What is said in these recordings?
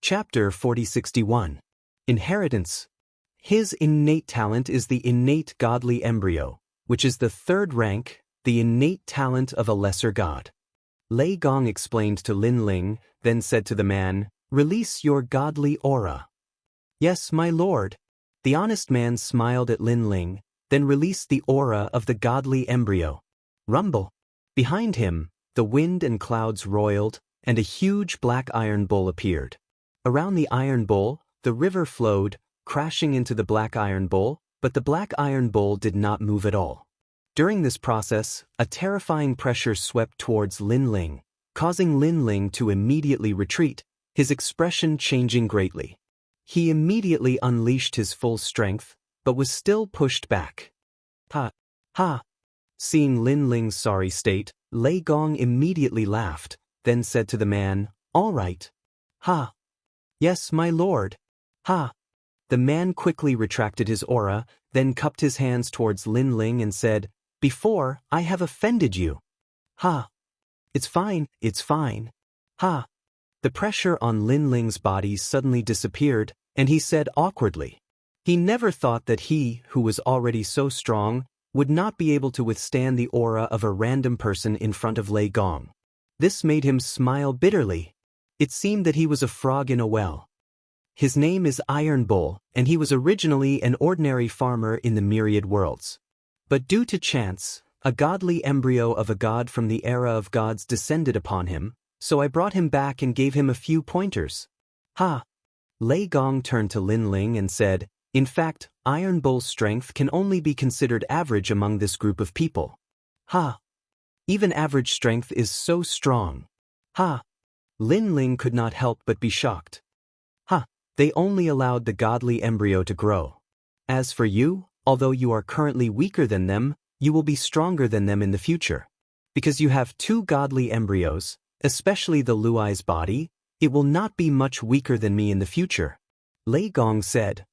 Chapter 4061. Inheritance. His innate talent is the innate godly embryo, which is the third rank, the innate talent of a lesser god. Lei Gong explained to Lin Ling, then said to the man, "Release your godly aura." "Yes, my lord." The honest man smiled at Lin Ling, then released the aura of the godly embryo. Rumble. Behind him, the wind and clouds roiled, and a huge black iron bull appeared. Around the iron bull, the river flowed, crashing into the black iron bull, but the black iron bull did not move at all. During this process, a terrifying pressure swept towards Lin Ling, causing Lin Ling to immediately retreat, his expression changing greatly. He immediately unleashed his full strength, but was still pushed back. Ha! Ha! Seeing Lin Ling's sorry state, Lei Gong immediately laughed, then said to the man, "All right." Ha! "Yes, my lord." Ha! The man quickly retracted his aura, then cupped his hands towards Lin Ling and said, "Before, I have offended you." Ha! "It's fine, it's fine." Ha! The pressure on Lin Ling's body suddenly disappeared, and he said awkwardly. He never thought that he, who was already so strong, would not be able to withstand the aura of a random person in front of Lei Gong. This made him smile bitterly. It seemed that he was a frog in a well. His name is Iron Bull, and he was originally an ordinary farmer in the myriad worlds. But due to chance, a godly embryo of a god from the era of gods descended upon him, so I brought him back and gave him a few pointers. Ha! Lei Gong turned to Lin Ling and said, "In fact, Iron Bull's strength can only be considered average among this group of people." Ha! Even average strength is so strong. Ha! Lin Ling could not help but be shocked. Ha! They only allowed the godly embryo to grow. As for you, although you are currently weaker than them, you will be stronger than them in the future. Because you have two godly embryos, especially the Luai's body, it will not be much weaker than me in the future. Lei Gong said.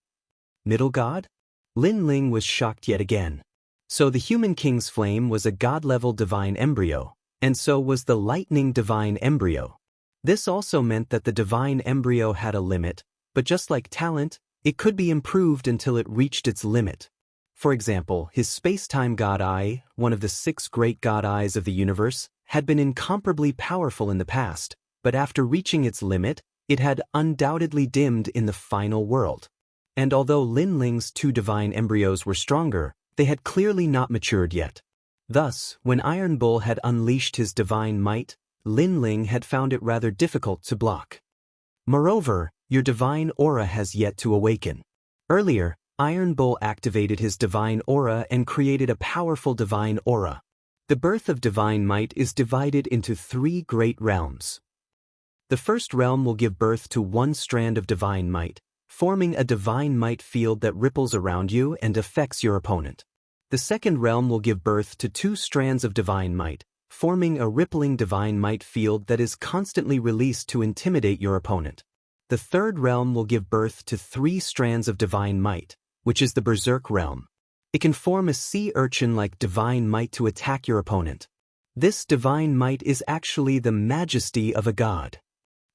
Middle god? Lin Ling was shocked yet again. So the human king's flame was a god-level divine embryo, and so was the lightning divine embryo. This also meant that the divine embryo had a limit, but just like talent, it could be improved until it reached its limit. For example, his space-time god eye, one of the 6 great god eyes of the universe, had been incomparably powerful in the past, but after reaching its limit, it had undoubtedly dimmed in the final world. And although Lin Ling's 2 divine embryos were stronger, they had clearly not matured yet. Thus, when Iron Bull had unleashed his divine might, Lin Ling had found it rather difficult to block. Moreover, your divine aura has yet to awaken. Earlier, Iron Bull activated his divine aura and created a powerful divine aura. The birth of divine might is divided into 3 great realms. The first realm will give birth to 1 strand of divine might, forming a divine might field that ripples around you and affects your opponent. The second realm will give birth to 2 strands of divine might, forming a rippling divine might field that is constantly released to intimidate your opponent. The third realm will give birth to 3 strands of divine might, which is the berserk realm. It can form a sea urchin-like divine might to attack your opponent. This divine might is actually the majesty of a god.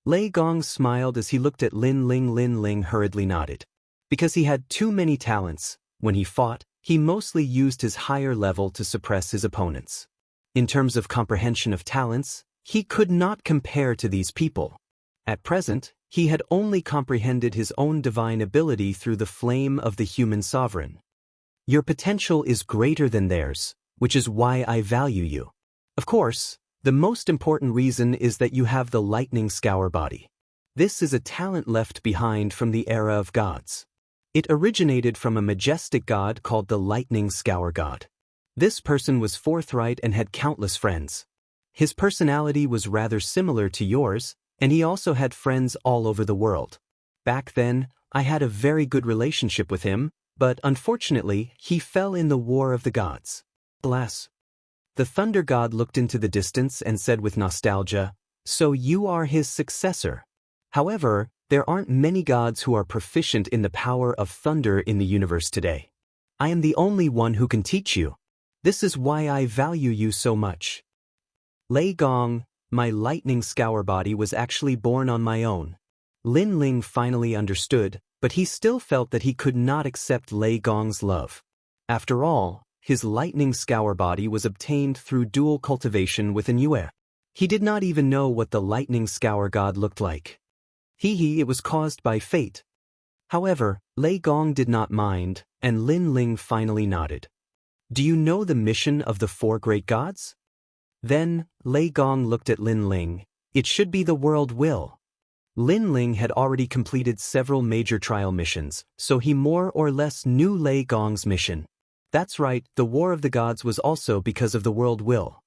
Lei Gong smiled as he looked at Lin Ling. Lin Ling hurriedly nodded. Because he had too many talents, when he fought, he mostly used his higher level to suppress his opponents. In terms of comprehension of talents, he could not compare to these people. At present, he had only comprehended his own divine ability through the flame of the human sovereign. Your potential is greater than theirs, which is why I value you. Of course, the most important reason is that you have the lightning scour body. This is a talent left behind from the era of gods. It originated from a majestic god called the lightning scour god. This person was forthright and had countless friends. His personality was rather similar to yours, and he also had friends all over the world. Back then, I had a very good relationship with him, but unfortunately, he fell in the war of the gods. Alas. The thunder god looked into the distance and said with nostalgia, "So you are his successor." However, there aren't many gods who are proficient in the power of thunder in the universe today. I am the only one who can teach you. This is why I value you so much. Lei Gong, my lightning scour body was actually born on my own. Lin Ling finally understood, but he still felt that he could not accept Lei Gong's love. After all, his lightning scour body was obtained through dual cultivation with an Yue. He did not even know what the lightning scour god looked like. It was caused by fate. However, Lei Gong did not mind, and Lin Ling finally nodded. Do you know the mission of the four great gods? Then, Lei Gong looked at Lin Ling. It should be the world will. Lin Ling had already completed several major trial missions, so he more or less knew Lei Gong's mission. That's right, the War of the Gods was also because of the world will.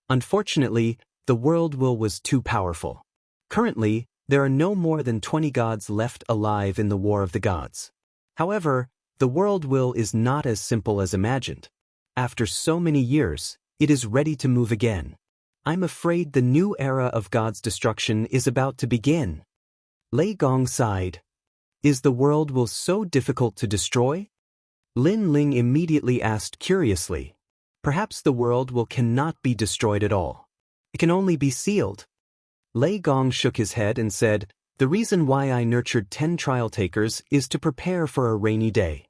Unfortunately, the world will was too powerful. Currently, there are no more than 20 gods left alive in the War of the Gods. However, the world will is not as simple as imagined. After so many years, it is ready to move again. I'm afraid the new era of God's destruction is about to begin. Lei Gong sighed. Is the world will so difficult to destroy? Lin Ling immediately asked curiously. Perhaps the world will cannot be destroyed at all. It can only be sealed. Lei Gong shook his head and said, the reason why I nurtured 10 trial takers is to prepare for a rainy day.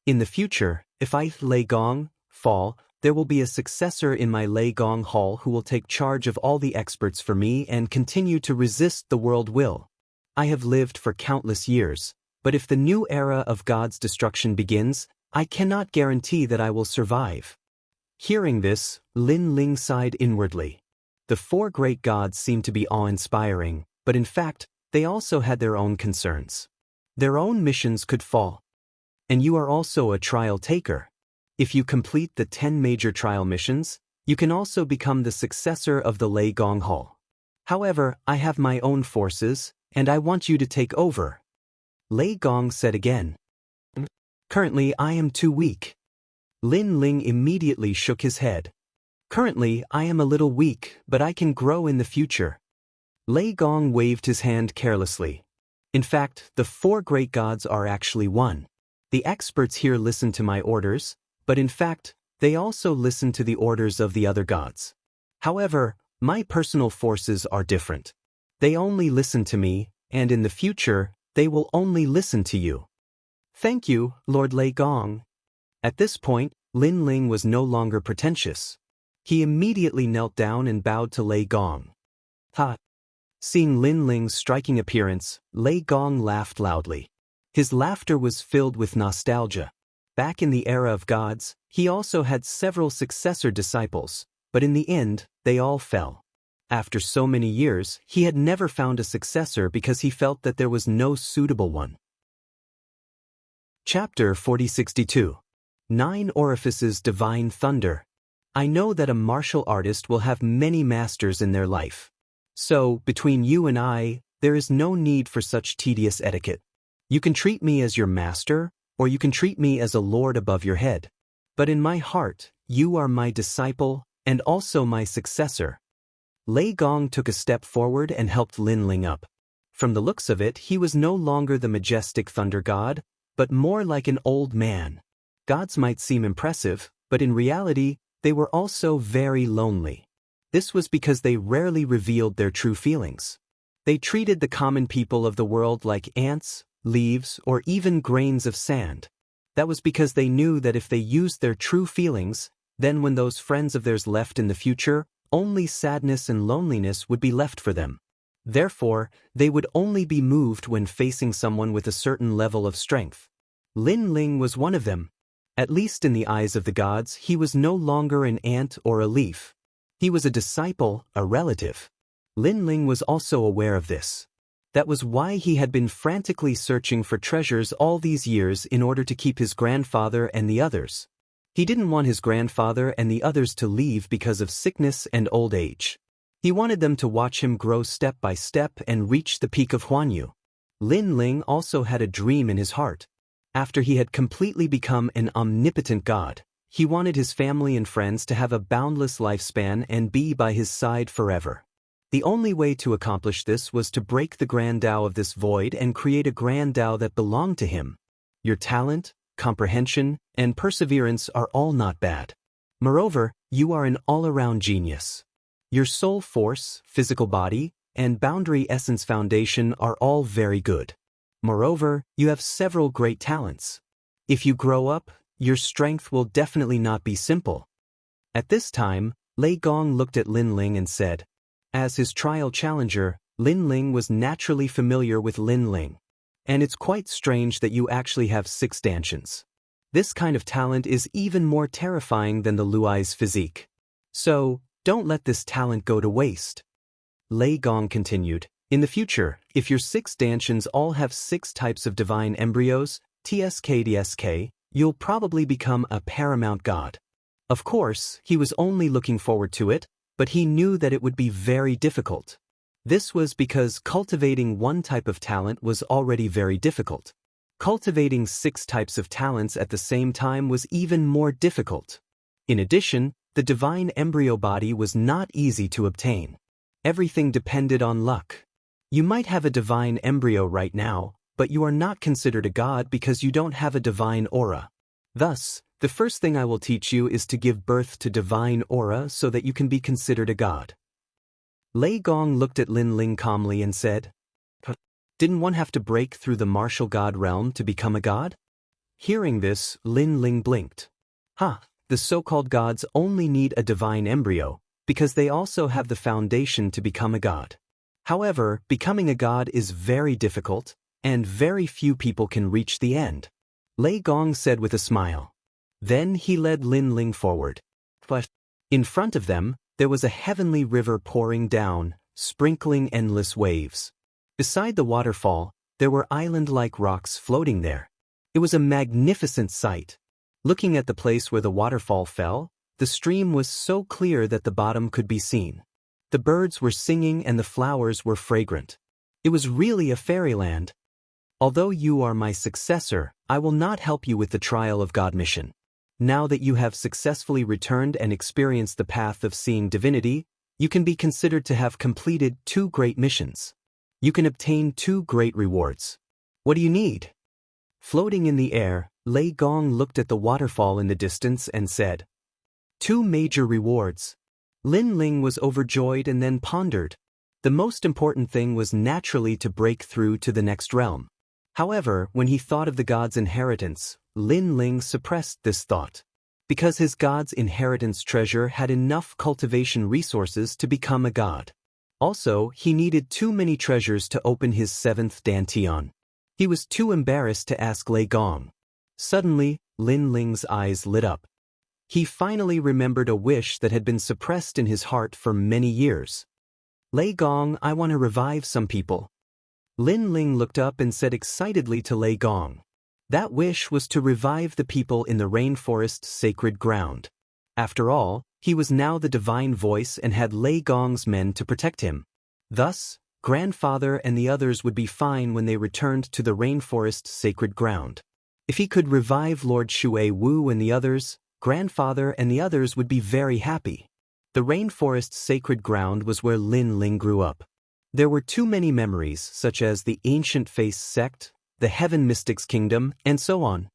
In the future, if I, Lei Gong, fall, there will be a successor in my Lei Gong Hall who will take charge of all the experts for me and continue to resist the world will. I have lived for countless years, but if the new era of God's destruction begins, I cannot guarantee that I will survive. Hearing this, Lin Ling sighed inwardly. The four great gods seemed to be awe-inspiring, but in fact, they also had their own concerns. Their own missions could fall. And you are also a trial taker. If you complete the 10 major trial missions, you can also become the successor of the Lei Gong Hall. However, I have my own forces, and I want you to take over. Lei Gong said again. Currently, I am too weak. Lin Ling immediately shook his head. Currently, I am a little weak, but I can grow in the future. Lei Gong waved his hand carelessly. In fact, the four great gods are actually one. The experts here listen to my orders, but in fact, they also listen to the orders of the other gods. However, my personal forces are different. They only listen to me, and in the future, they will only listen to you. Thank you, Lord Lei Gong. At this point, Lin Ling was no longer pretentious. He immediately knelt down and bowed to Lei Gong. Ha! Seeing Lin Ling's striking appearance, Lei Gong laughed loudly. His laughter was filled with nostalgia. Back in the era of gods, he also had several successor disciples, but in the end, they all fell. After so many years, he had never found a successor because he felt that there was no suitable one. Chapter 4062. 9 Orifices Divine Thunder. I know that a martial artist will have many masters in their life. So, between you and I, there is no need for such tedious etiquette. You can treat me as your master, or you can treat me as a lord above your head. But in my heart, you are my disciple, and also my successor. Lei Gong took a step forward and helped Lin Ling up. From the looks of it, he was no longer the majestic thunder god, but more like an old man. Gods might seem impressive, but in reality, they were also very lonely. This was because they rarely revealed their true feelings. They treated the common people of the world like ants, leaves, or even grains of sand. That was because they knew that if they used their true feelings, then when those friends of theirs left in the future, only sadness and loneliness would be left for them. Therefore, they would only be moved when facing someone with a certain level of strength. Lin Ling was one of them. At least in the eyes of the gods, he was no longer an ant or a leaf. He was a disciple, a relative. Lin Ling was also aware of this. That was why he had been frantically searching for treasures all these years in order to keep his grandfather and the others. He didn't want his grandfather and the others to leave because of sickness and old age. He wanted them to watch him grow step by step and reach the peak of Huanyu. Lin Ling also had a dream in his heart. After he had completely become an omnipotent god, he wanted his family and friends to have a boundless lifespan and be by his side forever. The only way to accomplish this was to break the grand Tao of this void and create a grand Tao that belonged to him. Your talent, comprehension, and perseverance are all not bad. Moreover, you are an all-around genius. Your soul force, physical body, and Boundary Essence Foundation are all very good. Moreover, you have several great talents. If you grow up, your strength will definitely not be simple. At this time, Lei Gong looked at Lin Ling and said, as his trial challenger, Lin Ling was naturally familiar with Lin Ling. And it's quite strange that you actually have 6 stanchions. This kind of talent is even more terrifying than the Luai's physique. So, don't let this talent go to waste. Lei Gong continued, in the future, if your 6 stanchions all have 6 types of divine embryos, TSK, you'll probably become a paramount god. Of course, he was only looking forward to it, but he knew that it would be very difficult. This was because cultivating one type of talent was already very difficult. Cultivating 6 types of talents at the same time was even more difficult. In addition, the divine embryo body was not easy to obtain. Everything depended on luck. You might have a divine embryo right now, but you are not considered a god because you don't have a divine aura. Thus, the first thing I will teach you is to give birth to divine aura so that you can be considered a god. Lei Gong looked at Lin Ling calmly and said, didn't one have to break through the martial god realm to become a god? Hearing this, Lin Ling blinked. The so-called gods only need a divine embryo, because they also have the foundation to become a god. However, becoming a god is very difficult, and very few people can reach the end. Lei Gong said with a smile. Then he led Lin Ling forward. But in front of them, there was a heavenly river pouring down, sprinkling endless waves. Beside the waterfall, there were island-like rocks floating there. It was a magnificent sight. Looking at the place where the waterfall fell, the stream was so clear that the bottom could be seen. The birds were singing and the flowers were fragrant. It was really a fairyland. Although you are my successor, I will not help you with the trial of God mission. Now that you have successfully returned and experienced the path of seeing divinity, you can be considered to have completed 2 great missions. You can obtain 2 great rewards. What do you need? Floating in the air, Lei Gong looked at the waterfall in the distance and said, 2 major rewards. Lin Ling was overjoyed and then pondered. The most important thing was naturally to break through to the next realm. However, when he thought of the god's inheritance, Lin Ling suppressed this thought. Because his god's inheritance treasure had enough cultivation resources to become a god. Also, he needed too many treasures to open his 7th dantian. He was too embarrassed to ask Lei Gong. Suddenly, Lin Ling's eyes lit up. He finally remembered a wish that had been suppressed in his heart for many years. Lei Gong, I want to revive some people. Lin Ling looked up and said excitedly to Lei Gong. That wish was to revive the people in the rainforest's sacred ground. After all, he was now the divine voice and had Lei Gong's men to protect him. Thus, Grandfather and the others would be fine when they returned to the rainforest's sacred ground. If he could revive Lord Shui Wu and the others, Grandfather and the others would be very happy. The rainforest's sacred ground was where Lin Ling grew up. There were too many memories, such as the Ancient Face sect, the Heaven Mystics Kingdom, and so on.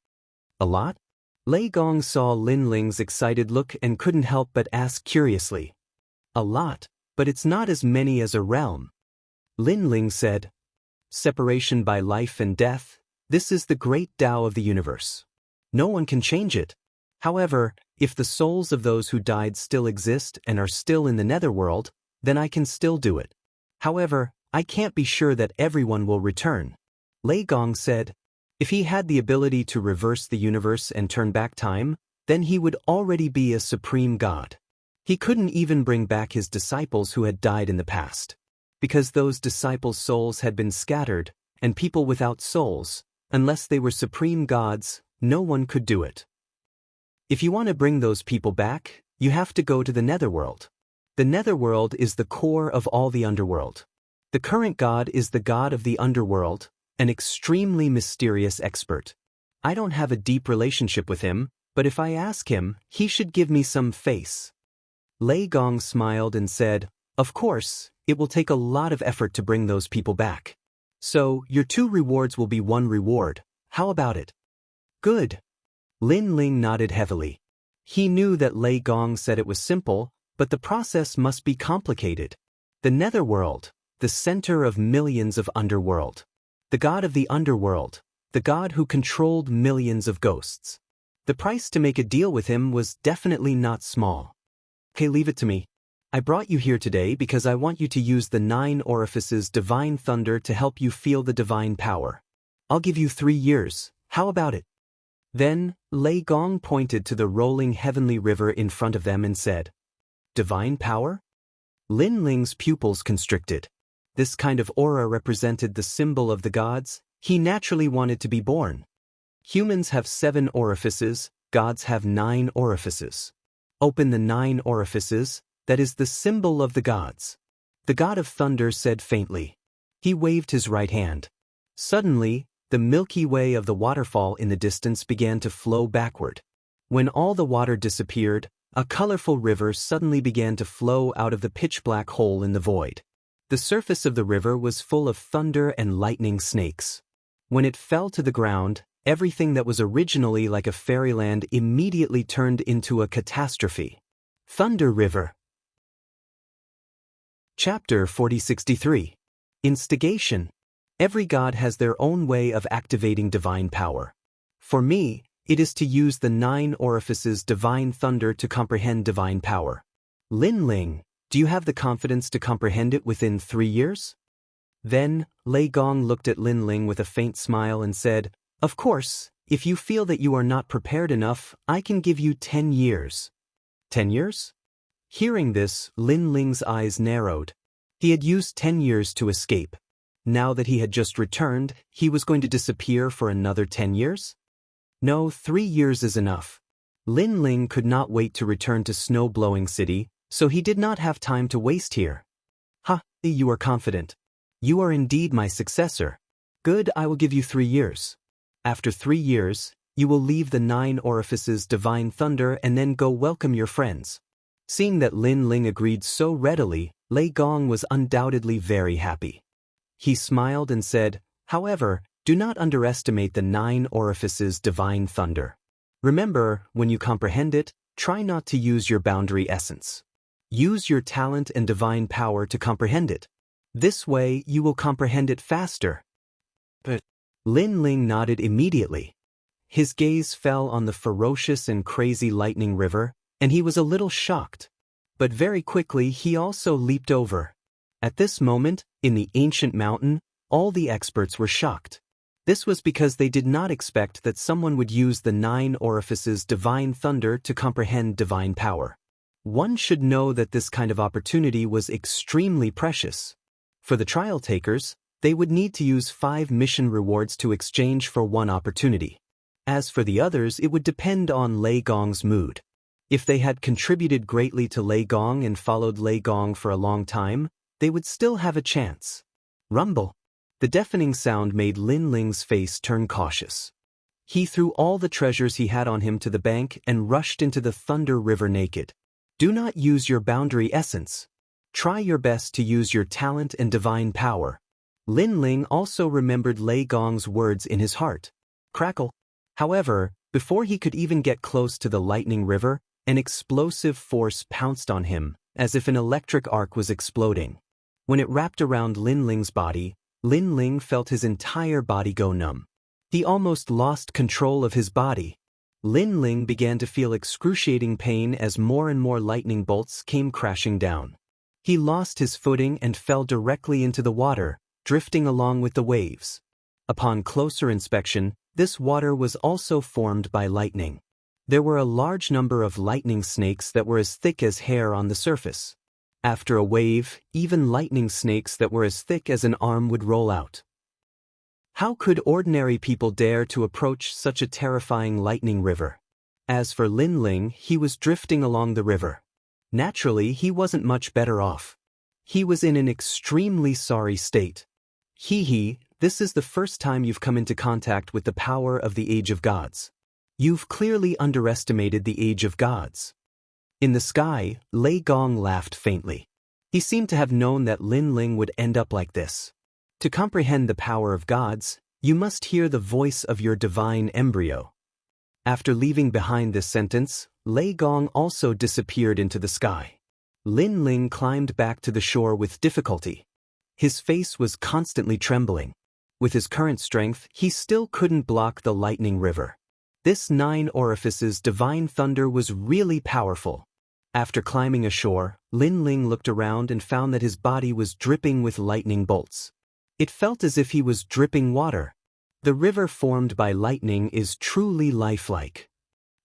A lot? Lei Gong saw Lin Ling's excited look and couldn't help but ask curiously. A lot, but it's not as many as a realm. Lin Ling said, separation by life and death, this is the great Tao of the universe. No one can change it. However, if the souls of those who died still exist and are still in the netherworld, then I can still do it. However, I can't be sure that everyone will return. Lei Gong said, if he had the ability to reverse the universe and turn back time, then he would already be a supreme god. He couldn't even bring back his disciples who had died in the past. Because those disciples' souls had been scattered, and people without souls, unless they were supreme gods, no one could do it. If you want to bring those people back, you have to go to the netherworld. The netherworld is the core of all the underworld. The current god is the god of the underworld, an extremely mysterious expert. I don't have a deep relationship with him, but if I ask him, he should give me some face. Lei Gong smiled and said, of course, it will take a lot of effort to bring those people back. So, your 2 rewards will be 1 reward. How about it? Good. Lin Ling nodded heavily. He knew that Lei Gong said it was simple, but the process must be complicated. The netherworld, the center of millions of underworld. The god of the underworld, the god who controlled millions of ghosts. The price to make a deal with him was definitely not small. Okay, leave it to me. I brought you here today because I want you to use the 9 orifices divine thunder to help you feel the divine power. I'll give you 3 years, how about it? Then, Lei Gong pointed to the rolling heavenly river in front of them and said, "Divine power?" Lin Ling's pupils constricted. This kind of aura represented the symbol of the gods. He naturally wanted to be born. Humans have 7 orifices, gods have 9 orifices. Open the 9 orifices, that is the symbol of the gods. The god of thunder said faintly. He waved his right hand. Suddenly, the Milky Way of the waterfall in the distance began to flow backward. When all the water disappeared, a colorful river suddenly began to flow out of the pitch-black hole in the void. The surface of the river was full of thunder and lightning snakes. When it fell to the ground, everything that was originally like a fairyland immediately turned into a catastrophe. Thunder River. Chapter 4063. Instigation. Every god has their own way of activating divine power. For me, it is to use the 9 orifices divine thunder to comprehend divine power. Lin Ling, do you have the confidence to comprehend it within 3 years? Then, Lei Gong looked at Lin Ling with a faint smile and said, "Of course, if you feel that you are not prepared enough, I can give you 10 years. 10 years? Hearing this, Lin Ling's eyes narrowed. He had used 10 years to escape. Now that he had just returned, he was going to disappear for another 10 years? No, 3 years is enough. Lin Ling could not wait to return to Snow-Blowing City, so he did not have time to waste here. Ha, you are confident. You are indeed my successor. Good, I will give you 3 years. After 3 years, you will leave the 9 orifices divine thunder and then go welcome your friends." Seeing that Lin Ling agreed so readily, Lei Gong was undoubtedly very happy. He smiled and said, "However, do not underestimate the 9 orifices divine thunder. Remember, when you comprehend it, try not to use your boundary essence. Use your talent and divine power to comprehend it. This way, you will comprehend it faster." But Lin Ling nodded immediately. His gaze fell on the ferocious and crazy lightning river, and he was a little shocked. But very quickly he also leaped over. At this moment, in the ancient mountain, all the experts were shocked. This was because they did not expect that someone would use the 9 orifices divine thunder to comprehend divine power. One should know that this kind of opportunity was extremely precious. For the trial takers, they would need to use 5 mission rewards to exchange for 1 opportunity. As for the others, it would depend on Lei Gong's mood. If they had contributed greatly to Lei Gong and followed Lei Gong for a long time, they would still have a chance. Rumble. The deafening sound made Lin Ling's face turn cautious. He threw all the treasures he had on him to the bank and rushed into the Thunder River naked. Do not use your boundary essence. Try your best to use your talent and divine power. Lin Ling also remembered Lei Gong's words in his heart. Crackle. However, before he could even get close to the lightning river, an explosive force pounced on him, as if an electric arc was exploding. When it wrapped around Lin Ling's body, Lin Ling felt his entire body go numb. He almost lost control of his body. Lin Ling began to feel excruciating pain as more and more lightning bolts came crashing down. He lost his footing and fell directly into the water, drifting along with the waves. Upon closer inspection, this water was also formed by lightning. There were a large number of lightning snakes that were as thick as hair on the surface. After a wave, even lightning snakes that were as thick as an arm would roll out. How could ordinary people dare to approach such a terrifying lightning river? As for Lin Ling, he was drifting along the river. Naturally, he wasn't much better off. He was in an extremely sorry state. This is the first time you've come into contact with the power of the Age of Gods. You've clearly underestimated the Age of Gods. In the sky, Lei Gong laughed faintly. He seemed to have known that Lin Ling would end up like this. To comprehend the power of gods, you must hear the voice of your divine embryo. After leaving behind this sentence, Lei Gong also disappeared into the sky. Lin Ling climbed back to the shore with difficulty. His face was constantly trembling. With his current strength, he still couldn't block the lightning river. This 9 orifices divine thunder was really powerful. After climbing ashore, Lin Ling looked around and found that his body was dripping with lightning bolts. It felt as if he was dripping water. The river formed by lightning is truly lifelike.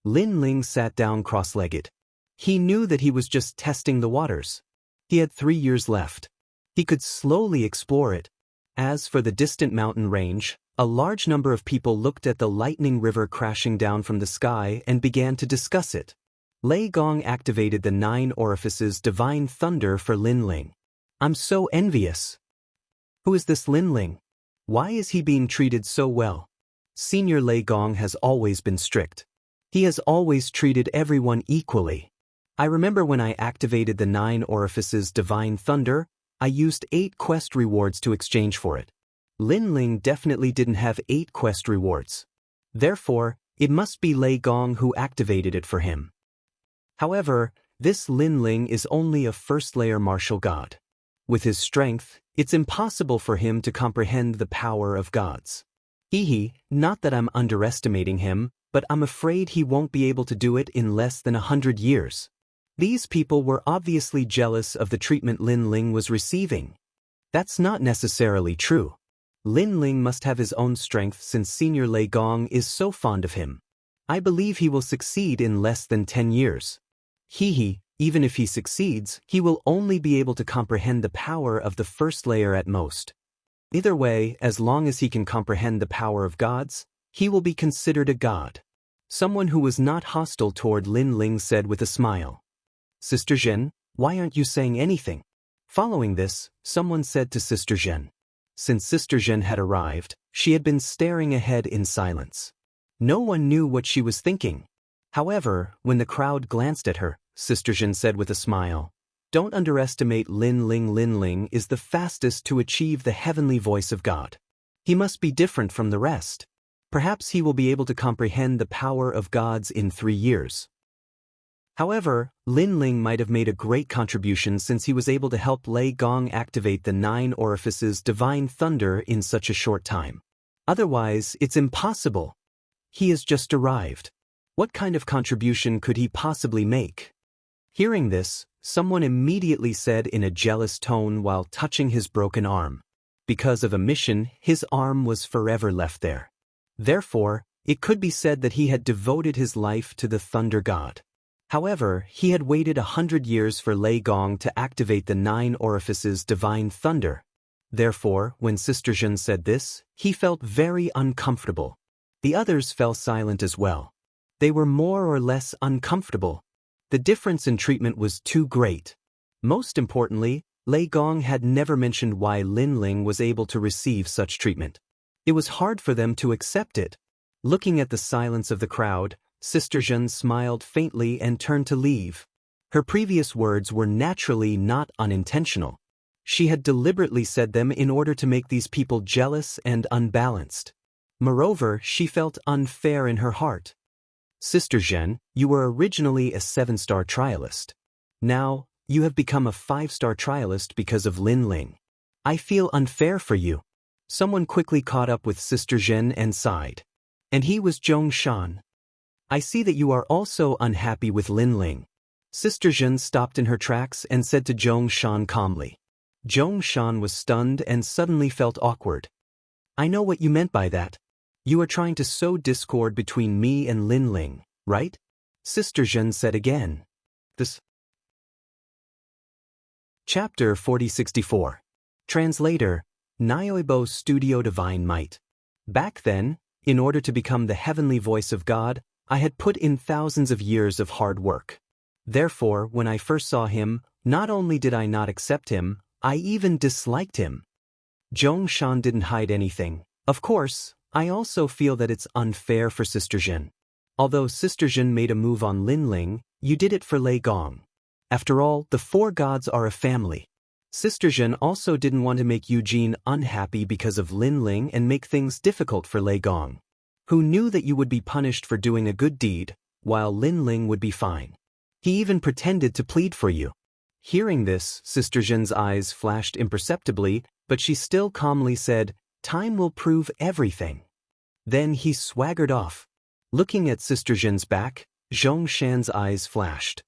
Lin Ling sat down cross-legged. He knew that he was just testing the waters. He had 3 years left. He could slowly explore it. As for the distant mountain range, a large number of people looked at the lightning river crashing down from the sky and began to discuss it. Lei Gong activated the 9 orifices divine thunder for Lin Ling. I'm so envious. Who is this Lin Ling? Why is he being treated so well? Senior Lei Gong has always been strict. He has always treated everyone equally. I remember when I activated the 9 orifices divine thunder, I used 8 quest rewards to exchange for it. Lin Ling definitely didn't have 8 quest rewards. Therefore, it must be Lei Gong who activated it for him. However, this Lin Ling is only a first-layer martial god. With his strength, it's impossible for him to comprehend the power of gods. Not that I'm underestimating him, but I'm afraid he won't be able to do it in less than 100 years. These people were obviously jealous of the treatment Lin Ling was receiving. That's not necessarily true. Lin Ling must have his own strength since Senior Lei Gong is so fond of him. I believe he will succeed in less than 10 years. Even if he succeeds, he will only be able to comprehend the power of the first layer at most. Either way, as long as he can comprehend the power of gods, he will be considered a god. Someone who was not hostile toward Lin Ling said with a smile. Sister Zhen, why aren't you saying anything? Following this, someone said to Sister Zhen. Since Sister Zhen had arrived, she had been staring ahead in silence. No one knew what she was thinking. However, when the crowd glanced at her, Sister Zhen said with a smile, Don't underestimate Lin Ling. Lin Ling is the fastest to achieve the heavenly voice of God. He must be different from the rest. Perhaps he will be able to comprehend the power of gods in 3 years. However, Lin Ling might have made a great contribution since he was able to help Lei Gong activate the 9 orifices divine thunder in such a short time. Otherwise, it's impossible. He has just arrived. What kind of contribution could he possibly make? Hearing this, someone immediately said in a jealous tone while touching his broken arm. Because of a mission, his arm was forever left there. Therefore, it could be said that he had devoted his life to the thunder god. However, he had waited 100 years for Lei Gong to activate the 9 orifices divine thunder. Therefore, when Sister Zhen said this, he felt very uncomfortable. The others fell silent as well. They were more or less uncomfortable. The difference in treatment was too great. Most importantly, Lei Gong had never mentioned why Lin Ling was able to receive such treatment. It was hard for them to accept it. Looking at the silence of the crowd, Sister Zhen smiled faintly and turned to leave. Her previous words were naturally not unintentional. She had deliberately said them in order to make these people jealous and unbalanced. Moreover, she felt unfair in her heart. Sister Zhen, you were originally a 7-star trialist. Now, you have become a 5-star trialist because of Lin Ling. I feel unfair for you. Someone quickly caught up with Sister Zhen and sighed. And he was Zhong Shan. I see that you are also unhappy with Lin Ling. Sister Zhen stopped in her tracks and said to Zhong Shan calmly. Zhong Shan was stunned and suddenly felt awkward. I know what you meant by that. You are trying to sow discord between me and Lin Ling, right? Sister Zhen said again. This. Chapter 4064. Translator, Nyoibo Studio Divine Might. Back then, in order to become the heavenly voice of God, I had put in thousands of years of hard work. Therefore, when I first saw him, not only did I not accept him, I even disliked him. Zhong Shan didn't hide anything. Of course, I also feel that it's unfair for Sister Zhen. Although Sister Zhen made a move on Lin Ling, you did it for Lei Gong. After all, the 4 gods are a family. Sister Zhen also didn't want to make Eugene unhappy because of Lin Ling and make things difficult for Lei Gong, who knew that you would be punished for doing a good deed, while Lin Ling would be fine. He even pretended to plead for you. Hearing this, Sister Zhen's eyes flashed imperceptibly, but she still calmly said, "Time will prove everything." Then he swaggered off. Looking at Sister Zhen's back, Zhong Shan's eyes flashed.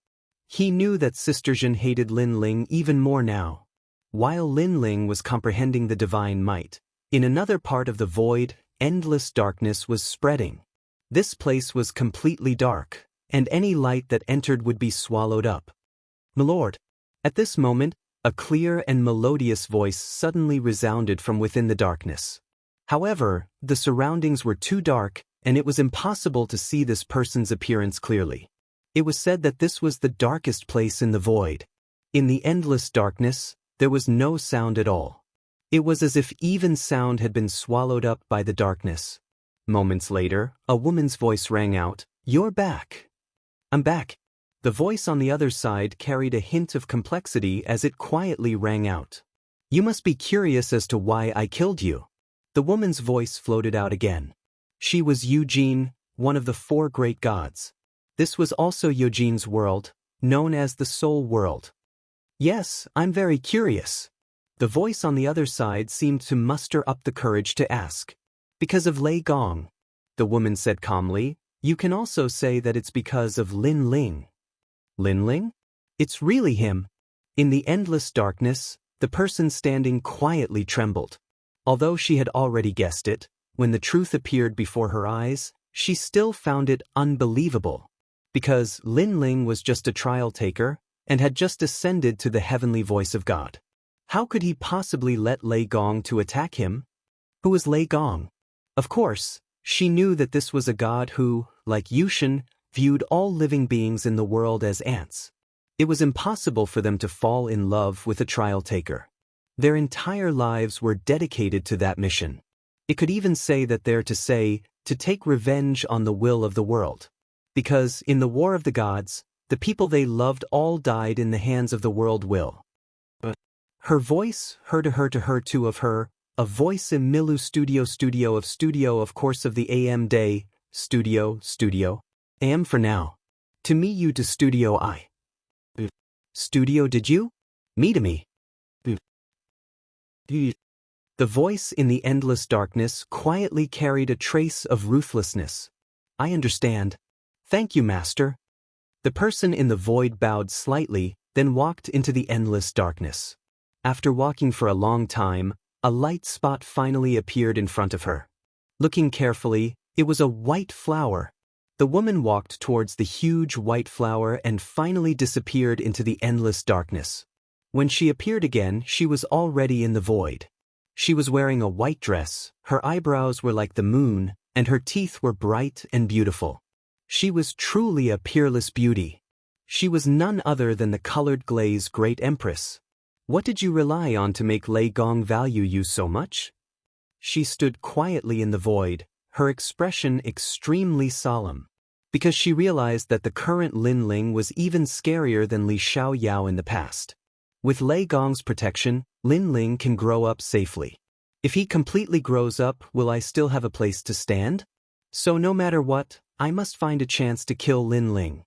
He knew that Sister Zhen hated Lin Ling even more now. While Lin Ling was comprehending the divine might, in another part of the void, endless darkness was spreading. This place was completely dark, and any light that entered would be swallowed up. "Milord." At this moment, a clear and melodious voice suddenly resounded from within the darkness. However, the surroundings were too dark, and it was impossible to see this person's appearance clearly. It was said that this was the darkest place in the void. In the endless darkness, there was no sound at all. It was as if even sound had been swallowed up by the darkness. Moments later, a woman's voice rang out, "You're back." "I'm back." The voice on the other side carried a hint of complexity as it quietly rang out. "You must be curious as to why I killed you." The woman's voice floated out again. She was Eugene, one of the 4 great gods. This was also Eugene's world, known as the Soul World. "Yes, I'm very curious." The voice on the other side seemed to muster up the courage to ask. "Because of Lei Gong," the woman said calmly. "You can also say that it's because of Lin Ling." "Lin Ling? It's really him." In the endless darkness, the person standing quietly trembled. Although she had already guessed it, when the truth appeared before her eyes, she still found it unbelievable. Because Lin Ling was just a trial taker, and had just ascended to the heavenly voice of God. How could he possibly let Lei Gong to attack him? Who was Lei Gong? Of course, she knew that this was a god who, like Yushin, viewed all living beings in the world as ants. It was impossible for them to fall in love with a trial taker. Their entire lives were dedicated to that mission. It could even say that they're to take revenge on the will of the world. Because, in the War of the Gods, the people they loved all died in the hands of the world will. But her voice, her to of her, a voice in Milu studio of course of the AM day, studio, AM for now. To me you to studio I. Studio did you? Me to me. The voice in the endless darkness quietly carried a trace of ruthlessness. "I understand. Thank you, Master." The person in the void bowed slightly, then walked into the endless darkness. After walking for a long time, a light spot finally appeared in front of her. Looking carefully, it was a white flower. The woman walked towards the huge white flower and finally disappeared into the endless darkness. When she appeared again, she was already in the void. She was wearing a white dress, her eyebrows were like the moon, and her teeth were bright and beautiful. She was truly a peerless beauty. She was none other than the colored glaze great empress. What did you rely on to make Lei Gong value you so much? She stood quietly in the void, her expression extremely solemn. Because she realized that the current Lin Ling was even scarier than Li Xiaoyao in the past. With Lei Gong's protection, Lin Ling can grow up safely. If he completely grows up, will I still have a place to stand? So no matter what, I must find a chance to kill Lin Ling.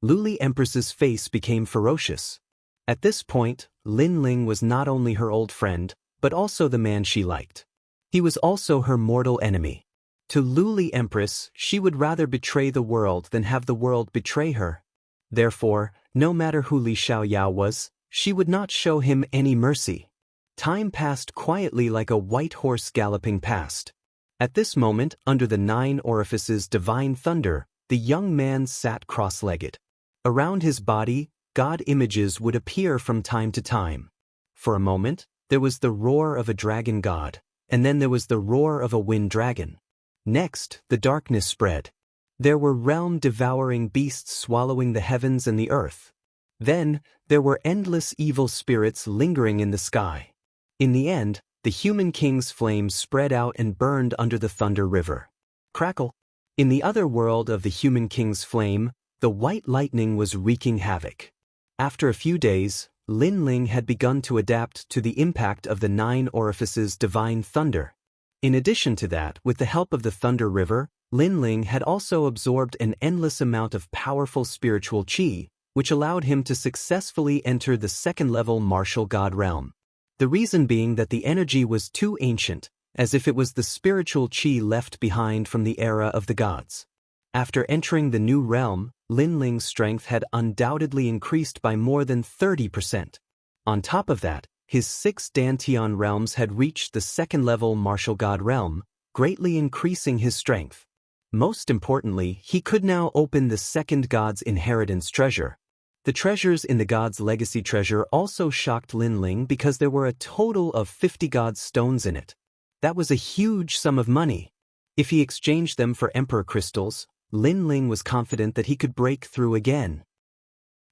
Luli Empress's face became ferocious. At this point, Lin Ling was not only her old friend, but also the man she liked. He was also her mortal enemy. To Luli Empress, she would rather betray the world than have the world betray her. Therefore, no matter who Li Xiaoyao was, she would not show him any mercy. Time passed quietly like a white horse galloping past. At this moment, under the 9 orifices divine thunder, the young man sat cross-legged. Around his body, god images would appear from time to time. For a moment, there was the roar of a dragon god, and then there was the roar of a wind dragon. Next, the darkness spread. There were realm-devouring beasts swallowing the heavens and the earth. Then, there were endless evil spirits lingering in the sky. In the end, the human king's flames spread out and burned under the thunder river. Crackle! In the other world of the human king's flame, the white lightning was wreaking havoc. After a few days, Lin Ling had begun to adapt to the impact of the 9 orifices divine thunder. In addition to that, with the help of the thunder river, Lin Ling had also absorbed an endless amount of powerful spiritual qi, which allowed him to successfully enter the 2nd-level martial god realm. The reason being that the energy was too ancient, as if it was the spiritual chi left behind from the era of the gods. After entering the new realm, Lin Ling's strength had undoubtedly increased by more than 30%. On top of that, his 6 Dantian realms had reached the second-level martial god realm, greatly increasing his strength. Most importantly, he could now open the second god's inheritance treasure. The treasures in the god's legacy treasure also shocked Lin Ling because there were a total of 50 god's stones in it. That was a huge sum of money. If he exchanged them for emperor crystals, Lin Ling was confident that he could break through again.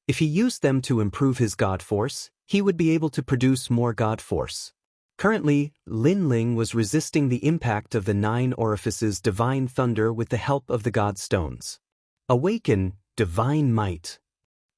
If he used them to improve his god force, he would be able to produce more god force. Currently, Lin Ling was resisting the impact of the 9 orifices' divine thunder with the help of the god stones. Awaken, divine might.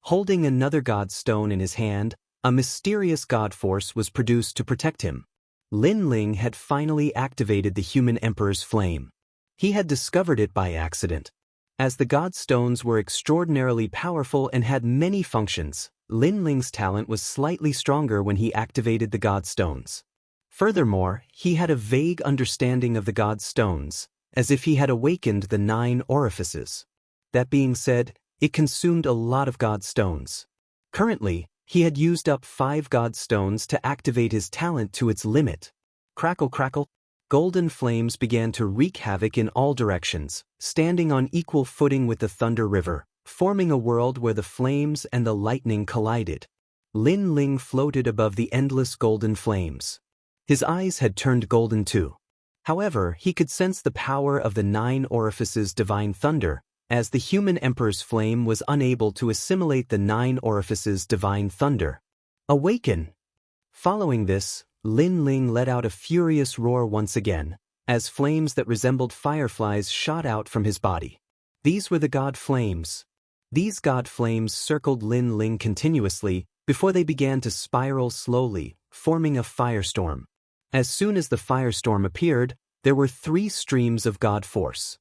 Holding another god stone in his hand, a mysterious god force was produced to protect him. Lin Ling had finally activated the human emperor's flame. He had discovered it by accident. As the god stones were extraordinarily powerful and had many functions, Lin Ling's talent was slightly stronger when he activated the god stones. Furthermore, he had a vague understanding of the god stones, as if he had awakened the 9 orifices. That being said, it consumed a lot of god stones. Currently, he had used up 5 god stones to activate his talent to its limit. Crackle crackle. Golden flames began to wreak havoc in all directions, standing on equal footing with the Thunder River, forming a world where the flames and the lightning collided. Lin Ling floated above the endless golden flames. His eyes had turned golden too. However, he could sense the power of the 9 orifices' divine thunder, as the human emperor's flame was unable to assimilate the 9 orifices' divine thunder. Awaken! Following this, Lin Ling let out a furious roar once again, as flames that resembled fireflies shot out from his body. These were the god flames. These god flames circled Lin Ling continuously before they began to spiral slowly, forming a firestorm. As soon as the firestorm appeared, there were 3 streams of god force.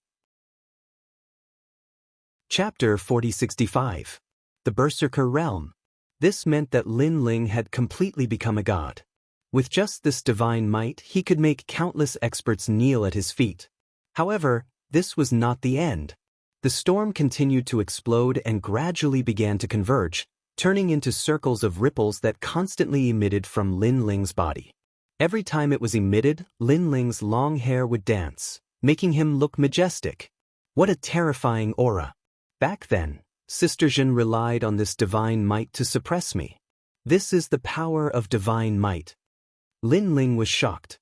Chapter 4065. The Berserker Realm. This meant that Lin Ling had completely become a god. With just this divine might, he could make countless experts kneel at his feet. However, this was not the end. The storm continued to explode and gradually began to converge, turning into circles of ripples that constantly emitted from Lin Ling's body. Every time it was emitted, Lin Ling's long hair would dance, making him look majestic. What a terrifying aura! Back then, Sister Jin relied on this divine might to suppress me. This is the power of divine might. Lin Ling was shocked.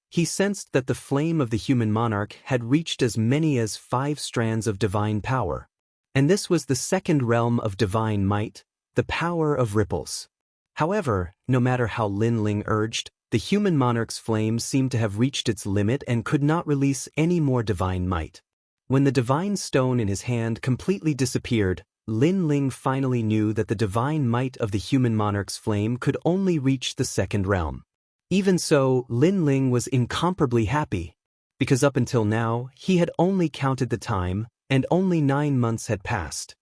He sensed that the flame of the human monarch had reached as many as 5 strands of divine power. And this was the second realm of divine might, the power of ripples. However, no matter how Lin Ling urged, the human monarch's flame seemed to have reached its limit and could not release any more divine might. When the divine stone in his hand completely disappeared, Lin Ling finally knew that the divine might of the human monarch's flame could only reach the second realm. Even so, Lin Ling was incomparably happy, because up until now, he had only counted the time, and only 9 months had passed.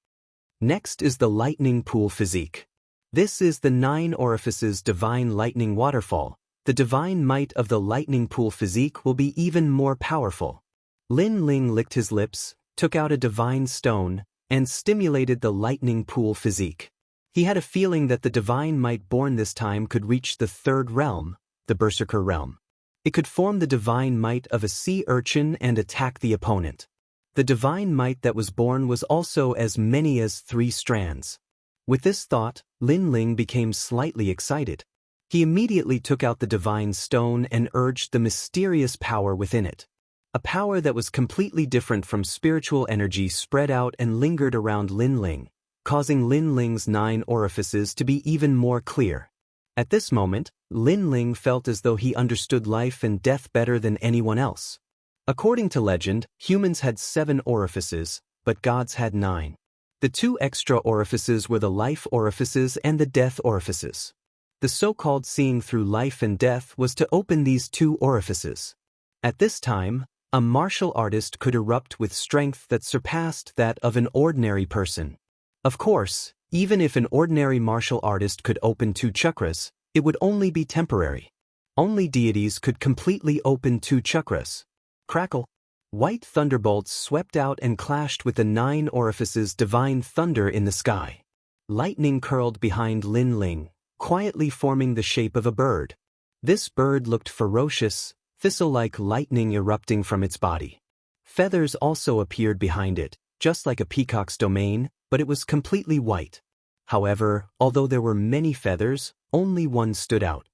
Next is the lightning pool physique. This is the 9 orifices' divine lightning waterfall. The divine might of the lightning pool physique will be even more powerful. Lin Ling licked his lips, took out a divine stone, and stimulated the lightning pool physique. He had a feeling that the divine might born this time could reach the 3rd realm, the Berserker realm. It could form the divine might of a sea urchin and attack the opponent. The divine might that was born was also as many as 3 strands. With this thought, Lin Ling became slightly excited. He immediately took out the divine stone and urged the mysterious power within it. A power that was completely different from spiritual energy spread out and lingered around Lin Ling, causing Lin Ling's 9 orifices to be even more clear. At this moment, Lin Ling felt as though he understood life and death better than anyone else. According to legend, humans had 7 orifices, but gods had 9. The 2 extra orifices were the life orifices and the death orifices. The so-called seeing through life and death was to open these 2 orifices. At this time, a martial artist could erupt with strength that surpassed that of an ordinary person. Of course, even if an ordinary martial artist could open 2 chakras, it would only be temporary. Only deities could completely open 2 chakras. Crackle. White thunderbolts swept out and clashed with the 9 orifices divine thunder in the sky. Lightning curled behind Lin Ling, quietly forming the shape of a bird. This bird looked ferocious, thistle-like lightning erupting from its body. Feathers also appeared behind it, just like a peacock's domain, but it was completely white. However, although there were many feathers, only one stood out.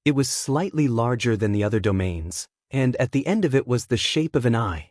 It was slightly larger than the other domains, and at the end of it was the shape of an eye.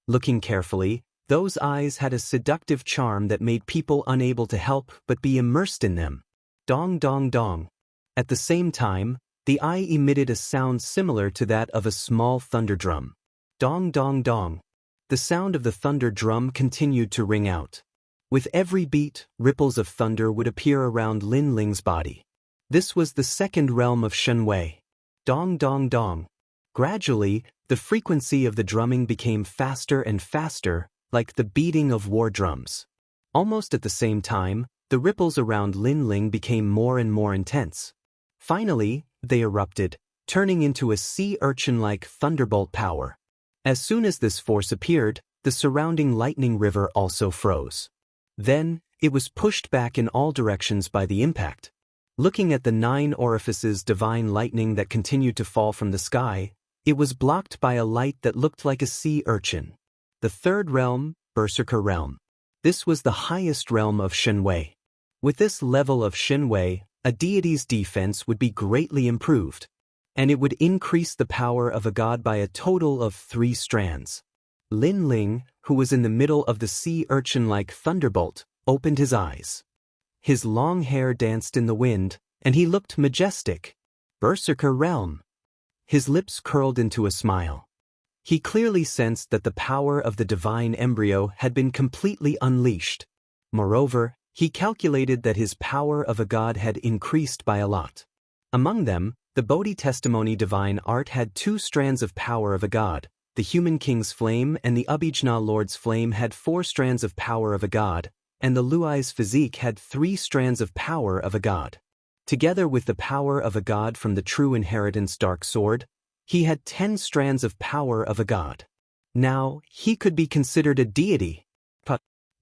Looking carefully, those eyes had a seductive charm that made people unable to help but be immersed in them. Dong dong dong. At the same time, the eye emitted a sound similar to that of a small thunder drum. Dong dong dong. The sound of the thunder drum continued to ring out. With every beat, ripples of thunder would appear around Lin Ling's body. This was the second realm of Shenwei. Dong dong dong. Gradually, the frequency of the drumming became faster and faster, like the beating of war drums. Almost at the same time, the ripples around Lin Ling became more and more intense. Finally, they erupted, turning into a sea urchin-like thunderbolt power. As soon as this force appeared, the surrounding lightning river also froze. Then, it was pushed back in all directions by the impact. Looking at the 9 orifices divine lightning that continued to fall from the sky, it was blocked by a light that looked like a sea urchin. The third realm, Berserker Realm. This was the highest realm of Shenwei. With this level of Shenwei, a deity's defense would be greatly improved, and it would increase the power of a god by a total of 3 strands. Lin Ling, who was in the middle of the sea urchin-like thunderbolt, opened his eyes. His long hair danced in the wind, and he looked majestic. Berserker Realm. His lips curled into a smile. He clearly sensed that the power of the divine embryo had been completely unleashed. Moreover, he calculated that his power of a god had increased by a lot. Among them, the Bodhi Testimony Divine Art had 2 strands of power of a god. The Human King's Flame and the Abhijna Lord's Flame had 4 strands of power of a god, and the Luai's Physique had 3 strands of power of a god. Together with the power of a god from the True Inheritance Dark Sword, he had 10 strands of power of a god. Now, he could be considered a deity.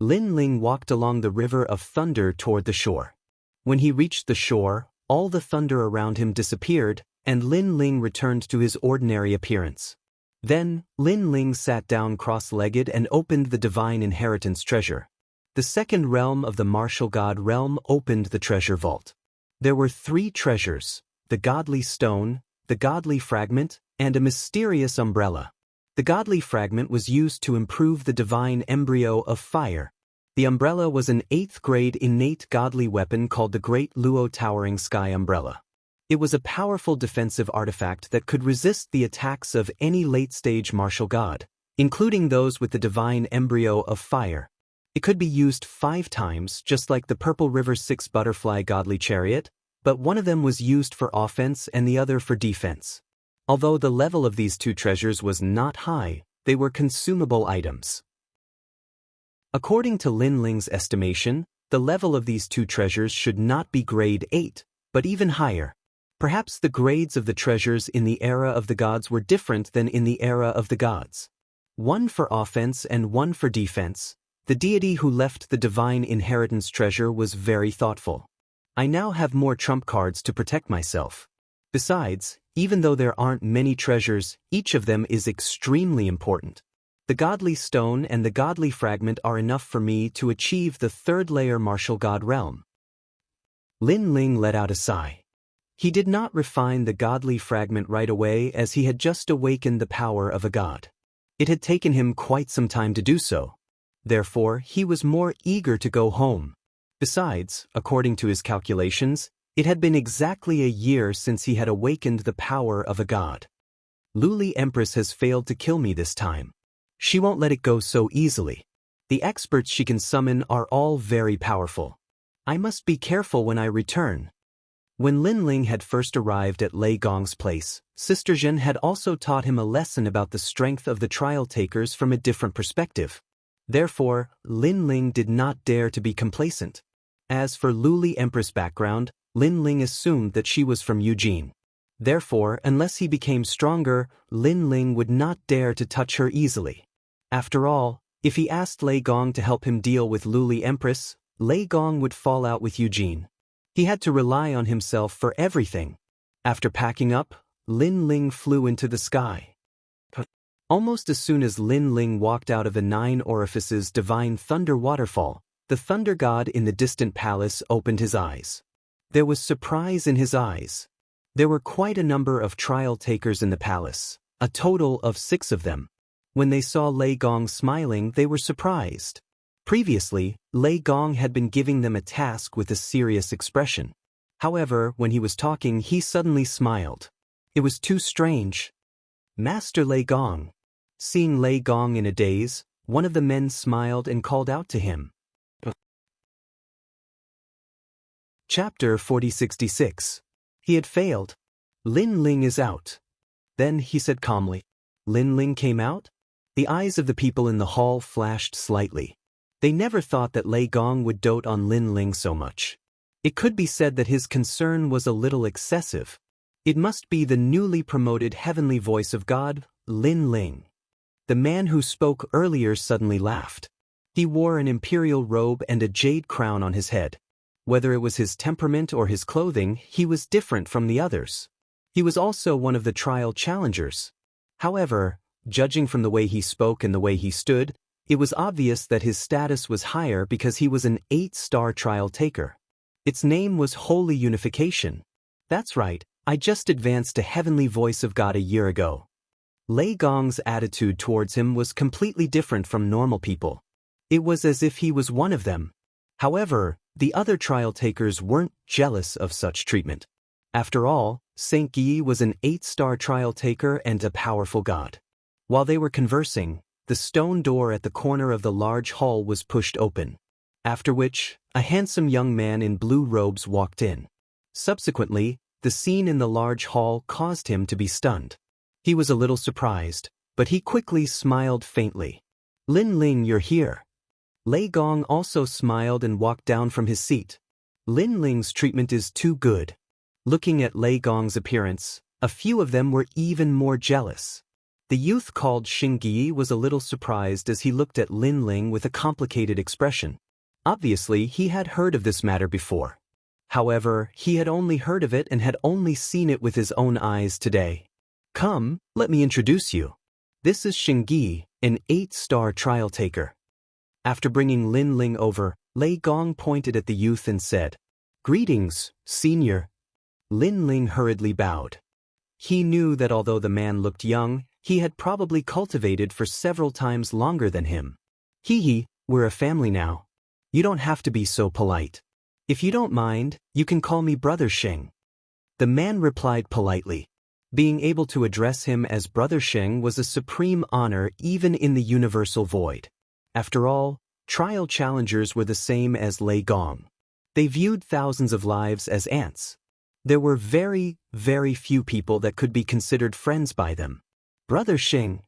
Lin Ling walked along the river of thunder toward the shore. When he reached the shore, all the thunder around him disappeared, and Lin Ling returned to his ordinary appearance. Then, Lin Ling sat down cross-legged and opened the divine inheritance treasure. The second realm of the martial god realm opened the treasure vault. There were 3 treasures: the godly stone, the godly fragment, and a mysterious umbrella. The godly fragment was used to improve the divine embryo of fire. The umbrella was an 8th grade innate godly weapon called the Great Luo Towering Sky Umbrella. It was a powerful defensive artifact that could resist the attacks of any late-stage martial god, including those with the divine embryo of fire. It could be used 5 times, just like the Purple River 6 Butterfly Godly Chariot, but one of them was used for offense and the other for defense. Although the level of these 2 treasures was not high, they were consumable items. According to Lin Ling's estimation, the level of these 2 treasures should not be grade 8, but even higher. Perhaps the grades of the treasures in the era of the gods were different than in the era of the gods. One for offense and one for defense. The deity who left the divine inheritance treasure was very thoughtful. I now have more trump cards to protect myself. Besides, even though there aren't many treasures, each of them is extremely important. The godly stone and the godly fragment are enough for me to achieve the 3rd layer martial god realm. Lin Ling let out a sigh. He did not refine the godly fragment right away as he had just awakened the power of a god. It had taken him quite some time to do so. Therefore, he was more eager to go home. Besides, according to his calculations, it had been exactly a year since he had awakened the power of a god. Luli Empress has failed to kill me this time. She won't let it go so easily. The experts she can summon are all very powerful. I must be careful when I return. When Lin Ling had first arrived at Lei Gong's place, Sister Zhen had also taught him a lesson about the strength of the trial takers from a different perspective. Therefore, Lin Ling did not dare to be complacent. As for Luli Empress' background, Lin Ling assumed that she was from Eugene. Therefore, unless he became stronger, Lin Ling would not dare to touch her easily. After all, if he asked Lei Gong to help him deal with Luli Empress, Lei Gong would fall out with Eugene. He had to rely on himself for everything. After packing up, Lin Ling flew into the sky. Almost as soon as Lin Ling walked out of the 9 orifices divine thunder waterfall, the thunder god in the distant palace opened his eyes. There was surprise in his eyes. There were quite a number of trial takers in the palace, a total of 6 of them. When they saw Lei Gong smiling, they were surprised. Previously, Lei Gong had been giving them a task with a serious expression. However, when he was talking, he suddenly smiled. It was too strange. Master Lei Gong. Seeing Lei Gong in a daze, one of the men smiled and called out to him. Chapter 4066. He had failed. Lin Ling is out. Then he said calmly. Lin Ling came out? The eyes of the people in the hall flashed slightly. They never thought that Lei Gong would dote on Lin Ling so much. It could be said that his concern was a little excessive. It must be the newly promoted heavenly voice of God, Lin Ling. The man who spoke earlier suddenly laughed. He wore an imperial robe and a jade crown on his head. Whether it was his temperament or his clothing, he was different from the others. He was also one of the trial challengers. However, judging from the way he spoke and the way he stood, it was obvious that his status was higher because he was an 8-star trial taker. Its name was Holy Unification. That's right, I just advanced a heavenly voice of God a year ago. Lei Gong's attitude towards him was completely different from normal people. It was as if he was one of them. However, the other trial takers weren't jealous of such treatment. After all, Saint Guy was an 8-star trial taker and a powerful god. While they were conversing, the stone door at the corner of the large hall was pushed open. After which, a handsome young man in blue robes walked in. Subsequently, the scene in the large hall caused him to be stunned. He was a little surprised, but he quickly smiled faintly. Lin Ling, you're here. Lei Gong also smiled and walked down from his seat. Lin Ling's treatment is too good. Looking at Lei Gong's appearance, a few of them were even more jealous. The youth called Xingyi was a little surprised as he looked at Lin Ling with a complicated expression. Obviously, he had heard of this matter before. However, he had only heard of it and had only seen it with his own eyes today. Come, let me introduce you. This is Xingyi, an 8-star trial taker. After bringing Lin Ling over, Lei Gong pointed at the youth and said, Greetings, senior. Lin Ling hurriedly bowed. He knew that although the man looked young, he had probably cultivated for several times longer than him. Hee, we're a family now. You don't have to be so polite. If you don't mind, you can call me Brother Sheng. The man replied politely. Being able to address him as Brother Sheng was a supreme honor even in the universal void. After all, trial challengers were the same as Lei Gong. They viewed thousands of lives as ants. There were very, very few people that could be considered friends by them. Brother Sheng.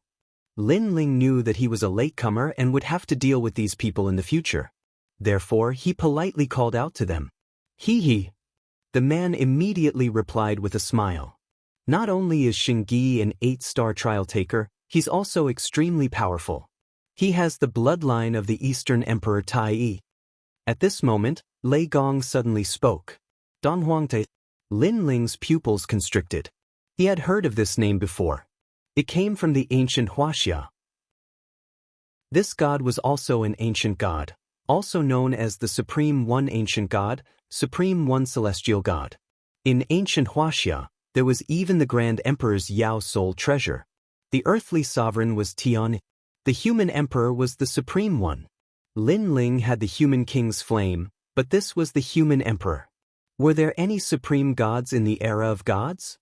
Lin Ling knew that he was a latecomer and would have to deal with these people in the future. Therefore, he politely called out to them. Hee. The man immediately replied with a smile. Not only is Xingyi an 8-star trial taker, he's also extremely powerful. He has the bloodline of the Eastern Emperor Tai Yi. At this moment, Lei Gong suddenly spoke. Don Huangte. Lin Ling's pupils constricted. He had heard of this name before. It came from the ancient Huaxia. This god was also an ancient god, also known as the Supreme One Ancient God, Supreme One Celestial God. In ancient Huaxia, there was even the Grand Emperor's Yao Soul treasure. The earthly sovereign was Tian. The human emperor was the Supreme One. Lin Ling had the human king's flame, but this was the human emperor. Were there any supreme gods in the era of gods?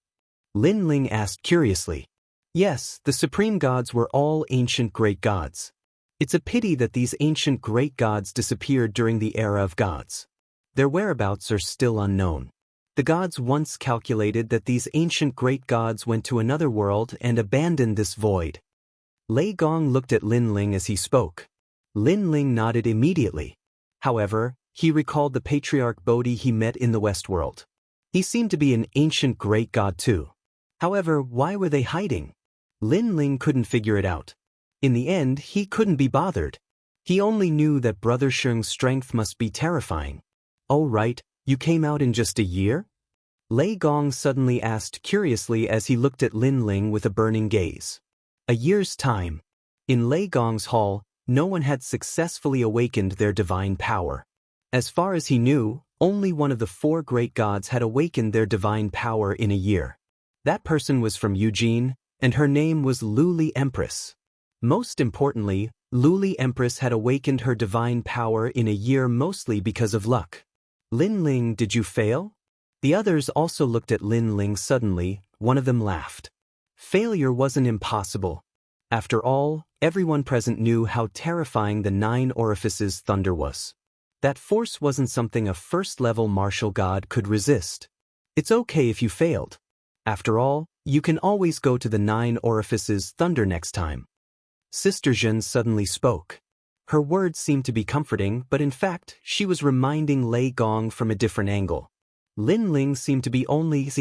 Lin Ling asked curiously. Yes, the supreme gods were all ancient great gods. It's a pity that these ancient great gods disappeared during the era of gods. Their whereabouts are still unknown. The gods once calculated that these ancient great gods went to another world and abandoned this void. Lei Gong looked at Lin Ling as he spoke. Lin Ling nodded immediately. However, he recalled the patriarch Bodhi he met in the West world. He seemed to be an ancient great god too. However, why were they hiding? Lin Ling couldn't figure it out. In the end, he couldn't be bothered. He only knew that Brother Sheng's strength must be terrifying. "Oh right, you came out in just a year?" Lei Gong suddenly asked curiously as he looked at Lin Ling with a burning gaze. A year's time. In Lei Gong's hall, no one had successfully awakened their divine power. As far as he knew, only one of the 4 great gods had awakened their divine power in a year. That person was from Eugene, and her name was Luli Empress. Most importantly, Luli Empress had awakened her divine power in a year mostly because of luck. "Lin Ling, did you fail?" The others also looked at Lin Ling suddenly. One of them laughed. Failure wasn't impossible. After all, everyone present knew how terrifying the 9 orifices thunder was. That force wasn't something a first-level martial god could resist. It's okay if you failed. After all, you can always go to the 9 orifices thunder next time. Sister Zhen suddenly spoke. Her words seemed to be comforting, but in fact, she was reminding Lei Gong from a different angle. Lin Ling seemed to be only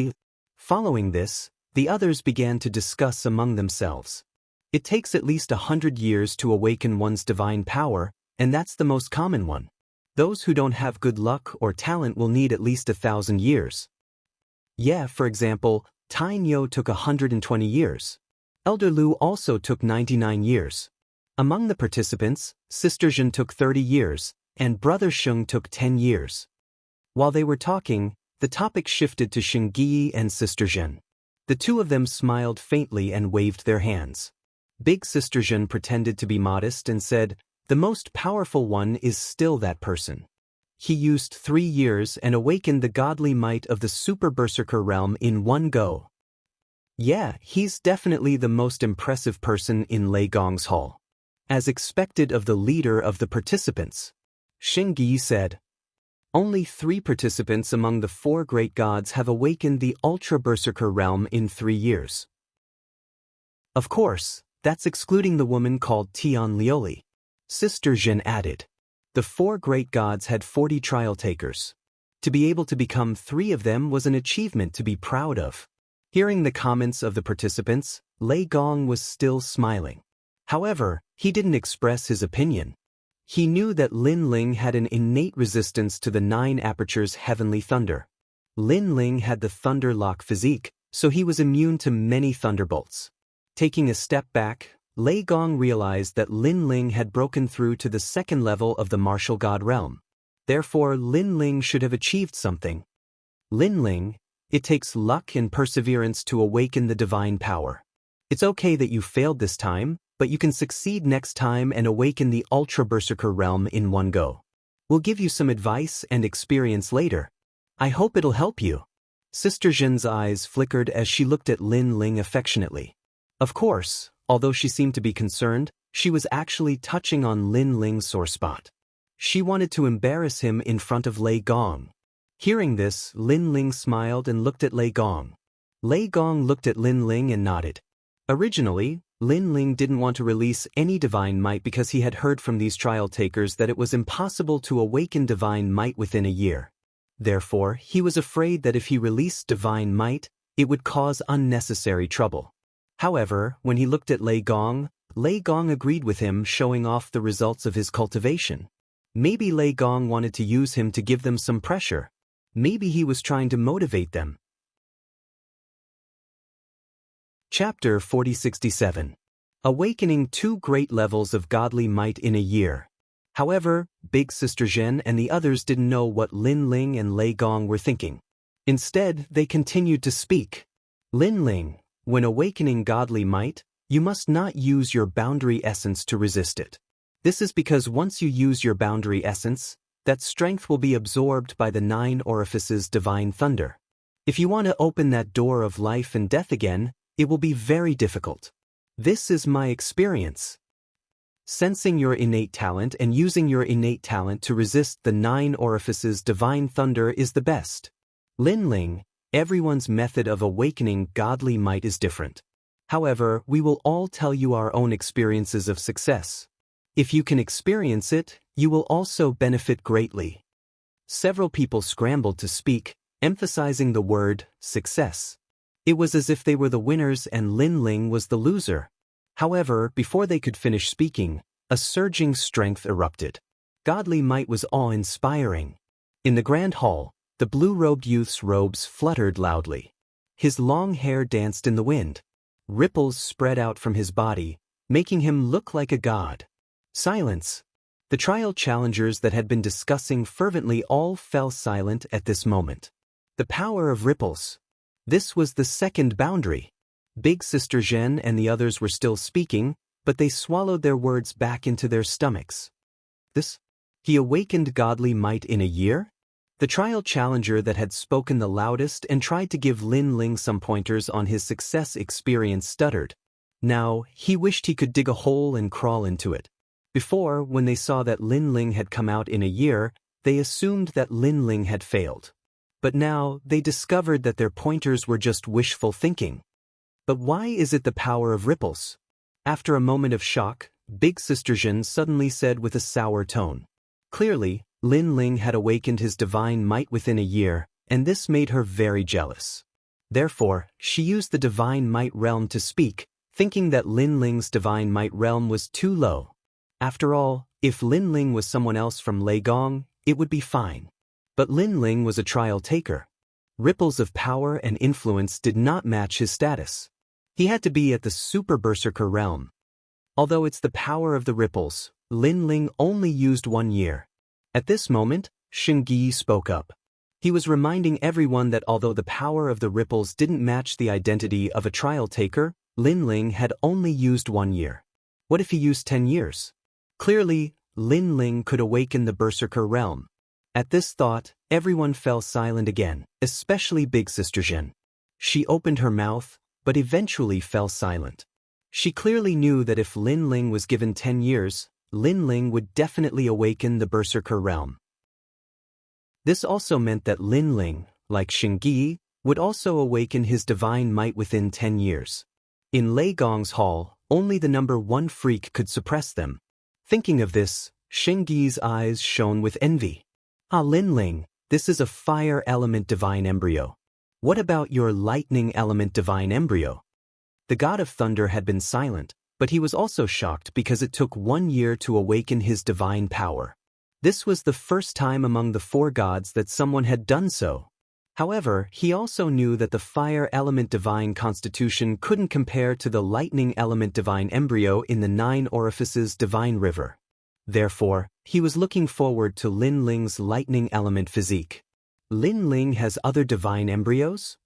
Following this, the others began to discuss among themselves. It takes at least 100 years to awaken one's divine power, and that's the most common one. Those who don't have good luck or talent will need at least 1,000 years. Yeah, for example, Tai Nyo took 120 years. Elder Lu also took 99 years. Among the participants, Sister Zhen took 30 years, and Brother Sheng took 10 years. While they were talking, the topic shifted to Shengyi and Sister Zhen. The two of them smiled faintly and waved their hands. Big Sister Zhen pretended to be modest and said, "The most powerful one is still that person. He used 3 years and awakened the godly might of the Super Berserker realm in one go." Yeah, he's definitely the most impressive person in Lei Gong's hall. As expected of the leader of the participants. Shengyi said, "Only 3 participants among the 4 great gods have awakened the Ultra Berserker realm in 3 years. Of course, that's excluding the woman called Tian Lioli." Sister Zhen added. The 4 great gods had 40 trial takers. To be able to become 3 of them was an achievement to be proud of. Hearing the comments of the participants, Lei Gong was still smiling. However, he didn't express his opinion. He knew that Lin Ling had an innate resistance to the 9 apertures heavenly thunder. Lin Ling had the thunder lock physique, so he was immune to many thunderbolts. Taking a step back, Lei Gong realized that Lin Ling had broken through to the 2nd level of the martial god realm. Therefore, Lin Ling should have achieved something. Lin Ling, it takes luck and perseverance to awaken the divine power. It's okay that you failed this time, but you can succeed next time and awaken the Ultra Berserker realm in one go. We'll give you some advice and experience later. I hope it'll help you." Sister Zhen's eyes flickered as she looked at Lin Ling affectionately. Of course, although she seemed to be concerned, she was actually touching on Lin Ling's sore spot. She wanted to embarrass him in front of Lei Gong. Hearing this, Lin Ling smiled and looked at Lei Gong. Lei Gong looked at Lin Ling and nodded. Originally, Lin Ling didn't want to release any divine might because he had heard from these trial takers that it was impossible to awaken divine might within a year. Therefore, he was afraid that if he released divine might, it would cause unnecessary trouble. However, when he looked at Lei Gong agreed with him, showing off the results of his cultivation. Maybe Lei Gong wanted to use him to give them some pressure. Maybe he was trying to motivate them. Chapter 4067. Awakening 2 great levels of godly might in a year. However, Big Sister Zhen and the others didn't know what Lin Ling and Lei Gong were thinking. Instead, they continued to speak. "Lin Ling, when awakening godly might, you must not use your boundary essence to resist it. This is because once you use your boundary essence, that strength will be absorbed by the 9 orifices divine thunder. If you want to open that door of life and death again, it will be very difficult. This is my experience. Sensing your innate talent and using your innate talent to resist the 9 orifices divine thunder is the best. Lin Ling, everyone's method of awakening godly might is different. However, we will all tell you our own experiences of success. If you can experience it, you will also benefit greatly." Several people scrambled to speak, emphasizing the word success. It was as if they were the winners and Lin Ling was the loser. However, before they could finish speaking, a surging strength erupted. Godly might was awe-inspiring. In the grand hall, the blue-robed youth's robes fluttered loudly. His long hair danced in the wind. Ripples spread out from his body, making him look like a god. Silence. The trial challengers that had been discussing fervently all fell silent at this moment. The power of ripples. This was the second boundary. Big Sister Zhen and the others were still speaking, but they swallowed their words back into their stomachs. He awakened godly might in a year? The trial challenger that had spoken the loudest and tried to give Lin Ling some pointers on his success experience stuttered. Now, he wished he could dig a hole and crawl into it. Before, when they saw that Lin Ling had come out in a year, they assumed that Lin Ling had failed. But now, they discovered that their pointers were just wishful thinking. But why is it the power of ripples? After a moment of shock, Big Sister Zhen suddenly said with a sour tone. Clearly, Lin Ling had awakened his divine might within a year, and this made her very jealous. Therefore, she used the divine might realm to speak, thinking that Lin Ling's divine might realm was too low. After all, if Lin Ling was someone else from Lei Gong, it would be fine. But Lin Ling was a trial taker. Ripples of power and influence did not match his status. He had to be at the Super Berserker realm. Although it's the power of the ripples, Lin Ling only used 1 year. At this moment, Xingyi spoke up. He was reminding everyone that although the power of the ripples didn't match the identity of a trial taker, Lin Ling had only used 1 year. What if he used 10 years? Clearly, Lin Ling could awaken the Berserker realm. At this thought, everyone fell silent again, especially Big Sister Zhen. She opened her mouth, but eventually fell silent. She clearly knew that if Lin Ling was given 10 years, Lin Ling would definitely awaken the Berserker realm. This also meant that Lin Ling, like Xingyi, would also awaken his divine might within 10 years. In Lei Gong's hall, only the number 1 freak could suppress them. Thinking of this, Xingyi's eyes shone with envy. Ah, Lin Ling, this is a fire element divine embryo. What about your lightning element divine embryo? The god of thunder had been silent, but he was also shocked because it took 1 year to awaken his divine power. This was the first time among the 4 gods that someone had done so. However, he also knew that the fire element divine constitution couldn't compare to the lightning element divine embryo in the 9 orifices divine river. Therefore, he was looking forward to Lin Ling's lightning element physique. Lin Ling has other divine embryos?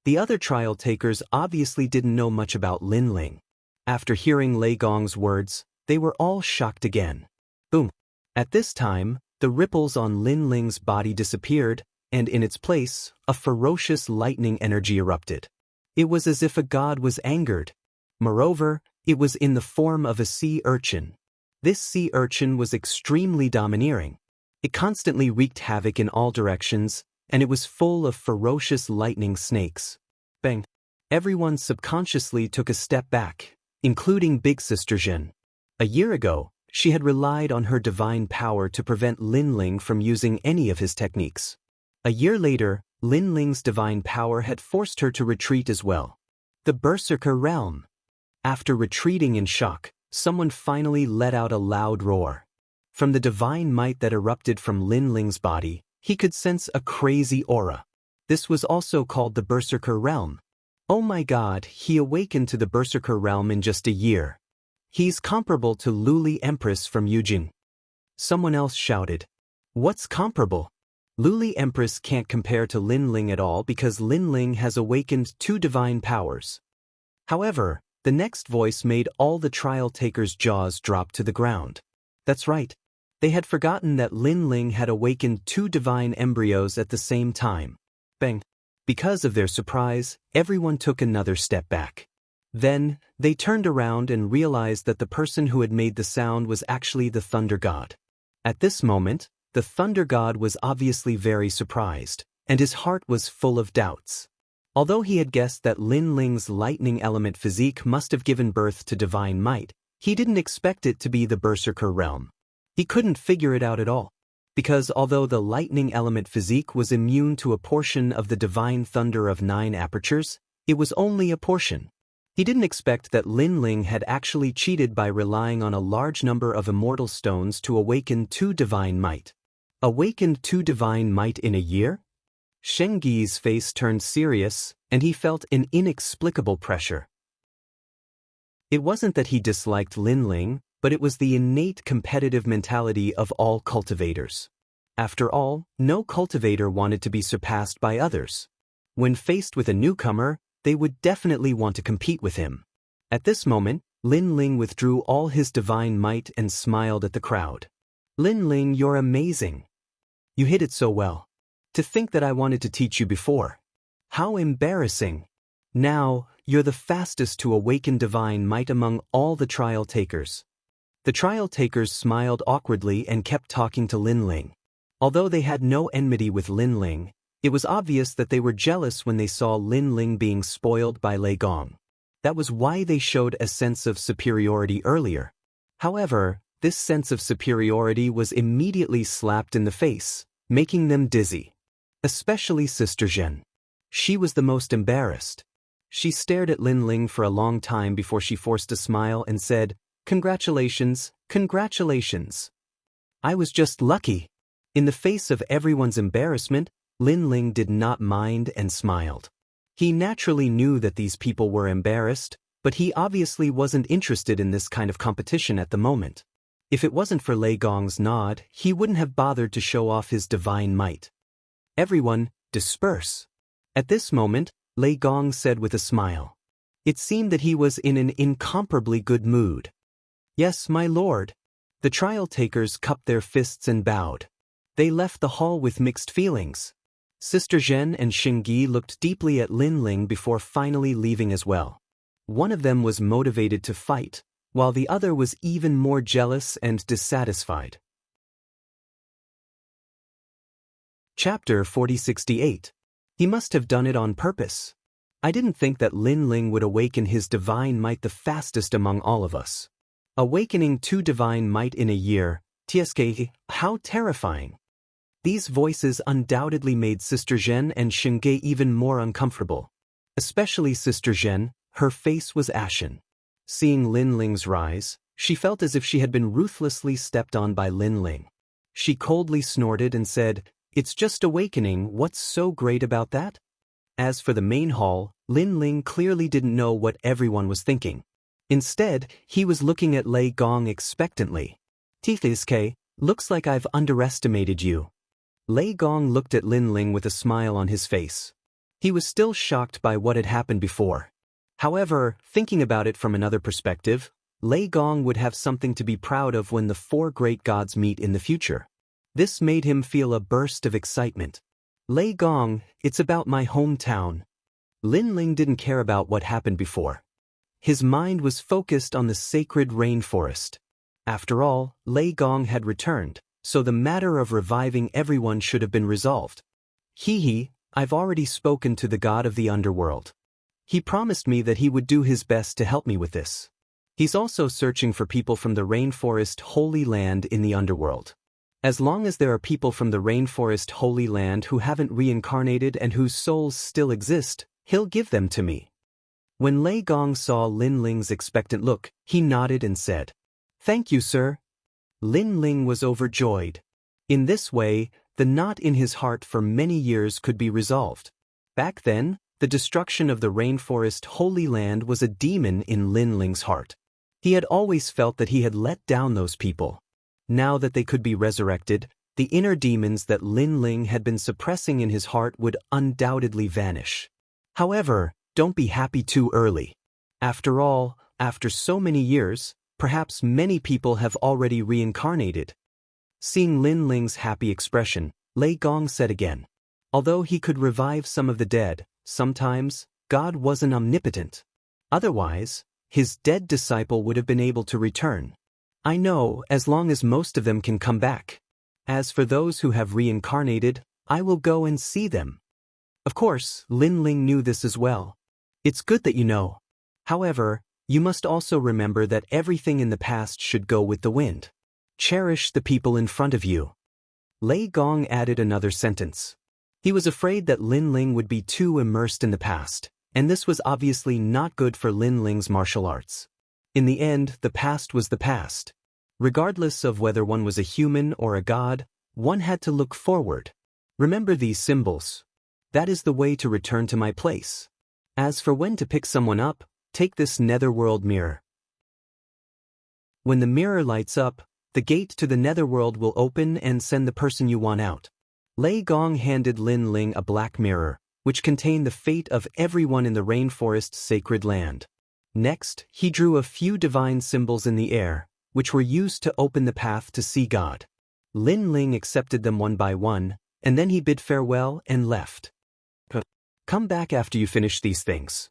The other trial takers obviously didn't know much about Lin Ling. After hearing Lei Gong's words, they were all shocked again. Boom! At this time, the ripples on Lin Ling's body disappeared, and in its place, a ferocious lightning energy erupted. It was as if a god was angered. Moreover, it was in the form of a sea urchin. This sea urchin was extremely domineering. It constantly wreaked havoc in all directions, and it was full of ferocious lightning snakes. Bang! Everyone subconsciously took a step back, including Big Sister Zhen. A year ago, she had relied on her divine power to prevent Lin Ling from using any of his techniques. A year later, Lin Ling's divine power had forced her to retreat as well. The Berserker realm. After retreating in shock, someone finally let out a loud roar. From the divine might that erupted from Lin Ling's body, he could sense a crazy aura. This was also called the Berserker realm. Oh my god, he awakened to the Berserker realm in just a year. He's comparable to Luli Empress from Yujing. Someone else shouted. What's comparable? Luli Empress can't compare to Lin Ling at all because Lin Ling has awakened 2 divine powers. However, the next voice made all the trial takers' jaws drop to the ground. That's right. They had forgotten that Lin Ling had awakened 2 divine embryos at the same time. Bang! Because of their surprise, everyone took another step back. Then, they turned around and realized that the person who had made the sound was actually the Thunder God. At this moment, the Thunder God was obviously very surprised, and his heart was full of doubts. Although he had guessed that Lin Ling's lightning element physique must have given birth to divine might, he didn't expect it to be the Berserker realm. He couldn't figure it out at all. because although the lightning element physique was immune to a portion of the divine thunder of 9 apertures, it was only a portion. He didn't expect that Lin Ling had actually cheated by relying on a large number of immortal stones to awaken 2 divine might. Awakened 2 divine might in a year? Sheng Gi's face turned serious, and he felt an inexplicable pressure. It wasn't that he disliked Lin Ling, but it was the innate competitive mentality of all cultivators. After all, no cultivator wanted to be surpassed by others. When faced with a newcomer, they would definitely want to compete with him. At this moment, Lin Ling withdrew all his divine might and smiled at the crowd. Lin Ling, you're amazing. You hit it so well. To think that I wanted to teach you before. How embarrassing. Now, you're the fastest to awaken divine might among all the trial takers. The trial takers smiled awkwardly and kept talking to Lin Ling. Although they had no enmity with Lin Ling, it was obvious that they were jealous when they saw Lin Ling being spoiled by Lei Gong. That was why they showed a sense of superiority earlier. However, this sense of superiority was immediately slapped in the face, making them dizzy. Especially Sister Zhen. She was the most embarrassed. She stared at Lin Ling for a long time before she forced a smile and said, "Congratulations, congratulations. I was just lucky." In the face of everyone's embarrassment, Lin Ling did not mind and smiled. He naturally knew that these people were embarrassed, but he obviously wasn't interested in this kind of competition at the moment. If it wasn't for Lei Gong's nod, he wouldn't have bothered to show off his divine might. "Everyone, disperse." At this moment, Lei Gong said with a smile. It seemed that he was in an incomparably good mood. "Yes, my lord." The trial takers cupped their fists and bowed. They left the hall with mixed feelings. Sister Zhen and Sheng Gi looked deeply at Lin Ling before finally leaving as well. One of them was motivated to fight, while the other was even more jealous and dissatisfied. Chapter 4068. He must have done it on purpose. I didn't think that Lin Ling would awaken his divine might the fastest among all of us. Awakening 2 divine might in a year, TSK, how terrifying. These voices undoubtedly made Sister Zhen and Sheng Ge even more uncomfortable. Especially Sister Zhen, her face was ashen. Seeing Lin Ling's rise, she felt as if she had been ruthlessly stepped on by Lin Ling. She coldly snorted and said, "It's just awakening, what's so great about that?" As for the main hall, Lin Ling clearly didn't know what everyone was thinking. Instead, he was looking at Lei Gong expectantly. "TSK, looks like I've underestimated you." Lei Gong looked at Lin Ling with a smile on his face. He was still shocked by what had happened before. However, thinking about it from another perspective, Lei Gong would have something to be proud of when the 4 great gods meet in the future. This made him feel a burst of excitement. "Lei Gong, it's about my hometown." Lin Ling didn't care about what happened before. His mind was focused on the sacred rainforest. After all, Lei Gong had returned, so the matter of reviving everyone should have been resolved. I've already spoken to the god of the underworld. He promised me that he would do his best to help me with this. He's also searching for people from the rainforest Holy Land in the underworld. As long as there are people from the rainforest Holy Land who haven't reincarnated and whose souls still exist, he'll give them to me. When Lei Gong saw Lin Ling's expectant look, he nodded and said, "Thank you, sir." Lin Ling was overjoyed. In this way, the knot in his heart for many years could be resolved. Back then, the destruction of the rainforest Holy Land was a demon in Lin Ling's heart. He had always felt that he had let down those people. Now that they could be resurrected, the inner demons that Lin Ling had been suppressing in his heart would undoubtedly vanish. However, don't be happy too early. After all, after so many years, perhaps many people have already reincarnated. Seeing Lin Ling's happy expression, Lei Gong said again, "Although he could revive some of the dead, sometimes, God wasn't omnipotent. Otherwise, his dead disciple would have been able to return. I know, as long as most of them can come back. As for those who have reincarnated, I will go and see them." Of course, Lin Ling knew this as well. It's good that you know. However, you must also remember that everything in the past should go with the wind. Cherish the people in front of you. Lei Gong added another sentence. He was afraid that Lin Ling would be too immersed in the past, and this was obviously not good for Lin Ling's martial arts. In the end, the past was the past. Regardless of whether one was a human or a god, one had to look forward. Remember these symbols. That is the way to return to my place. As for when to pick someone up, take this netherworld mirror. When the mirror lights up, the gate to the netherworld will open and send the person you want out. Lei Gong handed Lin Ling a black mirror, which contained the fate of everyone in the rainforest's sacred land. Next, he drew a few divine symbols in the air, which were used to open the path to see God. Lin Ling accepted them one by one, and then he bid farewell and left. Come back after you finish these things.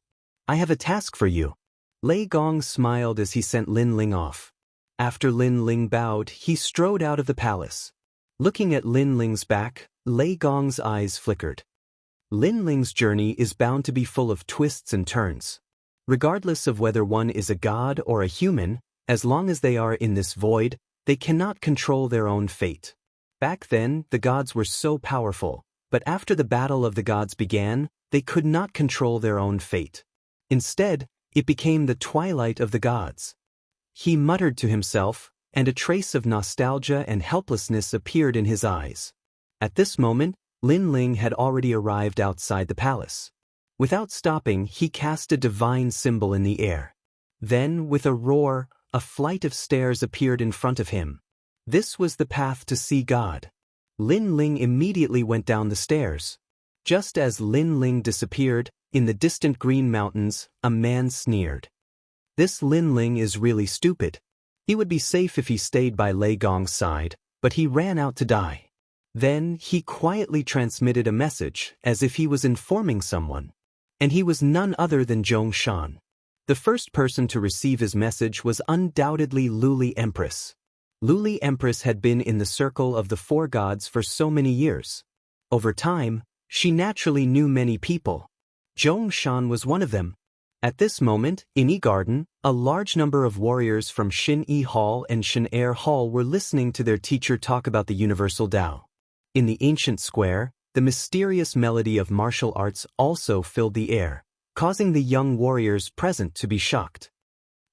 I have a task for you. Lei Gong smiled as he sent Lin Ling off. After Lin Ling bowed, he strode out of the palace. Looking at Lin Ling's back, Lei Gong's eyes flickered. Lin Ling's journey is bound to be full of twists and turns. Regardless of whether one is a god or a human, as long as they are in this void, they cannot control their own fate. Back then, the gods were so powerful, but after the battle of the gods began, they could not control their own fate. Instead, it became the twilight of the gods. He muttered to himself, and a trace of nostalgia and helplessness appeared in his eyes. At this moment, Lin Ling had already arrived outside the palace. Without stopping, he cast a divine symbol in the air. Then, with a roar, a flight of stairs appeared in front of him. This was the path to see God. Lin Ling immediately went down the stairs. Just as Lin Ling disappeared, in the distant green mountains, a man sneered. This Lin Ling is really stupid. He would be safe if he stayed by Lei Gong's side, but he ran out to die. Then he quietly transmitted a message as if he was informing someone. And he was none other than Zhong Shan. The first person to receive his message was undoubtedly Luli Empress. Luli Empress had been in the circle of the four gods for so many years. Over time, she naturally knew many people. Zhong Shan was one of them. At this moment, in Yi Garden, a large number of warriors from Xin Yi Hall and Xin Air Hall were listening to their teacher talk about the universal Tao. In the ancient square, the mysterious melody of martial arts also filled the air, causing the young warriors present to be shocked.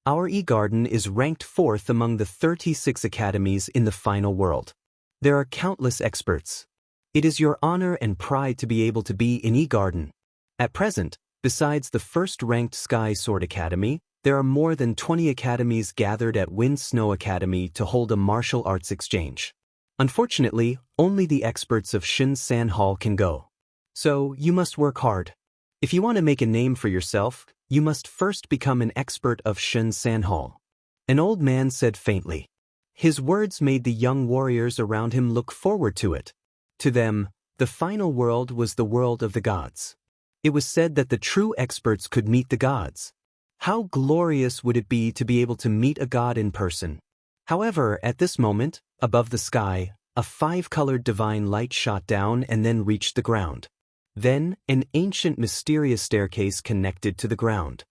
Our Yi Garden is ranked 4th among the 36 academies in the final world. There are countless experts. It is your honor and pride to be able to be in Yi Garden. At present, besides the first-ranked Sky Sword Academy, there are more than 20 academies gathered at Wind Snow Academy to hold a martial arts exchange. Unfortunately, only the experts of Xin San Hall can go. So, you must work hard. If you want to make a name for yourself, you must first become an expert of Xin San Hall. An old man said faintly. His words made the young warriors around him look forward to it. To them, the final world was the world of the gods. It was said that the true experts could meet the gods. How glorious would it be to be able to meet a god in person? However, at this moment, above the sky, a 5-colored divine light shot down and then reached the ground. Then, an ancient mysterious staircase connected to the ground.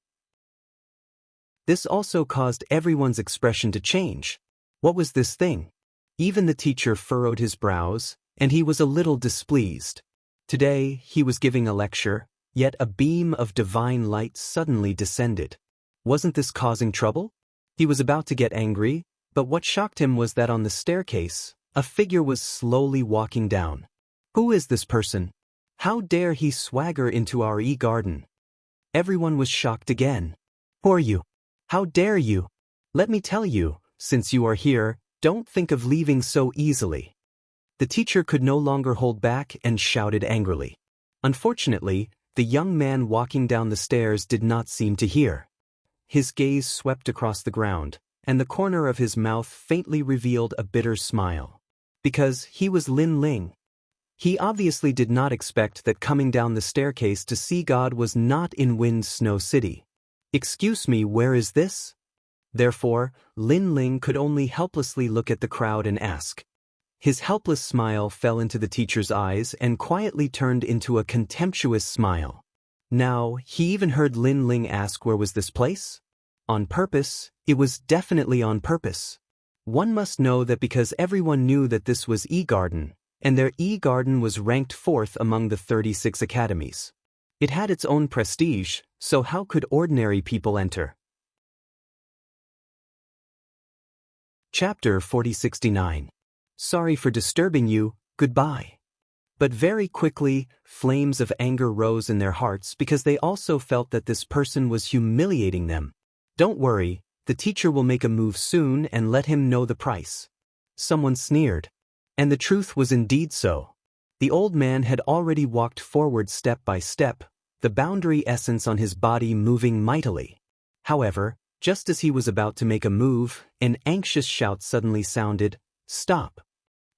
This also caused everyone's expression to change. What was this thing? Even the teacher furrowed his brows, and he was a little displeased. Today, he was giving a lecture, yet a beam of divine light suddenly descended. Wasn't this causing trouble? He was about to get angry, but what shocked him was that on the staircase, a figure was slowly walking down. Who is this person? How dare he swagger into our Yi Garden? Everyone was shocked again. Who are you? How dare you? Let me tell you, since you are here, don't think of leaving so easily. The teacher could no longer hold back and shouted angrily. Unfortunately, the young man walking down the stairs did not seem to hear. His gaze swept across the ground, and the corner of his mouth faintly revealed a bitter smile. Because he was Lin Ling. He obviously did not expect that coming down the staircase to see God was not in Wind Snow City. Excuse me, where is this? Therefore, Lin Ling could only helplessly look at the crowd and ask. His helpless smile fell into the teacher's eyes and quietly turned into a contemptuous smile. Now, he even heard Lin Ling ask where was this place? On purpose, it was definitely on purpose. One must know that because everyone knew that this was Yi Garden, and their E-garden was ranked 4th among the 36 academies. It had its own prestige, so how could ordinary people enter? Chapter 4069. Sorry for disturbing you, goodbye. But very quickly, flames of anger rose in their hearts because they also felt that this person was humiliating them. Don't worry, the teacher will make a move soon and let him know the price. Someone sneered. And the truth was indeed so. The old man had already walked forward step by step, the boundary essence on his body moving mightily. However, just as he was about to make a move, an anxious shout suddenly sounded, "Stop!"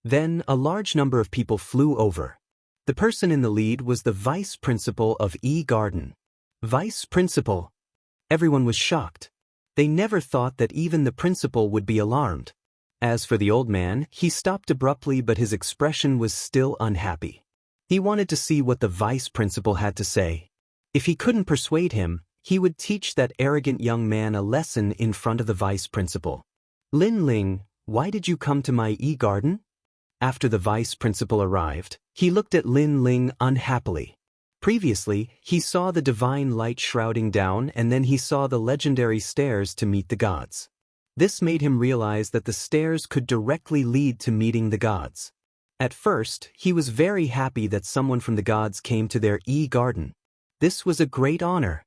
Then a large number of people flew over. The person in the lead was the vice principal of E-garden. Vice principal? Everyone was shocked. They never thought that even the principal would be alarmed. As for the old man, he stopped abruptly, but his expression was still unhappy. He wanted to see what the vice principal had to say. If he couldn't persuade him, he would teach that arrogant young man a lesson in front of the vice principal. "Lin Ling, why did you come to my E-garden?" After the vice principal arrived, he looked at Lin Ling unhappily. Previously, he saw the divine light shrouding down, and then he saw the legendary stairs to meet the gods. This made him realize that the stairs could directly lead to meeting the gods. At first, he was very happy that someone from the gods came to their E-garden. This was a great honor.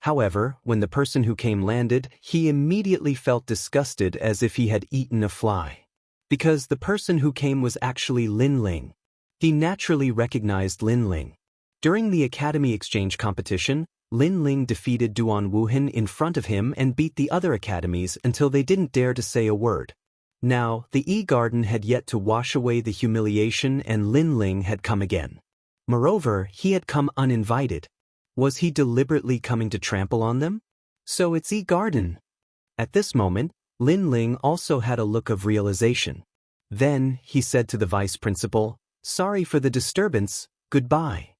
However, when the person who came landed, he immediately felt disgusted as if he had eaten a fly. Because the person who came was actually Lin Ling. He naturally recognized Lin Ling. During the Academy Exchange competition, Lin Ling defeated Duan Wuhan in front of him and beat the other academies until they didn't dare to say a word. Now, the E-garden had yet to wash away the humiliation, and Lin Ling had come again. Moreover, he had come uninvited. Was he deliberately coming to trample on them? So it's E-garden. At this moment, Lin Ling also had a look of realization. Then, he said to the vice principal, "Sorry for the disturbance, goodbye."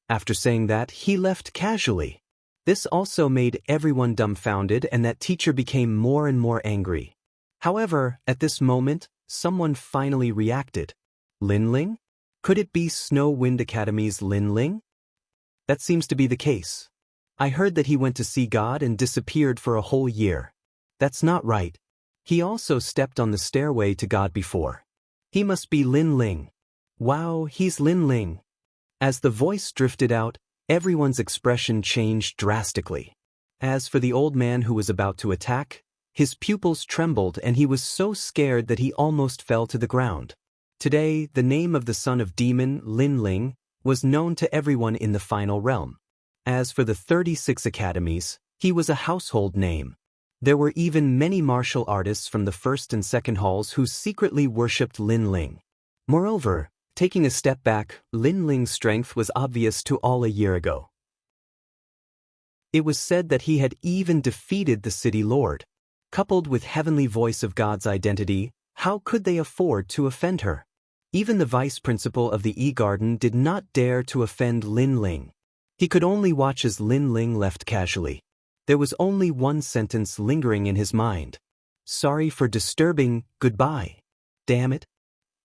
After saying that, he left casually. This also made everyone dumbfounded, and that teacher became more and more angry. However, at this moment, someone finally reacted. Lin Ling? Could it be Snow Wind Academy's Lin Ling? That seems to be the case. I heard that he went to see God and disappeared for a whole year. That's not right. He also stepped on the stairway to God before. He must be Lin Ling. Wow, he's Lin Ling. As the voice drifted out, everyone's expression changed drastically. As for the old man who was about to attack, his pupils trembled and he was so scared that he almost fell to the ground. Today, the name of the son of demon, Lin Ling, was known to everyone in the final realm. As for the 36 academies, he was a household name. There were even many martial artists from the first and second halls who secretly worshipped Lin Ling. Moreover, taking a step back, Lin Ling's strength was obvious to all a year ago. It was said that he had even defeated the city lord. Coupled with heavenly voice of God's identity, how could they afford to offend her? Even the vice principal of the E-garden did not dare to offend Lin Ling. He could only watch as Lin Ling left casually. There was only one sentence lingering in his mind. "Sorry for disturbing, goodbye." Damn it.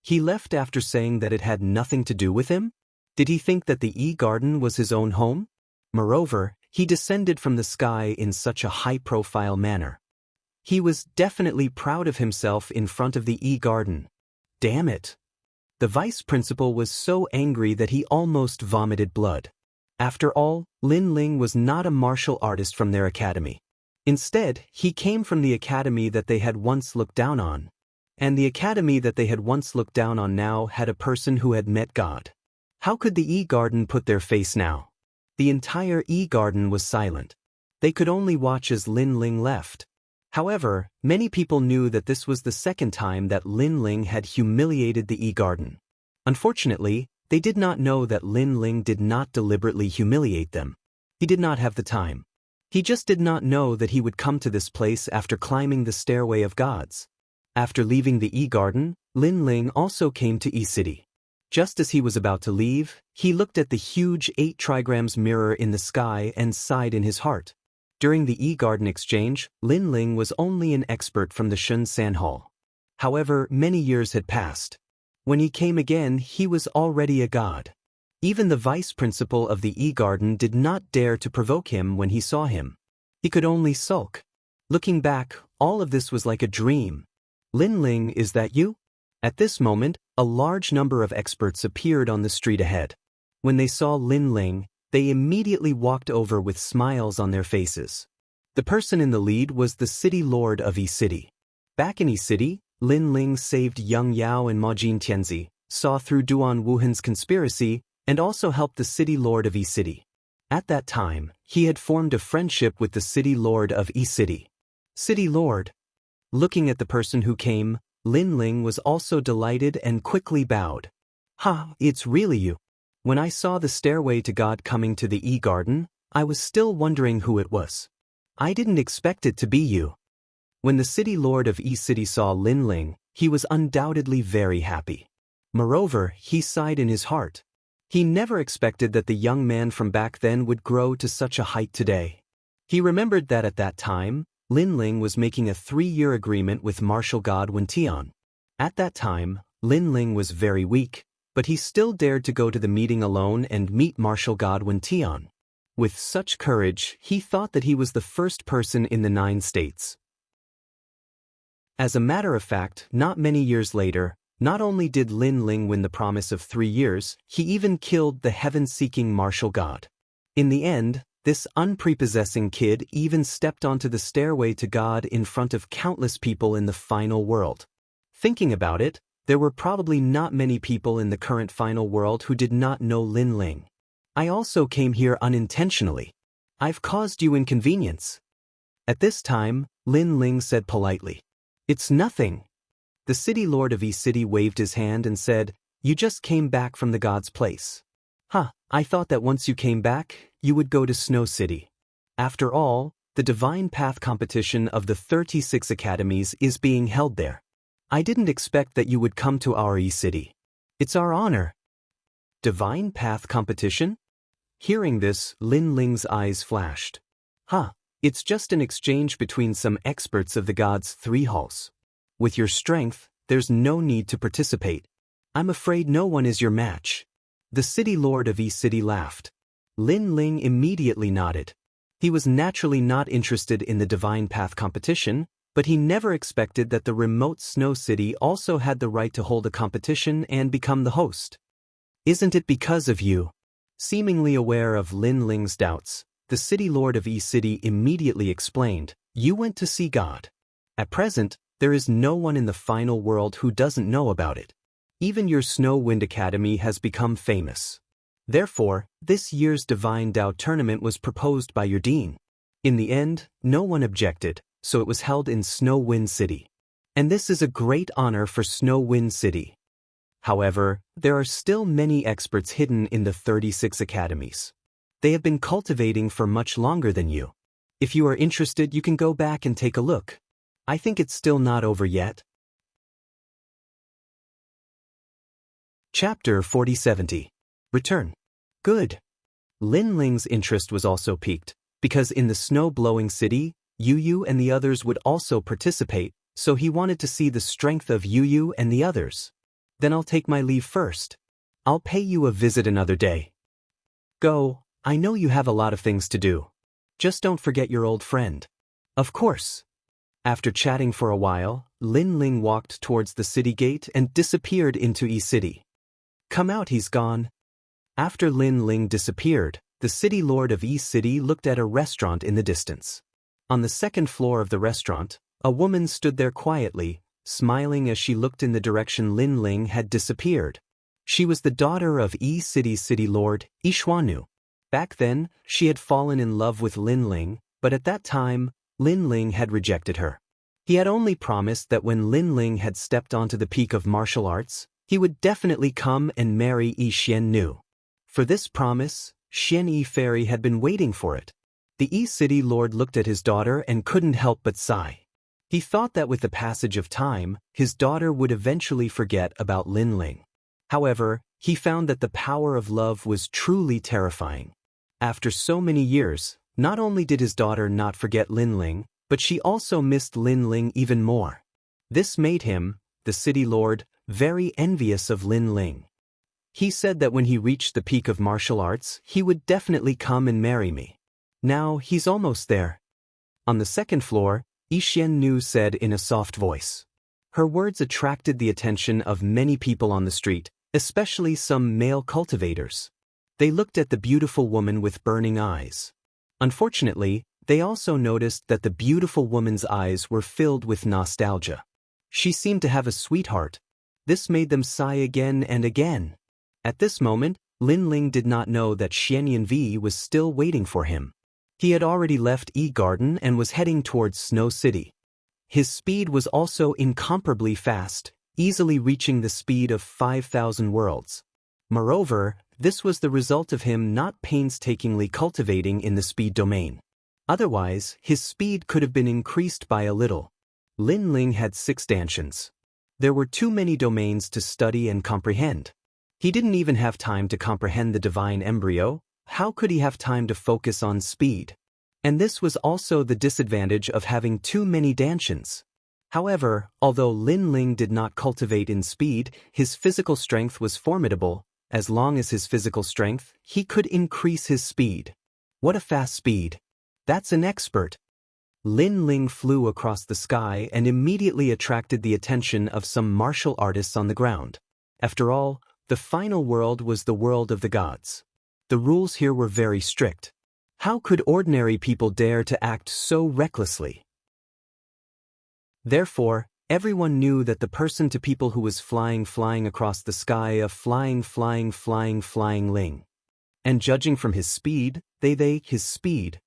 He left after saying that it had nothing to do with him? Did he think that the E-garden was his own home? Moreover, he descended from the sky in such a high-profile manner. He was definitely proud of himself in front of the E-garden. Damn it. The vice principal was so angry that he almost vomited blood. After all, Lin Ling was not a martial artist from their academy. Instead, he came from the academy that they had once looked down on. And the academy that they had once looked down on now had a person who had met God. How could the E-garden put their face now? The entire E-garden was silent. They could only watch as Lin Ling left. However, many people knew that this was the second time that Lin Ling had humiliated the E-garden. Unfortunately, they did not know that Lin Ling did not deliberately humiliate them. He did not have the time. He just did not know that he would come to this place after climbing the stairway of gods. After leaving the E-garden, Lin Ling also came to E-City. Just as he was about to leave, he looked at the huge 8 trigrams mirror in the sky and sighed in his heart. During the E-garden exchange, Lin Ling was only an expert from the Shun San Hall. However, many years had passed. When he came again, he was already a god. Even the vice principal of the E-Garden did not dare to provoke him when he saw him. He could only sulk. Looking back, all of this was like a dream. Lin Ling, is that you? At this moment, a large number of experts appeared on the street ahead. When they saw Lin Ling, they immediately walked over with smiles on their faces. The person in the lead was the city lord of E-City. Back in E-City, Lin Ling saved Yang Yao and Ma Jin Tianzi, saw through Duan Wuhan's conspiracy, and also helped the city lord of E-City. At that time, he had formed a friendship with the city lord of E-City. City lord. Looking at the person who came, Lin Ling was also delighted and quickly bowed. Ha, it's really you. When I saw the stairway to God coming to the E-Garden, I was still wondering who it was. I didn't expect it to be you. When the city lord of E-City saw Lin Ling, he was undoubtedly very happy. Moreover, he sighed in his heart. He never expected that the young man from back then would grow to such a height today. He remembered that at that time, Lin Ling was making a 3-year agreement with martial god Wen Tian. At that time, Lin Ling was very weak, but he still dared to go to the meeting alone and meet martial god Wen Tian. With such courage, he thought that he was the first person in the 9 states. As a matter of fact, not many years later, not only did Lin Ling win the promise of 3 years, he even killed the heaven-seeking martial god. In the end, this unprepossessing kid even stepped onto the stairway to God in front of countless people in the final world. Thinking about it, there were probably not many people in the current final world who did not know Lin Ling. I also came here unintentionally. I've caused you inconvenience. At this time, Lin Ling said politely, "It's nothing." The city lord of E-City waved his hand and said, "You just came back from the god's place." I thought that once you came back, you would go to Snow City. After all, the Divine Path competition of the 36 academies is being held there. I didn't expect that you would come to our E-City. It's our honor. Divine Path competition? Hearing this, Lin Ling's eyes flashed. It's just an exchange between some experts of the gods' 3 halls. With your strength, there's no need to participate. I'm afraid no one is your match. The city lord of E-City laughed. Lin Ling immediately nodded. He was naturally not interested in the Divine Path competition, but he never expected that the remote Snow City also had the right to hold a competition and become the host. Isn't it because of you? Seemingly aware of Lin Ling's doubts, the city lord of E-City immediately explained, "You went to see God. At present, there is no one in the final world who doesn't know about it. Even your Snow Wind Academy has become famous. Therefore, this year's Divine Tao tournament was proposed by your dean. In the end, no one objected, so it was held in Snow Wind City. And this is a great honor for Snow Wind City. However, there are still many experts hidden in the 36 academies. They have been cultivating for much longer than you. If you are interested, you can go back and take a look. I think it's still not over yet." Chapter 4070. Return. Good. Lin Ling's interest was also piqued, because in the snow-blowing city, Yu Yu and the others would also participate, so he wanted to see the strength of Yu Yu and the others. "Then I'll take my leave first. I'll pay you a visit another day. Go, I know you have a lot of things to do. Just don't forget your old friend." "Of course." After chatting for a while, Lin Ling walked towards the city gate and disappeared into E-City. "Come out, he's gone." After Lin Ling disappeared, the city lord of E-City looked at a restaurant in the distance. On the 2nd floor of the restaurant, a woman stood there quietly, smiling as she looked in the direction Lin Ling had disappeared. She was the daughter of E-City's city lord, Ishwanu. Back then, she had fallen in love with Lin Ling, but at that time, Lin Ling had rejected her. He had only promised that when Lin Ling had stepped onto the peak of martial arts, he would definitely come and marry Yi Xian Nu. For this promise, Xian Yi Fairy had been waiting for it. The E-City lord looked at his daughter and couldn't help but sigh. He thought that with the passage of time, his daughter would eventually forget about Lin Ling. However, he found that the power of love was truly terrifying. After so many years, not only did his daughter not forget Lin Ling, but she also missed Lin Ling even more. This made him, the city lord, very envious of Lin Ling. He said that when he reached the peak of martial arts, he would definitely come and marry me. Now he's almost there. On the second floor, Yixian Nu said in a soft voice. Her words attracted the attention of many people on the street, especially some male cultivators. They looked at the beautiful woman with burning eyes. Unfortunately, they also noticed that the beautiful woman's eyes were filled with nostalgia. She seemed to have a sweetheart. This made them sigh again and again. At this moment, Lin Ling did not know that Xianyan Vi was still waiting for him. He had already left Yi Garden and was heading towards Snow City. His speed was also incomparably fast, easily reaching the speed of 5,000 worlds. Moreover, this was the result of him not painstakingly cultivating in the speed domain. Otherwise, his speed could have been increased by a little. Lin Ling had 6 dantians. There were too many domains to study and comprehend. He didn't even have time to comprehend the divine embryo. How could he have time to focus on speed? And this was also the disadvantage of having too many dantians. However, although Lin Ling did not cultivate in speed, his physical strength was formidable. As long as his physical strength, he could increase his speed. What a fast speed! That's an expert. Lin Ling flew across the sky and immediately attracted the attention of some martial artists on the ground. After all, the final world was the world of the gods. The rules here were very strict. How could ordinary people dare to act so recklessly? Therefore, everyone knew that the person to people who was flying across the sky of flying Ling. And judging from his speed, his speed.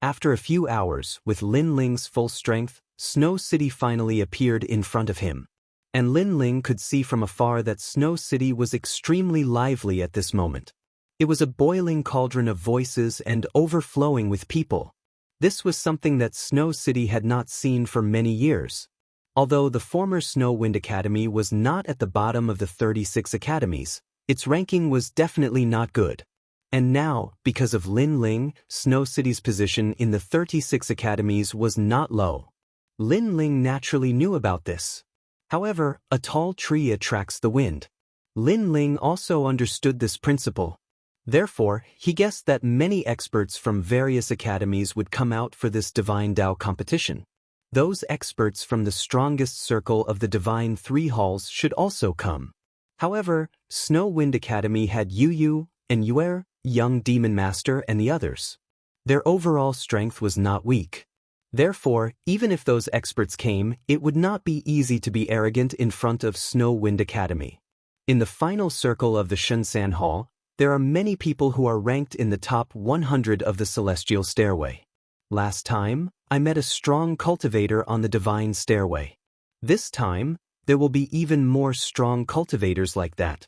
After a few hours, with Lin Ling's full strength, Snow City finally appeared in front of him. And Lin Ling could see from afar that Snow City was extremely lively at this moment. It was a boiling cauldron of voices and overflowing with people. This was something that Snow City had not seen for many years. Although the former Snow Wind Academy was not at the bottom of the 36 academies, its ranking was definitely not good. And now, because of Lin Ling, Snow City's position in the 36 academies was not low. Lin Ling naturally knew about this. However, a tall tree attracts the wind. Lin Ling also understood this principle. Therefore, he guessed that many experts from various academies would come out for this Divine Tao competition. Those experts from the strongest circle of the Divine Three Halls should also come. However, Snow Wind Academy had Yu and Yuer, Young Demon Master, and the others. Their overall strength was not weak. Therefore, even if those experts came, it would not be easy to be arrogant in front of Snow Wind Academy. In the final circle of the Shunsan Hall, there are many people who are ranked in the top 100 of the Celestial Stairway. Last time, I met a strong cultivator on the Divine Stairway. This time, there will be even more strong cultivators like that.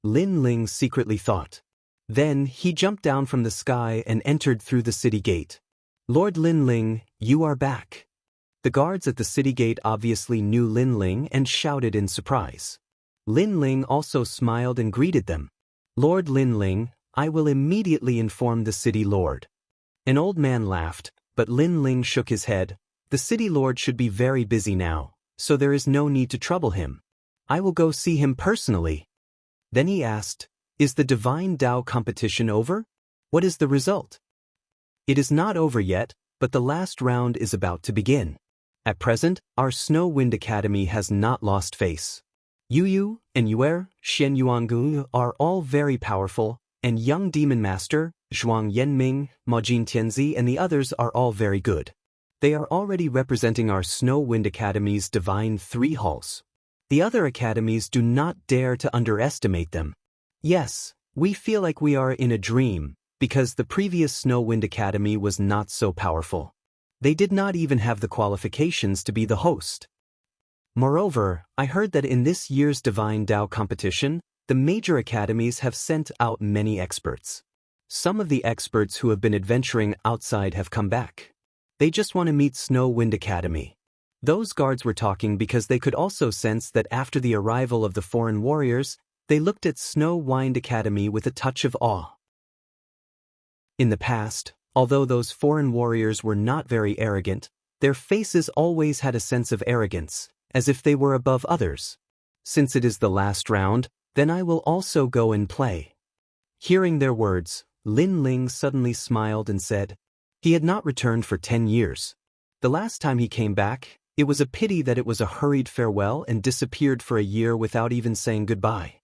Lin Ling secretly thought. Then, he jumped down from the sky and entered through the city gate. Lord Lin Ling, you are back. The guards at the city gate obviously knew Lin Ling and shouted in surprise. Lin Ling also smiled and greeted them. Lord Lin Ling, I will immediately inform the city lord. An old man laughed, but Lin Ling shook his head. The city lord should be very busy now, so there is no need to trouble him. I will go see him personally. Then he asked, is the Divine Tao competition over? What is the result? It is not over yet, but the last round is about to begin. At present, our Snow Wind Academy has not lost face. Yu and Yuer, Shen Yuangu are all very powerful, and Young Demon Master, Zhuang Yanming, Majin Tianzi and the others are all very good. They are already representing our Snow Wind Academy's Divine Three Halls. The other academies do not dare to underestimate them. Yes, we feel like we are in a dream, because the previous Snow Wind Academy was not so powerful. They did not even have the qualifications to be the host. Moreover, I heard that in this year's Divine Tao competition, the major academies have sent out many experts. Some of the experts who have been adventuring outside have come back. They just want to meet Snow Wind Academy. Those guards were talking because they could also sense that after the arrival of the foreign warriors, they looked at Snow Wind Academy with a touch of awe. In the past, although those foreign warriors were not very arrogant, their faces always had a sense of arrogance, as if they were above others. Since it is the last round, then I will also go and play. Hearing their words, Lin Ling suddenly smiled and said, he had not returned for 10 years. The last time he came back, it was a pity that it was a hurried farewell and disappeared for a year without even saying goodbye.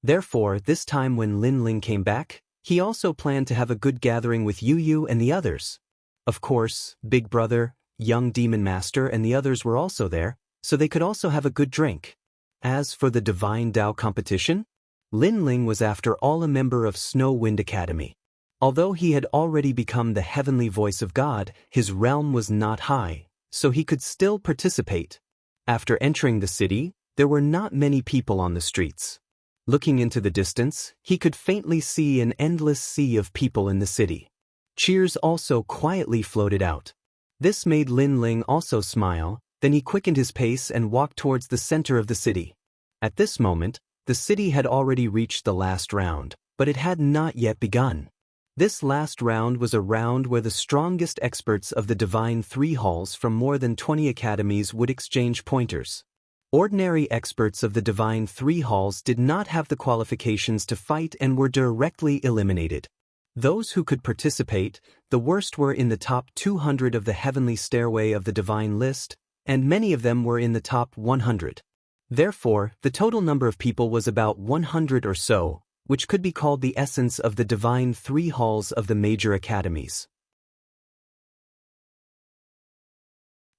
Therefore, this time when Lin Ling came back, he also planned to have a good gathering with Yu Yu and the others. Of course, Big Brother, Young Demon Master and the others were also there, so they could also have a good drink. As for the Divine Tao competition, Lin Ling was after all a member of Snow Wind Academy. Although he had already become the heavenly voice of God, his realm was not high, so he could still participate. After entering the city, there were not many people on the streets. Looking into the distance, he could faintly see an endless sea of people in the city. Cheers also quietly floated out. This made Lin Ling also smile, then he quickened his pace and walked towards the center of the city. At this moment, the city had already reached the last round, but it had not yet begun. This last round was a round where the strongest experts of the Divine Three Halls from more than 20 academies would exchange pointers. Ordinary experts of the Divine Three Halls did not have the qualifications to fight and were directly eliminated. Those who could participate, the worst were in the top 200 of the Heavenly Stairway of the Divine List, and many of them were in the top 100. Therefore, the total number of people was about 100 or so, which could be called the essence of the Divine Three Halls of the major academies.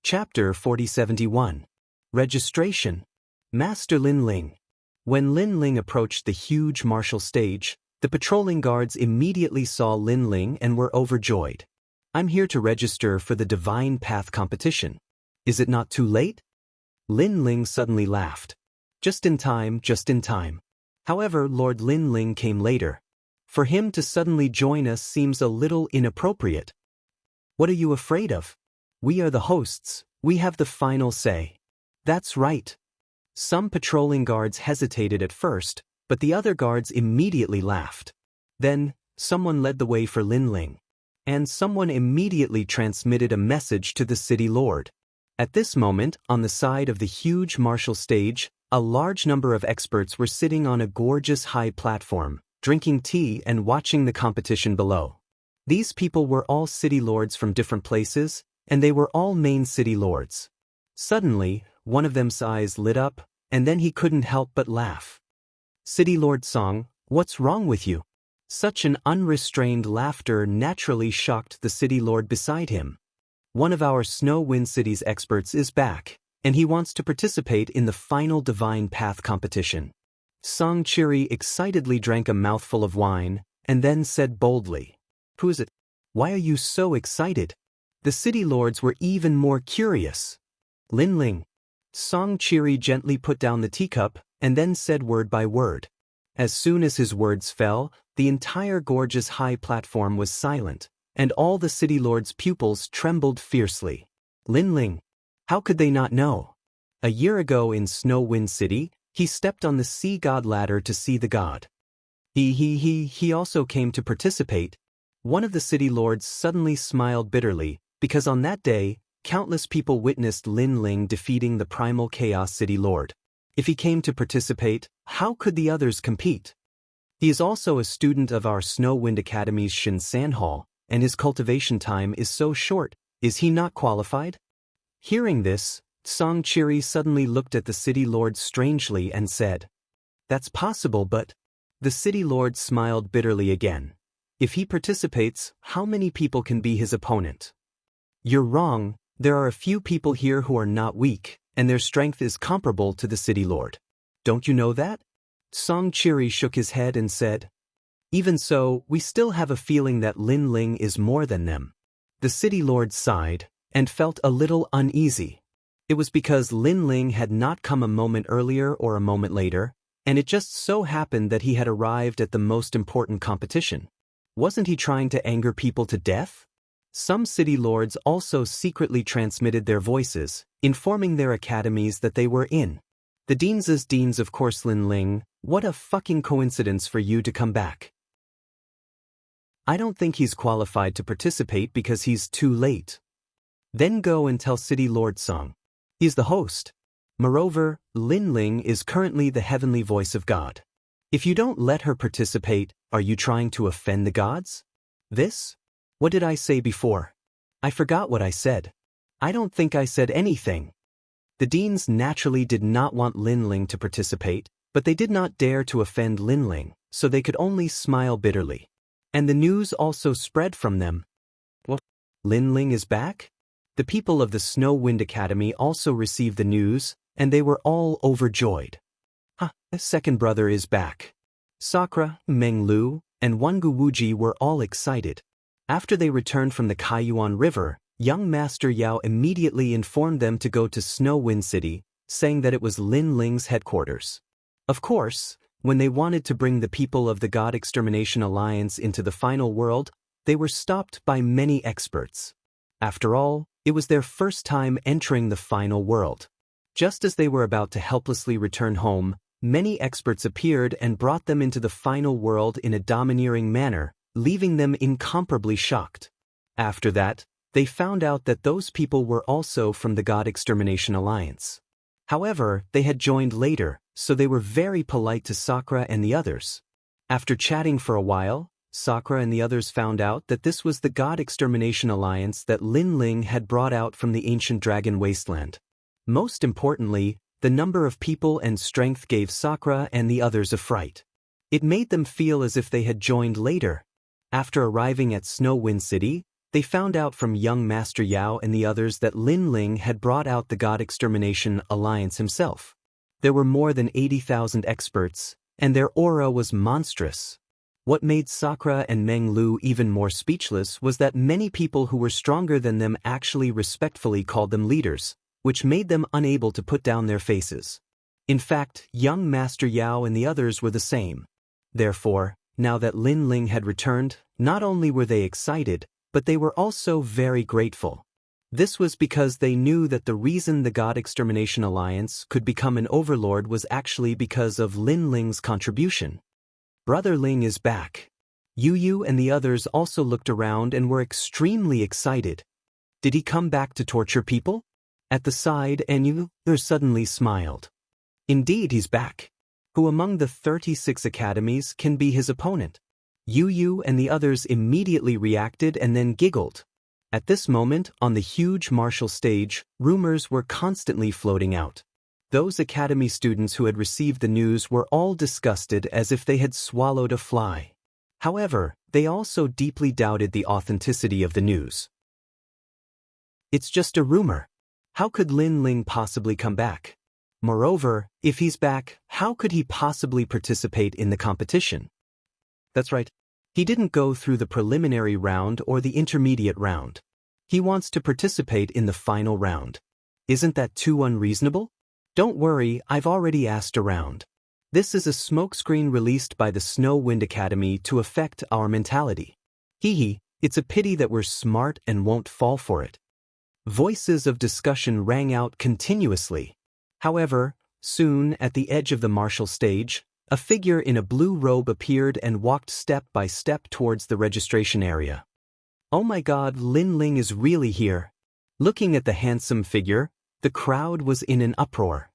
Chapter 4071. Registration. Master Lin Ling. When Lin Ling approached the huge martial stage, the patrolling guards immediately saw Lin Ling and were overjoyed. I'm here to register for the Divine Path competition. Is it not too late? Lin Ling suddenly laughed. Just in time, just in time. However, Lord Lin Ling came later. For him to suddenly join us seems a little inappropriate. What are you afraid of? We are the hosts, we have the final say. That's right. Some patrolling guards hesitated at first, but the other guards immediately laughed. Then, someone led the way for Lin Ling. And someone immediately transmitted a message to the city lord. At this moment, on the side of the huge martial stage, a large number of experts were sitting on a gorgeous high platform, drinking tea and watching the competition below. These people were all city lords from different places, and they were all main city lords. Suddenly, one of them's eyes lit up, and then he couldn't help but laugh. City Lord Song, what's wrong with you? Such an unrestrained laughter naturally shocked the city lord beside him. One of our Snow Wind City's experts is back, and he wants to participate in the final Divine Path competition. Song Chiri excitedly drank a mouthful of wine, and then said boldly, Who is it? Why are you so excited? The city lords were even more curious. Lin Ling. Song Chiri gently put down the teacup, and then said word by word. As soon as his words fell, the entire gorgeous high platform was silent, and all the city lords' pupils trembled fiercely. Lin Ling. How could they not know? A year ago in Snow Wind City, he stepped on the sea god ladder to see the god. He also came to participate. One of the city lords suddenly smiled bitterly, because on that day, countless people witnessed Lin Ling defeating the primal chaos city lord. If he came to participate, how could the others compete? He is also a student of our Snow Wind Academy's Shinsan Hall, and his cultivation time is so short. Is he not qualified? Hearing this, Song Chiri suddenly looked at the city lord strangely and said, That's possible, but... The city lord smiled bitterly again. If he participates, how many people can be his opponent? You're wrong, there are a few people here who are not weak, and their strength is comparable to the city lord. Don't you know that? Song Chiri shook his head and said, Even so, we still have a feeling that Lin Ling is more than them. The city lord sighed, and felt a little uneasy. It was because Lin Ling had not come a moment earlier or a moment later, and it just so happened that he had arrived at the most important competition. Wasn't he trying to anger people to death? Some city lords also secretly transmitted their voices, informing their academies that they were in. The deans' deans of course. Lin Ling, what a fucking coincidence for you to come back. I don't think he's qualified to participate because he's too late. Then go and tell City Lord Song. He's the host. Moreover, Lin Ling is currently the heavenly voice of God. If you don't let her participate, are you trying to offend the gods? This? What did I say before? I forgot what I said. I don't think I said anything. The deans naturally did not want Lin Ling to participate, but they did not dare to offend Lin Ling, so they could only smile bitterly. And the news also spread from them. What? Lin Ling is back? The people of the Snow Wind Academy also received the news, and they were all overjoyed. The second brother is back. Sakura, Meng Lu, and Wangu Wuji were all excited. After they returned from the Kaiyuan River, young Master Yao immediately informed them to go to Snow Wind City, saying that it was Lin Ling's headquarters. Of course, when they wanted to bring the people of the God Extermination Alliance into the final world, they were stopped by many experts. After all, it was their first time entering the final world. Just as they were about to helplessly return home, many experts appeared and brought them into the final world in a domineering manner, leaving them incomparably shocked. After that, they found out that those people were also from the God Extermination Alliance. However, they had joined later, so they were very polite to Sakura and the others. After chatting for a while, Sakura and the others found out that this was the God Extermination Alliance that Lin Ling had brought out from the ancient dragon wasteland. Most importantly, the number of people and strength gave Sakura and the others a fright. It made them feel as if they had joined later. After arriving at Snow Wind City, they found out from young Master Yao and the others that Lin Ling had brought out the God Extermination Alliance himself. There were more than 80,000 experts, and their aura was monstrous. What made Sakura and Meng Lu even more speechless was that many people who were stronger than them actually respectfully called them leaders, which made them unable to put down their faces. In fact, young Master Yao and the others were the same. Therefore, now that Lin Ling had returned, not only were they excited, but they were also very grateful. This was because they knew that the reason the God Extermination Alliance could become an overlord was actually because of Lin Ling's contribution. Brother Ling is back. Yu Yu and the others also looked around and were extremely excited. Did he come back to torture people? At the side, Yu suddenly smiled. Indeed, he's back. Who among the 36 academies can be his opponent? Yu Yu and the others immediately reacted and then giggled. At this moment, on the huge martial stage, rumors were constantly floating out. Those academy students who had received the news were all disgusted as if they had swallowed a fly. However, they also deeply doubted the authenticity of the news. It's just a rumor. How could Lin Ling possibly come back? Moreover, if he's back, how could he possibly participate in the competition? That's right. He didn't go through the preliminary round or the intermediate round. He wants to participate in the final round. Isn't that too unreasonable? Don't worry, I've already asked around. This is a smokescreen released by the Snow Wind Academy to affect our mentality. It's a pity that we're smart and won't fall for it. Voices of discussion rang out continuously. However, soon at the edge of the martial stage, a figure in a blue robe appeared and walked step by step towards the registration area. Oh my God, Lin Ling is really here. Looking at the handsome figure, the crowd was in an uproar.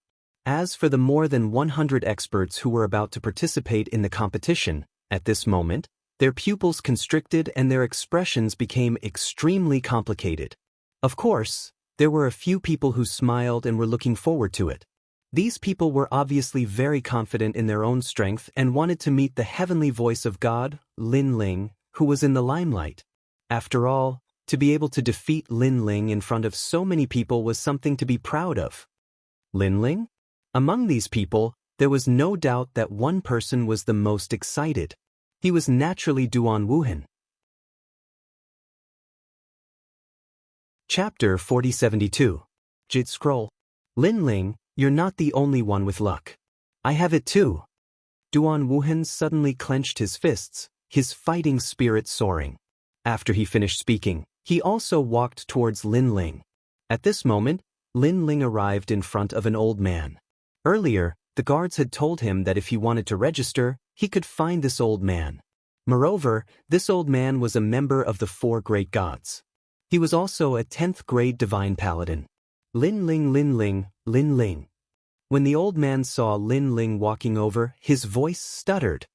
As for the more than 100 experts who were about to participate in the competition, at this moment, their pupils constricted and their expressions became extremely complicated. Of course, there were a few people who smiled and were looking forward to it. These people were obviously very confident in their own strength and wanted to meet the heavenly voice of God, Lin Ling, who was in the limelight. After all, to be able to defeat Lin Ling in front of so many people was something to be proud of. Lin Ling? Among these people, there was no doubt that one person was the most excited. He was naturally Duan Wuhan. Chapter 4072. Jit Scroll. Lin Ling, you're not the only one with luck. I have it too. Duan Wuhan suddenly clenched his fists, his fighting spirit soaring. After he finished speaking, he also walked towards Lin Ling. At this moment, Lin Ling arrived in front of an old man. Earlier, the guards had told him that if he wanted to register, he could find this old man. Moreover, this old man was a member of the 4 great gods. He was also a 10th grade divine paladin. Lin Ling, Lin Ling, Lin Ling. When the old man saw Lin Ling walking over, his voice stuttered.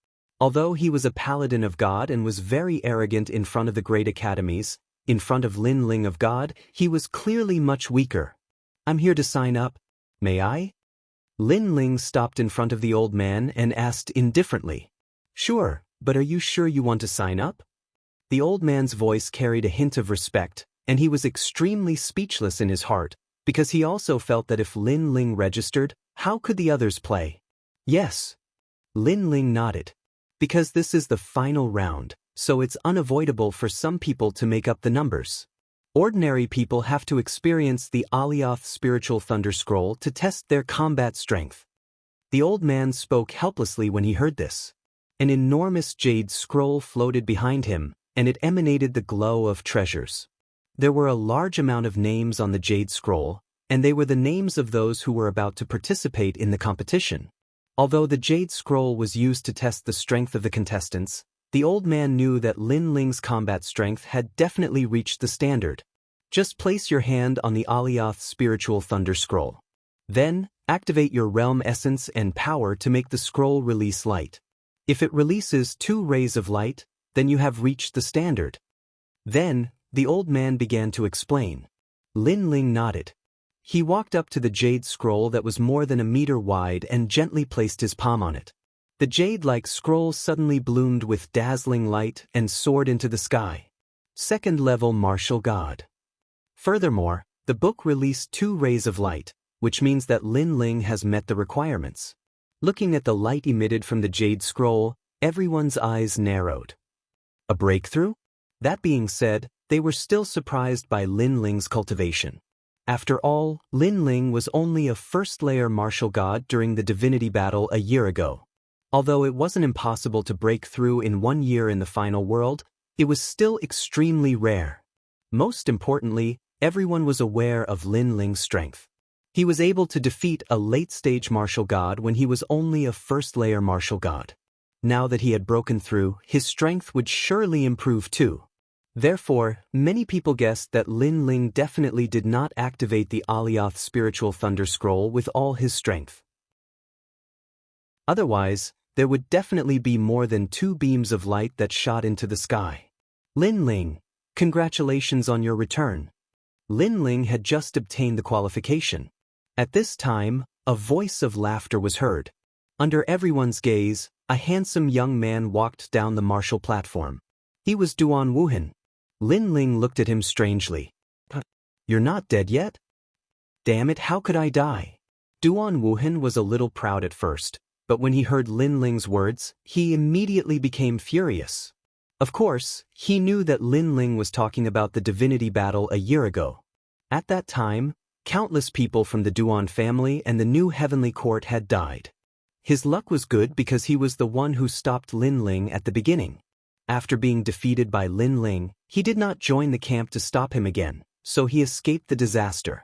Although he was a paladin of God and was very arrogant in front of the great academies, in front of Lin Ling of God, he was clearly much weaker. "I'm here to sign up. May I?" Lin Ling stopped in front of the old man and asked indifferently. "Sure, but are you sure you want to sign up?" The old man's voice carried a hint of respect, and he was extremely speechless in his heart, because he also felt that if Lin Ling registered, how could the others play? "Yes." Lin Ling nodded. "Because this is the final round, so it's unavoidable for some people to make up the numbers. Ordinary people have to experience the Alioth spiritual thunder scroll to test their combat strength." The old man spoke helplessly when he heard this. An enormous jade scroll floated behind him, and it emanated the glow of treasures. There were a large amount of names on the jade scroll, and they were the names of those who were about to participate in the competition. Although the jade scroll was used to test the strength of the contestants, the old man knew that Lin Ling's combat strength had definitely reached the standard. Just place your hand on the Alioth spiritual thunder scroll. Then, activate your realm essence and power to make the scroll release light. If it releases 2 rays of light, then you have reached the standard. Then, the old man began to explain. Lin Ling nodded. He walked up to the jade scroll that was more than a meter wide and gently placed his palm on it. The jade-like scroll suddenly bloomed with dazzling light and soared into the sky. 2nd level martial god. Furthermore, the book released 2 rays of light, which means that Lin Ling has met the requirements. Looking at the light emitted from the jade scroll, everyone's eyes narrowed. A breakthrough? That being said, they were still surprised by Lin Ling's cultivation. After all, Lin Ling was only a 1st-layer martial god during the divinity battle a year ago. Although it wasn't impossible to break through in 1 year in the final world, it was still extremely rare. Most importantly, everyone was aware of Lin Ling's strength. He was able to defeat a late-stage martial god when he was only a 1st-layer martial god. Now that he had broken through, his strength would surely improve too. Therefore, many people guessed that Lin Ling definitely did not activate the Alioth spiritual thunder scroll with all his strength. Otherwise, there would definitely be more than 2 beams of light that shot into the sky. Lin Ling, congratulations on your return. Lin Ling had just obtained the qualification. At this time, a voice of laughter was heard. Under everyone's gaze, a handsome young man walked down the martial platform. He was Duan Wuhan. Lin Ling looked at him strangely. "You're not dead yet?" "Damn it, how could I die?" Duan Wuhan was a little proud at first, but when he heard Lin Ling's words, he immediately became furious. Of course, he knew that Lin Ling was talking about the divinity battle a year ago. At that time, countless people from the Duan family and the new heavenly court had died. His luck was good because he was the one who stopped Lin Ling at the beginning. After being defeated by Lin Ling, he did not join the camp to stop him again, so he escaped the disaster.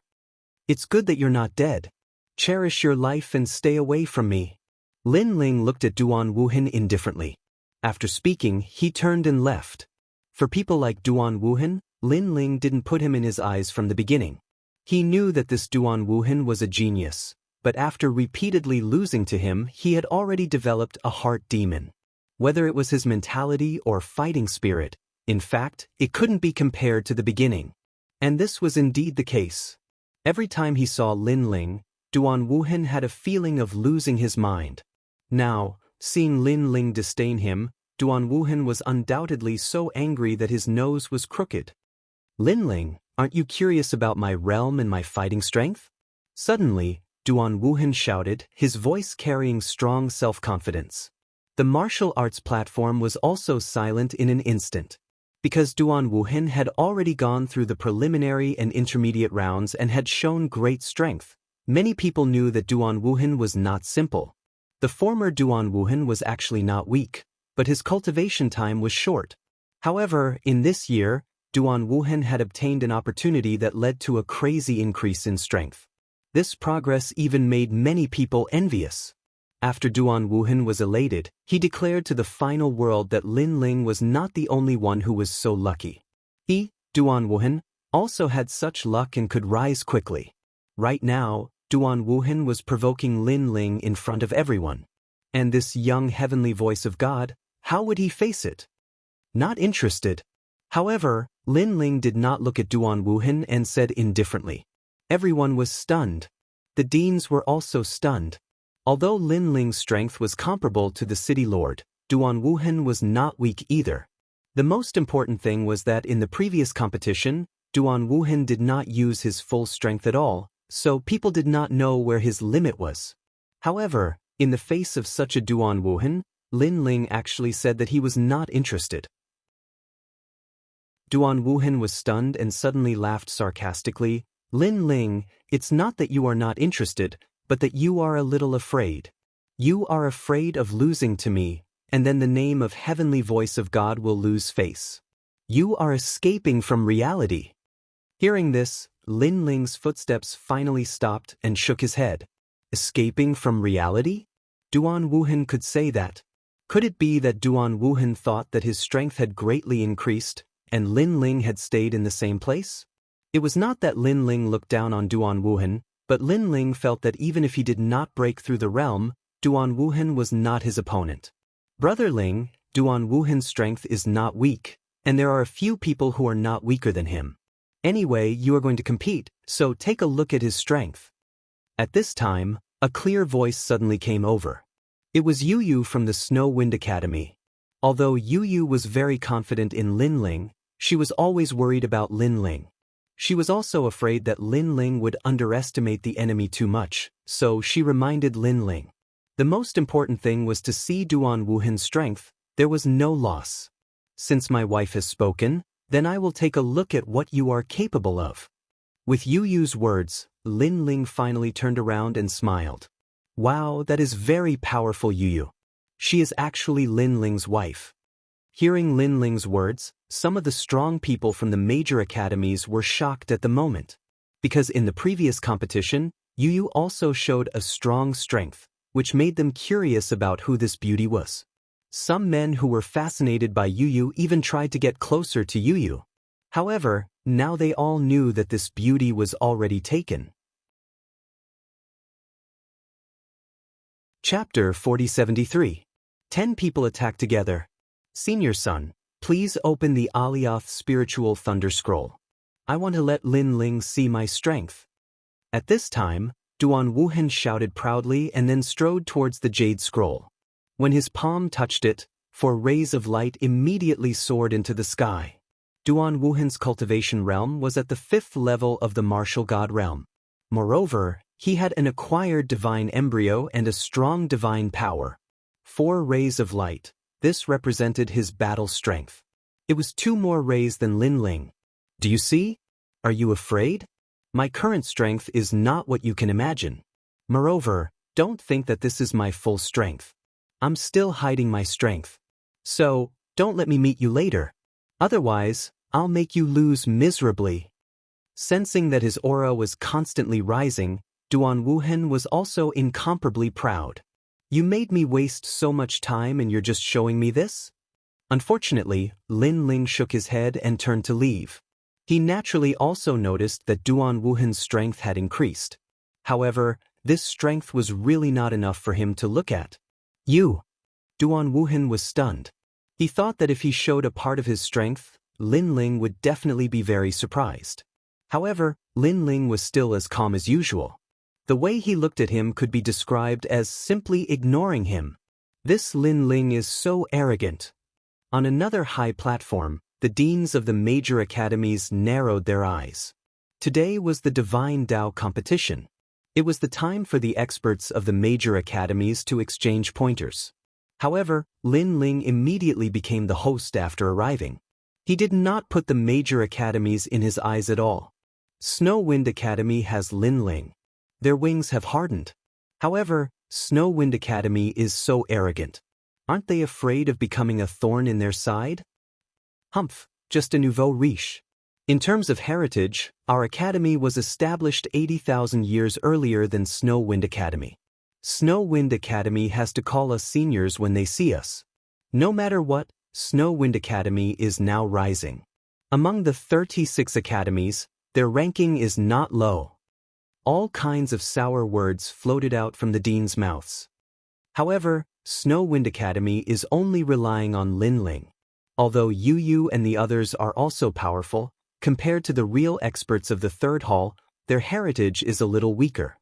"It's good that you're not dead. Cherish your life and stay away from me." Lin Ling looked at Duan Wuhan indifferently. After speaking, he turned and left. For people like Duan Wuhan, Lin Ling didn't put him in his eyes from the beginning. He knew that this Duan Wuhan was a genius, but after repeatedly losing to him, he had already developed a heart demon. Whether it was his mentality or fighting spirit, in fact, it couldn't be compared to the beginning. And this was indeed the case. Every time he saw Lin Ling, Duan Wuhan had a feeling of losing his mind. Now, seeing Lin Ling disdain him, Duan Wuhan was undoubtedly so angry that his nose was crooked. "Lin Ling, aren't you curious about my realm and my fighting strength?" Suddenly, Duan Wuhan shouted, his voice carrying strong self-confidence. The martial arts platform was also silent in an instant. Because Duan Wuhan had already gone through the preliminary and intermediate rounds and had shown great strength, many people knew that Duan Wuhan was not simple. The former Duan Wuhan was actually not weak, but his cultivation time was short. However, in this year, Duan Wuhan had obtained an opportunity that led to a crazy increase in strength. This progress even made many people envious. After Duan Wuhan was elated, he declared to the final world that Lin Ling was not the only one who was so lucky. He, Duan Wuhan, also had such luck and could rise quickly. Right now, Duan Wuhan was provoking Lin Ling in front of everyone. And this young heavenly voice of God, how would he face it? Not interested. However, Lin Ling did not look at Duan Wuhan and said indifferently. Everyone was stunned. The deans were also stunned. Although Lin Ling's strength was comparable to the city lord, Duan Wuhan was not weak either. The most important thing was that in the previous competition, Duan Wuhan did not use his full strength at all, so people did not know where his limit was. However, in the face of such a Duan Wuhan, Lin Ling actually said that he was not interested. Duan Wuhan was stunned and suddenly laughed sarcastically. Lin Ling, it's not that you are not interested, but that you are a little afraid. You are afraid of losing to me, and then the name of heavenly voice of God will lose face. You are escaping from reality. Hearing this, Lin Ling's footsteps finally stopped and shook his head. Escaping from reality? Duan Wuhan could say that. Could it be that Duan Wuhan thought that his strength had greatly increased, and Lin Ling had stayed in the same place? It was not that Lin Ling looked down on Duan Wuhan, but Lin Ling felt that even if he did not break through the realm, Duan Wuhan was not his opponent. Brother Ling, Duan Wuhan's strength is not weak, and there are a few people who are not weaker than him. Anyway, you are going to compete, so take a look at his strength. At this time, a clear voice suddenly came over. It was Yu Yu from the Snow Wind Academy. Although Yu Yu was very confident in Lin Ling, she was always worried about Lin Ling. She was also afraid that Lin Ling would underestimate the enemy too much, so she reminded Lin Ling. The most important thing was to see Duan Wuhan's strength. There was no loss. Since my wife has spoken, then I will take a look at what you are capable of. With Yu Yu's words, Lin Ling finally turned around and smiled. Wow, that is very powerful, Yu Yu. She is actually Lin Ling's wife. Hearing Lin Ling's words, some of the strong people from the major academies were shocked at the moment. Because in the previous competition, Yu Yu also showed a strong strength, which made them curious about who this beauty was. Some men who were fascinated by Yu Yu even tried to get closer to Yu Yu. However, now they all knew that this beauty was already taken. Chapter 4073. 10 people attack together. Senior son, please open the Alioth Spiritual Thunder Scroll. I want to let Lin Ling see my strength. At this time, Duan Wuhan shouted proudly and then strode towards the jade scroll. When his palm touched it, 4 rays of light immediately soared into the sky. Duan Wuhan's cultivation realm was at the 5th level of the martial god realm. Moreover, he had an acquired divine embryo and a strong divine power. 4 rays of light. This represented his battle strength. It was 2 more rays than Lin Ling. Do you see? Are you afraid? My current strength is not what you can imagine. Moreover, don't think that this is my full strength. I'm still hiding my strength. So, don't let me meet you later. Otherwise, I'll make you lose miserably. Sensing that his aura was constantly rising, Duan Wuhan was also incomparably proud. You made me waste so much time and you're just showing me this? Unfortunately, Lin Ling shook his head and turned to leave. He naturally also noticed that Duan Wuhan's strength had increased. However, this strength was really not enough for him to look at. You! Duan Wuhan was stunned. He thought that if he showed a part of his strength, Lin Ling would definitely be very surprised. However, Lin Ling was still as calm as usual. The way he looked at him could be described as simply ignoring him. This Lin Ling is so arrogant. On another high platform, the deans of the major academies narrowed their eyes. Today was the Divine Tao competition. It was the time for the experts of the major academies to exchange pointers. However, Lin Ling immediately became the host after arriving. He did not put the major academies in his eyes at all. Snow Wind Academy has Lin Ling. Their wings have hardened. However, Snow Wind Academy is so arrogant. Aren't they afraid of becoming a thorn in their side? Humph, just a nouveau riche. In terms of heritage, our academy was established 80,000 years earlier than Snow Wind Academy. Snow Wind Academy has to call us seniors when they see us. No matter what, Snow Wind Academy is now rising. Among the 36 academies, their ranking is not low. All kinds of sour words floated out from the dean's mouths. However, Snow Wind Academy is only relying on Lin Ling. Although Yu Yu and the others are also powerful, compared to the real experts of the third hall, their heritage is a little weaker.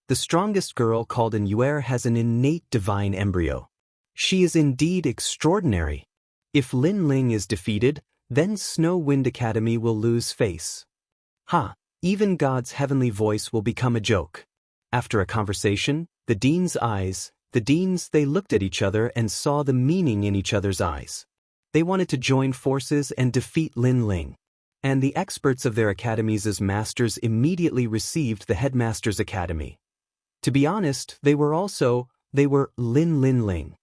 The strongest girl called An Yuer has an innate divine embryo. She is indeed extraordinary. If Lin Ling is defeated, then Snow Wind Academy will lose face. Even God's heavenly voice will become a joke. After a conversation, the deans they looked at each other and saw the meaning in each other's eyes. They wanted to join forces and defeat Lin Ling. And the experts of their academies as masters immediately received the headmaster's academy. To be honest, they were Lin Ling.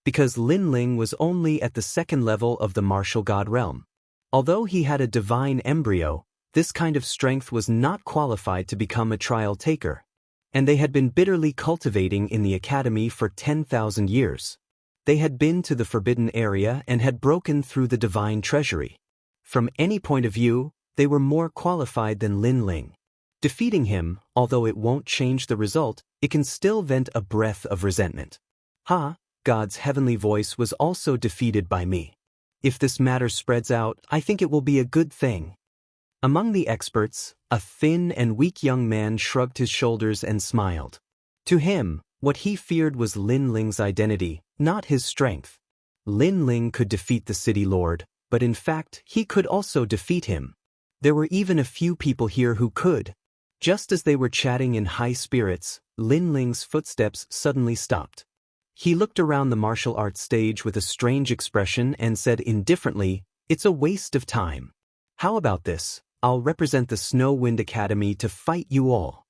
Because Lin Ling was only at the second level of the martial god realm. Although he had a divine embryo, this kind of strength was not qualified to become a trial taker. And they had been bitterly cultivating in the academy for 10,000 years. They had been to the forbidden area and had broken through the divine treasury. From any point of view, they were more qualified than Lin Ling. Defeating him, although it won't change the result, it can still vent a breath of resentment. God's heavenly voice was also defeated by me. If this matter spreads out, I think it will be a good thing. Among the experts, a thin and weak young man shrugged his shoulders and smiled. To him, what he feared was Lin Ling's identity, not his strength. Lin Ling could defeat the city lord, but in fact, he could also defeat him. There were even a few people here who could. Just as they were chatting in high spirits, Lin Ling's footsteps suddenly stopped. He looked around the martial arts stage with a strange expression and said indifferently, "It's a waste of time. How about this? I'll represent the Snow Wind Academy to fight you all."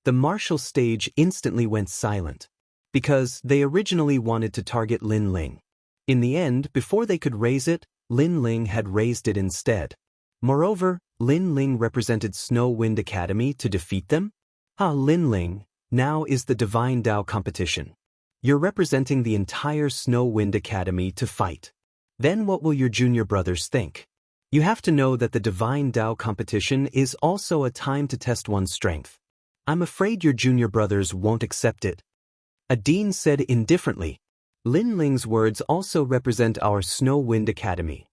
The martial stage instantly went silent. Because they originally wanted to target Lin Ling. In the end, before they could raise it, Lin Ling had raised it instead. Moreover, Lin Ling represented Snow Wind Academy to defeat them? Lin Ling, now is the Divine Tao competition. You're representing the entire Snow Wind Academy to fight. Then what will your junior brothers think? You have to know that the Divine Tao competition is also a time to test one's strength. I'm afraid your junior brothers won't accept it. A dean said indifferently. Lin Ling's words also represent our Snow Wind Academy.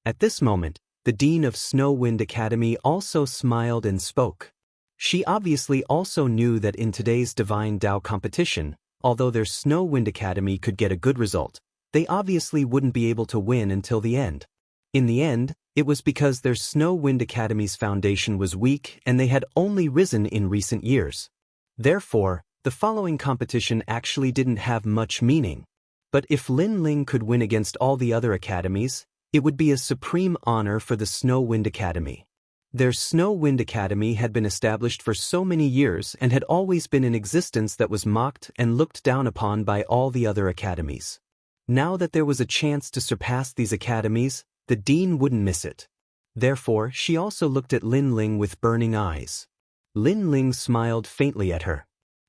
At this moment, the dean of Snow Wind Academy also smiled and spoke. She obviously also knew that in today's Divine Tao competition, although their Snow Wind Academy could get a good result, they obviously wouldn't be able to win until the end. In the end, it was because their Snow Wind Academy's foundation was weak and they had only risen in recent years. Therefore, the following competition actually didn't have much meaning. But if Lin Ling could win against all the other academies, it would be a supreme honor for the Snow Wind Academy. Their Snow Wind Academy had been established for so many years and had always been in existence that was mocked and looked down upon by all the other academies. Now that there was a chance to surpass these academies, the dean wouldn't miss it. Therefore, she also looked at Lin Ling with burning eyes. Lin Ling smiled faintly at her.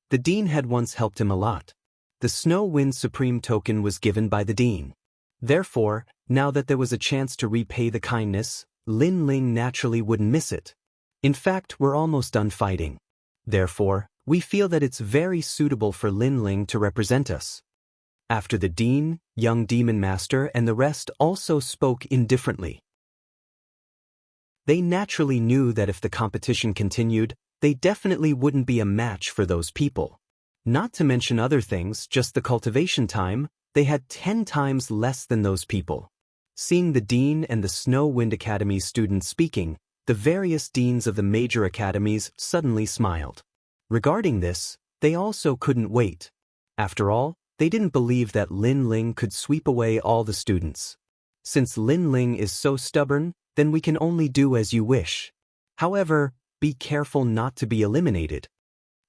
The dean had once helped him a lot. The Snow Wind Supreme token was given by the dean. Therefore, now that there was a chance to repay the kindness, Lin Ling naturally wouldn't miss it. In fact, we're almost done fighting. Therefore, we feel that it's very suitable for Lin Ling to represent us. After the dean, young demon master and the rest also spoke indifferently. They naturally knew that if the competition continued, they definitely wouldn't be a match for those people. Not to mention other things, just the cultivation time, they had 10 times less than those people. Seeing the dean and the Snow Wind Academy students speaking, the various deans of the major academies suddenly smiled. Regarding this, they also couldn't wait. After all, they didn't believe that Lin Ling could sweep away all the students. Since Lin Ling is so stubborn, then we can only do as you wish. However, be careful not to be eliminated.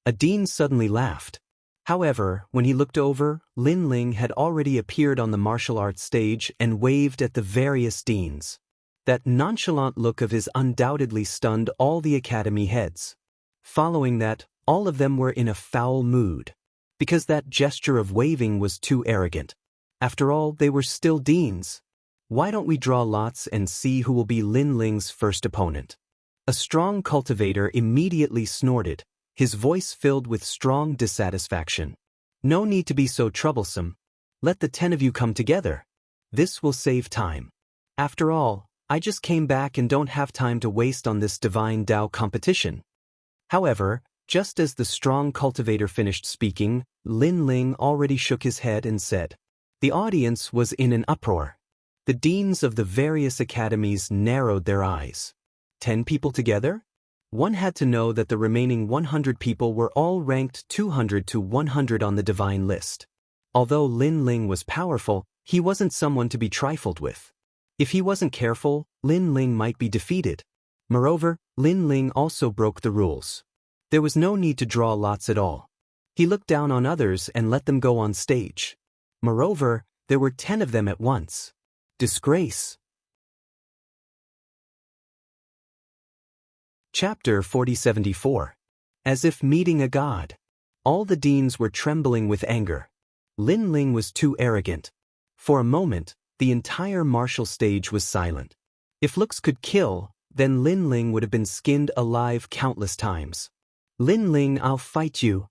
A dean suddenly laughed. However, when he looked over, Lin Ling had already appeared on the martial arts stage and waved at the various deans. That nonchalant look of his undoubtedly stunned all the academy heads. Following that, all of them were in a foul mood. Because that gesture of waving was too arrogant. After all, they were still deans. Why don't we draw lots and see who will be Lin Ling's first opponent? A strong cultivator immediately snorted, his voice filled with strong dissatisfaction. No need to be so troublesome. Let the 10 of you come together. This will save time. After all, I just came back and don't have time to waste on this divine Tao competition. However, just as the strong cultivator finished speaking, Lin Ling already shook his head and said. The audience was in an uproar. The deans of the various academies narrowed their eyes. 10 people together? One had to know that the remaining 100 people were all ranked 200 to 100 on the divine list. Although Lin Ling was powerful, he wasn't someone to be trifled with. If he wasn't careful, Lin Ling might be defeated. Moreover, Lin Ling also broke the rules. There was no need to draw lots at all. He looked down on others and let them go on stage. Moreover, there were 10 of them at once. Disgrace. Chapter 4074. As if meeting a god. All the deans were trembling with anger. Lin Ling was too arrogant. For a moment, the entire martial stage was silent. If looks could kill, then Lin Ling would have been skinned alive countless times. Lin Ling, I'll fight you.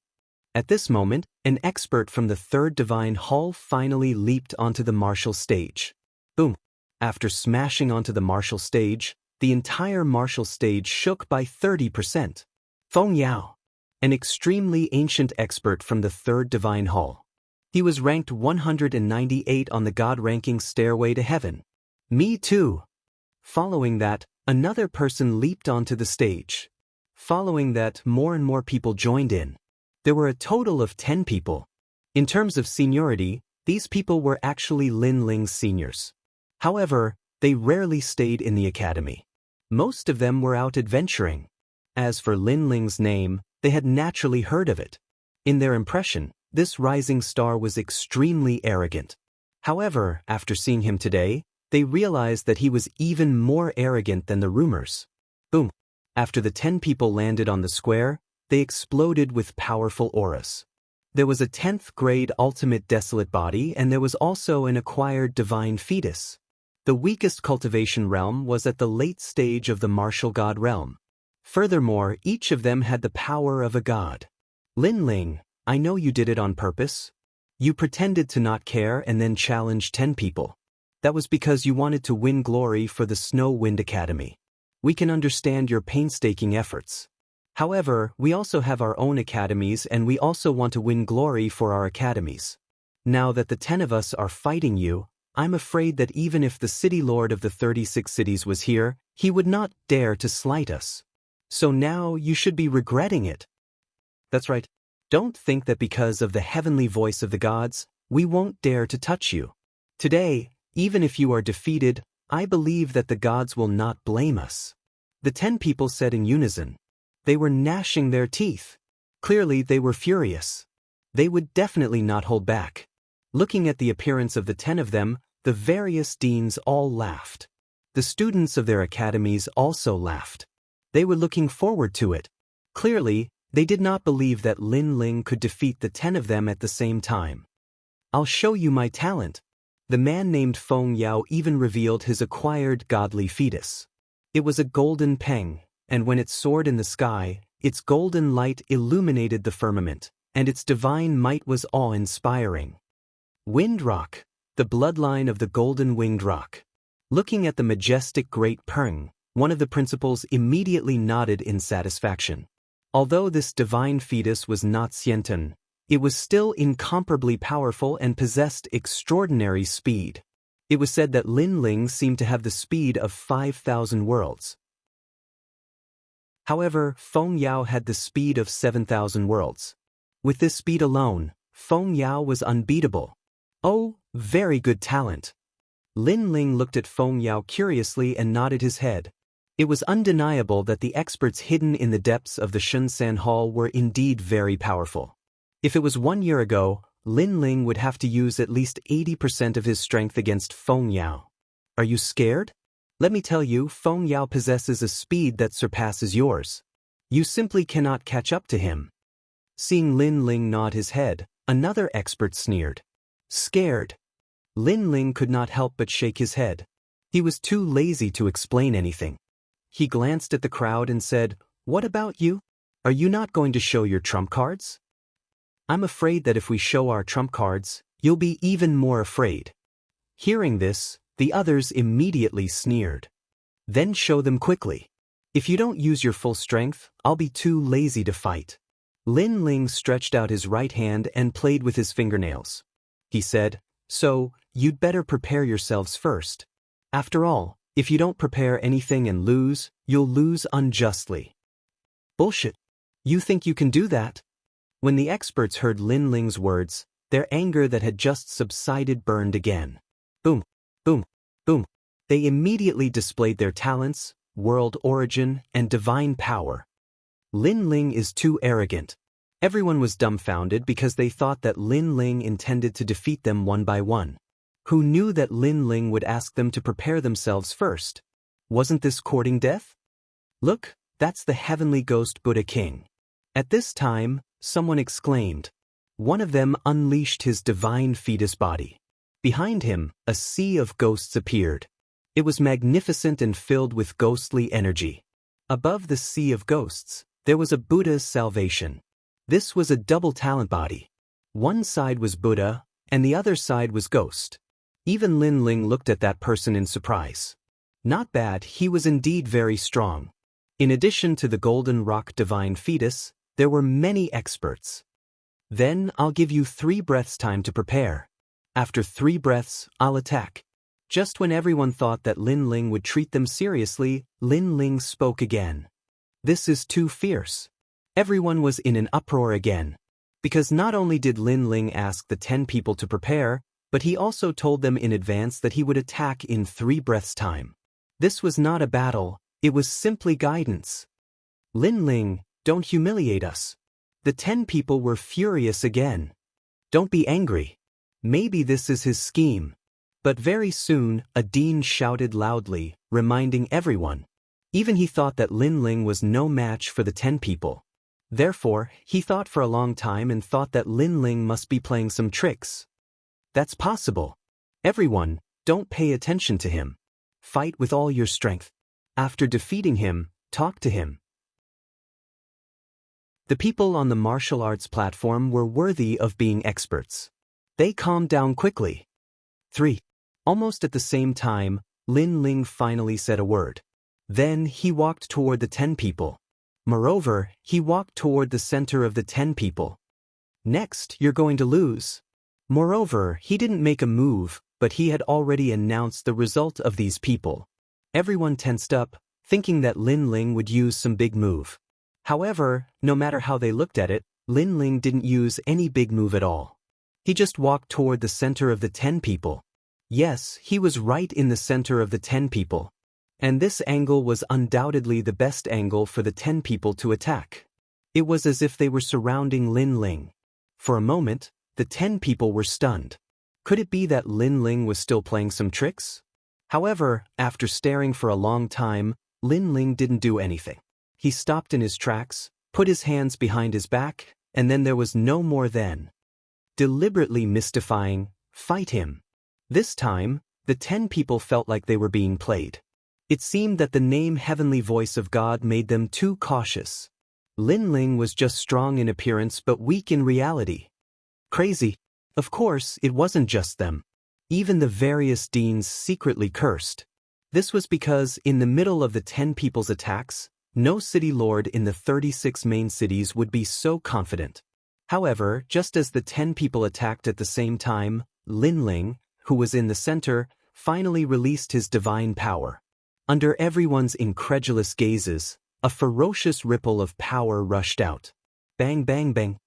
At this moment, an expert from the third divine hall finally leaped onto the martial stage. Boom. After smashing onto the martial stage, the entire martial stage shook by 30%. Feng Yao, an extremely ancient expert from the third divine hall. He was ranked 198 on the God-ranking stairway to heaven. Me too. Following that, another person leaped onto the stage. Following that, more and more people joined in. There were a total of 10 people. In terms of seniority, these people were actually Lin Ling's seniors. However, they rarely stayed in the academy. Most of them were out adventuring. As for Lin Ling's name, they had naturally heard of it. In their impression, this rising star was extremely arrogant. However, after seeing him today, they realized that he was even more arrogant than the rumors. Boom. After the 10 people landed on the square, they exploded with powerful auras. There was a 10th grade ultimate desolate body and there was also an acquired divine fetus. The weakest cultivation realm was at the late stage of the martial god realm. Furthermore, each of them had the power of a god. Lin Ling, I know you did it on purpose. You pretended to not care and then challenged 10 people. That was because you wanted to win glory for the Snow Wind Academy. We can understand your painstaking efforts. However, we also have our own academies and we also want to win glory for our academies. Now that the 10 of us are fighting you, I'm afraid that even if the city lord of the 36 cities was here, he would not dare to slight us. So now you should be regretting it. That's right. Don't think that because of the heavenly voice of the gods, we won't dare to touch you. Today, even if you are defeated, I believe that the gods will not blame us. The 10 people said in unison. They were gnashing their teeth. Clearly they were furious. They would definitely not hold back. Looking at the appearance of the 10 of them, the various deans all laughed. The students of their academies also laughed. They were looking forward to it. Clearly, they did not believe that Lin Ling could defeat the 10 of them at the same time. I'll show you my talent. The man named Feng Yao even revealed his acquired godly fetus. It was a golden peng, and when it soared in the sky, its golden light illuminated the firmament, and its divine might was awe-inspiring. Wind Rock, the bloodline of the golden winged rock. Looking at the majestic great peng, one of the principals immediately nodded in satisfaction. Although this divine fetus was not Xiantan, it was still incomparably powerful and possessed extraordinary speed. It was said that Lin Ling seemed to have the speed of 5,000 worlds. However, Feng Yao had the speed of 7,000 worlds. With this speed alone, Feng Yao was unbeatable. Oh, very good talent. Lin Ling looked at Feng Yao curiously and nodded his head. It was undeniable that the experts hidden in the depths of the Shunsan Hall were indeed very powerful. If it was 1 year ago, Lin Ling would have to use at least 80% of his strength against Feng Yao. Are you scared? Let me tell you, Feng Yao possesses a speed that surpasses yours. You simply cannot catch up to him. Seeing Lin Ling nod his head, another expert sneered. Scared. Lin Ling could not help but shake his head. He was too lazy to explain anything. He glanced at the crowd and said, "What about you? Are you not going to show your trump cards? I'm afraid that if we show our trump cards, you'll be even more afraid." Hearing this, the others immediately sneered. "Then show them quickly. If you don't use your full strength, I'll be too lazy to fight." Lin Ling stretched out his right hand and played with his fingernails. He said, "So, you'd better prepare yourselves first. After all, if you don't prepare anything and lose, you'll lose unjustly." "Bullshit. You think you can do that?" When the experts heard Lin Ling's words, their anger that had just subsided burned again. Boom, boom, boom. They immediately displayed their talents, world origin, and divine power. Lin Ling is too arrogant. Everyone was dumbfounded because they thought that Lin Ling intended to defeat them one by one. Who knew that Lin Ling would ask them to prepare themselves first? Wasn't this courting death? "Look, that's the heavenly ghost Buddha King." At this time, someone exclaimed. One of them unleashed his divine fetus body. Behind him, a sea of ghosts appeared. It was magnificent and filled with ghostly energy. Above the sea of ghosts, there was a Buddha's salvation. This was a double talent body. One side was Buddha, and the other side was ghost. Even Lin Ling looked at that person in surprise. Not bad, he was indeed very strong. In addition to the golden rock divine fetus, there were many experts. "Then I'll give you 3 breaths time to prepare. After 3 breaths, I'll attack." Just when everyone thought that Lin Ling would treat them seriously, Lin Ling spoke again. "This is too fierce." Everyone was in an uproar again. Because not only did Lin Ling ask the 10 people to prepare, but he also told them in advance that he would attack in 3 breaths' time. This was not a battle, it was simply guidance. "Lin Ling, don't humiliate us." The 10 people were furious again. "Don't be angry. Maybe this is his scheme." But very soon, a dean shouted loudly, reminding everyone. Even he thought that Lin Ling was no match for the 10 people. Therefore, he thought for a long time and thought that Lin Ling must be playing some tricks. "That's possible. Everyone, don't pay attention to him. Fight with all your strength. After defeating him, talk to him." The people on the martial arts platform were worthy of being experts. They calmed down quickly. 3. Almost at the same time, Lin Ling finally said a word. Then he walked toward the 10 people. Moreover, he walked toward the center of the 10 people. "Next, you're going to lose." Moreover, he didn't make a move, but he had already announced the result of these people. Everyone tensed up, thinking that Lin Ling would use some big move. However, no matter how they looked at it, Lin Ling didn't use any big move at all. He just walked toward the center of the 10 people. Yes, he was right in the center of the 10 people. And this angle was undoubtedly the best angle for the 10 people to attack. It was as if they were surrounding Lin Ling. For a moment, the 10 people were stunned. Could it be that Lin Ling was still playing some tricks? However, after staring for a long time, Lin Ling didn't do anything. He stopped in his tracks, put his hands behind his back, and then there was no more then. Deliberately mystifying, "Fight him." This time, the 10 people felt like they were being played. It seemed that the name Heavenly Voice of God made them too cautious. Lin Ling was just strong in appearance but weak in reality. Crazy. Of course, it wasn't just them. Even the various deans secretly cursed. This was because, in the middle of the 10 people's attacks, no city lord in the 36 main cities would be so confident. However, just as the 10 people attacked at the same time, Lin Ling, who was in the center, finally released his divine power. Under everyone's incredulous gazes, a ferocious ripple of power rushed out. Bang bang bang.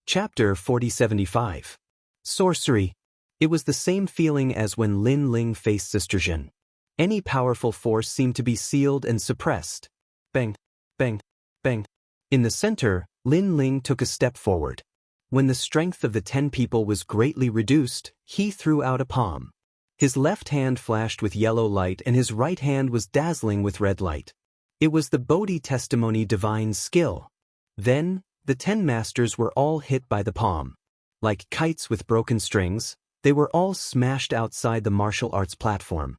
Chapter 4075. Sorcery. It was the same feeling as when Lin Ling faced Sister Jin. Any powerful force seemed to be sealed and suppressed. Bang, bang, bang. In the center, Lin Ling took a step forward. When the strength of the 10 people was greatly reduced, he threw out a palm. His left hand flashed with yellow light and his right hand was dazzling with red light. It was the Bodhi testimony divine skill. Then, the 10 masters were all hit by the palm. Like kites with broken strings, they were all smashed outside the martial arts platform.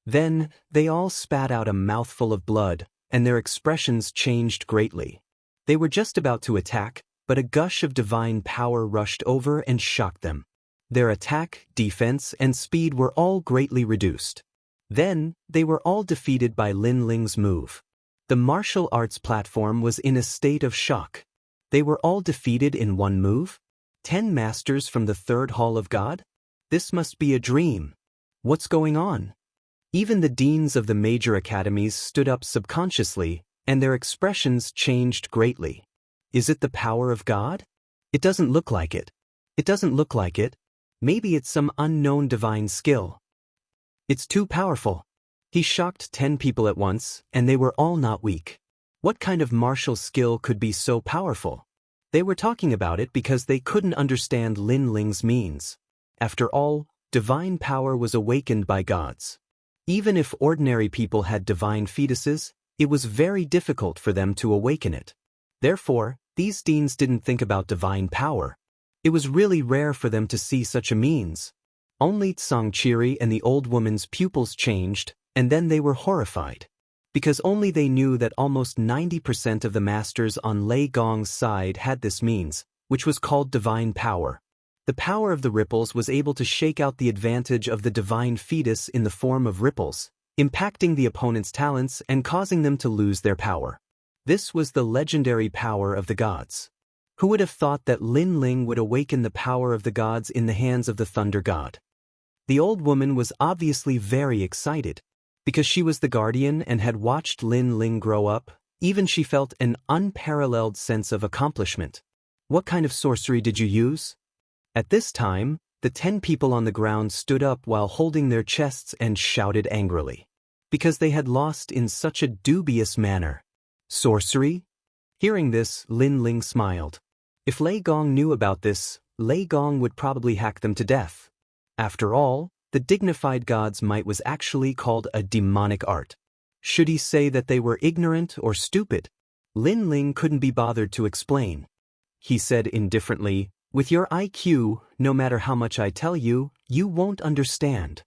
Then, they all spat out a mouthful of blood, and their expressions changed greatly. They were just about to attack, but a gush of divine power rushed over and shocked them. Their attack, defense, and speed were all greatly reduced. Then, they were all defeated by Lin Ling's move. The martial arts platform was in a state of shock. They were all defeated in one move? 10 masters from the third hall of God? This must be a dream. What's going on? Even the deans of the major academies stood up subconsciously, and their expressions changed greatly. Is it the power of God? It doesn't look like it. It doesn't look like it. Maybe it's some unknown divine skill. It's too powerful. He shocked 10 people at once, and they were all not weak. What kind of martial skill could be so powerful? They were talking about it because they couldn't understand Lin Ling's means. After all, divine power was awakened by gods. Even if ordinary people had divine fetuses, it was very difficult for them to awaken it. Therefore, these deans didn't think about divine power. It was really rare for them to see such a means. Only Tsangchiri and the old woman's pupils changed, and then they were horrified. Because only they knew that almost 90% of the masters on Lei Gong's side had this means, which was called divine power. The power of the ripples was able to shake out the advantage of the divine fetus in the form of ripples, impacting the opponent's talents and causing them to lose their power. This was the legendary power of the gods. Who would have thought that Lin Ling would awaken the power of the gods in the hands of the thunder god? The old woman was obviously very excited. Because she was the guardian and had watched Lin Ling grow up, even she felt an unparalleled sense of accomplishment. What kind of sorcery did you use? At this time, the 10 people on the ground stood up while holding their chests and shouted angrily. Because they had lost in such a dubious manner. Sorcery? Hearing this, Lin Ling smiled. If Lei Gong knew about this, Lei Gong would probably hack them to death. After all, the dignified god's might was actually called a demonic art. Should he say that they were ignorant or stupid? Lin Ling couldn't be bothered to explain. He said indifferently, "With your IQ, no matter how much I tell you, you won't understand."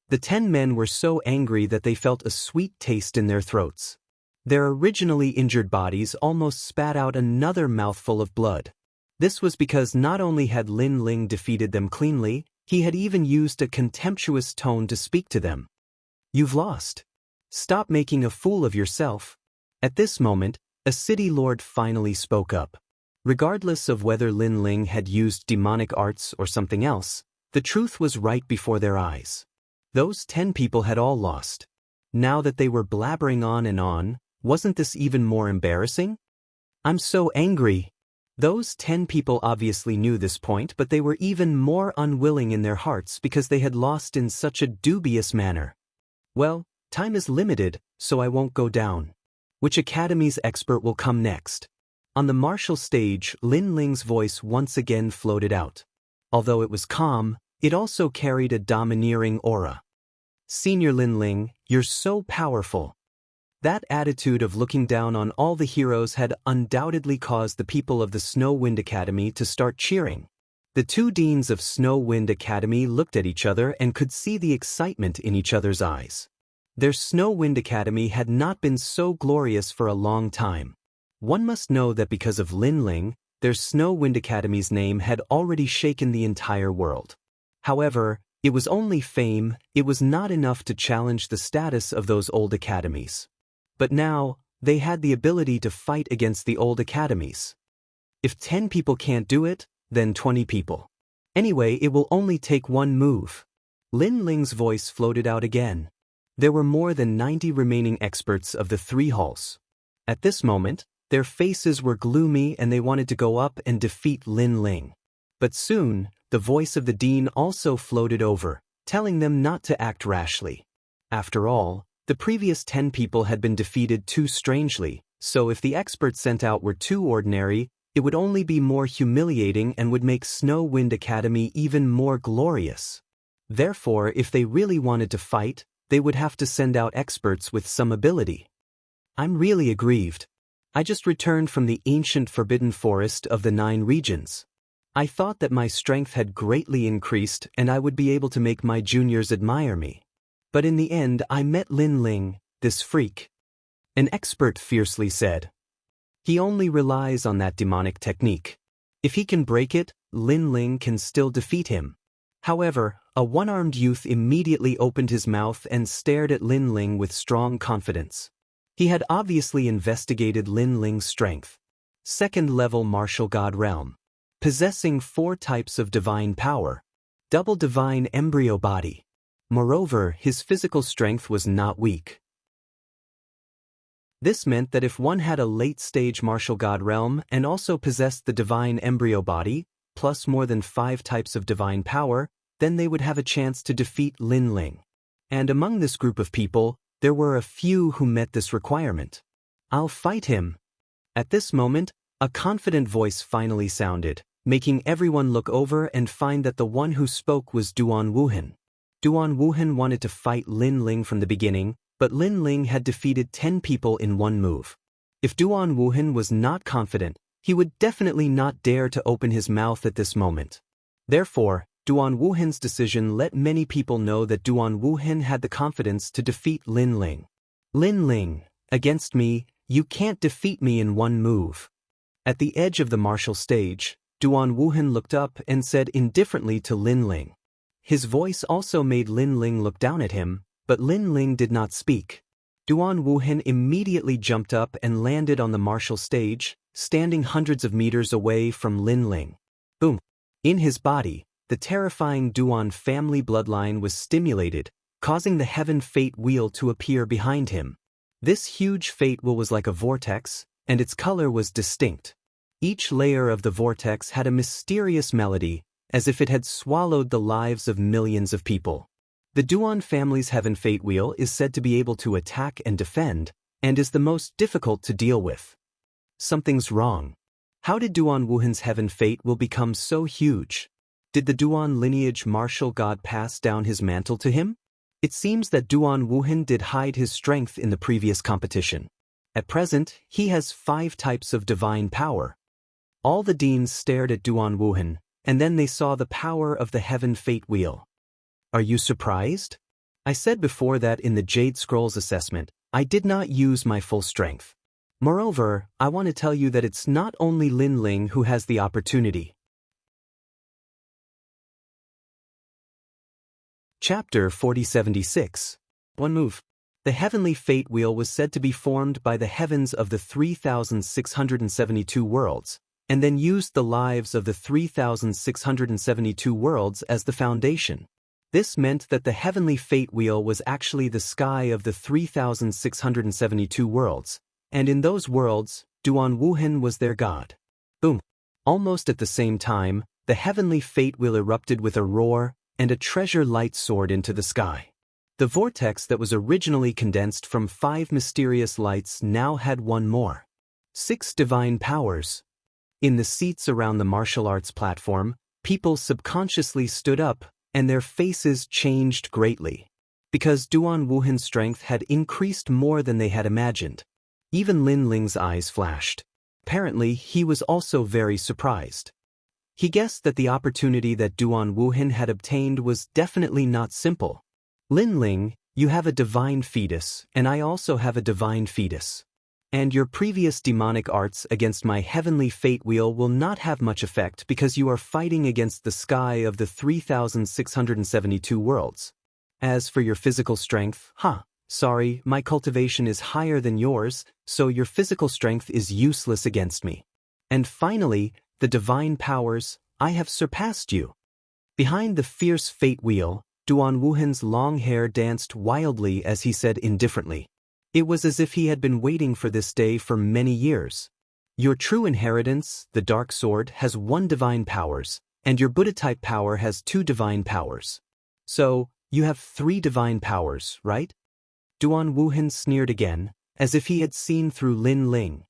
The 10 men were so angry that they felt a sweet taste in their throats. Their originally injured bodies almost spat out another mouthful of blood. This was because not only had Lin Ling defeated them cleanly, he had even used a contemptuous tone to speak to them. "You've lost. Stop making a fool of yourself." At this moment, a city lord finally spoke up. Regardless of whether Lin Ling had used demonic arts or something else, the truth was right before their eyes. Those 10 people had all lost. Now that they were blabbering on, wasn't this even more embarrassing? "I'm so angry." Those 10 people obviously knew this point, but they were even more unwilling in their hearts because they had lost in such a dubious manner. "Well, time is limited, so I won't go down. Which academy's expert will come next?" On the martial stage, Lin Ling's voice once again floated out. Although it was calm, it also carried a domineering aura. "Senior Lin Ling, you're so powerful." That attitude of looking down on all the heroes had undoubtedly caused the people of the Snow Wind Academy to start cheering. The 2 deans of Snow Wind Academy looked at each other and could see the excitement in each other's eyes. Their Snow Wind Academy had not been so glorious for a long time. One must know that because of Lin Ling, their Snow Wind Academy's name had already shaken the entire world. However, it was only fame, it was not enough to challenge the status of those old academies. But now, they had the ability to fight against the old academies. If 10 people can't do it, then 20 people. Anyway, it will only take one move. Lin Ling's voice floated out again. There were more than 90 remaining experts of the 3 halls. At this moment, their faces were gloomy and they wanted to go up and defeat Lin Ling. But soon, the voice of the dean also floated over, telling them not to act rashly. After all, the previous 10 people had been defeated too strangely, so if the experts sent out were too ordinary, it would only be more humiliating and would make Snow Wind Academy even more glorious. Therefore, if they really wanted to fight, they would have to send out experts with some ability. "I'm really aggrieved. I just returned from the ancient Forbidden Forest of the 9 regions. I thought that my strength had greatly increased and I would be able to make my juniors admire me. But in the end I met Lin Ling, this freak. An expert fiercely said. He only relies on that demonic technique. If he can break it, Lin Ling can still defeat him. However, a one-armed youth immediately opened his mouth and stared at Lin Ling with strong confidence. He had obviously investigated Lin Ling's strength. Second-level martial god realm. Possessing 4 types of divine power. Double divine embryo body. Moreover, his physical strength was not weak. This meant that if one had a late-stage martial god realm and also possessed the divine embryo body, plus more than 5 types of divine power, then they would have a chance to defeat Lin Ling. And among this group of people, there were a few who met this requirement. I'll fight him. At this moment, a confident voice finally sounded, making everyone look over and find that the one who spoke was Duan Wuhan. Duan Wuhan wanted to fight Lin Ling from the beginning, but Lin Ling had defeated 10 people in one move. If Duan Wuhan was not confident, he would definitely not dare to open his mouth at this moment. Therefore, Duan Wuhan's decision let many people know that Duan Wuhan had the confidence to defeat Lin Ling. Lin Ling, against me, you can't defeat me in one move. At the edge of the martial stage, Duan Wuhan looked up and said indifferently to Lin Ling. His voice also made Lin Ling look down at him, but Lin Ling did not speak. Duan Wuhan immediately jumped up and landed on the martial stage, standing hundreds of meters away from Lin Ling. Boom! In his body, the terrifying Duan family bloodline was stimulated, causing the heaven fate wheel to appear behind him. This huge fate wheel was like a vortex, and its color was distinct. Each layer of the vortex had a mysterious melody, as if it had swallowed the lives of millions of people. The Duan family's heaven fate wheel is said to be able to attack and defend, and is the most difficult to deal with. Something's wrong. How did Duan Wuhan's heaven fate wheel become so huge? Did the Duan lineage martial god pass down his mantle to him? It seems that Duan Wuhan did hide his strength in the previous competition. At present, he has 5 types of divine power. All the deans stared at Duan Wuhan, and then they saw the power of the heaven fate wheel. Are you surprised? I said before that in the Jade Scrolls assessment, I did not use my full strength. Moreover, I want to tell you that it's not only Lin Ling who has the opportunity. Chapter 4076. One move. The heavenly fate wheel was said to be formed by the heavens of the 3,672 worlds, and then used the lives of the 3,672 worlds as the foundation. This meant that the heavenly fate wheel was actually the sky of the 3,672 worlds, and in those worlds, Duan Wuhan was their god. Boom! Almost at the same time, the heavenly fate wheel erupted with a roar, and a treasure light soared into the sky. The vortex that was originally condensed from 5 mysterious lights now had one more. 6 divine powers. In the seats around the martial arts platform, people subconsciously stood up, and their faces changed greatly. Because Duan Wuhan's strength had increased more than they had imagined. Even Lin Ling's eyes flashed. Apparently, he was also very surprised. He guessed that the opportunity that Duan Wuhan had obtained was definitely not simple. Lin Ling, you have a divine fetus, and I also have a divine fetus. And your previous demonic arts against my heavenly fate wheel will not have much effect because you are fighting against the sky of the 3,672 worlds. As for your physical strength, sorry, my cultivation is higher than yours, so your physical strength is useless against me. And finally, the divine powers, I have surpassed you. Behind the fierce fate wheel, Duan Wuhan's long hair danced wildly as he said indifferently. It was as if he had been waiting for this day for many years. Your true inheritance, the Dark Sword, has 1 divine powers, and your Buddha-type power has 2 divine powers. So, you have 3 divine powers, right? Duan Wuhan sneered again, as if he had seen through Lin Ling.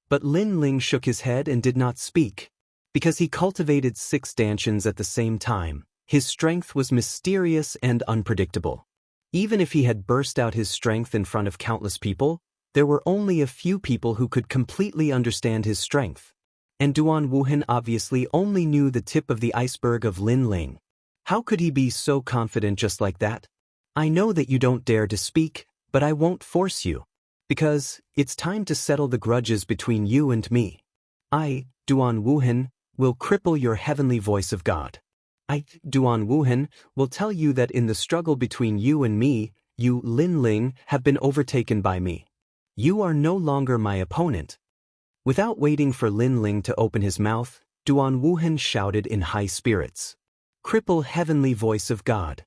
But Lin Ling shook his head and did not speak. Because he cultivated 6 stanchions at the same time, his strength was mysterious and unpredictable. Even if he had burst out his strength in front of countless people, there were only a few people who could completely understand his strength. And Duan Wuhan obviously only knew the tip of the iceberg of Lin Ling. How could he be so confident just like that? I know that you don't dare to speak, but I won't force you. Because it's time to settle the grudges between you and me. I, Duan Wuhan, will cripple your heavenly voice of God. I, Duan Wuhan, will tell you that in the struggle between you and me, you, Lin Ling, have been overtaken by me. You are no longer my opponent. Without waiting for Lin Ling to open his mouth, Duan Wuhan shouted in high spirits. Cripple heavenly voice of God.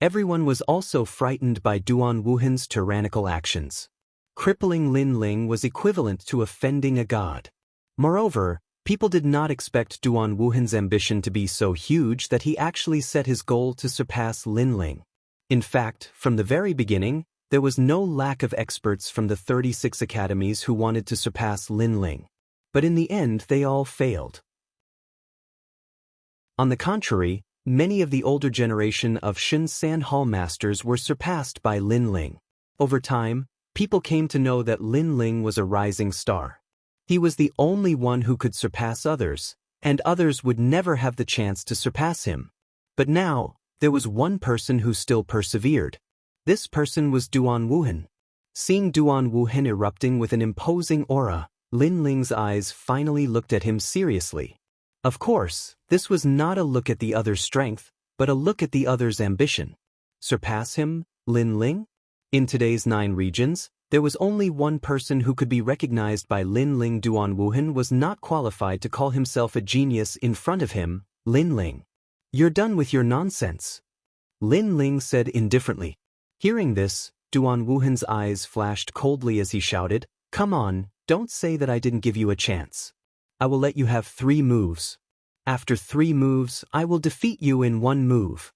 Everyone was also frightened by Duan Wuhan's tyrannical actions. Crippling Lin Ling was equivalent to offending a god. Moreover, people did not expect Duan Wuhan's ambition to be so huge that he actually set his goal to surpass Lin Ling. In fact, from the very beginning, there was no lack of experts from the 36 academies who wanted to surpass Lin Ling. But in the end, they all failed. On the contrary, many of the older generation of Shen San Hall masters were surpassed by Lin Ling. Over time, people came to know that Lin Ling was a rising star. He was the only one who could surpass others, and others would never have the chance to surpass him. But now, there was one person who still persevered. This person was Duan Wuhan. Seeing Duan Wuhan erupting with an imposing aura, Lin Ling's eyes finally looked at him seriously. Of course, this was not a look at the other's strength, but a look at the other's ambition. Surpass him, Lin Ling? In today's 9 regions, there was only one person who could be recognized by Lin Ling. Duan Wuhan was not qualified to call himself a genius in front of him, Lin Ling. You're done with your nonsense, Lin Ling said indifferently. Hearing this, Duan Wuhan's eyes flashed coldly as he shouted, Come on, don't say that I didn't give you a chance. I will let you have 3 moves. After 3 moves, I will defeat you in 1 move.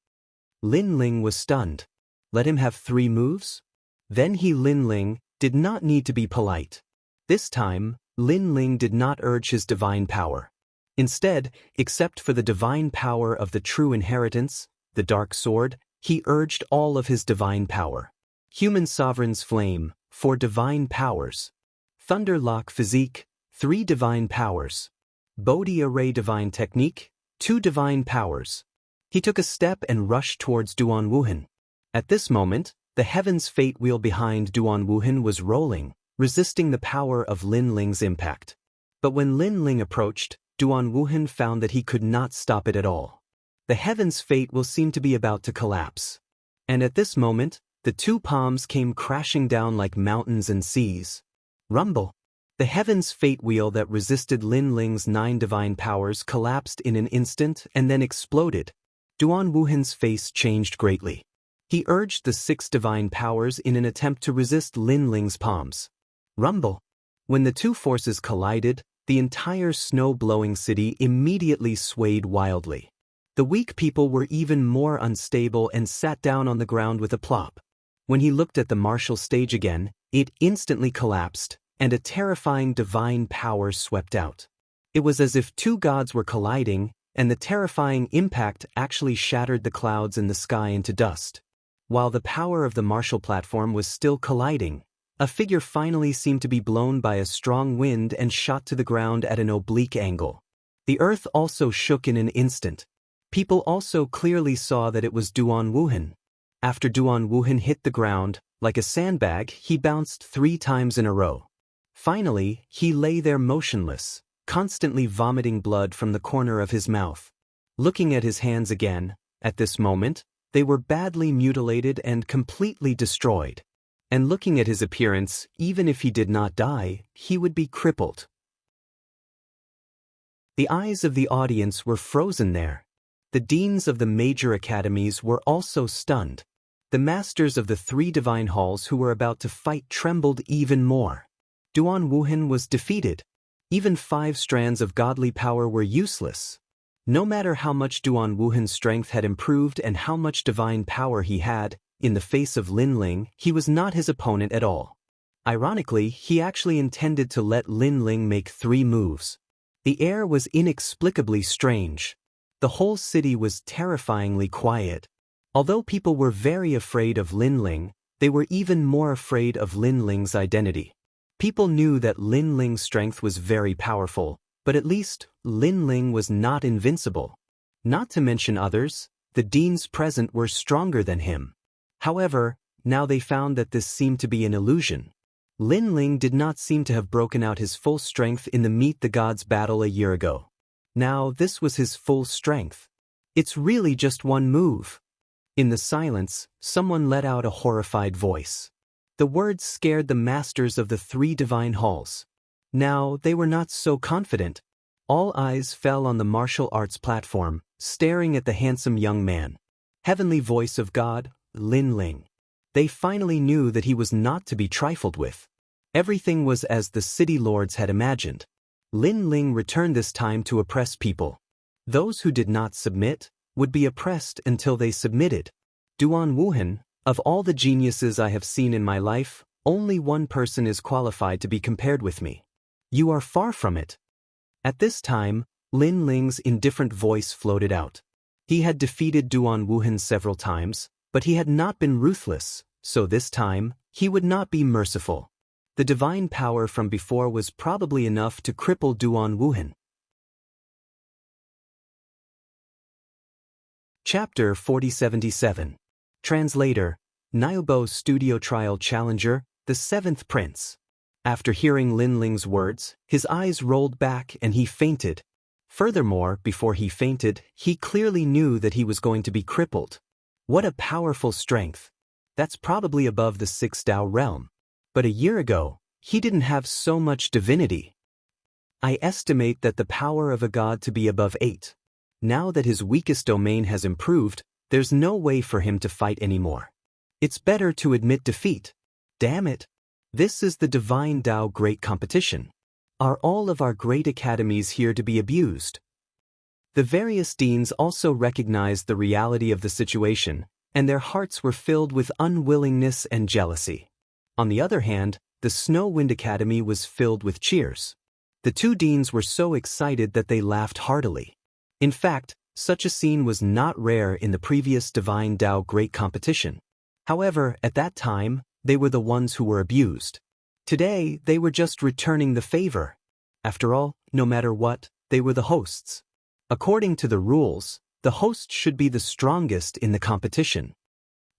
Lin Ling was stunned. Let him have 3 moves? Then Lin Ling, did not need to be polite. This time, Lin Ling did not urge his divine power. Instead, except for the divine power of the true inheritance, the dark sword, he urged all of his divine power. Human sovereign's flame, 4 divine powers. Thunder lock physique, 3 divine powers. Bodhi array divine technique, 2 divine powers. He took a step and rushed towards Duan Wuhan. At this moment, the heaven's fate wheel behind Duan Wuhan was rolling, resisting the power of Lin Ling's impact. But when Lin Ling approached, Duan Wuhan found that he could not stop it at all. The heaven's fate will seem to be about to collapse. And at this moment, the 2 palms came crashing down like mountains and seas. Rumble. The heaven's fate wheel that resisted Lin Ling's 9 divine powers collapsed in an instant and then exploded. Duan Wuhan's face changed greatly. He urged the 6 divine powers in an attempt to resist Lin Ling's palms. Rumble. When the 2 forces collided, the entire snow-blowing city immediately swayed wildly. The weak people were even more unstable and sat down on the ground with a plop. When he looked at the martial stage again, it instantly collapsed, and a terrifying divine power swept out. It was as if 2 gods were colliding, and the terrifying impact actually shattered the clouds in the sky into dust. While the power of the martial platform was still colliding, a figure finally seemed to be blown by a strong wind and shot to the ground at an oblique angle. The earth also shook in an instant. People also clearly saw that it was Duan Wuhan. After Duan Wuhan hit the ground, like a sandbag, he bounced 3 times in a row. Finally, he lay there motionless, constantly vomiting blood from the corner of his mouth. Looking at his hands again, at this moment, they were badly mutilated and completely destroyed. And looking at his appearance, even if he did not die, he would be crippled. The eyes of the audience were frozen there. The deans of the major academies were also stunned. The masters of the 3 divine halls who were about to fight trembled even more. Duan Wuhan was defeated. Even 5 strands of godly power were useless. No matter how much Duan Wuhan's strength had improved and how much divine power he had, in the face of Lin Ling, he was not his opponent at all. Ironically, he actually intended to let Lin Ling make 3 moves. The air was inexplicably strange. The whole city was terrifyingly quiet. Although people were very afraid of Lin Ling, they were even more afraid of Lin Ling's identity. People knew that Lin Ling's strength was very powerful, But at least, Lin Ling was not invincible. Not to mention others, the deans present were stronger than him. However, now they found that this seemed to be an illusion. Lin Ling did not seem to have broken out his full strength in the Meet the Gods battle a year ago. Now this was his full strength. It's really just one move. In the silence, someone let out a horrified voice. The words scared the masters of the 3 divine halls. Now they were not so confident. All eyes fell on the martial arts platform, staring at the handsome young man. Heavenly voice of God, Lin Ling. They finally knew that he was not to be trifled with. Everything was as the city lords had imagined. Lin Ling returned this time to oppress people. Those who did not submit would be oppressed until they submitted. Duan Wuhan, of all the geniuses I have seen in my life, only one person is qualified to be compared with me. You are far from it. At this time, Lin Ling's indifferent voice floated out. He had defeated Duan Wuhan several times, but he had not been ruthless, so this time, he would not be merciful. The divine power from before was probably enough to cripple Duan Wuhan. Chapter 4077. Translator, Niobo Studio Trial Challenger, the 7th Prince. After hearing Lin Ling's words, his eyes rolled back and he fainted. Furthermore, before he fainted, he clearly knew that he was going to be crippled. What a powerful strength. That's probably above the 6 Tao realm. But a year ago, he didn't have so much divinity. I estimate that the power of a god to be above 8. Now that his weakest domain has improved, there's no way for him to fight anymore. It's better to admit defeat. Damn it. This is the Divine Tao Great Competition. Are all of our great academies here to be abused? The various deans also recognized the reality of the situation, and their hearts were filled with unwillingness and jealousy. On the other hand, the Snow Wind Academy was filled with cheers. The 2 deans were so excited that they laughed heartily. In fact, such a scene was not rare in the previous Divine Tao Great Competition. However, at that time, they were the ones who were abused. Today, they were just returning the favor. After all, no matter what, they were the hosts. According to the rules, the host should be the strongest in the competition.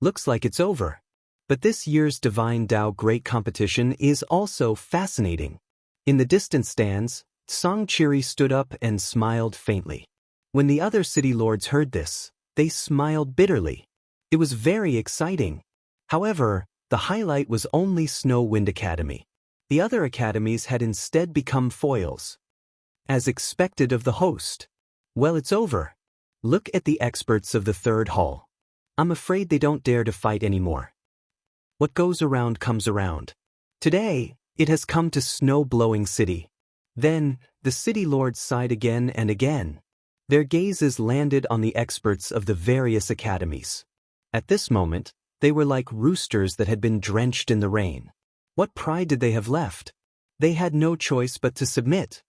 Looks like it's over. But this year's Divine Tao Great Competition is also fascinating. In the distant stands, Song Chiri stood up and smiled faintly. When the other city lords heard this, they smiled bitterly. It was very exciting. However, the highlight was only Snow Wind Academy. The other academies had instead become foils. As expected of the host. Well, it's over. Look at the experts of the 3rd hall. I'm afraid they don't dare to fight anymore. What goes around comes around. Today, it has come to Snow-Blowing City. Then, the city lords sighed again and again. Their gazes landed on the experts of the various academies. At this moment, they were like roosters that had been drenched in the rain. What pride did they have left? They had no choice but to submit.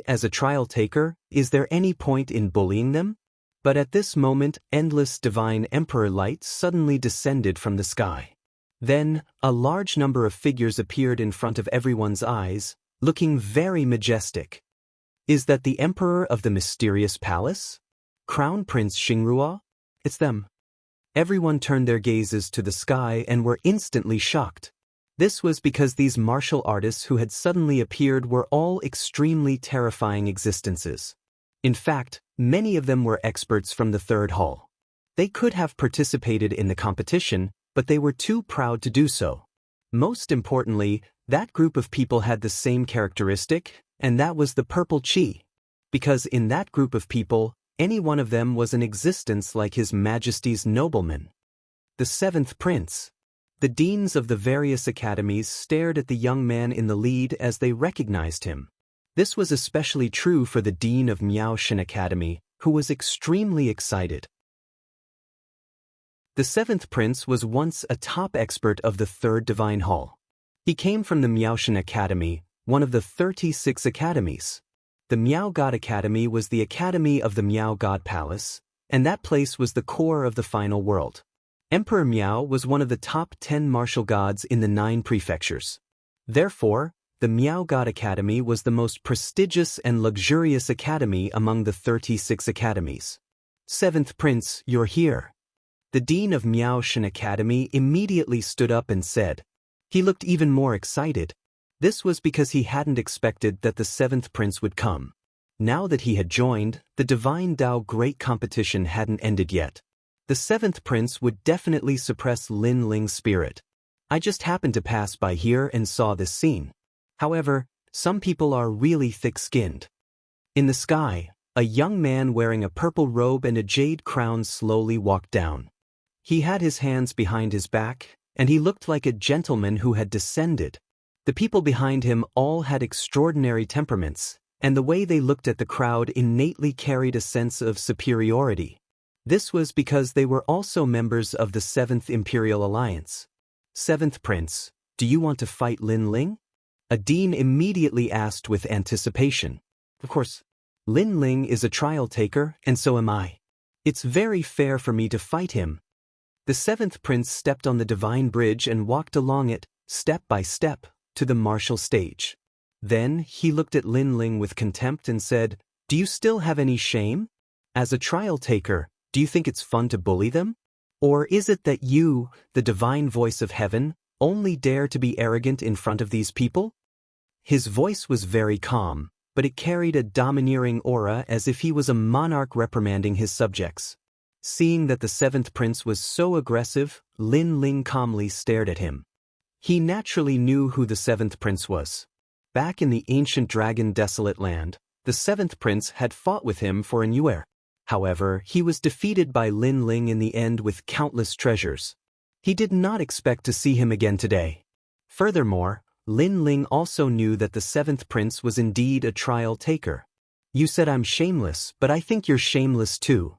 As a trial taker, is there any point in bullying them? But at this moment, endless divine emperor light suddenly descended from the sky. Then, a large number of figures appeared in front of everyone's eyes, looking very majestic. Is that the emperor of the mysterious palace? Crown Prince Xingrua? It's them. Everyone turned their gazes to the sky and were instantly shocked. This was because these martial artists who had suddenly appeared were all extremely terrifying existences. In fact, many of them were experts from the 3rd hall. They could have participated in the competition, but they were too proud to do so. Most importantly, that group of people had the same characteristic, and that was the purple chi. Because in that group of people, any one of them was an existence like His Majesty's nobleman. The 7th Prince. The deans of the various academies stared at the young man in the lead as they recognized him. This was especially true for the dean of Miaoshan Academy, who was extremely excited. The 7th Prince was once a top expert of the 3rd Divine Hall. He came from the Miaoshan Academy, one of the 36 academies. The Miao God Academy was the academy of the Miao God Palace, and that place was the core of the final world. Emperor Miao was one of the top 10 martial gods in the 9 prefectures. Therefore, the Miao God Academy was the most prestigious and luxurious academy among the 36 academies. Seventh Prince, you're here. The dean of Miao Shan Academy immediately stood up and said. He looked even more excited. This was because he hadn't expected that the seventh prince would come. Now that he had joined, the Divine Tao Great Competition hadn't ended yet. The seventh prince would definitely suppress Lin Ling's spirit. I just happened to pass by here and saw this scene. However, some people are really thick-skinned. In the sky, a young man wearing a purple robe and a jade crown slowly walked down. He had his hands behind his back, and he looked like a gentleman who had descended. The people behind him all had extraordinary temperaments, and the way they looked at the crowd innately carried a sense of superiority. This was because they were also members of the 7th Imperial Alliance. Seventh Prince, do you want to fight Lin Ling? A dean immediately asked with anticipation. Of course, Lin Ling is a trial taker, and so am I. It's very fair for me to fight him. The seventh prince stepped on the divine bridge and walked along it, step by step, to the martial stage. Then he looked at Lin Ling with contempt and said, "Do you still have any shame? As a trial taker, do you think it's fun to bully them? Or is it that you, the divine voice of heaven, only dare to be arrogant in front of these people?" His voice was very calm, but it carried a domineering aura as if he was a monarch reprimanding his subjects. Seeing that the seventh prince was so aggressive, Lin Ling calmly stared at him. He naturally knew who the seventh prince was. Back in the ancient dragon desolate land, the seventh prince had fought with him for an year. However, he was defeated by Lin Ling in the end with countless treasures. He did not expect to see him again today. Furthermore, Lin Ling also knew that the seventh prince was indeed a trial taker. "You said I'm shameless, but I think you're shameless too."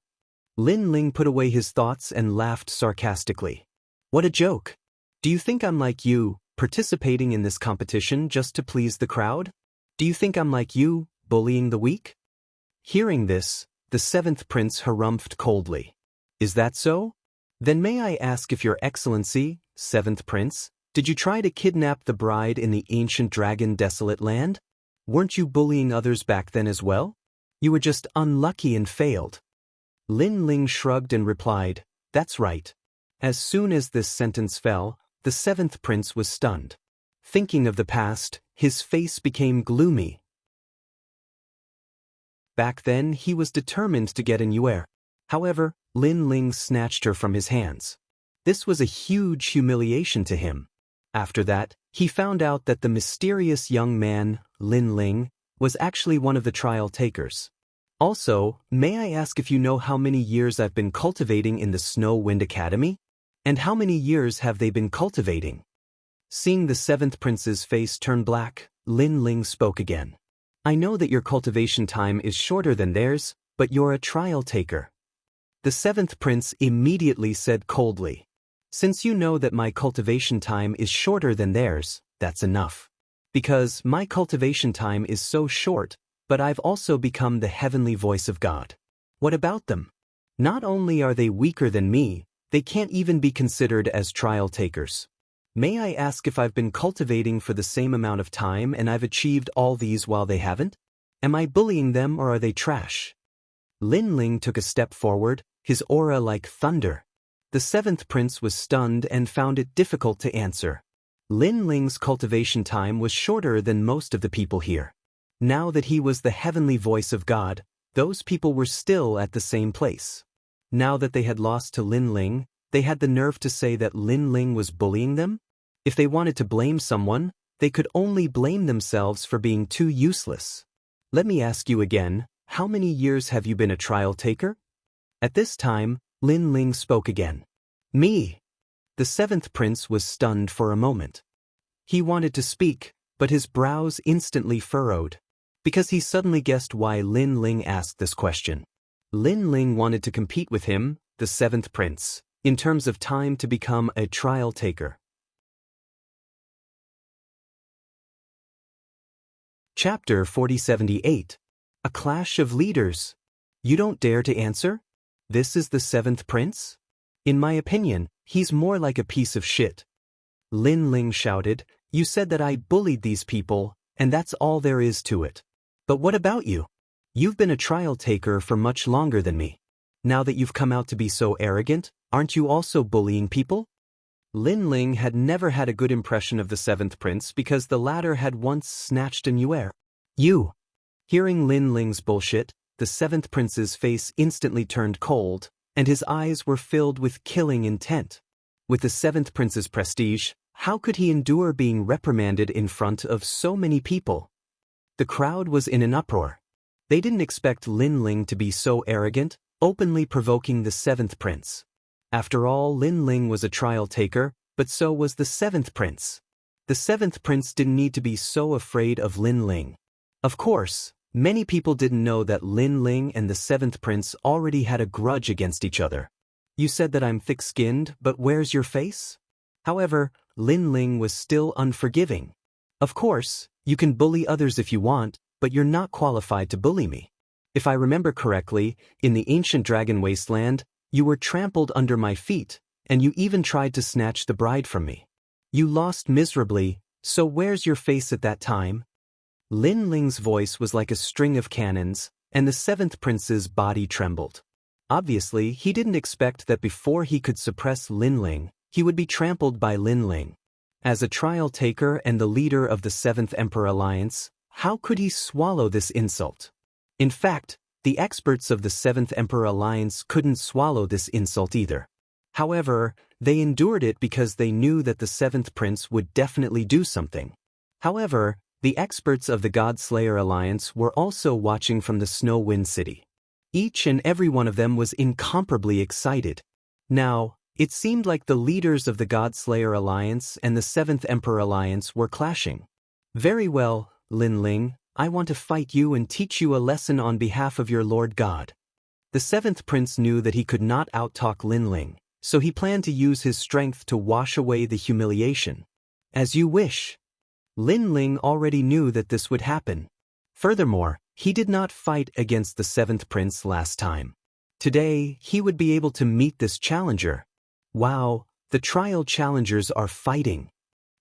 Lin Ling put away his thoughts and laughed sarcastically. "What a joke. Do you think I'm like you, participating in this competition just to please the crowd? Do you think I'm like you, bullying the weak?" Hearing this, the seventh prince harumphed coldly. "Is that so? Then may I ask if Your Excellency, seventh prince, did you try to kidnap the bride in the ancient dragon desolate land? Weren't you bullying others back then as well? You were just unlucky and failed." Lin Ling shrugged and replied, "That's right." As soon as this sentence fell, the seventh prince was stunned. Thinking of the past, his face became gloomy. Back then, he was determined to get an heir. However, Lin Ling snatched her from his hands. This was a huge humiliation to him. After that, he found out that the mysterious young man, Lin Ling, was actually one of the trial takers. "Also, may I ask if you know how many years I've been cultivating in the Snow Wind Academy? And how many years have they been cultivating?" Seeing the seventh prince's face turn black, Lin Ling spoke again. "I know that your cultivation time is shorter than theirs, but you're a trial taker." The seventh prince immediately said coldly, "Since you know that my cultivation time is shorter than theirs, that's enough. Because my cultivation time is so short, but I've also become the heavenly voice of God. What about them? Not only are they weaker than me, they can't even be considered as trial takers. May I ask if I've been cultivating for the same amount of time and I've achieved all these while they haven't? Am I bullying them or are they trash?" Lin Ling took a step forward, his aura like thunder. The seventh prince was stunned and found it difficult to answer. Lin Ling's cultivation time was shorter than most of the people here. Now that he was the heavenly voice of God, those people were still at the same place. Now that they had lost to Lin Ling, they had the nerve to say that Lin Ling was bullying them? If they wanted to blame someone, they could only blame themselves for being too useless. "Let me ask you again, how many years have you been a trial taker?" At this time, Lin Ling spoke again. "Me." The seventh prince was stunned for a moment. He wanted to speak, but his brows instantly furrowed, because he suddenly guessed why Lin Ling asked this question. Lin Ling wanted to compete with him, the seventh prince, in terms of time to become a trial taker. Chapter 4078. A Clash of Leaders. You don't dare to answer? This is the seventh prince? In my opinion, he's more like a piece of shit. Lin Ling shouted, "You said that I bullied these people, And that's all there is to it. But what about you? You've been a trial taker for much longer than me. Now that you've come out to be so arrogant, aren't you also bullying people? Lin Ling had never had a good impression of the seventh prince because the latter had once snatched a Nuer. You! Hearing Lin Ling's bullshit, the seventh prince's face instantly turned cold, and his eyes were filled with killing intent. With the seventh prince's prestige, how could he endure being reprimanded in front of so many people? The crowd was in an uproar. They didn't expect Lin Ling to be so arrogant, openly provoking the seventh prince. After all, Lin Ling was a trial taker, but so was the seventh prince. The seventh prince didn't need to be so afraid of Lin Ling. Of course, many people didn't know that Lin Ling and the seventh prince already had a grudge against each other. You said that I'm thick-skinned, but where's your face? However, Lin Ling was still unforgiving. Of course, you can bully others if you want, but you're not qualified to bully me. If I remember correctly, in the ancient dragon wasteland, you were trampled under my feet, and you even tried to snatch the bride from me. You lost miserably, so where's your face at that time? Lin Ling's voice was like a string of cannons, and the seventh prince's body trembled. Obviously, he didn't expect that before he could suppress Lin Ling, he would be trampled by Lin Ling. As a trial taker and the leader of the Seventh Emperor Alliance, how could he swallow this insult? In fact, the experts of the Seventh Emperor Alliance couldn't swallow this insult either. However, they endured it because they knew that the seventh prince would definitely do something. However, the experts of the Godslayer Alliance were also watching from the Snow Wind City. Each and every one of them was incomparably excited. Now, it seemed like the leaders of the Godslayer Alliance and the Seventh Emperor Alliance were clashing. Very well, Lin Ling, I want to fight you and teach you a lesson on behalf of your Lord God. The seventh prince knew that he could not outtalk Lin Ling, so he planned to use his strength to wash away the humiliation. As you wish. Lin Ling already knew that this would happen. Furthermore, he did not fight against the seventh prince last time. Today, he would be able to meet this challenger. Wow, the trial challengers are fighting.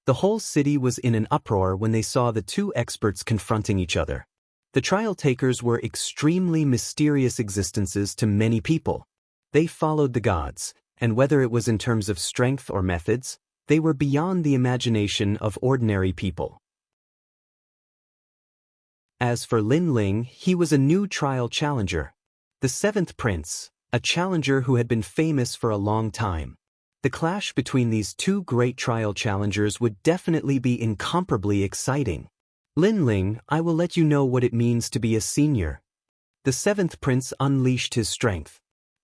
The whole city was in an uproar when they saw the two experts confronting each other. The trial takers were extremely mysterious existences to many people. They followed the gods, and whether it was in terms of strength or methods, they were beyond the imagination of ordinary people. As for Lin Ling, he was a new trial challenger. The seventh prince, a challenger who had been famous for a long time. The clash between these two great trial challengers would definitely be incomparably exciting. Lin Ling, I will let you know what it means to be a senior. The seventh prince unleashed his strength.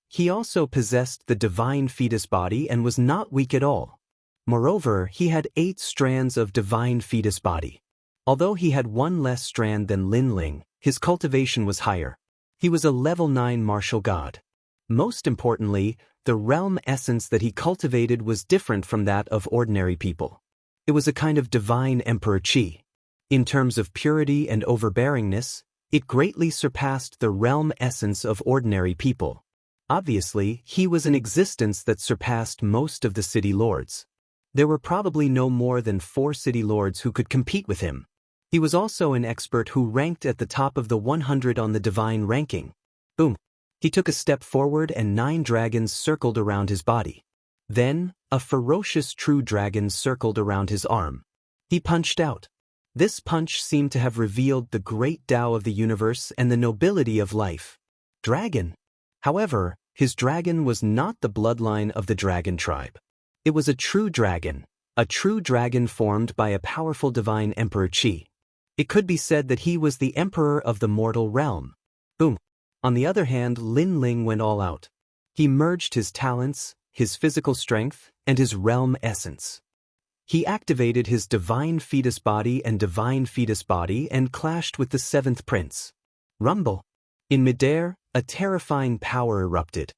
He also possessed the divine fetus body and was not weak at all. Moreover, he had 8 strands of divine fetus body. Although he had 1 less strand than Lin Ling, his cultivation was higher. He was a level 9 martial god. Most importantly, the realm essence that he cultivated was different from that of ordinary people. It was a kind of divine emperor chi. In terms of purity and overbearingness, it greatly surpassed the realm essence of ordinary people. Obviously, he was an existence that surpassed most of the city lords. There were probably no more than 4 city lords who could compete with him. He was also an expert who ranked at the top of the 100 on the divine ranking. Boom! He took a step forward and 9 dragons circled around his body. Then, a ferocious true dragon circled around his arm. He punched out. This punch seemed to have revealed the great Tao of the universe and the nobility of life. Dragon. However, his dragon was not the bloodline of the dragon tribe. It was a true dragon formed by a powerful divine emperor chi. It could be said that he was the emperor of the mortal realm. Boom. On the other hand, Lin Ling went all out. He merged his talents, his physical strength, and his realm essence. He activated his divine fetus body and clashed with the seventh prince. Rumble. In midair, a terrifying power erupted.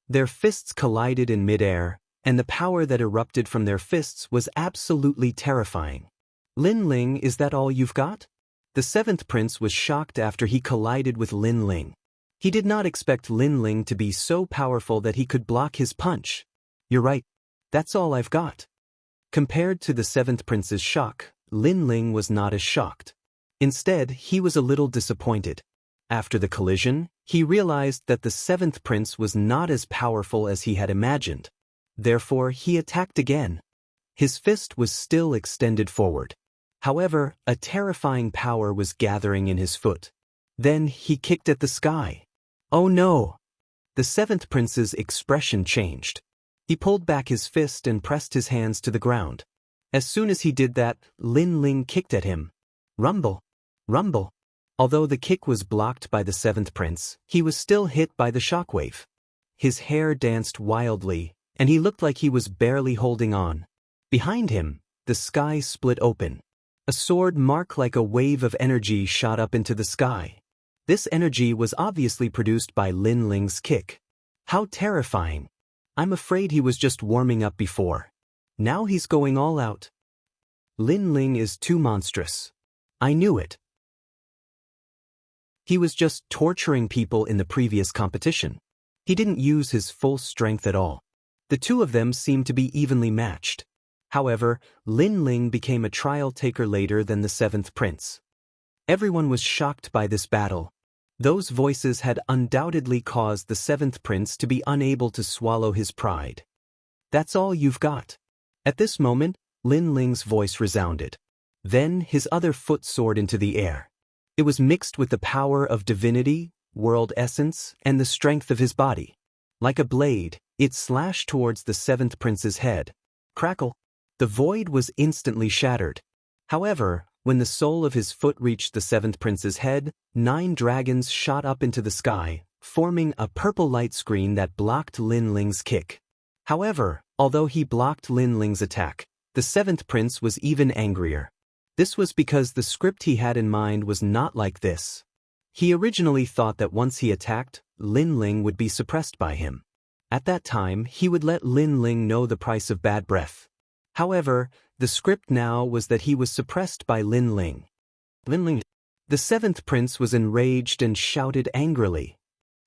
Their fists collided in midair, and the power that erupted from their fists was absolutely terrifying. Lin Ling, is that all you've got? The seventh prince was shocked after he collided with Lin Ling. He did not expect Lin Ling to be so powerful that he could block his punch. You're right. That's all I've got. Compared to the seventh prince's shock, Lin Ling was not as shocked. Instead, he was a little disappointed. After the collision, he realized that the seventh prince was not as powerful as he had imagined. Therefore, he attacked again. His fist was still extended forward. However, a terrifying power was gathering in his foot. Then he kicked at the sky. Oh no! The seventh prince's expression changed. He pulled back his fist and pressed his hands to the ground. As soon as he did that, Lin Ling kicked at him. Rumble! Rumble! Although the kick was blocked by the seventh prince, he was still hit by the shockwave. His hair danced wildly, and he looked like he was barely holding on. Behind him, the sky split open. A sword mark like a wave of energy shot up into the sky. This energy was obviously produced by Lin Ling's kick. How terrifying! I'm afraid he was just warming up before. Now he's going all out. Lin Ling is too monstrous. I knew it. He was just torturing people in the previous competition. He didn't use his full strength at all. The two of them seemed to be evenly matched. However, Lin Ling became a trial taker later than the seventh prince. Everyone was shocked by this battle. Those voices had undoubtedly caused the seventh prince to be unable to swallow his pride. That's all you've got. At this moment, Lin Ling's voice resounded. Then his other foot soared into the air. It was mixed with the power of divinity, world essence, and the strength of his body. Like a blade, it slashed towards the seventh prince's head. Crackle! The void was instantly shattered. However, when the sole of his foot reached the seventh prince's head, 9 dragons shot up into the sky, forming a purple light screen that blocked Lin Ling's kick. However, although he blocked Lin Ling's attack, the seventh prince was even angrier. This was because the script he had in mind was not like this. He originally thought that once he attacked, Lin Ling would be suppressed by him. At that time, he would let Lin Ling know the price of bad breath. However, the script now was that he was suppressed by Lin Ling. Lin Ling. The seventh prince was enraged and shouted angrily.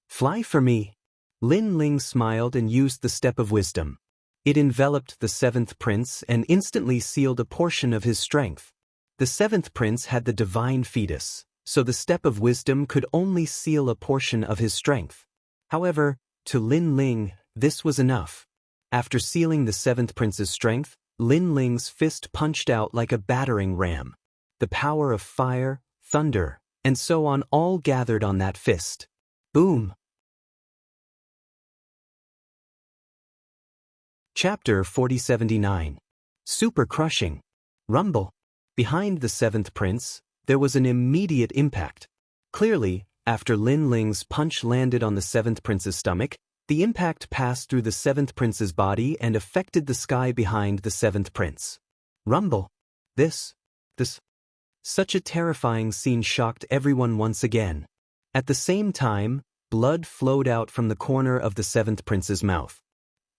Fly for me! Lin Ling smiled and used the step of wisdom. It enveloped the seventh prince and instantly sealed a portion of his strength. The seventh prince had the divine fetus, so the step of wisdom could only seal a portion of his strength. However, to Lin Ling, this was enough. After sealing the seventh prince's strength, Lin Ling's fist punched out like a battering ram. The power of fire, thunder, and so on all gathered on that fist. Boom! Chapter 4079. Super Crushing. Rumble. Behind the seventh prince, there was an immediate impact. Clearly, after Lin Ling's punch landed on the seventh prince's stomach, the impact passed through the seventh prince's body and affected the sky behind the seventh prince. Rumble. This. Such a terrifying scene shocked everyone once again. At the same time, blood flowed out from the corner of the seventh prince's mouth.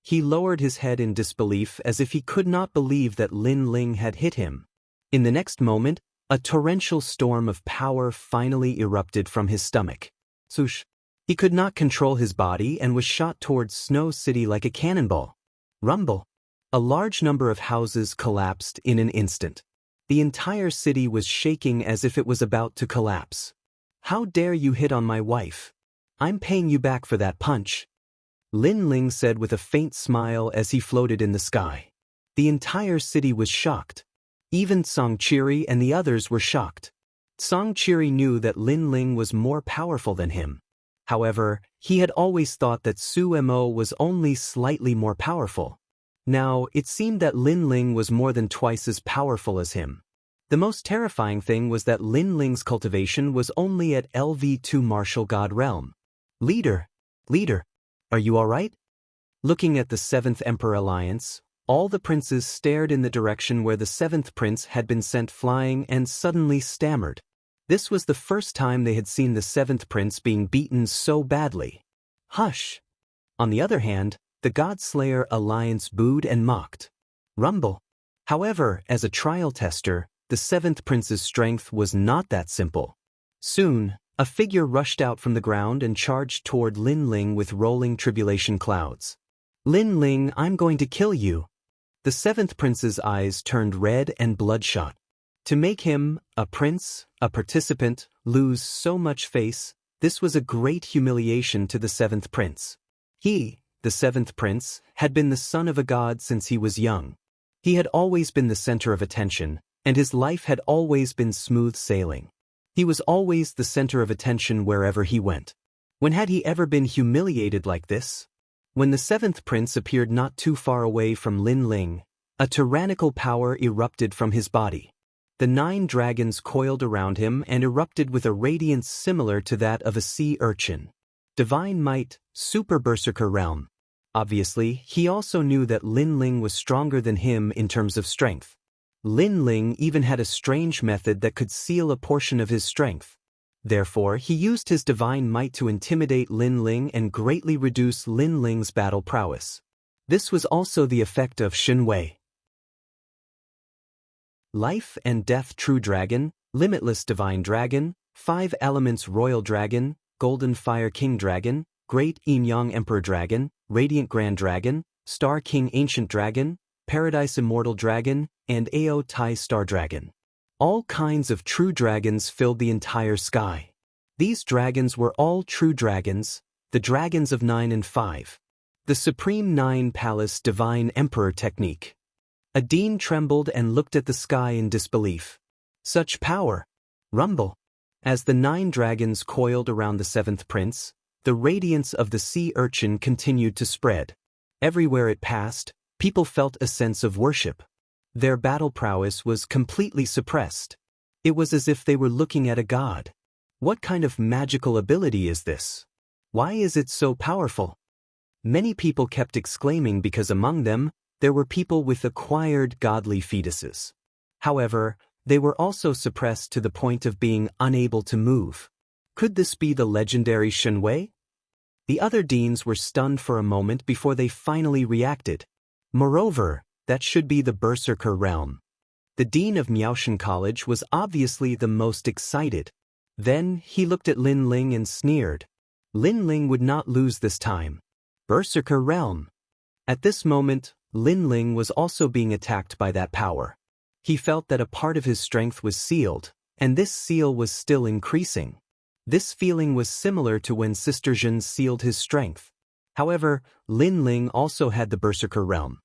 He lowered his head in disbelief as if he could not believe that Lin Ling had hit him. In the next moment, a torrential storm of power finally erupted from his stomach. Swoosh! He could not control his body and was shot towards Snow City like a cannonball. Rumble! A large number of houses collapsed in an instant. The entire city was shaking as if it was about to collapse. How dare you hit on my wife? I'm paying you back for that punch. Lin Ling said with a faint smile as he floated in the sky. The entire city was shocked. Even Songqiri and the others were shocked. Songqiri knew that Lin Ling was more powerful than him. However, he had always thought that Su Mo was only slightly more powerful. Now, it seemed that Lin Ling was more than twice as powerful as him. The most terrifying thing was that Lin Ling's cultivation was only at LV2 Martial God Realm. Leader, are you alright? Looking at the Seventh Emperor Alliance, all the princes stared in the direction where the seventh prince had been sent flying and suddenly stammered. This was the first time they had seen the seventh prince being beaten so badly. Hush! On the other hand, the Godslayer Alliance booed and mocked. Rumble! However, as a trial tester, the seventh prince's strength was not that simple. Soon, a figure rushed out from the ground and charged toward Lin Ling with rolling tribulation clouds. Lin Ling, I'm going to kill you. The seventh prince's eyes turned red and bloodshot. To make him, a prince, a participant, lose so much face, this was a great humiliation to the seventh prince. He, the seventh prince, had been the son of a god since he was young. He had always been the center of attention, and his life had always been smooth sailing. He was always the center of attention wherever he went. When had he ever been humiliated like this? When the seventh prince appeared not too far away from Lin Ling, a tyrannical power erupted from his body. The 9 dragons coiled around him and erupted with a radiance similar to that of a sea urchin. Divine might, super berserker realm. Obviously, he also knew that Lin Ling was stronger than him in terms of strength. Lin Ling even had a strange method that could seal a portion of his strength. Therefore, he used his divine might to intimidate Lin Ling and greatly reduce Lin Ling's battle prowess. This was also the effect of Shen Wei. Life and Death True Dragon, Limitless Divine Dragon, 5 Elements Royal Dragon, Golden Fire King Dragon, Great Yin Yang Emperor Dragon, Radiant Grand Dragon, Star King Ancient Dragon, Paradise Immortal Dragon, and Ao Tai Star Dragon. All kinds of true dragons filled the entire sky. These dragons were all true dragons, the dragons of 9 and 5. The Supreme 9 Palace Divine Emperor Technique. Adine trembled and looked at the sky in disbelief. Such power! Rumble! As the 9 dragons coiled around the 7th prince, the radiance of the sea urchin continued to spread. Everywhere it passed, people felt a sense of worship. Their battle prowess was completely suppressed. It was as if they were looking at a god. What kind of magical ability is this? Why is it so powerful? Many people kept exclaiming because among them, there were people with acquired godly fetuses. However, they were also suppressed to the point of being unable to move. Could this be the legendary Shen Wei? The other deans were stunned for a moment before they finally reacted. Moreover, that should be the Berserker realm. The dean of Miaoshan College was obviously the most excited. Then, he looked at Lin Ling and sneered. Lin Ling would not lose this time. Berserker realm. At this moment, Lin Ling was also being attacked by that power. He felt that a part of his strength was sealed, and this seal was still increasing. This feeling was similar to when Sister Zhen sealed his strength. However, Lin Ling also had the Berserker realm.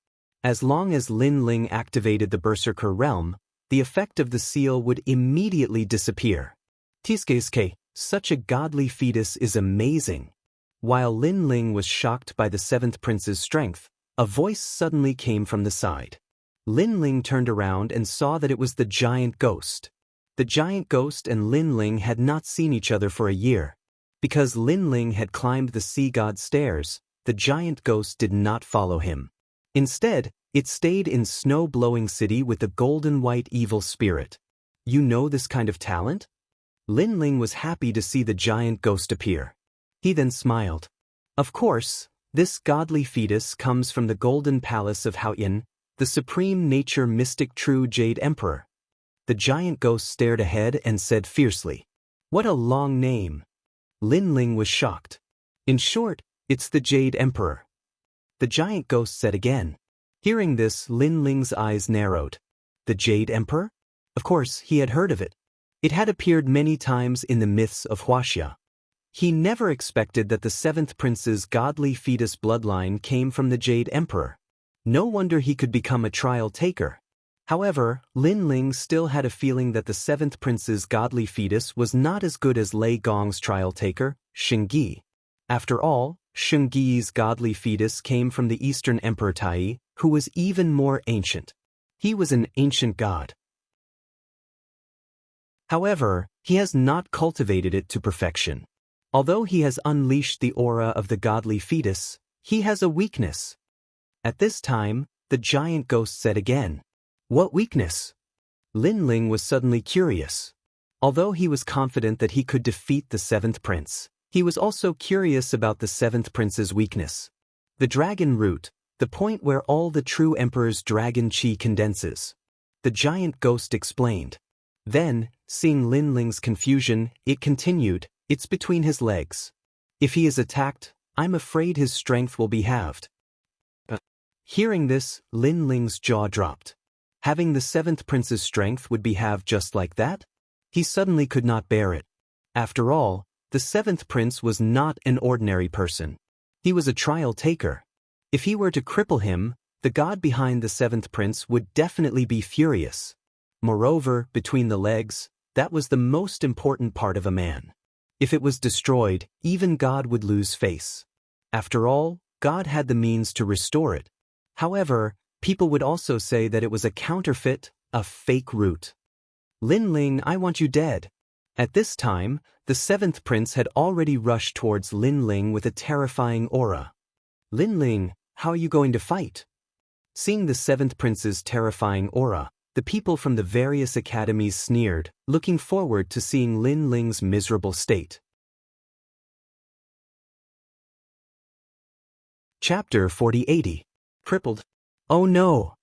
As long as Lin Ling activated the Berserker realm, the effect of the seal would immediately disappear. Tiskeske, such a godly fetus is amazing. While Lin Ling was shocked by the 7th prince's strength, a voice suddenly came from the side. Lin Ling turned around and saw that it was the giant ghost. The giant ghost and Lin Ling had not seen each other for a year. Because Lin Ling had climbed the sea god's stairs, the giant ghost did not follow him. Instead, it stayed in snow-blowing city with the golden white evil spirit. You know this kind of talent? Lin Ling was happy to see the giant ghost appear. He then smiled. Of course, this godly fetus comes from the golden palace of Haoyan, the supreme nature mystic true Jade Emperor. The giant ghost stared ahead and said fiercely, "What a long name." Lin Ling was shocked. In short, it's the Jade Emperor. The giant ghost said again. Hearing this, Lin Ling's eyes narrowed. The Jade Emperor? Of course, he had heard of it. It had appeared many times in the myths of Huaxia. He never expected that the 7th prince's godly fetus bloodline came from the Jade Emperor. No wonder he could become a trial taker. However, Lin Ling still had a feeling that the 7th prince's godly fetus was not as good as Lei Gong's trial taker, Shengyi. After all, Shengyi's godly fetus came from the Eastern Emperor Tai, who was even more ancient. He was an ancient god. However, he has not cultivated it to perfection. Although he has unleashed the aura of the godly fetus, he has a weakness. At this time, the giant ghost said again, "What weakness?" Lin Ling was suddenly curious. Although he was confident that he could defeat the 7th prince, he was also curious about the 7th prince's weakness. The dragon root, the point where all the true emperor's dragon chi condenses. The giant ghost explained. Then, seeing Lin Ling's confusion, it continued, "It's between his legs. If he is attacked, I'm afraid his strength will be halved." Hearing this, Lin Ling's jaw dropped. Having the seventh prince's strength would be halved just like that? He suddenly could not bear it. After all, the seventh prince was not an ordinary person. He was a trial taker. If he were to cripple him, the god behind the seventh prince would definitely be furious. Moreover, between the legs, that was the most important part of a man. If it was destroyed, even God would lose face. After all, God had the means to restore it. However, people would also say that it was a counterfeit, a fake root. Lin Ling, I want you dead. At this time, the seventh prince had already rushed towards Lin Ling with a terrifying aura. Lin Ling, how are you going to fight? Seeing the seventh prince's terrifying aura, the people from the various academies sneered, looking forward to seeing Lin Ling's miserable state. Chapter 4080. Crippled. Oh no!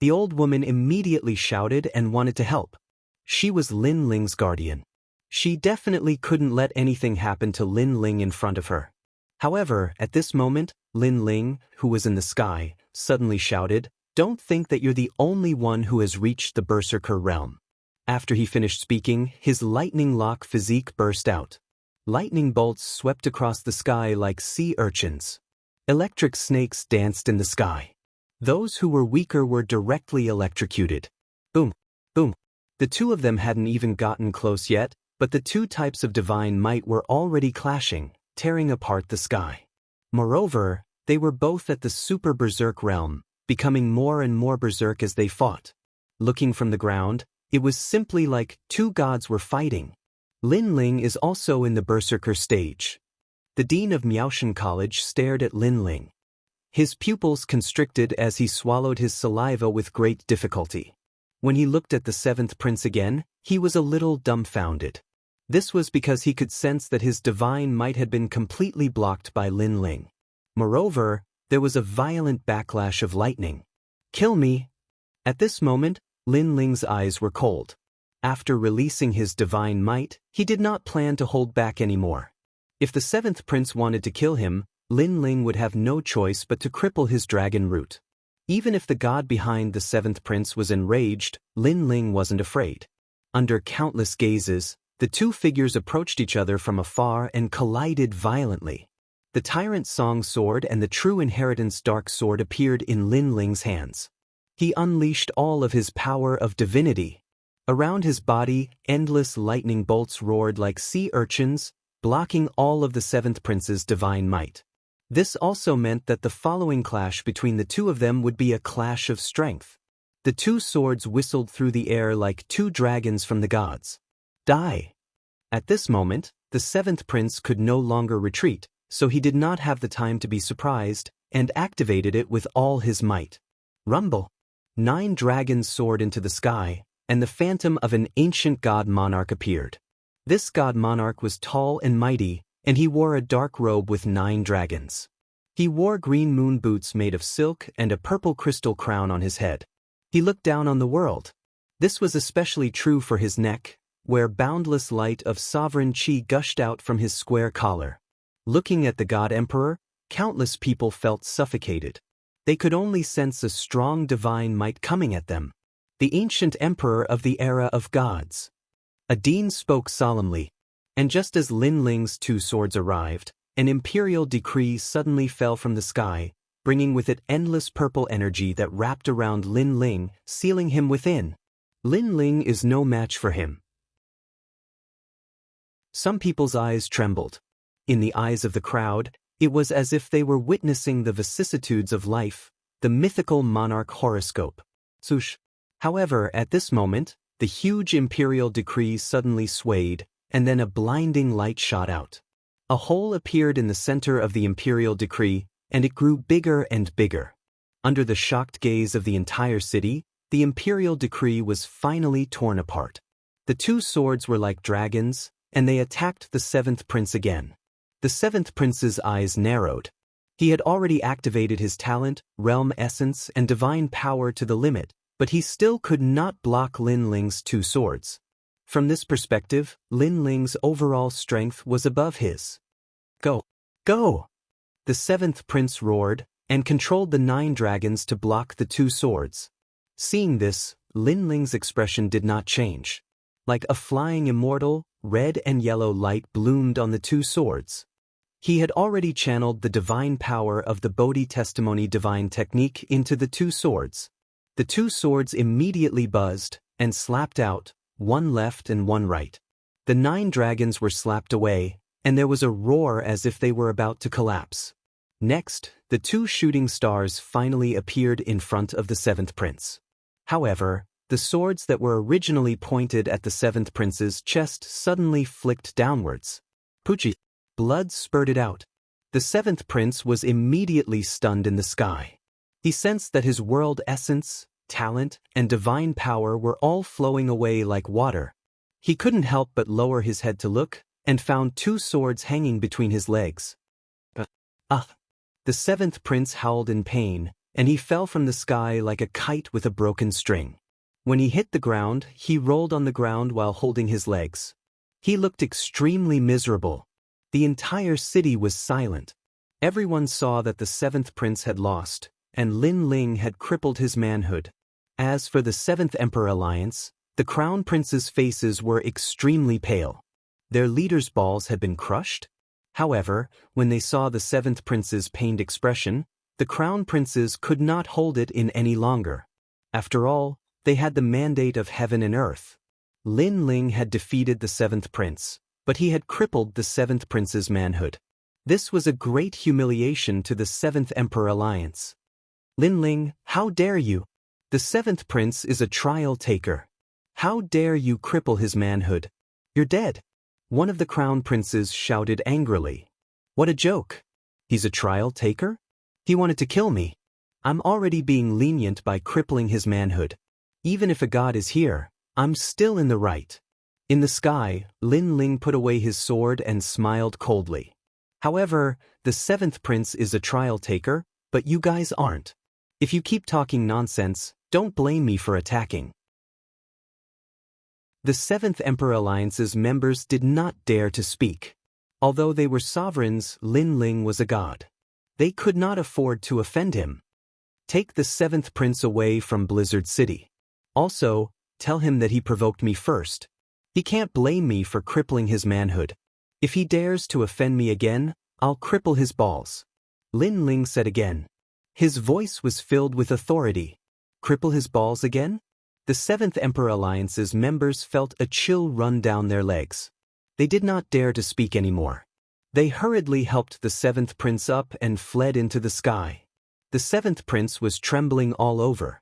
The old woman immediately shouted and wanted to help. She was Lin Ling's guardian. She definitely couldn't let anything happen to Lin Ling in front of her. However, at this moment, Lin Ling, who was in the sky, suddenly shouted, "Don't think that you're the only one who has reached the Berserker realm." After he finished speaking, his lightning-lock physique burst out. Lightning bolts swept across the sky like sea urchins. Electric snakes danced in the sky. Those who were weaker were directly electrocuted. Boom, boom. The two of them hadn't even gotten close yet, but the two types of divine might were already clashing, tearing apart the sky. Moreover, they were both at the super berserk realm, becoming more and more berserk as they fought. Looking from the ground, it was simply like two gods were fighting. Lin Ling is also in the berserker stage. The dean of Miaoshan College stared at Lin Ling. His pupils constricted as he swallowed his saliva with great difficulty. When he looked at the seventh prince again, he was a little dumbfounded. This was because he could sense that his divine might had been completely blocked by Lin Ling. Moreover, there was a violent backlash of lightning. Kill me! At this moment, Lin Ling's eyes were cold. After releasing his divine might, he did not plan to hold back anymore. If the seventh prince wanted to kill him, Lin Ling would have no choice but to cripple his dragon root. Even if the god behind the seventh prince was enraged, Lin Ling wasn't afraid. Under countless gazes, the two figures approached each other from afar and collided violently. The Tyrant Song Sword and the True Inheritance Dark Sword appeared in Lin Ling's hands. He unleashed all of his power of divinity. Around his body, endless lightning bolts roared like sea urchins, blocking all of the seventh prince's divine might. This also meant that the following clash between the two of them would be a clash of strength. The two swords whistled through the air like two dragons from the gods. Die! At this moment, the seventh prince could no longer retreat, so he did not have the time to be surprised, and activated it with all his might. Rumble! 9 dragons soared into the sky, and the phantom of an ancient god monarch appeared. This god monarch was tall and mighty, and he wore a dark robe with 9 dragons. He wore green moon boots made of silk and a purple crystal crown on his head. He looked down on the world. This was especially true for his neck, where boundless light of sovereign chi gushed out from his square collar. Looking at the god emperor, countless people felt suffocated. They could only sense a strong divine might coming at them. The ancient emperor of the era of gods. A dean spoke solemnly, and just as Lin Ling's 2 swords arrived, an imperial decree suddenly fell from the sky, bringing with it endless purple energy that wrapped around Lin Ling, sealing him within. Lin Ling is no match for him. Some people's eyes trembled. In the eyes of the crowd, it was as if they were witnessing the vicissitudes of life, the mythical monarch horoscope. Swoosh. However, at this moment, the huge imperial decree suddenly swayed, and then a blinding light shot out. A hole appeared in the center of the imperial decree, and it grew bigger and bigger. Under the shocked gaze of the entire city, the imperial decree was finally torn apart. The 2 swords were like dragons, and they attacked the seventh prince again. The seventh prince's eyes narrowed. He had already activated his talent, realm essence, and divine power to the limit, but he still could not block Lin Ling's 2 swords. From this perspective, Lin Ling's overall strength was above his. Go! Go! The seventh prince roared, and controlled the 9 dragons to block the 2 swords. Seeing this, Lin Ling's expression did not change. Like a flying immortal, red and yellow light bloomed on the two swords. He had already channeled the divine power of the Bodhi testimony divine technique into the two swords. The two swords immediately buzzed and slapped out, one left and one right. The 9 dragons were slapped away, and there was a roar as if they were about to collapse. Next, the 2 shooting stars finally appeared in front of the 7th prince. However, the swords that were originally pointed at the 7th prince's chest suddenly flicked downwards. Pucci. Blood spurted out. The 7th prince was immediately stunned in the sky. He sensed that his world essence, talent, and divine power were all flowing away like water. He couldn't help but lower his head to look, and found 2 swords hanging between his legs. The 7th prince howled in pain, and he fell from the sky like a kite with a broken string. When he hit the ground, he rolled on the ground while holding his legs. He looked extremely miserable. The entire city was silent. Everyone saw that the 7th prince had lost, and Lin Ling had crippled his manhood. As for the 7th Emperor Alliance, the crown princes' faces were extremely pale. Their leaders' balls had been crushed. However, when they saw the 7th prince's pained expression, the crown princes could not hold it in any longer. After all, they had the mandate of heaven and earth. Lin Ling had defeated the 7th prince, but he had crippled the 7th prince's manhood. This was a great humiliation to the 7th Emperor Alliance. Lin Ling, how dare you? The 7th prince is a trial taker. How dare you cripple his manhood? You're dead. One of the crown princes shouted angrily. What a joke. He's a trial taker? He wanted to kill me. I'm already being lenient by crippling his manhood. Even if a god is here, I'm still in the right. In the sky, Lin Ling put away his sword and smiled coldly. However, the 7th prince is a trial taker, but you guys aren't. If you keep talking nonsense, don't blame me for attacking. The 7th Emperor Alliance's members did not dare to speak. Although they were sovereigns, Lin Ling was a god. They could not afford to offend him. Take the 7th prince away from Blizzard City. Also, tell him that he provoked me first. He can't blame me for crippling his manhood. If he dares to offend me again, I'll cripple his balls. Lin Ling said again. His voice was filled with authority. Cripple his balls again? The 7th Emperor Alliance's members felt a chill run down their legs. They did not dare to speak anymore. They hurriedly helped the 7th prince up and fled into the sky. The 7th prince was trembling all over.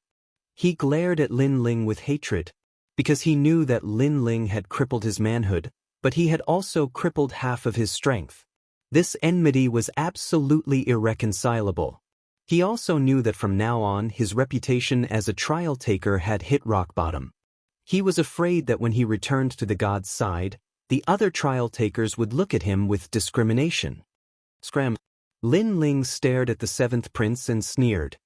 He glared at Lin Ling with hatred, because he knew that Lin Ling had crippled his manhood, but he had also crippled half of his strength. This enmity was absolutely irreconcilable. He also knew that from now on his reputation as a trial taker had hit rock bottom. He was afraid that when he returned to the god's side, the other trial takers would look at him with discrimination. Scram. Lin Ling stared at the 7th prince and sneered.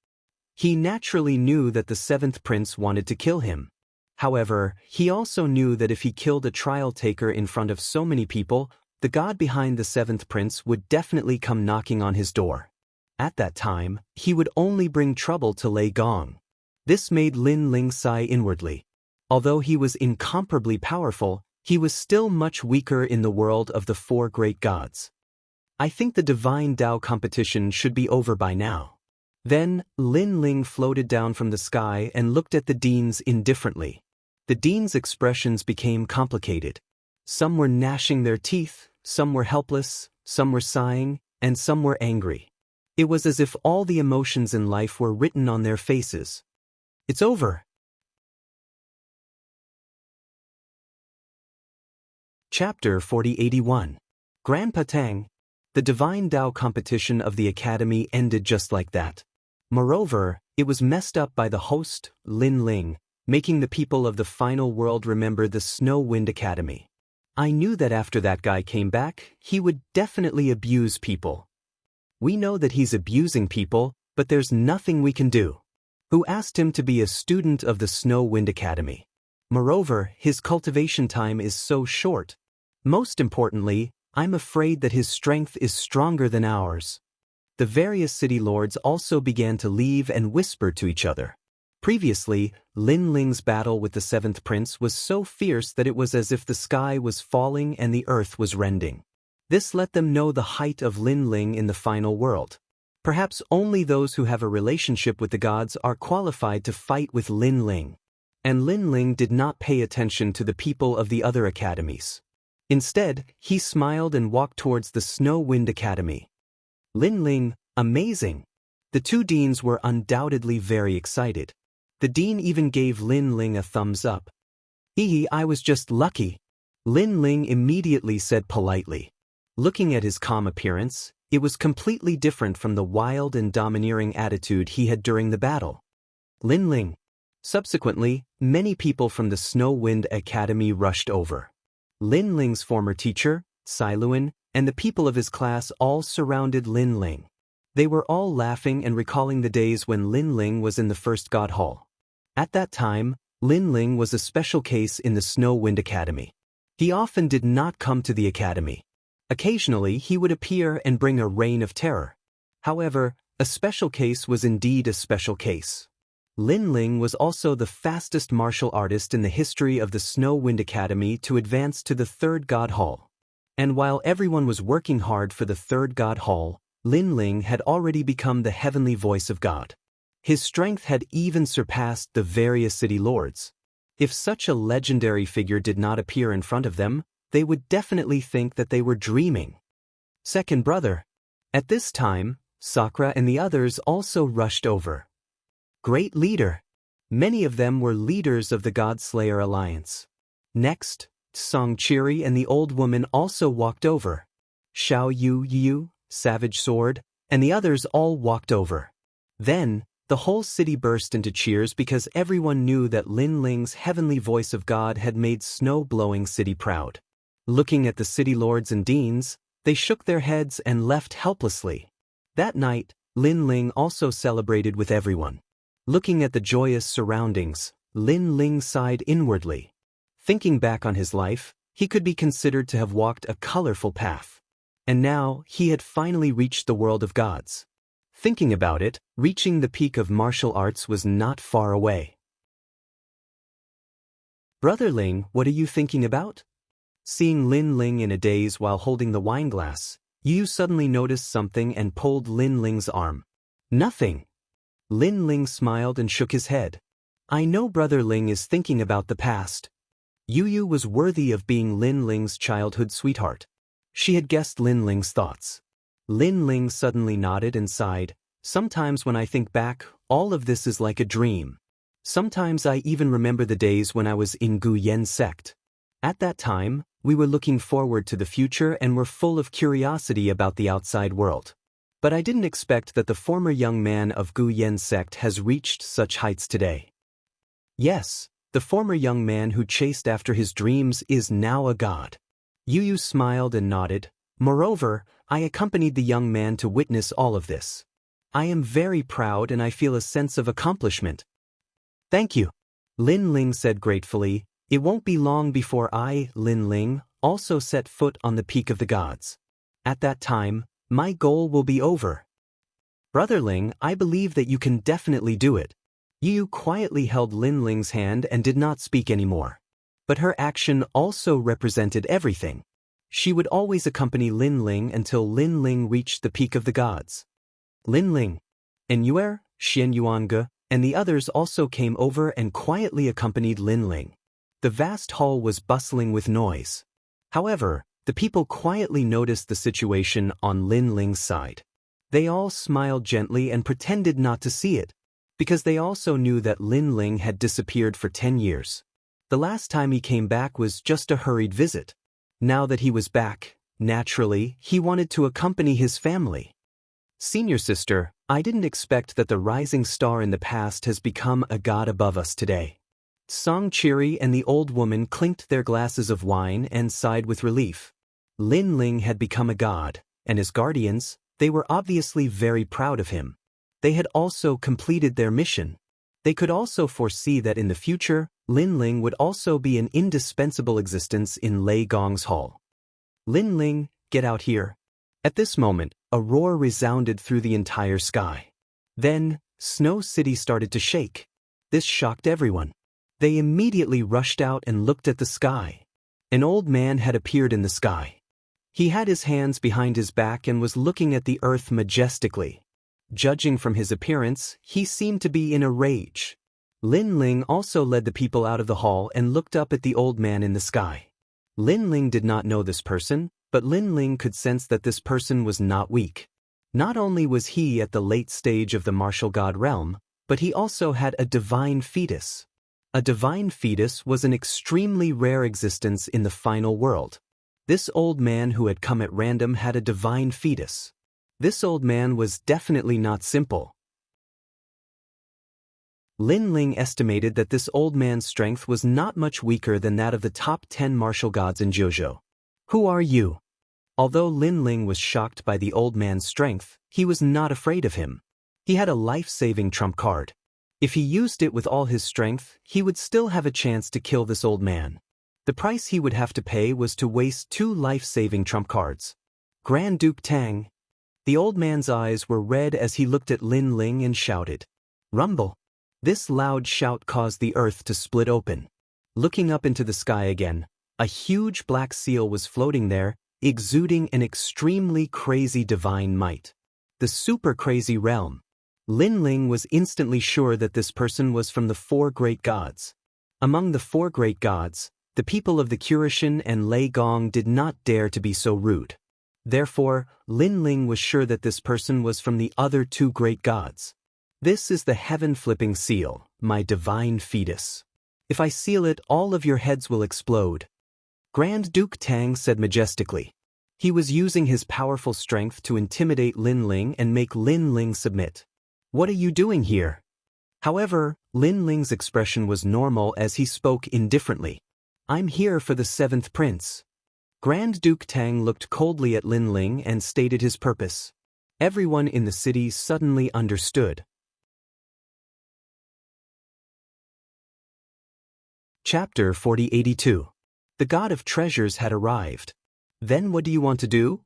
He naturally knew that the 7th prince wanted to kill him. However, he also knew that if he killed a trial taker in front of so many people, the god behind the 7th prince would definitely come knocking on his door. At that time, he would only bring trouble to Lei Gong. This made Lin Ling sigh inwardly. Although he was incomparably powerful, he was still much weaker in the world of the 4 great gods. I think the divine Tao competition should be over by now. Then, Lin Ling floated down from the sky and looked at the deans indifferently. The deans' expressions became complicated. Some were gnashing their teeth, some were helpless, some were sighing, and some were angry. It was as if all the emotions in life were written on their faces. It's over. Chapter 4081. Grandpa Tang. The Divine Tao competition of the Academy ended just like that. Moreover, it was messed up by the host, Lin Ling, making the people of the final world remember the Snow Wind Academy. I knew that after that guy came back, he would definitely abuse people. We know that he's abusing people, but there's nothing we can do. Who asked him to be a student of the Snow Wind Academy? Moreover, his cultivation time is so short. Most importantly, I'm afraid that his strength is stronger than ours. The various city lords also began to leave and whisper to each other. Previously, Lin Ling's battle with the seventh prince was so fierce that it was as if the sky was falling and the earth was rending. This let them know the height of Lin Ling in the final world. Perhaps only those who have a relationship with the gods are qualified to fight with Lin Ling. And Lin Ling did not pay attention to the people of the other academies. Instead, he smiled and walked towards the Snow Wind Academy. Lin Ling, amazing! The two deans were undoubtedly very excited. The dean even gave Lin Ling a thumbs up. I was just lucky," Lin Ling immediately said politely. Looking at his calm appearance, it was completely different from the wild and domineering attitude he had during the battle. Lin Ling. Subsequently, many people from the Snow Wind Academy rushed over. Lin Ling's former teacher, Siluan, and the people of his class all surrounded Lin Ling. They were all laughing and recalling the days when Lin Ling was in the first God Hall. At that time, Lin Ling was a special case in the Snow Wind Academy. He often did not come to the academy. Occasionally, he would appear and bring a reign of terror. However, a special case was indeed a special case. Lin Ling was also the fastest martial artist in the history of the Snow Wind Academy to advance to the third God Hall. And while everyone was working hard for the third God Hall, Lin Ling had already become the heavenly voice of God. His strength had even surpassed the various city lords. If such a legendary figure did not appear in front of them, they would definitely think that they were dreaming. Second brother. At this time, Sakura and the others also rushed over. Great leader. Many of them were leaders of the God-Slayer Alliance. Next, Song Chiri and the old woman also walked over. Xiao Yu, Savage Sword, and the others all walked over. Then, the whole city burst into cheers because everyone knew that Lin Ling's heavenly voice of God had made Snow-Blowing City proud. Looking at the city lords and deans, they shook their heads and left helplessly. That night, Lin Ling also celebrated with everyone. Looking at the joyous surroundings, Lin Ling sighed inwardly. Thinking back on his life, he could be considered to have walked a colorful path. And now, he had finally reached the world of gods. Thinking about it, reaching the peak of martial arts was not far away. Brother Ling, what are you thinking about? Seeing Lin Ling in a daze while holding the wine glass, Yu suddenly noticed something and pulled Lin Ling's arm. Nothing. Lin Ling smiled and shook his head. I know Brother Ling is thinking about the past. Yu was worthy of being Lin Ling's childhood sweetheart. She had guessed Lin Ling's thoughts. Lin Ling suddenly nodded and sighed. Sometimes when I think back, all of this is like a dream. Sometimes I even remember the days when I was in Gu Yen sect. At that time, we were looking forward to the future and were full of curiosity about the outside world. But I didn't expect that the former young man of Gu Yen sect has reached such heights today. Yes, the former young man who chased after his dreams is now a god. Yu smiled and nodded. Moreover, I accompanied the young man to witness all of this. I am very proud and I feel a sense of accomplishment. Thank you. Lin Ling said gratefully. It won't be long before I, Lin Ling, also set foot on the peak of the gods. At that time, my goal will be over. Brother Ling, I believe that you can definitely do it. Yu quietly held Lin Ling's hand and did not speak anymore. But her action also represented everything. She would always accompany Lin Ling until Lin Ling reached the peak of the gods. Lin Ling, Enyuer, Xian Yuanga, and the others also came over and quietly accompanied Lin Ling. The vast hall was bustling with noise. However, the people quietly noticed the situation on Lin Ling's side. They all smiled gently and pretended not to see it, because they also knew that Lin Ling had disappeared for 10 years. The last time he came back was just a hurried visit. Now that he was back, naturally, he wanted to accompany his family. Senior sister, I didn't expect that the rising star in the past has become a god above us today. Song Chiri and the old woman clinked their glasses of wine and sighed with relief. Lin Ling had become a god, and as guardians, they were obviously very proud of him. They had also completed their mission. They could also foresee that in the future, Lin Ling would also be an indispensable existence in Lei Gong's hall. Lin Ling, get out here. At this moment, a roar resounded through the entire sky. Then, Snow City started to shake. This shocked everyone. They immediately rushed out and looked at the sky. An old man had appeared in the sky. He had his hands behind his back and was looking at the earth majestically. Judging from his appearance, he seemed to be in a rage. Lin Ling also led the people out of the hall and looked up at the old man in the sky. Lin Ling did not know this person, but Lin Ling could sense that this person was not weak. Not only was he at the late stage of the martial god realm, but he also had a divine fetus. A divine fetus was an extremely rare existence in the final world. This old man who had come at random had a divine fetus. This old man was definitely not simple. Lin Ling estimated that this old man's strength was not much weaker than that of the top 10 martial gods in JoJo. Who are you? Although Lin Ling was shocked by the old man's strength, he was not afraid of him. He had a life-saving trump card. If he used it with all his strength, he would still have a chance to kill this old man. The price he would have to pay was to waste 2 life-saving trump cards. Grand Duke Tang. The old man's eyes were red as he looked at Lin Ling and shouted, "Rumble!" This loud shout caused the earth to split open. Looking up into the sky again, a huge black seal was floating there, exuding an extremely crazy divine might. The super crazy realm. Lin Ling was instantly sure that this person was from the 4 great gods. Among the 4 great gods, the people of the Kurishin and Lei Gong did not dare to be so rude. Therefore, Lin Ling was sure that this person was from the other 2 great gods. This is the heaven-flipping seal, my divine fetus. If I seal it, all of your heads will explode. Grand Duke Tang said majestically. He was using his powerful strength to intimidate Lin Ling and make Lin Ling submit. What are you doing here? However, Lin Ling's expression was normal as he spoke indifferently. I'm here for the 7th prince. Grand Duke Tang looked coldly at Lin Ling and stated his purpose. Everyone in the city suddenly understood. Chapter 4082. The God of Treasures had arrived. Then what do you want to do?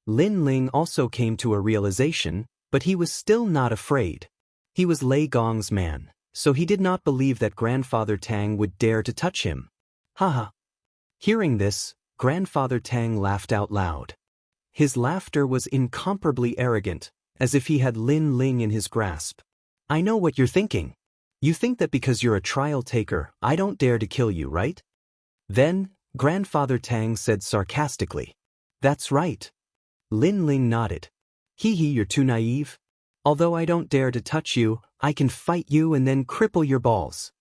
Lin Ling also came to a realization, but he was still not afraid. He was Lei Gong's man, so he did not believe that Grandfather Tang would dare to touch him. Haha. Hearing this, Grandfather Tang laughed out loud. His laughter was incomparably arrogant, as if he had Lin Ling in his grasp. I know what you're thinking. You think that because you're a trial taker, I don't dare to kill you, right? Then, Grandfather Tang said sarcastically. That's right. Lin Ling nodded. Hee, you're too naive. Although I don't dare to touch you, I can fight you and then cripple your balls.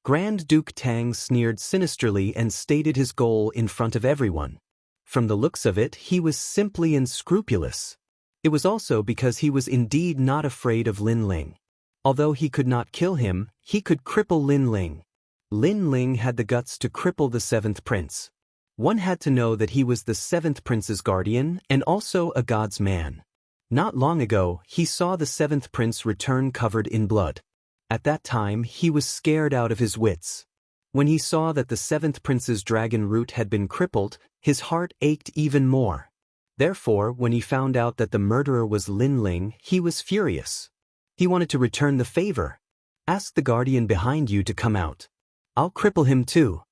Grand Duke Tang sneered sinisterly and stated his goal in front of everyone. From the looks of it, he was simply unscrupulous. It was also because he was indeed not afraid of Lin Ling. Although he could not kill him, he could cripple Lin Ling. Lin Ling had the guts to cripple the 7th prince. One had to know that he was the 7th prince's guardian and also a god's man. Not long ago, he saw the 7th prince return covered in blood. At that time, he was scared out of his wits. When he saw that the 7th prince's dragon root had been crippled, his heart ached even more. Therefore, when he found out that the murderer was Lin Ling, he was furious. He wanted to return the favor. Ask the guardian behind you to come out. I'll cripple him too.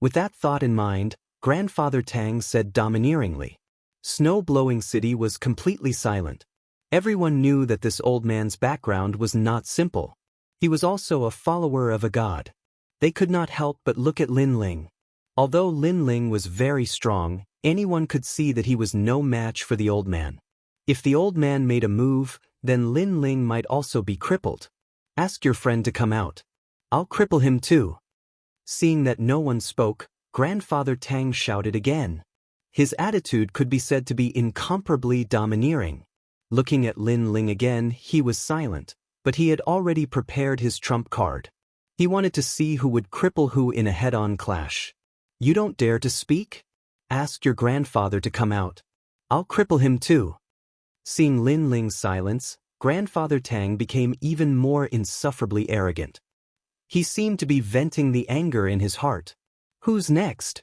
With that thought in mind, Grandfather Tang said domineeringly. Snow-blowing city was completely silent. Everyone knew that this old man's background was not simple. He was also a follower of a god. They could not help but look at Lin Ling. Although Lin Ling was very strong, anyone could see that he was no match for the old man. If the old man made a move, then Lin Ling might also be crippled. Ask your friend to come out. I'll cripple him too. Seeing that no one spoke, Grandfather Tang shouted again. His attitude could be said to be incomparably domineering. Looking at Lin Ling again, he was silent, but he had already prepared his trump card. He wanted to see who would cripple who in a head-on clash. You don't dare to speak? Ask your grandfather to come out. I'll cripple him too. Seeing Lin Ling's silence, Grandfather Tang became even more insufferably arrogant. He seemed to be venting the anger in his heart. Who's next?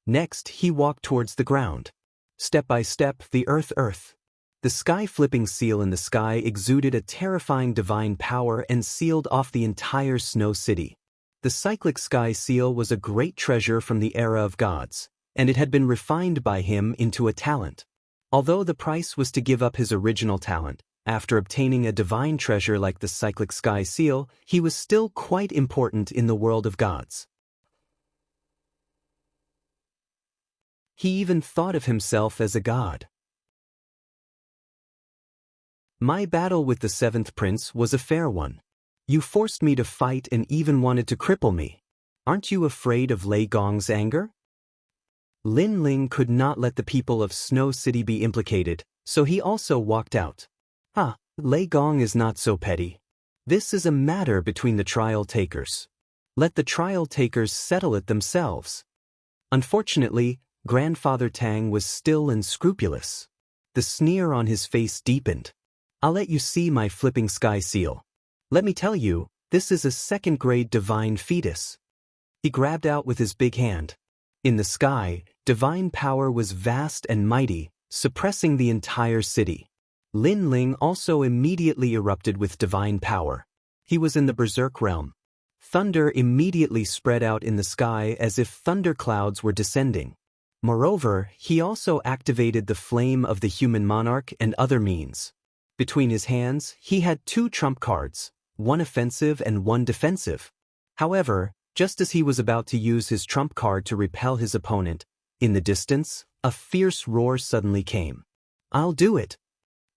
Next, he walked towards the ground. Step by step, the earth. The sky-flipping seal in the sky exuded a terrifying divine power and sealed off the entire snow city. The cyclic sky seal was a great treasure from the era of gods, and it had been refined by him into a talent. Although the price was to give up his original talent, after obtaining a divine treasure like the cyclic sky seal, he was still quite important in the world of gods. He even thought of himself as a god. My battle with the seventh prince was a fair one. You forced me to fight and even wanted to cripple me. Aren't you afraid of Lei Gong's anger? Lin Ling could not let the people of Snow City be implicated, so he also walked out. Lei Gong is not so petty. This is a matter between the trial takers. Let the trial takers settle it themselves. Unfortunately, Grandfather Tang was still and scrupulous. The sneer on his face deepened. I'll let you see my flipping sky seal. Let me tell you, this is a second-grade divine fetus. He grabbed out with his big hand. In the sky, divine power was vast and mighty, suppressing the entire city. Lin Ling also immediately erupted with divine power. He was in the berserk realm. Thunder immediately spread out in the sky as if thunderclouds were descending. Moreover, he also activated the flame of the human monarch and other means. Between his hands, he had 2 trump cards, one offensive and one defensive. However, just as he was about to use his trump card to repel his opponent, in the distance, a fierce roar suddenly came. I'll do it!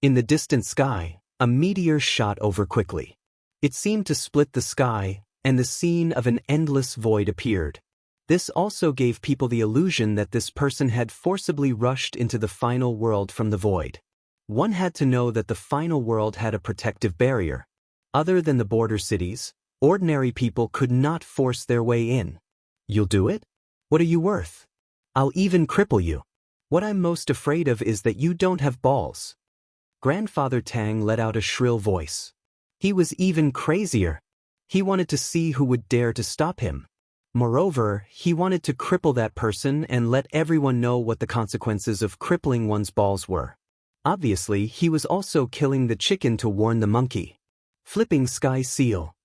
In the distant sky, a meteor shot over quickly. It seemed to split the sky, and the scene of an endless void appeared. This also gave people the illusion that this person had forcibly rushed into the final world from the void. One had to know that the final world had a protective barrier. Other than the border cities, ordinary people could not force their way in. You'll do it? What are you worth? I'll even cripple you. What I'm most afraid of is that you don't have balls. Grandfather Tang let out a shrill voice. He was even crazier. He wanted to see who would dare to stop him. Moreover, he wanted to cripple that person and let everyone know what the consequences of crippling one's balls were. Obviously, he was also killing the chicken to warn the monkey. Flipping sky seal.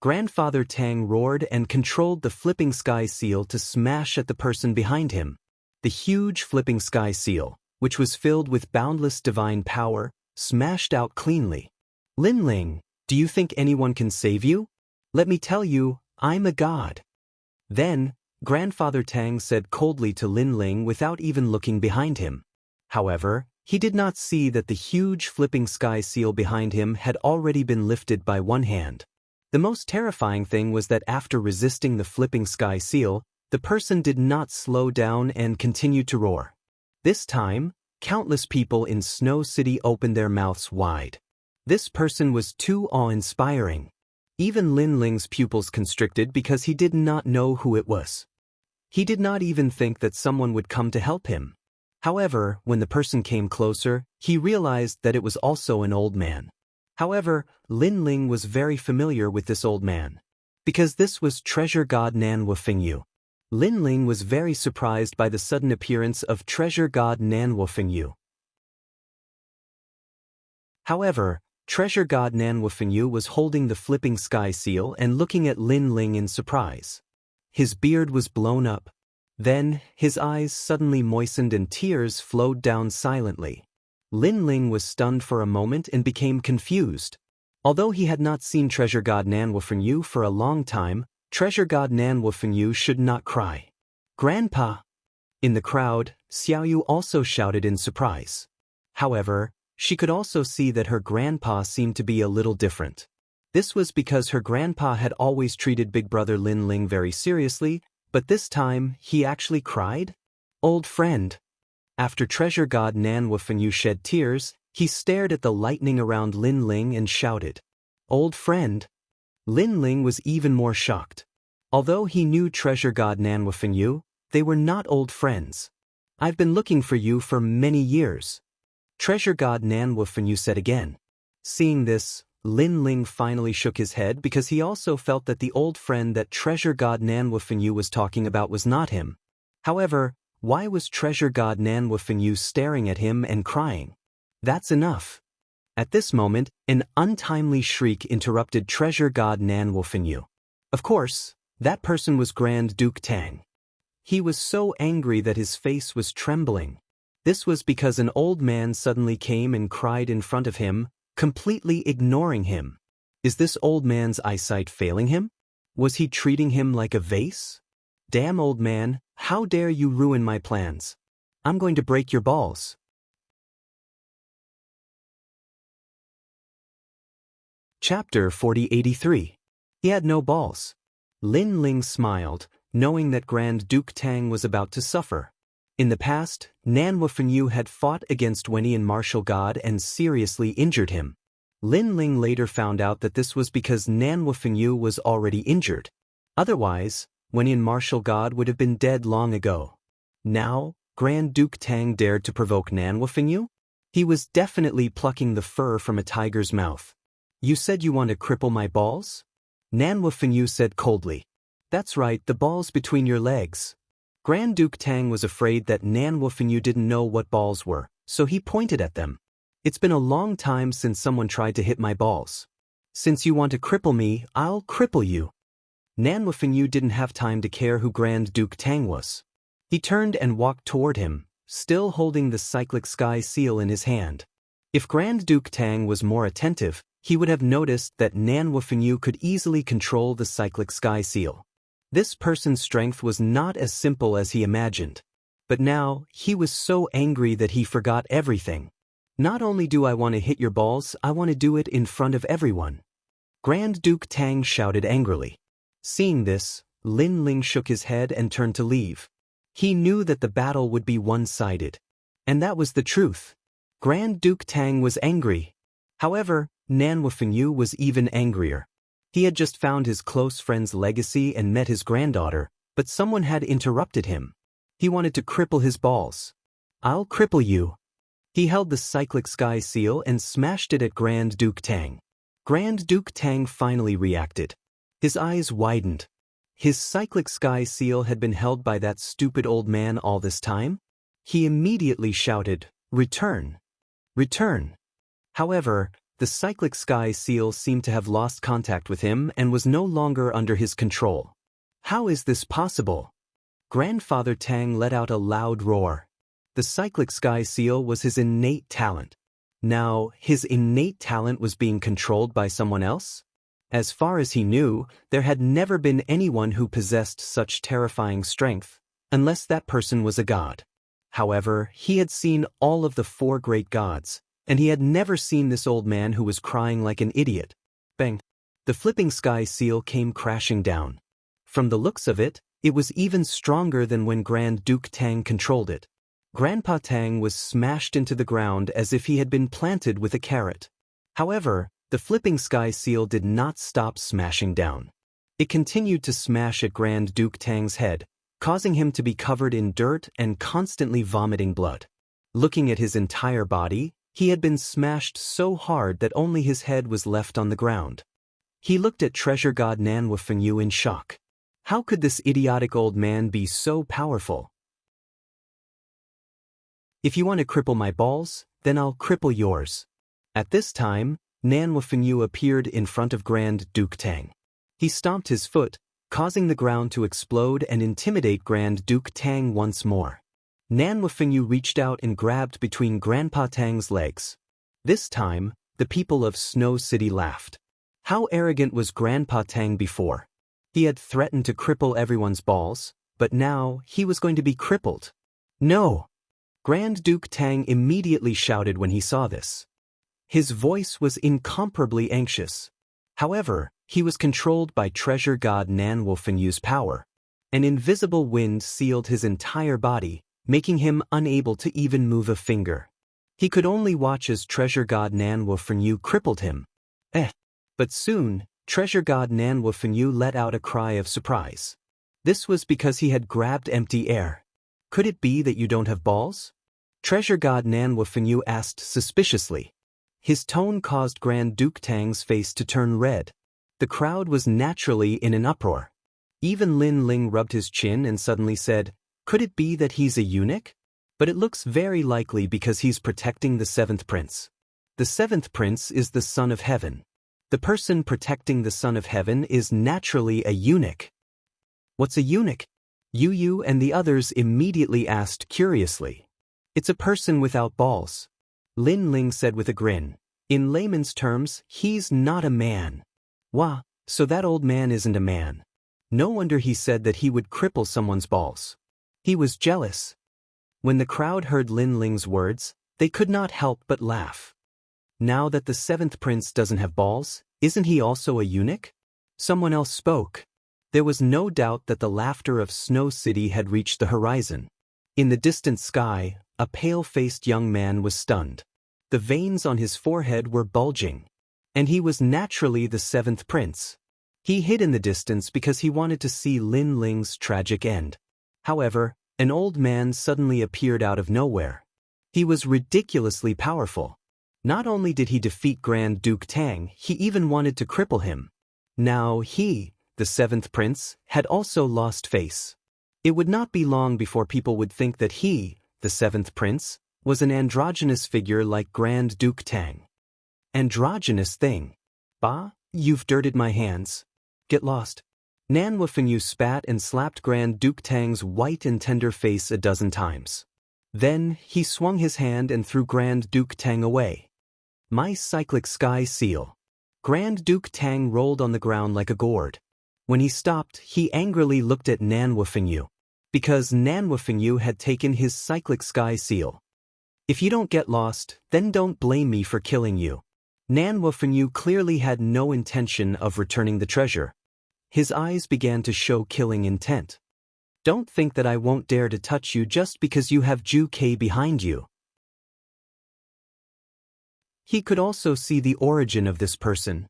Grandfather Tang roared and controlled the flipping sky seal to smash at the person behind him. The huge flipping sky seal, which was filled with boundless divine power, smashed out cleanly. Lin Ling, do you think anyone can save you? Let me tell you, I'm a god. Then, Grandfather Tang said coldly to Lin Ling without even looking behind him. However, he did not see that the huge flipping sky seal behind him had already been lifted by one hand. The most terrifying thing was that after resisting the flipping sky seal, the person did not slow down and continued to roar. This time, countless people in Snow City opened their mouths wide. This person was too awe-inspiring. Even Lin Ling's pupils constricted because he did not know who it was. He did not even think that someone would come to help him. However, when the person came closer, he realized that it was also an old man. However, Lin Ling was very familiar with this old man, because this was Treasure God Nan Wufingyu. Lin Ling was very surprised by the sudden appearance of Treasure God Nan Wufingyu. However, Treasure God Nan Wufingyu was holding the flipping sky seal and looking at Lin Ling in surprise. His beard was blown up. Then, his eyes suddenly moistened and tears flowed down silently. Lin Ling was stunned for a moment and became confused. Although he had not seen Treasure God Nan Wufingyu for a long time, Treasure God Nan Wufingyu should not cry. Grandpa! In the crowd, Xiaoyu also shouted in surprise. However, she could also see that her grandpa seemed to be a little different. This was because her grandpa had always treated big brother Lin Ling very seriously, but this time, he actually cried? Old friend. After Treasure God Nan Wufingyu shed tears, he stared at the lightning around Lin Ling and shouted, Old friend. Lin Ling was even more shocked. Although he knew Treasure God Nan Wufingyu, they were not old friends. I've been looking for you for many years. Treasure God Nan Wufingyu said again. Seeing this, Lin Ling finally shook his head because he also felt that the old friend that Treasure God Nan Wufingyu was talking about was not him. However, why was Treasure God Nan Wufingyu staring at him and crying? That's enough. At this moment, an untimely shriek interrupted treasure god Nan Wolfenyu. Of course, that person was Grand Duke Tang. He was so angry that his face was trembling. This was because an old man suddenly came and cried in front of him, completely ignoring him. Is this old man's eyesight failing him? Was he treating him like a vase? Damn old man, how dare you ruin my plans? I'm going to break your balls. Chapter 4083. He had no balls. Lin Ling smiled, knowing that Grand Duke Tang was about to suffer. In the past, Nan Wufenyu had fought against Wenian martial god and seriously injured him. Lin Ling later found out that this was because Nan Wufenyu was already injured. Otherwise, Wenian martial god would have been dead long ago. Now, Grand Duke Tang dared to provoke Nan Wufenyu? He was definitely plucking the fur from a tiger's mouth. You said you want to cripple my balls? Nan Wufenyu said coldly. That's right, the balls between your legs. Grand Duke Tang was afraid that Nan Wufenyu didn't know what balls were, so he pointed at them. It's been a long time since someone tried to hit my balls. Since you want to cripple me, I'll cripple you. Nan Wufenyu didn't have time to care who Grand Duke Tang was. He turned and walked toward him, still holding the cyclic sky seal in his hand. If Grand Duke Tang was more attentive, he would have noticed that Nan Wufenyu could easily control the cyclic sky seal. This person's strength was not as simple as he imagined. But now, he was so angry that he forgot everything. Not only do I want to hit your balls, I want to do it in front of everyone. Grand Duke Tang shouted angrily. Seeing this, Lin Ling shook his head and turned to leave. He knew that the battle would be one-sided. And that was the truth. Grand Duke Tang was angry. However, Nan Wufenyu was even angrier. He had just found his close friend's legacy and met his granddaughter, but someone had interrupted him. He wanted to cripple his balls. I'll cripple you. He held the cyclic sky seal and smashed it at Grand Duke Tang. Grand Duke Tang finally reacted. His eyes widened. His cyclic sky seal had been held by that stupid old man all this time? He immediately shouted, "Return! Return!" However, the cyclic sky seal seemed to have lost contact with him and was no longer under his control. How is this possible? Grandfather Tang let out a loud roar. The cyclic sky seal was his innate talent. Now, his innate talent was being controlled by someone else? As far as he knew, there had never been anyone who possessed such terrifying strength, unless that person was a god. However, he had seen all of the 4 great gods, and he had never seen this old man who was crying like an idiot. Bang! The flipping sky seal came crashing down. From the looks of it, it was even stronger than when Grand Duke Tang controlled it. Grandpa Tang was smashed into the ground as if he had been planted with a carrot. However, the flipping sky seal did not stop smashing down. It continued to smash at Grand Duke Tang's head, causing him to be covered in dirt and constantly vomiting blood. Looking at his entire body, he had been smashed so hard that only his head was left on the ground. He looked at treasure god Nan Wufenyu in shock. How could this idiotic old man be so powerful? If you want to cripple my balls, then I'll cripple yours. At this time, Nan Wufenyu appeared in front of Grand Duke Tang. He stomped his foot, causing the ground to explode and intimidate Grand Duke Tang once more. Nan Wufenyu reached out and grabbed between Grandpa Tang's legs. This time, the people of Snow City laughed. How arrogant was Grandpa Tang before? He had threatened to cripple everyone's balls, but now he was going to be crippled. No! Grand Duke Tang immediately shouted when he saw this. His voice was incomparably anxious. However, he was controlled by treasure god Nan Wufenyu's power. An invisible wind sealed his entire body, making him unable to even move a finger. He could only watch as treasure god Nan Wufenyu crippled him. But soon, treasure god Nan Wufenyu let out a cry of surprise. This was because he had grabbed empty air. Could it be that you don't have balls? Treasure god Nan Wufenyu asked suspiciously. His tone caused Grand Duke Tang's face to turn red. The crowd was naturally in an uproar. Even Lin Ling rubbed his chin and suddenly said, "Could it be that he's a eunuch?" But it looks very likely because he's protecting the seventh prince. The seventh prince is the son of heaven. The person protecting the son of heaven is naturally a eunuch. What's a eunuch? Yu and the others immediately asked curiously. It's a person without balls. Lin Ling said with a grin. In layman's terms, he's not a man. Wah, so that old man isn't a man. No wonder he said that he would cripple someone's balls. He was jealous. When the crowd heard Lin Ling's words, they could not help but laugh. Now that the seventh prince doesn't have balls, isn't he also a eunuch? Someone else spoke. There was no doubt that the laughter of Snow City had reached the horizon. In the distant sky, a pale-faced young man was stunned. The veins on his forehead were bulging. And he was naturally the seventh prince. He hid in the distance because he wanted to see Lin Ling's tragic end. However, an old man suddenly appeared out of nowhere. He was ridiculously powerful. Not only did he defeat Grand Duke Tang, he even wanted to cripple him. Now he, the seventh prince, had also lost face. It would not be long before people would think that he, the seventh prince, was an androgynous figure like Grand Duke Tang. Androgynous thing. Bah, you've dirted my hands. Get lost. Nan Wufengyu spat and slapped Grand Duke Tang's white and tender face a dozen times. Then, he swung his hand and threw Grand Duke Tang away. My cyclic sky seal. Grand Duke Tang rolled on the ground like a gourd. When he stopped, he angrily looked at Nan Wufengyu. Because Nan Wufengyu had taken his cyclic sky seal. If you don't get lost, then don't blame me for killing you. Nan Wufengyu clearly had no intention of returning the treasure. His eyes began to show killing intent. Don't think that I won't dare to touch you just because you have Ju K behind you. He could also see the origin of this person.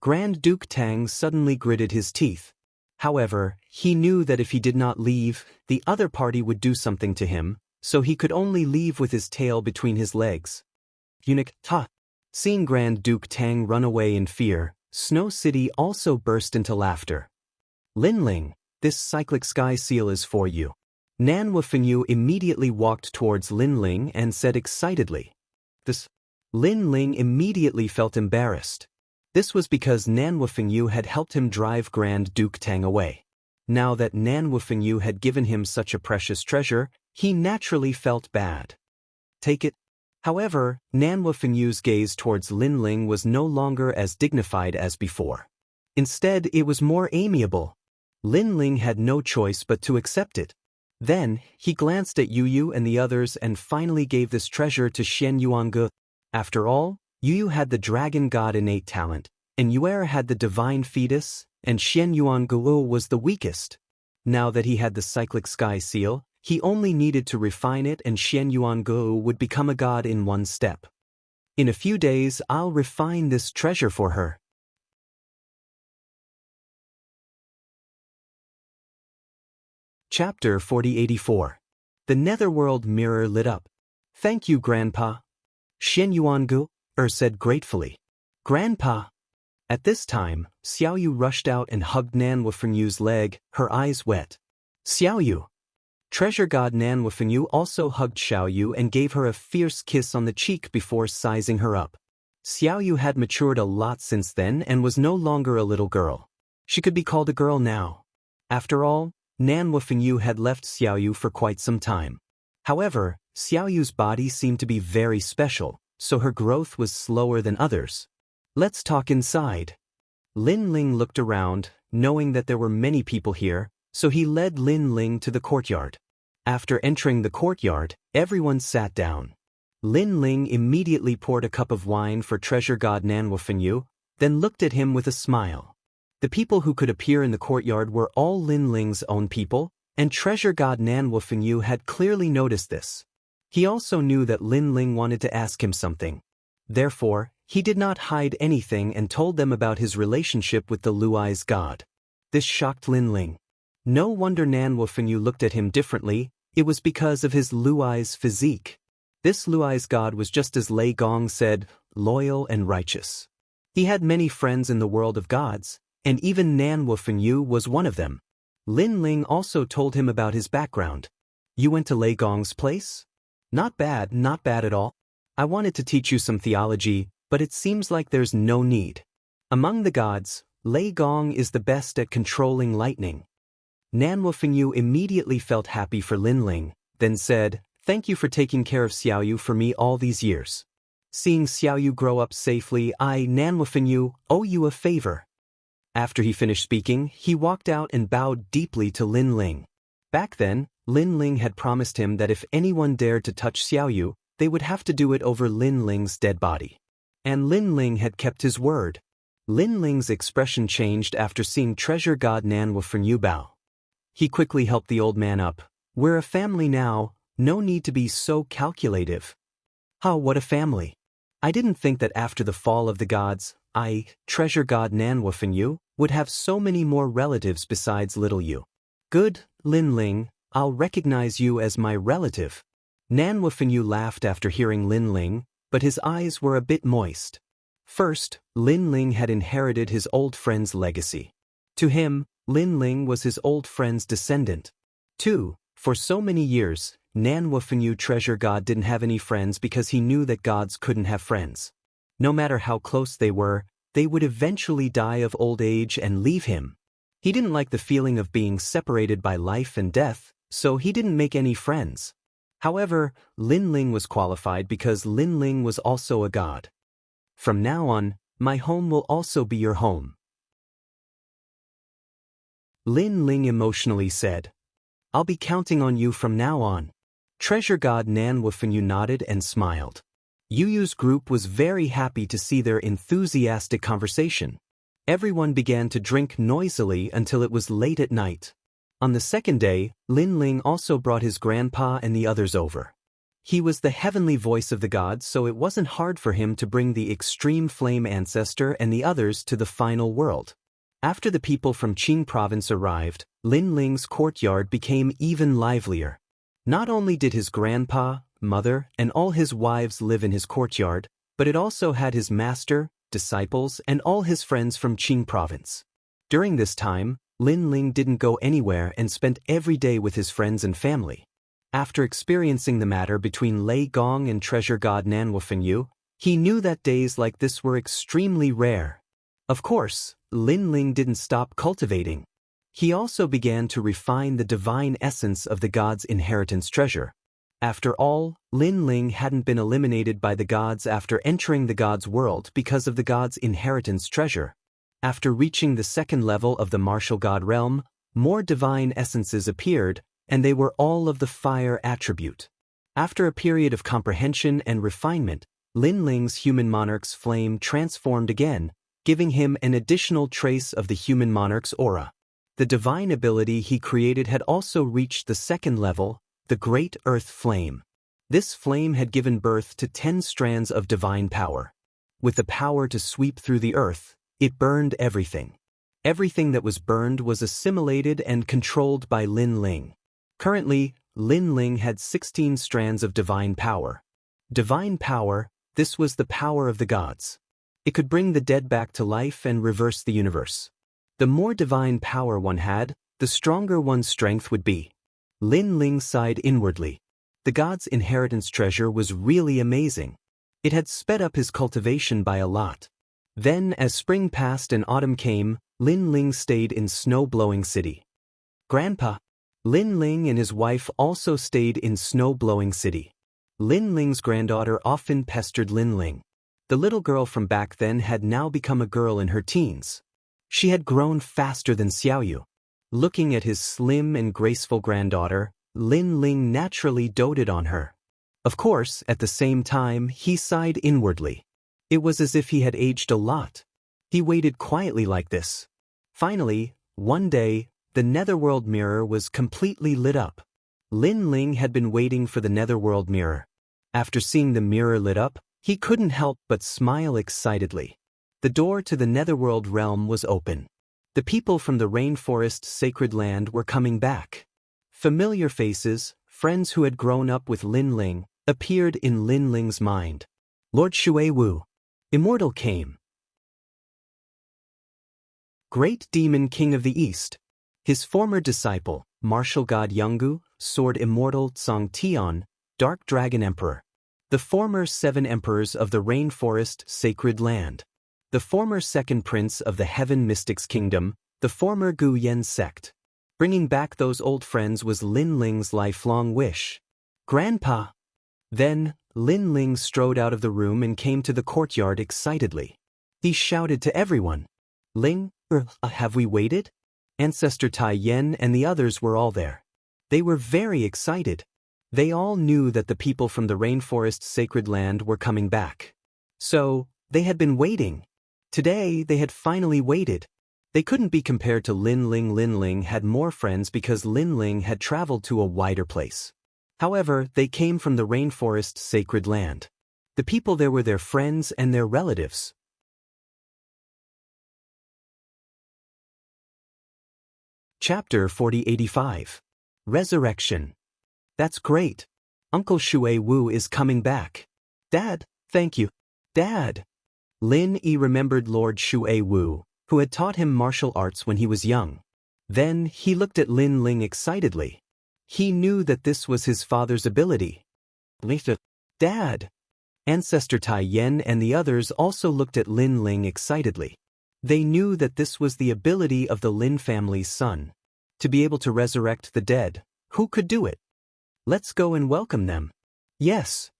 Grand Duke Tang suddenly gritted his teeth. However, he knew that if he did not leave, the other party would do something to him, so he could only leave with his tail between his legs. Eunuch, ta! Seeing Grand Duke Tang run away in fear, Snow City also burst into laughter. Lin Ling, this cyclic sky seal is for you. Nan Wufengyu immediately walked towards Lin Ling and said excitedly. This. Lin Ling immediately felt embarrassed. This was because Nan Wufengyu had helped him drive Grand Duke Tang away. Now that Nan Wufengyu had given him such a precious treasure, he naturally felt bad. Take it. However, Nan Wufengyu's gaze towards Lin Ling was no longer as dignified as before. Instead, it was more amiable. Lin Ling had no choice but to accept it. Then, he glanced at Yu and the others and finally gave this treasure to Shen Yuange. After all, Yu had the dragon god innate talent, and Yuer had the divine fetus, and Shen Yuange was the weakest. Now that he had the cyclic sky seal, he only needed to refine it and Shen Yuange would become a god in one step. In a few days, I'll refine this treasure for her. Chapter 4084. The Netherworld mirror lit up. Thank you, Grandpa. Shen Yuange said gratefully. Grandpa. At this time, Xiaoyu rushed out and hugged Nan Wufengyu's leg, her eyes wet. Xiaoyu. Treasure god Nan Wufengyu also hugged Xiaoyu and gave her a fierce kiss on the cheek before sizing her up. Xiaoyu had matured a lot since then and was no longer a little girl. She could be called a girl now. After all, Nan Wufengyu had left Xiaoyu for quite some time. However, Xiaoyu's body seemed to be very special, so her growth was slower than others. Let's talk inside. Lin Ling looked around, knowing that there were many people here, so he led Lin Ling to the courtyard. After entering the courtyard, everyone sat down. Lin Ling immediately poured a cup of wine for treasure god Nan Wufengyu, then looked at him with a smile. The people who could appear in the courtyard were all Lin Ling's own people, and treasure god Nan Wufengyu had clearly noticed this. He also knew that Lin Ling wanted to ask him something. Therefore, he did not hide anything and told them about his relationship with the Luai's god. This shocked Lin Ling. No wonder Nan Wufengyu looked at him differently, it was because of his Luai's physique. This Luai's god was just as Lei Gong said, loyal and righteous. He had many friends in the world of gods, and even Nan Wufengyu was one of them. Lin Ling also told him about his background. You went to Lei Gong's place? Not bad, not bad at all. I wanted to teach you some theology, but it seems like there's no need. Among the gods, Lei Gong is the best at controlling lightning. Nanhua Fengyu immediately felt happy for Linling, then said, "Thank you for taking care of Xiaoyu for me all these years. Seeing Xiaoyu grow up safely, I, Nanhua Fengyu, owe you a favor." After he finished speaking, he walked out and bowed deeply to Linling. Back then, Linling had promised him that if anyone dared to touch Xiaoyu, they would have to do it over Linling's dead body. And Linling had kept his word. Linling's expression changed after seeing treasure god Nanhua Fengyu bow. He quickly helped the old man up. "We're a family now, no need to be so calculative." "How, what a family? I didn't think that after the fall of the gods, I, treasure god Nanhua Fengyu, would have so many more relatives besides little you." "Good, Linling, I'll recognize you as my relative." Nanhua Fengyu laughed after hearing Linling, but his eyes were a bit moist. First, Linling had inherited his old friend's legacy. To him, Linling was his old friend's descendant. 2. For so many years, Nanhua Fengyu treasure god didn't have any friends because he knew that gods couldn't have friends. No matter how close they were, they would eventually die of old age and leave him. He didn't like the feeling of being separated by life and death, so he didn't make any friends. However, Linling was qualified because Linling was also a god. "From now on, my home will also be your home," Linling emotionally said. "I'll be counting on you from now on." Treasure god Nanhua Fengyu nodded and smiled. Yuyu's group was very happy to see their enthusiastic conversation. Everyone began to drink noisily until it was late at night. On the second day, Linling also brought his grandpa and the others over. He was the heavenly voice of the gods, so it wasn't hard for him to bring the extreme flame ancestor and the others to the final world. After the people from Qing province arrived, Linling's courtyard became even livelier. Not only did his grandpa, mother, and all his wives live in his courtyard, but it also had his master, disciples, and all his friends from Qing province. During this time, Linling didn't go anywhere and spent every day with his friends and family. After experiencing the matter between Lei Gong and treasure god Nanhua Fengyu, he knew that days like this were extremely rare. Of course, Linling didn't stop cultivating. He also began to refine the divine essence of the god's inheritance treasure. After all, Linling hadn't been eliminated by the gods after entering the god's world because of the god's inheritance treasure. After reaching the second level of the martial god realm, more divine essences appeared, and they were all of the fire attribute. After a period of comprehension and refinement, Linling's human monarch's flame transformed again, giving him an additional trace of the human monarch's aura. The divine ability he created had also reached the second level, the Great Earth Flame. This flame had given birth to 10 strands of divine power. With the power to sweep through the earth, it burned everything. Everything that was burned was assimilated and controlled by Linling. Currently, Linling had 16 strands of divine power. Divine power, this was the power of the gods. It could bring the dead back to life and reverse the universe. The more divine power one had, the stronger one's strength would be. Linling sighed inwardly. The god's inheritance treasure was really amazing. It had sped up his cultivation by a lot. Then, as spring passed and autumn came, Linling stayed in snow-blowing city. Grandpa. Linling and his wife also stayed in snow-blowing city. Linling's granddaughter often pestered Linling. The little girl from back then had now become a girl in her teens. She had grown faster than Xiaoyu. Looking at his slim and graceful granddaughter, Linling naturally doted on her. Of course, at the same time, he sighed inwardly. It was as if he had aged a lot. He waited quietly like this. Finally, one day, the netherworld mirror was completely lit up. Linling had been waiting for the netherworld mirror. After seeing the mirror lit up, he couldn't help but smile excitedly. The door to the netherworld realm was open. The people from the rainforest sacred land were coming back. Familiar faces, friends who had grown up with Linling, appeared in Linling's mind. Lord Shui Wu, immortal, came. Great demon king of the east. His former disciple, martial god Yanggu, Sword Immortal Tsang Tian, Dark Dragon Emperor. The former 7 emperors of the Rainforest Sacred Land. The former second prince of the Heaven Mystics Kingdom, the former Gu Yen sect. Bringing back those old friends was Lin Ling's lifelong wish. Grandpa! Then, Lin Ling strode out of the room and came to the courtyard excitedly. He shouted to everyone. Ling, have we waited? Ancestor Tai Yen and the others were all there. They were very excited. They all knew that the people from the Rainforest Sacred Land were coming back. So, they had been waiting. Today, they had finally waited. They couldn't be compared to Lin Ling. Lin Ling had more friends because Lin Ling had traveled to a wider place. However, they came from the Rainforest Sacred Land. The people there were their friends and their relatives. Chapter 4085. Resurrection. That's great. Uncle Shui Wu is coming back. Dad, thank you. Dad. Lin Yi remembered Lord Shui Wu, who had taught him martial arts when he was young. Then he looked at Lin Ling excitedly. He knew that this was his father's ability. Lisa. Dad. Ancestor Tai Yen and the others also looked at Lin Ling excitedly. They knew that this was the ability of the Lin family's son. To be able to resurrect the dead. Who could do it? Let's go and welcome them. Yes.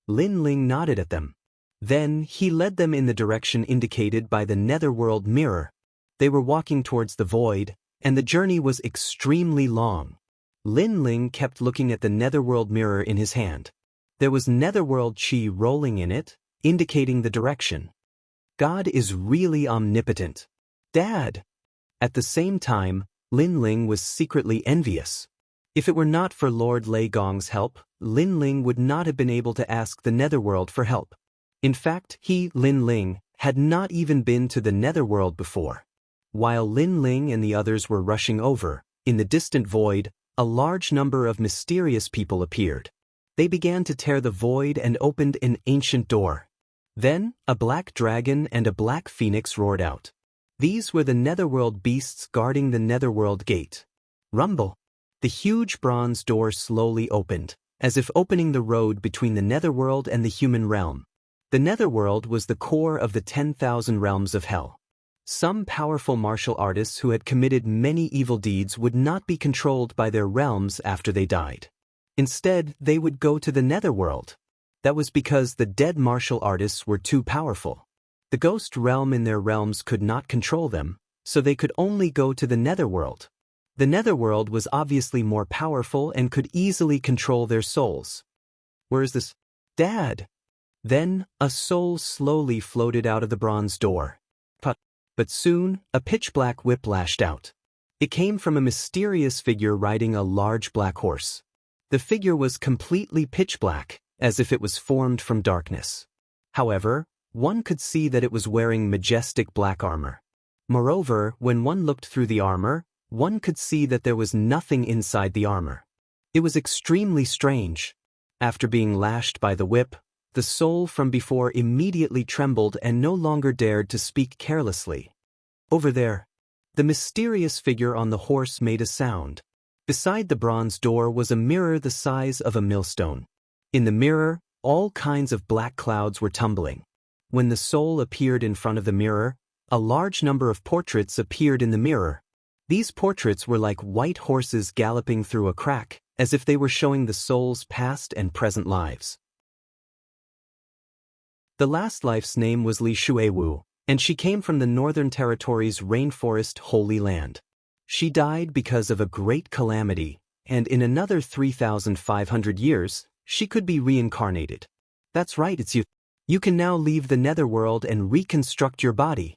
Lin Ling nodded at them. Then he led them in the direction indicated by the netherworld mirror. They were walking towards the void, and the journey was extremely long. Lin Ling kept looking at the netherworld mirror in his hand. There was netherworld chi rolling in it, indicating the direction. God is really omnipotent. Dad! At the same time, Lin Ling was secretly envious. If it were not for Lord Lei Gong's help, Lin Ling would not have been able to ask the netherworld for help. In fact, he, Lin Ling, had not even been to the netherworld before. While Lin Ling and the others were rushing over, in the distant void, a large number of mysterious people appeared. They began to tear the void and opened an ancient door. Then, a black dragon and a black phoenix roared out. These were the netherworld beasts guarding the netherworld gate. Rumble! The huge bronze door slowly opened, as if opening the road between the netherworld and the human realm. The netherworld was the core of the 10,000 realms of hell. Some powerful martial artists who had committed many evil deeds would not be controlled by their realms after they died. Instead, they would go to the netherworld. That was because the dead martial artists were too powerful. The ghost realm in their realms could not control them, so they could only go to the netherworld. The netherworld was obviously more powerful and could easily control their souls. Where is this? Dad! Then, a soul slowly floated out of the bronze door. But soon, a pitch-black whip lashed out. It came from a mysterious figure riding a large black horse. The figure was completely pitch-black, as if it was formed from darkness. However, one could see that it was wearing majestic black armor. Moreover, when one looked through the armor, one could see that there was nothing inside the armor. It was extremely strange. After being lashed by the whip, the soul from before immediately trembled and no longer dared to speak carelessly. Over there. The mysterious figure on the horse made a sound. Beside the bronze door was a mirror the size of a millstone. In the mirror, all kinds of black clouds were tumbling. When the soul appeared in front of the mirror, a large number of portraits appeared in the mirror. These portraits were like white horses galloping through a crack, as if they were showing the soul's past and present lives. The last life's name was Li Shuiwu, and she came from the Northern Territory's Rainforest Holy Land. She died because of a great calamity, and in another 3,500 years, she could be reincarnated. That's right, it's you. You can now leave the netherworld and reconstruct your body.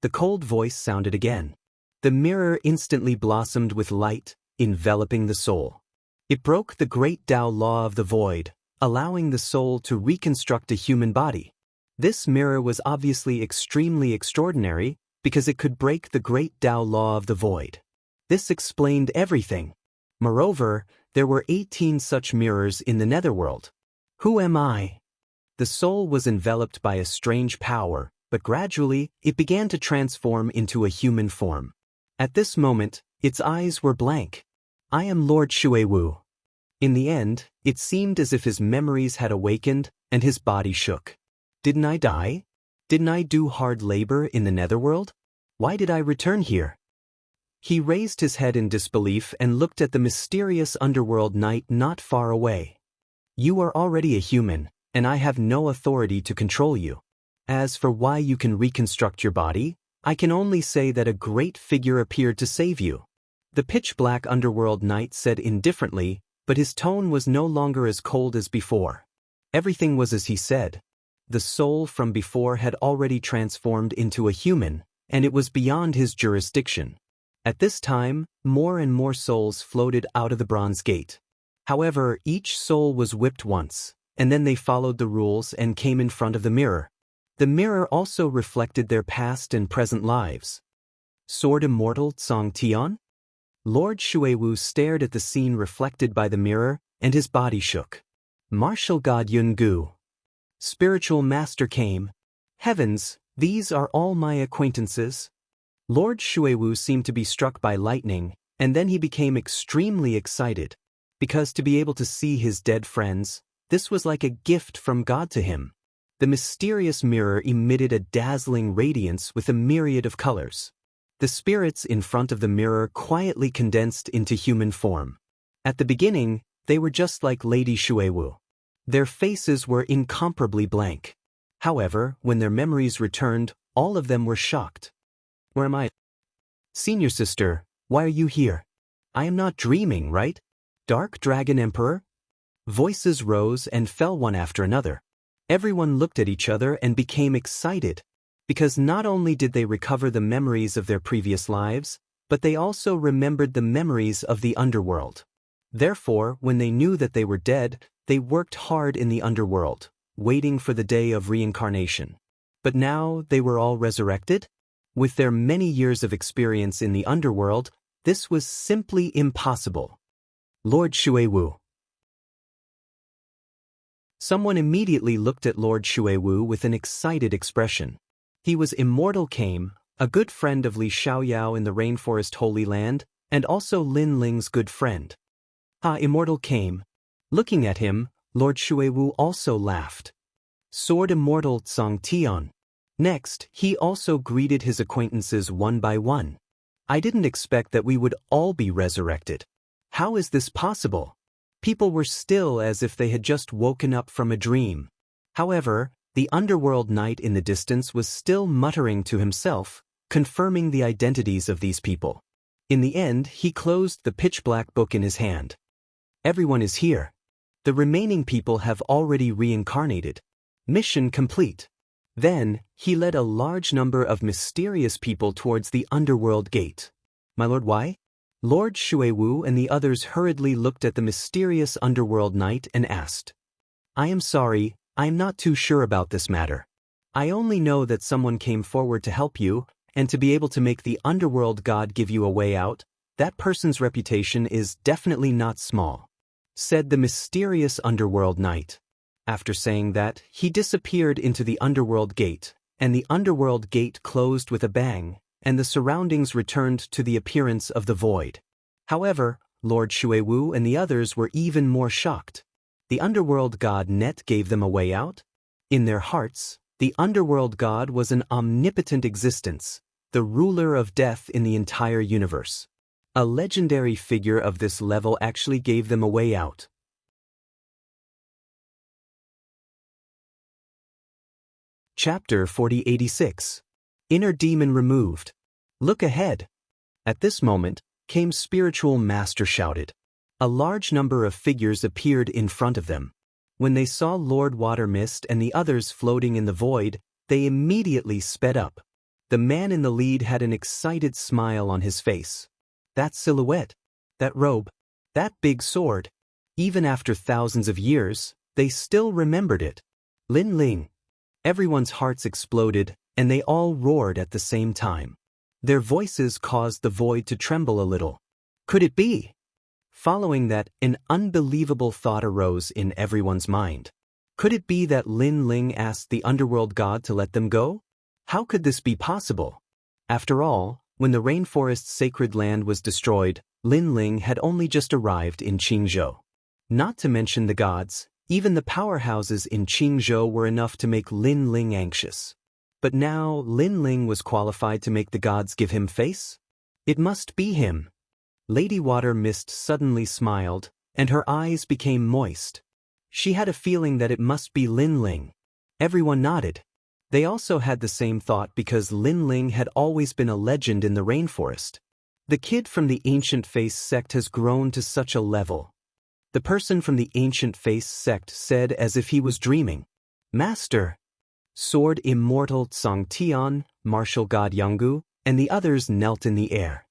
The cold voice sounded again. The mirror instantly blossomed with light, enveloping the soul. It broke the great Tao law of the void, allowing the soul to reconstruct a human body. This mirror was obviously extremely extraordinary because it could break the great Tao law of the void. This explained everything. Moreover, there were 18 such mirrors in the netherworld. Who am I? The soul was enveloped by a strange power, but gradually it began to transform into a human form. At this moment, its eyes were blank. I am Lord Shuiwu. In the end, it seemed as if his memories had awakened and his body shook. Didn't I die? Didn't I do hard labor in the netherworld? Why did I return here? He raised his head in disbelief and looked at the mysterious underworld knight not far away. You are already a human, and I have no authority to control you. As for why you can reconstruct your body, I can only say that a great figure appeared to save you. The pitch-black underworld knight said indifferently, but his tone was no longer as cold as before. Everything was as he said. The soul from before had already transformed into a human, and it was beyond his jurisdiction. At this time, more and more souls floated out of the bronze gate. However, each soul was whipped once, and then they followed the rules and came in front of the mirror. The mirror also reflected their past and present lives. Sword Immortal Tsong Tian? Lord Shuiwu stared at the scene reflected by the mirror, and his body shook. Martial God Yun Gu. Spiritual Master came. Heavens, these are all my acquaintances. Lord Shuiwu seemed to be struck by lightning, and then he became extremely excited. Because to be able to see his dead friends, this was like a gift from God to him. The mysterious mirror emitted a dazzling radiance with a myriad of colors. The spirits in front of the mirror quietly condensed into human form. At the beginning, they were just like Lady Shuiwu. Their faces were incomparably blank. However, when their memories returned, all of them were shocked. Where am I? Senior sister, why are you here? I am not dreaming, right? Dark Dragon Emperor? Voices rose and fell one after another. Everyone looked at each other and became excited, because not only did they recover the memories of their previous lives, but they also remembered the memories of the underworld. Therefore, when they knew that they were dead, they worked hard in the underworld, waiting for the day of reincarnation. But now they were all resurrected? With their many years of experience in the underworld, this was simply impossible. Lord Shuiwu. Someone immediately looked at Lord Shuiwu with an excited expression. He was Immortal Kame, a good friend of Li Xiaoyao in the Rainforest Holy Land, and also Lin Ling's good friend. Immortal Kame. Looking at him, Lord Shuiwu also laughed. Sword Immortal Tsong Tian. Next, he also greeted his acquaintances one by one. I didn't expect that we would all be resurrected. How is this possible? People were still as if they had just woken up from a dream. However, the underworld knight in the distance was still muttering to himself, confirming the identities of these people. In the end, he closed the pitch-black book in his hand. Everyone is here. The remaining people have already reincarnated. Mission complete. Then, he led a large number of mysterious people towards the underworld gate. My lord, why? Lord Shuiwu and the others hurriedly looked at the mysterious underworld knight and asked. I am sorry, I am not too sure about this matter. I only know that someone came forward to help you, and to be able to make the underworld god give you a way out, that person's reputation is definitely not small, said the mysterious underworld knight. After saying that, he disappeared into the underworld gate, and the underworld gate closed with a bang, and the surroundings returned to the appearance of the void. However, Lord Shuiwu and the others were even more shocked. The underworld god Net gave them a way out? In their hearts, the underworld god was an omnipotent existence, the ruler of death in the entire universe. A legendary figure of this level actually gave them a way out. Chapter 4086. Inner Demon Removed. Look ahead. At this moment, Kame's spiritual master shouted. A large number of figures appeared in front of them. When they saw Lord Watermist and the others floating in the void, they immediately sped up. The man in the lead had an excited smile on his face. That silhouette, that robe, that big sword. Even after thousands of years, they still remembered it. Lin Ling. Everyone's hearts exploded, and they all roared at the same time. Their voices caused the void to tremble a little. Could it be? Following that, an unbelievable thought arose in everyone's mind. Could it be that Lin Ling asked the underworld god to let them go? How could this be possible? After all, when the rainforest's sacred land was destroyed, Lin Ling had only just arrived in Qingzhou. Not to mention the gods, even the powerhouses in Qingzhou were enough to make Lin Ling anxious. But now Lin Ling was qualified to make the gods give him face? It must be him. Lady Water Mist suddenly smiled, and her eyes became moist. She had a feeling that it must be Lin Ling. Everyone nodded. They also had the same thought because Lin Ling had always been a legend in the rainforest. The kid from the Ancient Face sect has grown to such a level. The person from the Ancient Face sect said as if he was dreaming. Master! Sword Immortal Tsang Tian, Martial God Yanggu, and the others knelt in the air.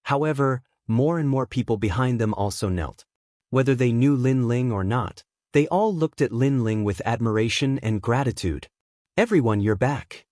However, more and more people behind them also knelt. Whether they knew Lin Ling or not, they all looked at Lin Ling with admiration and gratitude. Everyone, you're back.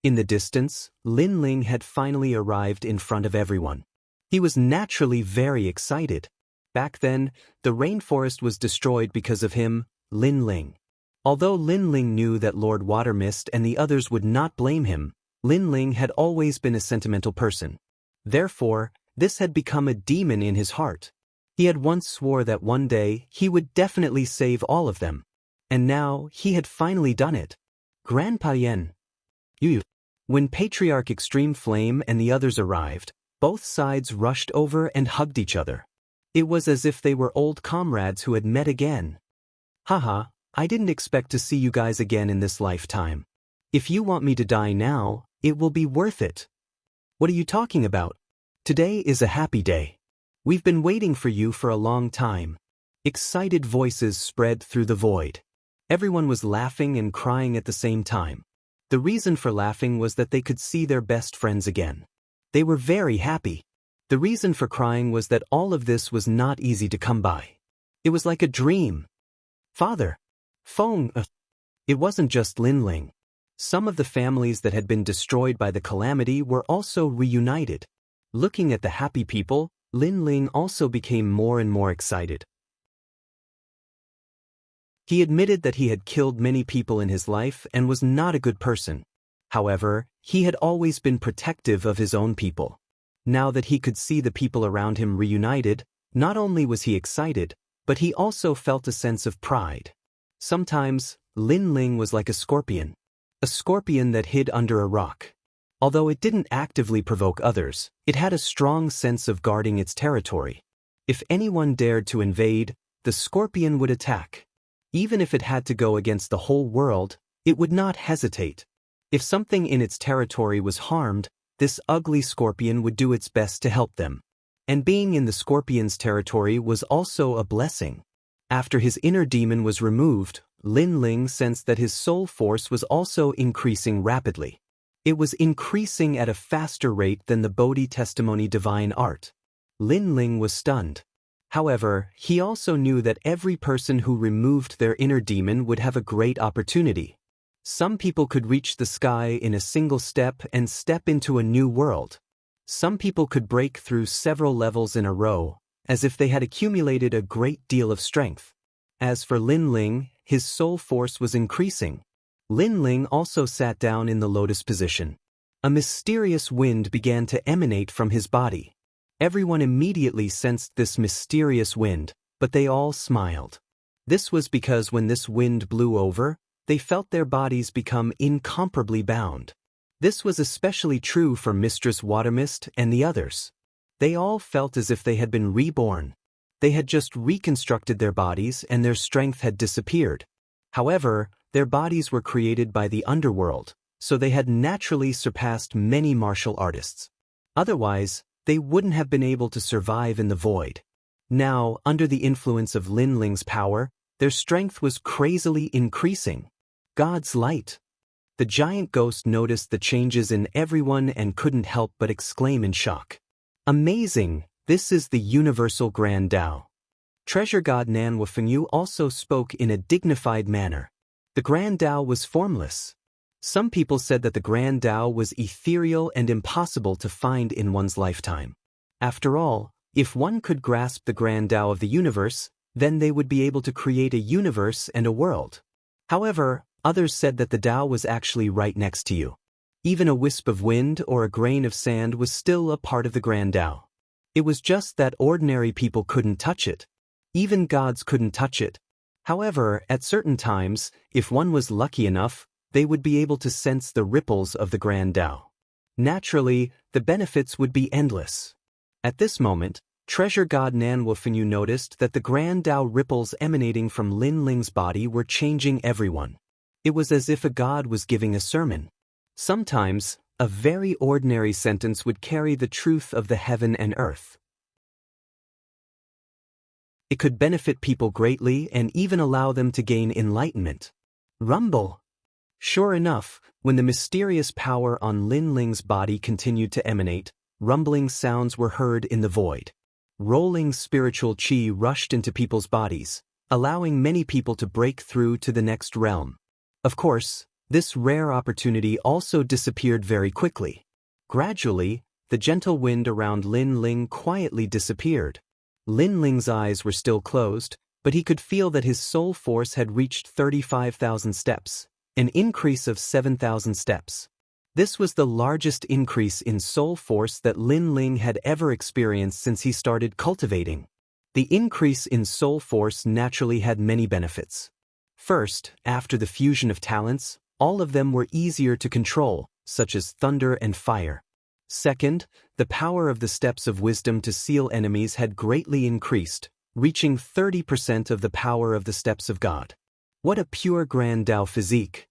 In the distance, Lin Ling had finally arrived in front of everyone. He was naturally very excited. Back then, the rainforest was destroyed because of him, Lin Ling. Although Lin Ling knew that Lord Watermist and the others would not blame him, Lin Ling had always been a sentimental person. Therefore, this had become a demon in his heart. He had once swore that one day he would definitely save all of them. And now he had finally done it. Grandpa Yen. When Patriarch Extreme Flame and the others arrived, both sides rushed over and hugged each other. It was as if they were old comrades who had met again. Haha, I didn't expect to see you guys again in this lifetime. If you want me to die now, it will be worth it. What are you talking about? Today is a happy day. We've been waiting for you for a long time. Excited voices spread through the void. Everyone was laughing and crying at the same time. The reason for laughing was that they could see their best friends again. They were very happy. The reason for crying was that all of this was not easy to come by. It was like a dream. Father. Feng. It wasn't just Lin Ling. Some of the families that had been destroyed by the calamity were also reunited. Looking at the happy people, Lin Ling also became more and more excited. He admitted that he had killed many people in his life and was not a good person. However, he had always been protective of his own people. Now that he could see the people around him reunited, not only was he excited, but he also felt a sense of pride. Sometimes, Lin Ling was like a scorpion that hid under a rock. Although it didn't actively provoke others, it had a strong sense of guarding its territory. If anyone dared to invade, the scorpion would attack. Even if it had to go against the whole world, it would not hesitate. If something in its territory was harmed, this ugly scorpion would do its best to help them. And being in the scorpion's territory was also a blessing. After his inner demon was removed, Lin Ling sensed that his soul force was also increasing rapidly. It was increasing at a faster rate than the Bodhi Testimony Divine Art. Lin Ling was stunned. However, he also knew that every person who removed their inner demon would have a great opportunity. Some people could reach the sky in a single step and step into a new world. Some people could break through several levels in a row, as if they had accumulated a great deal of strength. As for Lin Ling, his soul force was increasing. Lin Ling also sat down in the lotus position. A mysterious wind began to emanate from his body. Everyone immediately sensed this mysterious wind, but they all smiled. This was because when this wind blew over, they felt their bodies become incomparably bound. This was especially true for Mistress Watermist and the others. They all felt as if they had been reborn. They had just reconstructed their bodies and their strength had disappeared. However, their bodies were created by the underworld, so they had naturally surpassed many martial artists. Otherwise, they wouldn't have been able to survive in the void. Now, under the influence of Lin Ling's power, their strength was crazily increasing. God's light. The giant ghost noticed the changes in everyone and couldn't help but exclaim in shock. Amazing! This is the universal Grand Tao. Treasure God Nanhua Fengyu also spoke in a dignified manner. The Grand Tao was formless. Some people said that the Grand Tao was ethereal and impossible to find in one's lifetime. After all, if one could grasp the Grand Tao of the universe, then they would be able to create a universe and a world. However, others said that the Tao was actually right next to you. Even a wisp of wind or a grain of sand was still a part of the Grand Tao. It was just that ordinary people couldn't touch it. Even gods couldn't touch it. However, at certain times, if one was lucky enough, they would be able to sense the ripples of the Grand Tao. Naturally, the benefits would be endless. At this moment, Treasure God Nanwufenyu noticed that the Grand Tao ripples emanating from Lin Ling's body were changing everyone. It was as if a god was giving a sermon. Sometimes, a very ordinary sentence would carry the truth of the heaven and earth. It could benefit people greatly and even allow them to gain enlightenment. Rumble. Sure enough, when the mysterious power on Lin Ling's body continued to emanate, rumbling sounds were heard in the void. Rolling spiritual chi rushed into people's bodies, allowing many people to break through to the next realm. Of course, this rare opportunity also disappeared very quickly. Gradually, the gentle wind around Lin Ling quietly disappeared. Lin Ling's eyes were still closed, but he could feel that his soul force had reached 35,000 steps, an increase of 7,000 steps. This was the largest increase in soul force that Lin Ling had ever experienced since he started cultivating. The increase in soul force naturally had many benefits. First, after the fusion of talents, all of them were easier to control, such as thunder and fire. Second, the power of the steps of wisdom to seal enemies had greatly increased, reaching 30% of the power of the steps of God. What a pure Grand Tao physique!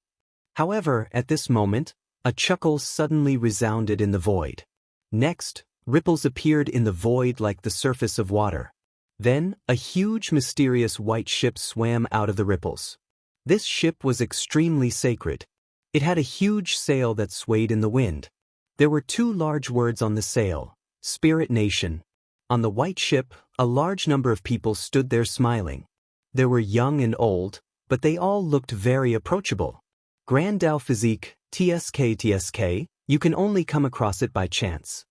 However, at this moment, a chuckle suddenly resounded in the void. Next, ripples appeared in the void like the surface of water. Then, a huge mysterious white ship swam out of the ripples. This ship was extremely sacred. It had a huge sail that swayed in the wind. There were 2 large words on the sail, Spirit Nation. On the white ship, a large number of people stood there smiling. There were young and old, but they all looked very approachable. Grand Tao physique, TSK, you can only come across it by chance.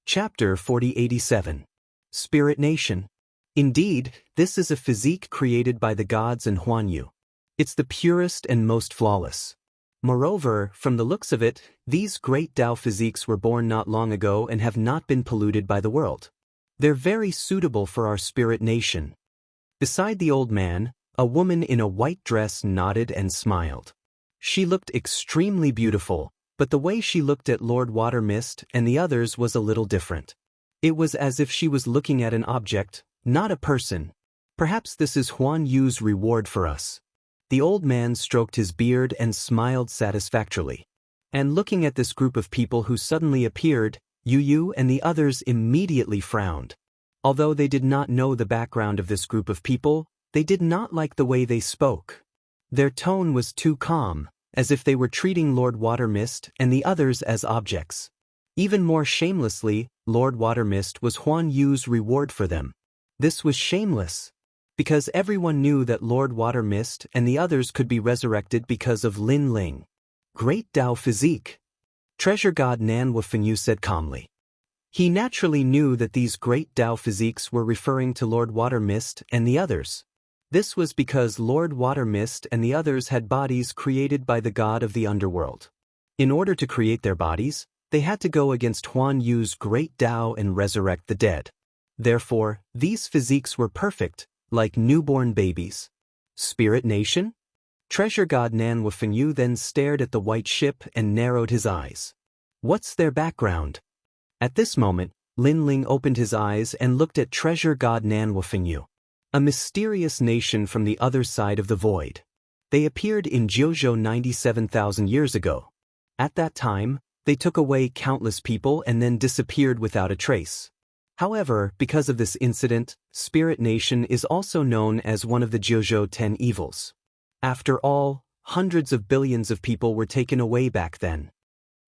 Chapter 4087. Spirit Nation. Indeed, this is a physique created by the gods and Huanyu. It's the purest and most flawless. Moreover, from the looks of it, these great Tao physiques were born not long ago and have not been polluted by the world. They're very suitable for our spirit nation. Beside the old man, a woman in a white dress nodded and smiled. She looked extremely beautiful, but the way she looked at Lord Watermist and the others was a little different. It was as if she was looking at an object, not a person. Perhaps this is Huan Yu's reward for us. The old man stroked his beard and smiled satisfactorily. And looking at this group of people who suddenly appeared, Yu and the others immediately frowned. Although they did not know the background of this group of people, they did not like the way they spoke. Their tone was too calm, as if they were treating Lord Watermist and the others as objects. Even more shamelessly, Lord Watermist was Huan Yu's reward for them. This was shameless, because everyone knew that Lord Watermist and the others could be resurrected because of Lin Ling. Great Tao physique. Treasure God Nanwufenyu said calmly. He naturally knew that these great Tao physiques were referring to Lord Watermist and the others. This was because Lord Watermist and the others had bodies created by the god of the underworld. In order to create their bodies, they had to go against Huan Yu's great Tao and resurrect the dead. Therefore, these physiques were perfect, like newborn babies. Spirit Nation? Treasure God Nanwufenyu then stared at the white ship and narrowed his eyes. What's their background? At this moment, Lin Ling opened his eyes and looked at Treasure God Nanwufenyu. A mysterious nation from the other side of the void. They appeared in Jiuzhou 97,000 years ago. At that time, they took away countless people and then disappeared without a trace. However, because of this incident, Spirit Nation is also known as one of the Jiuzhou 10 evils. After all, hundreds of billions of people were taken away back then.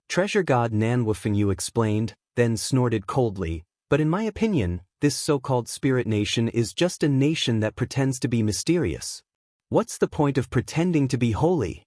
Treasure God Nanwufenyu explained, then snorted coldly, but in my opinion, this so-called Spirit Nation is just a nation that pretends to be mysterious. What's the point of pretending to be holy?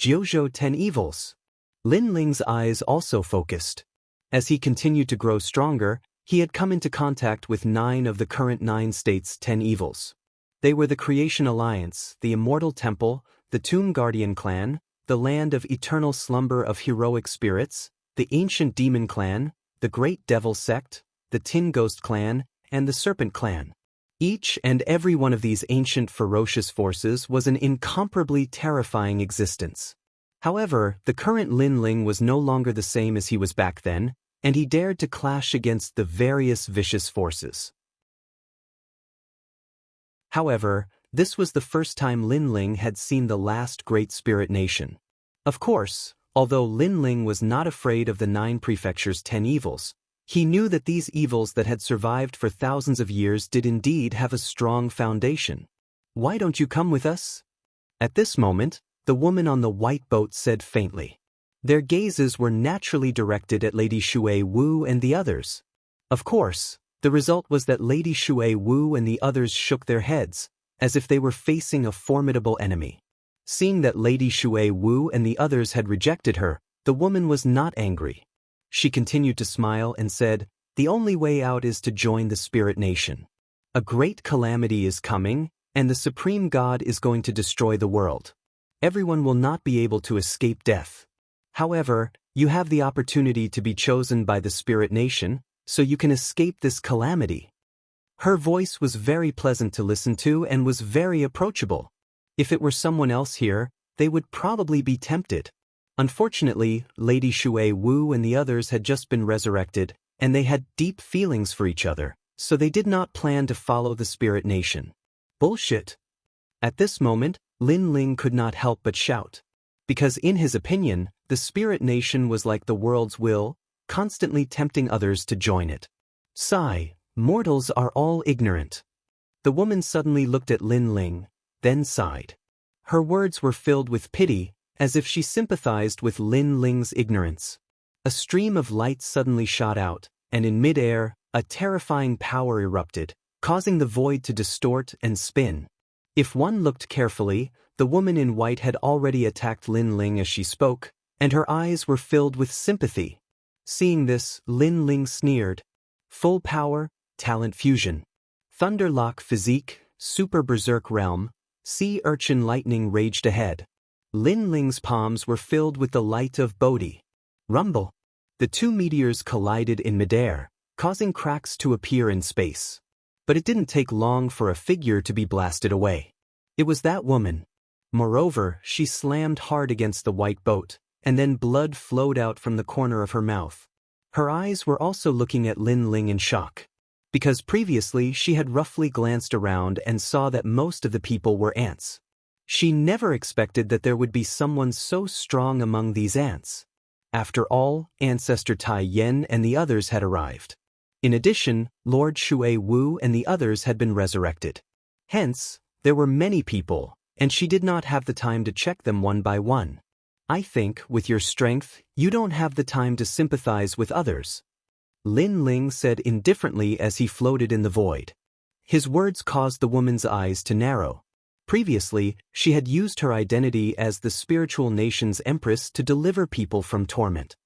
Jiuzhou 10 evils. Lin Ling's eyes also focused. As he continued to grow stronger, he had come into contact with 9 of the current 9 states' 10 evils. They were the Creation Alliance, the Immortal Temple, the Tomb Guardian Clan, the Land of Eternal Slumber of Heroic Spirits, the Ancient Demon Clan, the Great Devil Sect, the Tin Ghost Clan, and the Serpent Clan. Each and every one of these ancient ferocious forces was an incomparably terrifying existence. However, the current Lin Ling was no longer the same as he was back then, and he dared to clash against the various vicious forces. However, this was the first time Lin Ling had seen the last great spirit nation. Of course, although Lin Ling was not afraid of the 9 prefectures' 10 evils, he knew that these evils that had survived for thousands of years did indeed have a strong foundation. "Why don't you come with us?" At this moment, the woman on the white boat said faintly. Their gazes were naturally directed at Lady Shui Wu and the others. Of course, the result was that Lady Shui Wu and the others shook their heads, as if they were facing a formidable enemy. Seeing that Lady Shui Wu and the others had rejected her, the woman was not angry. She continued to smile and said, "The only way out is to join the spirit nation. A great calamity is coming, and the Supreme God is going to destroy the world. Everyone will not be able to escape death. However, you have the opportunity to be chosen by the spirit nation, so you can escape this calamity." Her voice was very pleasant to listen to and was very approachable. If it were someone else here, they would probably be tempted. Unfortunately, Lady Shui Wu and the others had just been resurrected, and they had deep feelings for each other, so they did not plan to follow the spirit nation. Bullshit! At this moment, Lin Ling could not help but shout. Because in his opinion, the spirit nation was like the world's will, constantly tempting others to join it. Sigh, mortals are all ignorant. The woman suddenly looked at Lin Ling, then sighed. Her words were filled with pity, as if she sympathized with Lin Ling's ignorance. A stream of light suddenly shot out, and in mid-air, a terrifying power erupted, causing the void to distort and spin. If one looked carefully, the woman in white had already attacked Lin Ling as she spoke, and her eyes were filled with sympathy. Seeing this, Lin Ling sneered. Full power, talent fusion. Thunderlock physique, super berserk realm, sea urchin lightning raged ahead. Lin Ling's palms were filled with the light of Bodhi. Rumble. The 2 meteors collided in midair, causing cracks to appear in space. But it didn't take long for a figure to be blasted away. It was that woman. Moreover, she slammed hard against the white boat, and then blood flowed out from the corner of her mouth. Her eyes were also looking at Lin Ling in shock. Because previously she had roughly glanced around and saw that most of the people were ants. She never expected that there would be someone so strong among these ants. After all, Ancestor Tai Yen and the others had arrived. In addition, Lord Shui Wu and the others had been resurrected. Hence, there were many people, and she did not have the time to check them one by one. I think, with your strength, you don't have the time to sympathize with others. Lin Ling said indifferently as he floated in the void. His words caused the woman's eyes to narrow. Previously, she had used her identity as the spiritual nation's empress to deliver people from torment.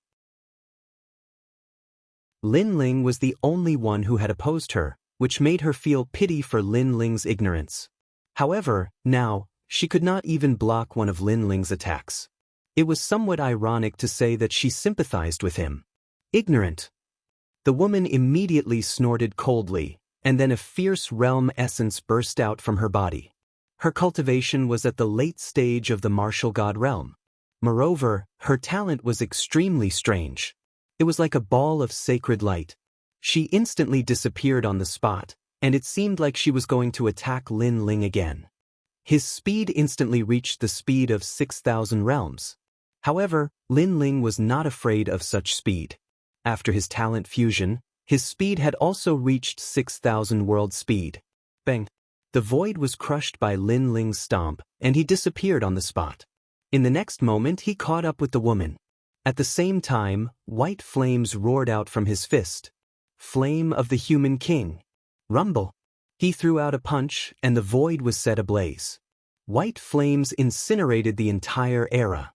Lin Ling was the only one who had opposed her, which made her feel pity for Lin Ling's ignorance. However, now, she could not even block one of Lin Ling's attacks. It was somewhat ironic to say that she sympathized with him. Ignorant. The woman immediately snorted coldly, and then a fierce realm essence burst out from her body. Her cultivation was at the late stage of the martial god realm. Moreover, her talent was extremely strange. It was like a ball of sacred light. She instantly disappeared on the spot, and it seemed like she was going to attack Lin Ling again. His speed instantly reached the speed of 6,000 realms. However, Lin Ling was not afraid of such speed. After his talent fusion, his speed had also reached 6,000 world speed. Bang! The void was crushed by Lin Ling's stomp, and he disappeared on the spot. In the next moment he caught up with the woman. At the same time, white flames roared out from his fist. Flame of the human king. Rumble. He threw out a punch, and the void was set ablaze. White flames incinerated the entire era.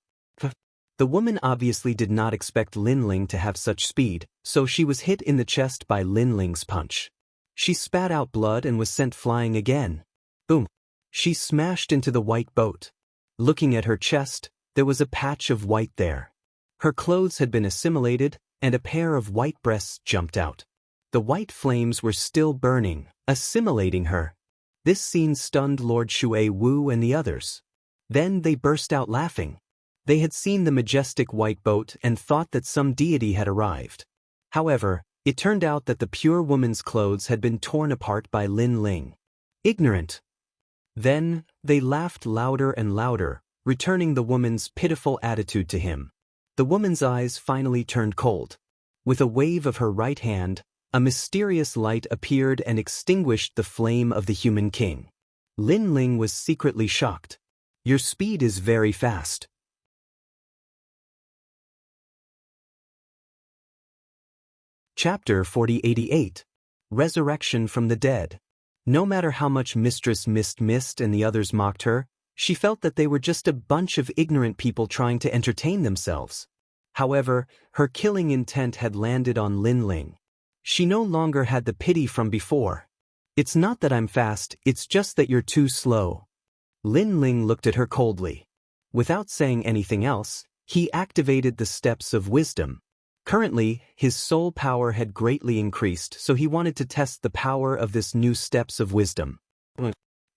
The woman obviously did not expect Lin Ling to have such speed, so she was hit in the chest by Lin Ling's punch. She spat out blood and was sent flying again. Boom! She smashed into the white boat. Looking at her chest, there was a patch of white there. Her clothes had been assimilated, and a pair of white breasts jumped out. The white flames were still burning, assimilating her. This scene stunned Lord Shui Wu and the others. Then they burst out laughing. They had seen the majestic white boat and thought that some deity had arrived. However, it turned out that the pure woman's clothes had been torn apart by Lin Ling. Ignorant. Then, they laughed louder and louder, returning the woman's pitiful attitude to him. The woman's eyes finally turned cold. With a wave of her right hand, a mysterious light appeared and extinguished the flame of the human king. Lin Ling was secretly shocked. Your speed is very fast. Chapter 4088. Resurrection from the Dead. No matter how much Mistress Mist and the others mocked her, she felt that they were just a bunch of ignorant people trying to entertain themselves. However, her killing intent had landed on Lin Ling. She no longer had the pity from before. It's not that I'm fast, it's just that you're too slow. Lin Ling looked at her coldly. Without saying anything else, he activated the steps of wisdom. Currently, his soul power had greatly increased, so he wanted to test the power of this new steps of wisdom.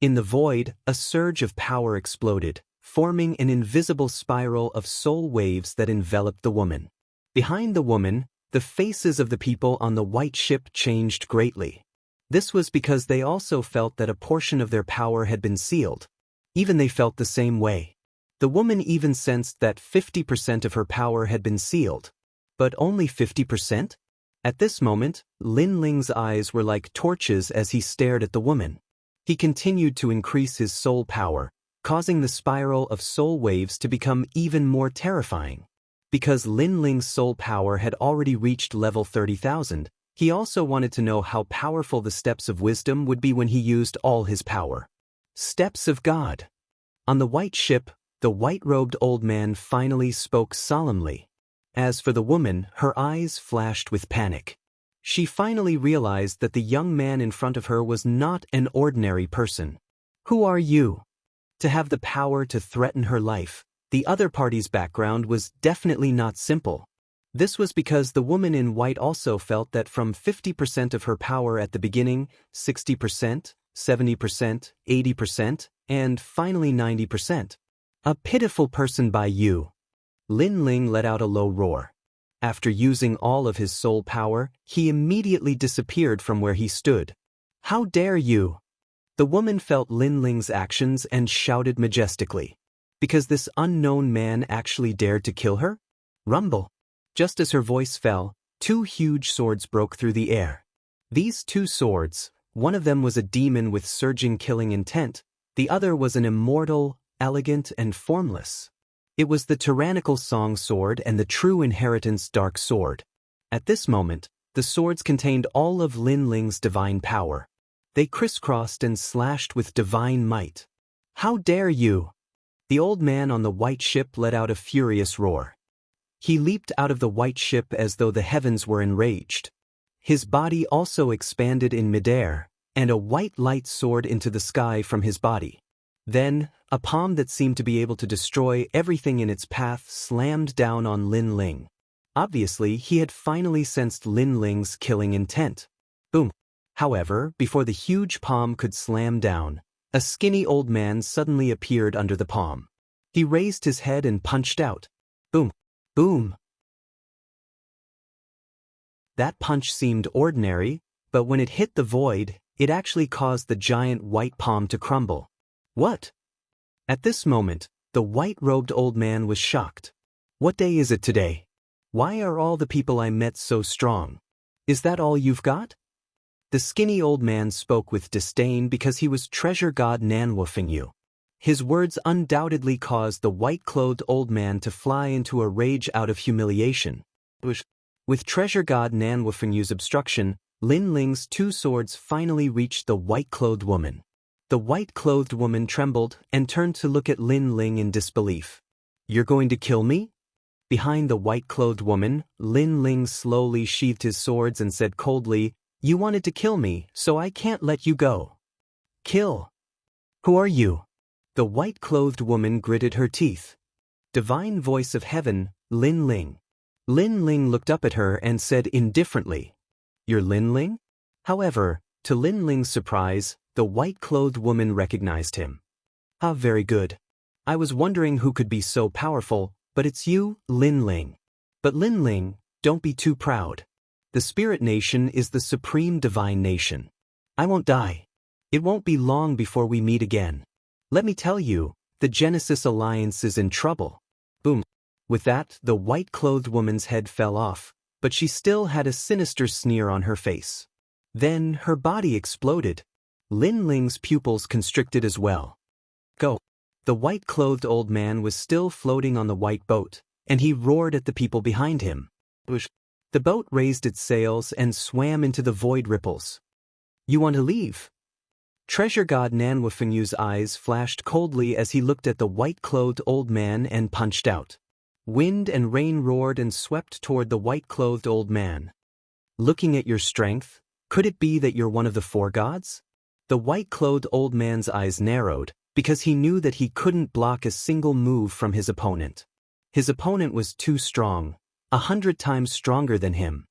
In the void, a surge of power exploded, forming an invisible spiral of soul waves that enveloped the woman. Behind the woman, the faces of the people on the white ship changed greatly. This was because they also felt that a portion of their power had been sealed. Even they felt the same way. The woman even sensed that 50% of her power had been sealed. But only 50%? At this moment, Lin Ling's eyes were like torches as he stared at the woman. He continued to increase his soul power, causing the spiral of soul waves to become even more terrifying. Because Lin Ling's soul power had already reached level 30,000, he also wanted to know how powerful the steps of wisdom would be when he used all his power. Steps of God. On the white ship, the white-robed old man finally spoke solemnly. As for the woman, her eyes flashed with panic. She finally realized that the young man in front of her was not an ordinary person. Who are you? To have the power to threaten her life. The other party's background was definitely not simple. This was because the woman in white also felt that from 50% of her power at the beginning, 60%, 70%, 80%, and finally 90%. A pitiful person by you. Lin Ling let out a low roar. After using all of his soul power, he immediately disappeared from where he stood. How dare you? The woman felt Lin Ling's actions and shouted majestically. Because this unknown man actually dared to kill her? Rumble. Just as her voice fell, two huge swords broke through the air. These two swords, one of them was a demon with surging killing intent, the other was an immortal, elegant, and formless. It was the tyrannical Song Sword and the True Inheritance Dark Sword. At this moment, the swords contained all of Lin Ling's divine power. They crisscrossed and slashed with divine might. How dare you? The old man on the white ship let out a furious roar. He leaped out of the white ship as though the heavens were enraged. His body also expanded in midair, and a white light soared into the sky from his body. Then, a palm that seemed to be able to destroy everything in its path slammed down on Lin Ling. Obviously, he had finally sensed Lin Ling's killing intent. Boom. However, before the huge palm could slam down, a skinny old man suddenly appeared under the palm. He raised his head and punched out. Boom. Boom. That punch seemed ordinary, but when it hit the void, it actually caused the giant white palm to crumble. What? At this moment, the white-robed old man was shocked. What day is it today? Why are all the people I met so strong? Is that all you've got? The skinny old man spoke with disdain because he was treasure god Nanwufeng you. His words undoubtedly caused the white-clothed old man to fly into a rage out of humiliation. With treasure god Nanwufeng Yu's obstruction, Lin Ling's two swords finally reached the white-clothed woman. The white-clothed woman trembled and turned to look at Lin Ling in disbelief. You're going to kill me? Behind the white-clothed woman, Lin Ling slowly sheathed his swords and said coldly, You wanted to kill me, so I can't let you go. Kill. Who are you? The white-clothed woman gritted her teeth. Divine voice of heaven, Lin Ling. Lin Ling looked up at her and said indifferently, "You're Lin Ling?" However, to Lin Ling's surprise, the white-clothed woman recognized him. "Ah, very good. I was wondering who could be so powerful, but it's you, Lin Ling. But Lin Ling, don't be too proud. The Spirit Nation is the supreme divine nation. I won't die. It won't be long before we meet again. Let me tell you, the Genesis Alliance is in trouble." Boom. With that, the white-clothed woman's head fell off, but she still had a sinister sneer on her face. Then her body exploded. Lin Ling's pupils constricted as well. Go. The white-clothed old man was still floating on the white boat, and he roared at the people behind him. The boat raised its sails and swam into the void ripples. "You want to leave?" Treasure God Nanwafenyu's eyes flashed coldly as he looked at the white-clothed old man and punched out. Wind and rain roared and swept toward the white-clothed old man. "Looking at your strength, could it be that you're one of the four gods?" The white-clothed old man's eyes narrowed, because he knew that he couldn't block a single move from his opponent. His opponent was too strong, 100 times stronger than him.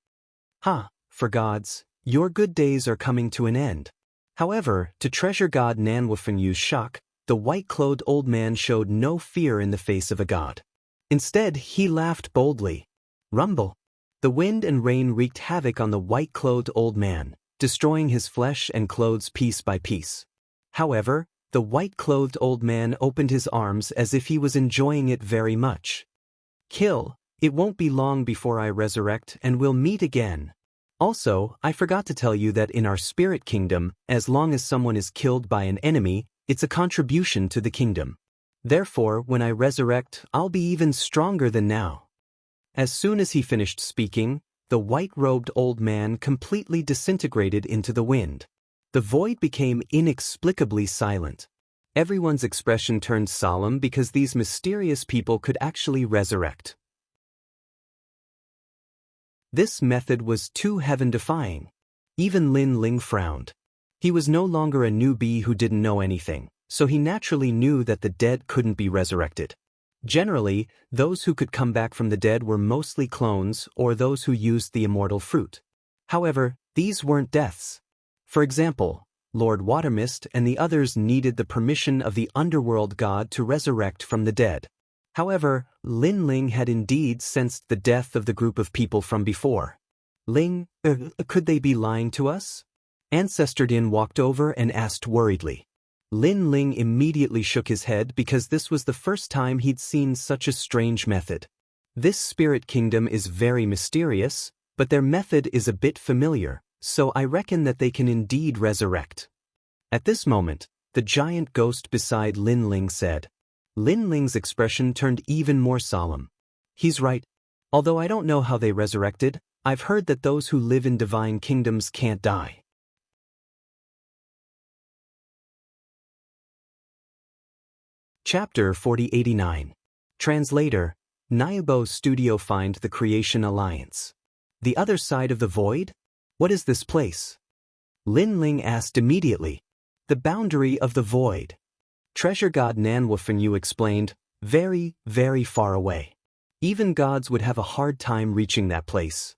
"Ha, for gods, your good days are coming to an end." However, to Treasure God Nanwafenyu's shock, the white-clothed old man showed no fear in the face of a god. Instead, he laughed boldly. Rumble. The wind and rain wreaked havoc on the white-clothed old man, destroying his flesh and clothes piece by piece. However, the white-clothed old man opened his arms as if he was enjoying it very much. "Kill, it won't be long before I resurrect and we'll meet again. Also, I forgot to tell you that in our spirit kingdom, as long as someone is killed by an enemy, it's a contribution to the kingdom. Therefore, when I resurrect, I'll be even stronger than now." As soon as he finished speaking, the white-robed old man completely disintegrated into the wind. The void became inexplicably silent. Everyone's expression turned solemn because these mysterious people could actually resurrect. This method was too heaven-defying. Even Lin Ling frowned. He was no longer a newbie who didn't know anything, so he naturally knew that the dead couldn't be resurrected. Generally, those who could come back from the dead were mostly clones or those who used the immortal fruit. However, these weren't deaths. For example, Lord Watermist and the others needed the permission of the underworld god to resurrect from the dead. However, Lin Ling had indeed sensed the death of the group of people from before. "Ling, could they be lying to us?" Ancestor Din walked over and asked worriedly. Lin Ling immediately shook his head because this was the first time he'd seen such a strange method. This spirit kingdom is very mysterious, but their method is a bit familiar, so I reckon that they can indeed resurrect. At this moment, the giant ghost beside Lin Ling said. Lin Ling's expression turned even more solemn. "He's right. Although I don't know how they resurrected, I've heard that those who live in divine kingdoms can't die." Chapter 4089. Translator, Nayabo Studio. Find the Creation Alliance. The other side of the void? What is this place? Lin Ling asked immediately. The boundary of the void. Treasure God Nanwafenyu explained, very, very far away. Even gods would have a hard time reaching that place.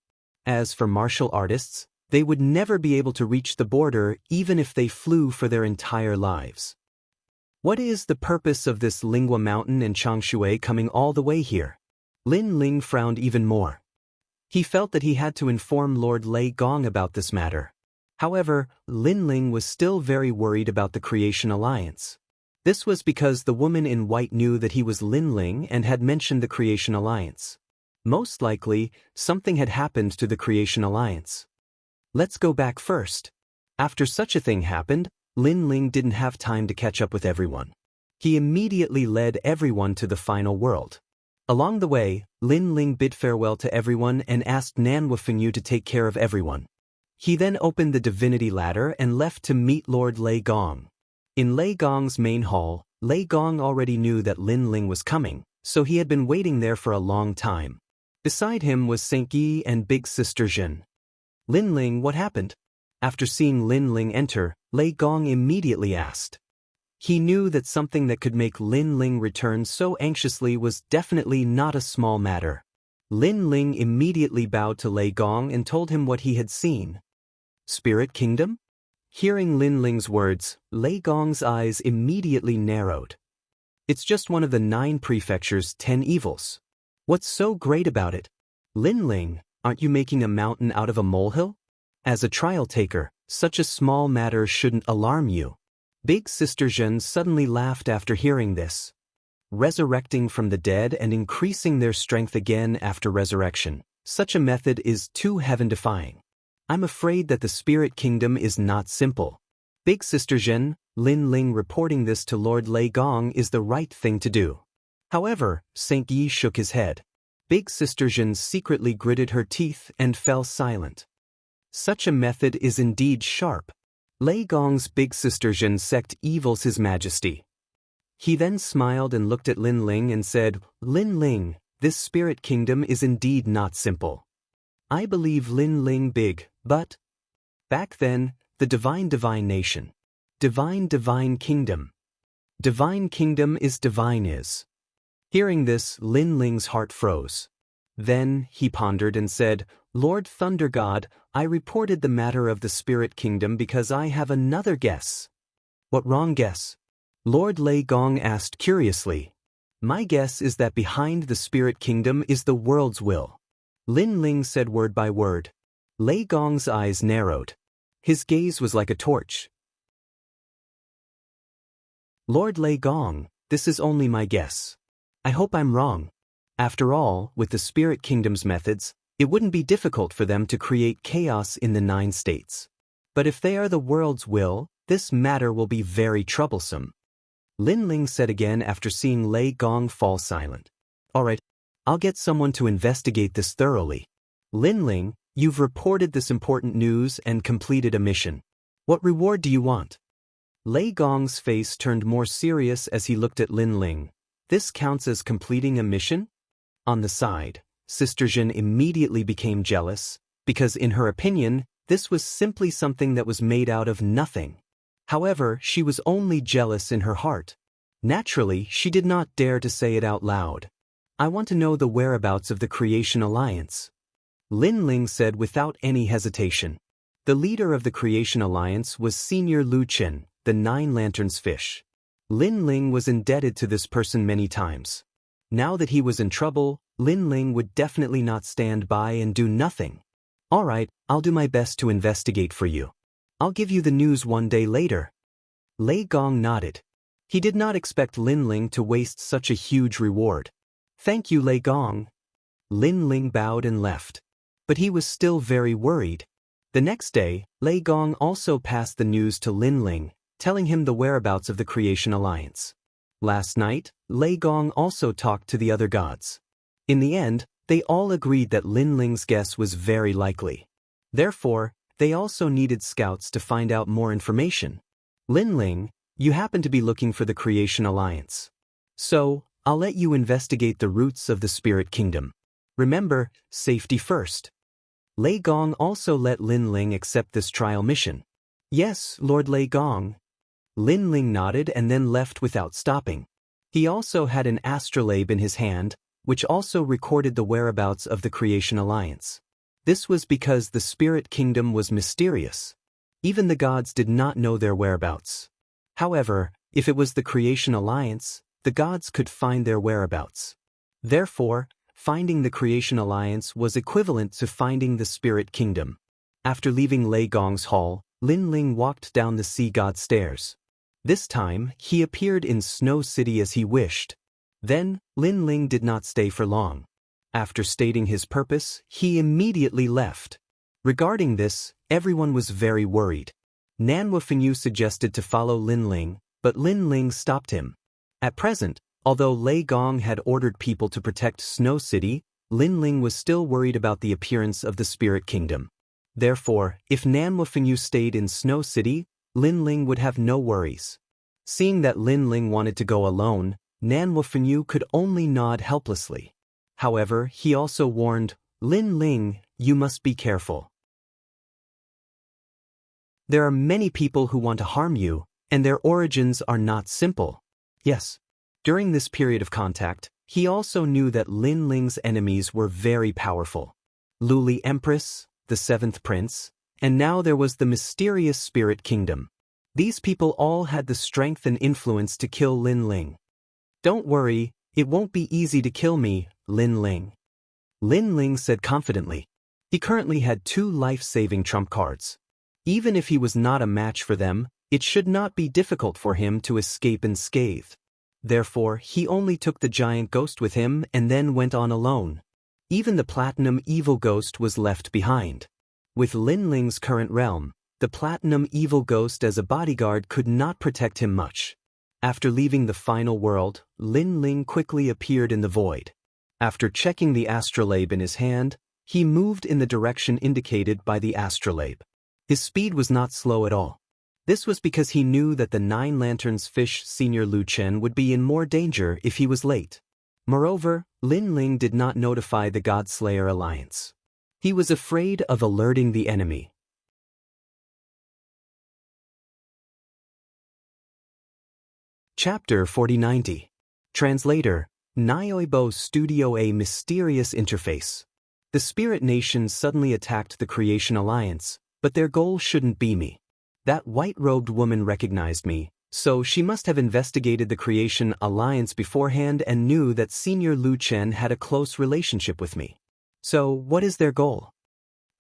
As for martial artists, they would never be able to reach the border even if they flew for their entire lives. What is the purpose of this Lingua Mountain and Changshui coming all the way here? Lin Ling frowned even more. He felt that he had to inform Lord Lei Gong about this matter. However, Lin Ling was still very worried about the Creation Alliance. This was because the woman in white knew that he was Lin Ling and had mentioned the Creation Alliance. Most likely, something had happened to the Creation Alliance. Let's go back first. After such a thing happened, Lin Ling didn't have time to catch up with everyone. He immediately led everyone to the final world. Along the way, Lin Ling bid farewell to everyone and asked Nanwafenyu to take care of everyone. He then opened the divinity ladder and left to meet Lord Lei Gong. In Lei Gong's main hall, Lei Gong already knew that Lin Ling was coming, so he had been waiting there for a long time. Beside him was Saint Yi and Big Sister Jin. "Lin Ling, what happened?" After seeing Lin Ling enter, Lei Gong immediately asked. He knew that something that could make Lin Ling return so anxiously was definitely not a small matter. Lin Ling immediately bowed to Lei Gong and told him what he had seen. Spirit Kingdom? Hearing Lin Ling's words, Lei Gong's eyes immediately narrowed. It's just one of the 9 prefectures' 10 evils. What's so great about it? Lin Ling, aren't you making a mountain out of a molehill? As a trial taker, such a small matter shouldn't alarm you. Big Sister Zhen suddenly laughed after hearing this. Resurrecting from the dead and increasing their strength again after resurrection, such a method is too heaven-defying. I'm afraid that the Spirit Kingdom is not simple. Big Sister Zhen, Lin Ling reporting this to Lord Lei Gong is the right thing to do. However, Saint Yi shook his head. Big Sister Zhen secretly gritted her teeth and fell silent. Such a method is indeed sharp. Lei Gong's Big Sister Zhen sect evils His Majesty. He then smiled and looked at Lin Ling and said, Lin Ling, this Spirit Kingdom is indeed not simple. I believe Lin Ling big, but back then, the divine nation. Divine kingdom. Divine kingdom is divine is. Hearing this, Lin Ling's heart froze. Then he pondered and said, Lord Thunder God, I reported the matter of the Spirit Kingdom because I have another guess. What wrong guess? Lord Lei Gong asked curiously. My guess is that behind the Spirit Kingdom is the world's will. Lin Ling said word by word. Lei Gong's eyes narrowed. His gaze was like a torch. Lord Lei Gong, this is only my guess. I hope I'm wrong. After all, with the Spirit Kingdom's methods, it wouldn't be difficult for them to create chaos in the 9 states. But if they are the world's will, this matter will be very troublesome. Lin Ling said again after seeing Lei Gong fall silent. All right, I'll get someone to investigate this thoroughly. Lin Ling, you've reported this important news and completed a mission. What reward do you want? Lei Gong's face turned more serious as he looked at Lin Ling. This counts as completing a mission? On the side, Sister Zhen immediately became jealous, because in her opinion, this was simply something that was made out of nothing. However, she was only jealous in her heart. Naturally, she did not dare to say it out loud. I want to know the whereabouts of the Creation Alliance. Lin Ling said without any hesitation. The leader of the Creation Alliance was Senior Lu Chen, the 9 Lanterns fish. Lin Ling was indebted to this person many times. Now that he was in trouble, Lin Ling would definitely not stand by and do nothing. All right, I'll do my best to investigate for you. I'll give you the news one day later. Lei Gong nodded. He did not expect Lin Ling to waste such a huge reward. Thank you, Lei Gong. Lin Ling bowed and left. But he was still very worried. The next day, Lei Gong also passed the news to Lin Ling, telling him the whereabouts of the Creation Alliance. Last night, Lei Gong also talked to the other gods. In the end, they all agreed that Lin Ling's guess was very likely. Therefore, they also needed scouts to find out more information. Lin Ling, you happen to be looking for the Creation Alliance. So, I'll let you investigate the roots of the Spirit Kingdom. Remember, safety first. Lei Gong also let Lin Ling accept this trial mission. Yes, Lord Lei Gong. Lin Ling nodded and then left without stopping. He also had an astrolabe in his hand, which also recorded the whereabouts of the Creation Alliance. This was because the Spirit Kingdom was mysterious. Even the gods did not know their whereabouts. However, if it was the Creation Alliance, the gods could find their whereabouts. Therefore, finding the Creation Alliance was equivalent to finding the Spirit Kingdom. After leaving Lei Gong's hall, Lin Ling walked down the sea god stairs. This time, he appeared in Snow City as he wished. Then, Lin Ling did not stay for long. After stating his purpose, he immediately left. Regarding this, everyone was very worried. Nan Wufengyu suggested to follow Lin Ling, but Lin Ling stopped him. At present, although Lei Gong had ordered people to protect Snow City, Lin Ling was still worried about the appearance of the Spirit Kingdom. Therefore, if Nan Wufengyu stayed in Snow City, Lin Ling would have no worries. Seeing that Lin Ling wanted to go alone, Nan Wufengyu could only nod helplessly. However, he also warned, Lin Ling, you must be careful. There are many people who want to harm you, and their origins are not simple. Yes. During this period of contact, he also knew that Lin Ling's enemies were very powerful. Luli Empress, the seventh prince, and now there was the mysterious Spirit Kingdom. These people all had the strength and influence to kill Lin Ling. "Don't worry, it won't be easy to kill me, Lin Ling," Lin Ling said confidently. He currently had 2 life-saving trump cards. Even if he was not a match for them, it should not be difficult for him to escape unscathed. Therefore, he only took the giant ghost with him and then went on alone. Even the platinum evil ghost was left behind. With Lin Ling's current realm, the platinum evil ghost as a bodyguard could not protect him much. After leaving the final world, Lin Ling quickly appeared in the void. After checking the astrolabe in his hand, he moved in the direction indicated by the astrolabe. His speed was not slow at all. This was because he knew that the 9 Lanterns Fish Senior Lu Chen would be in more danger if he was late. Moreover, Lin Ling did not notify the Godslayer Alliance. He was afraid of alerting the enemy. Chapter 4090. Translator, Nyoibo Studio. A mysterious interface. The Spirit Nations suddenly attacked the Creation Alliance, but their goal shouldn't be me. That white-robed woman recognized me, so she must have investigated the Creation Alliance beforehand and knew that Senior Lu Chen had a close relationship with me. So, what is their goal?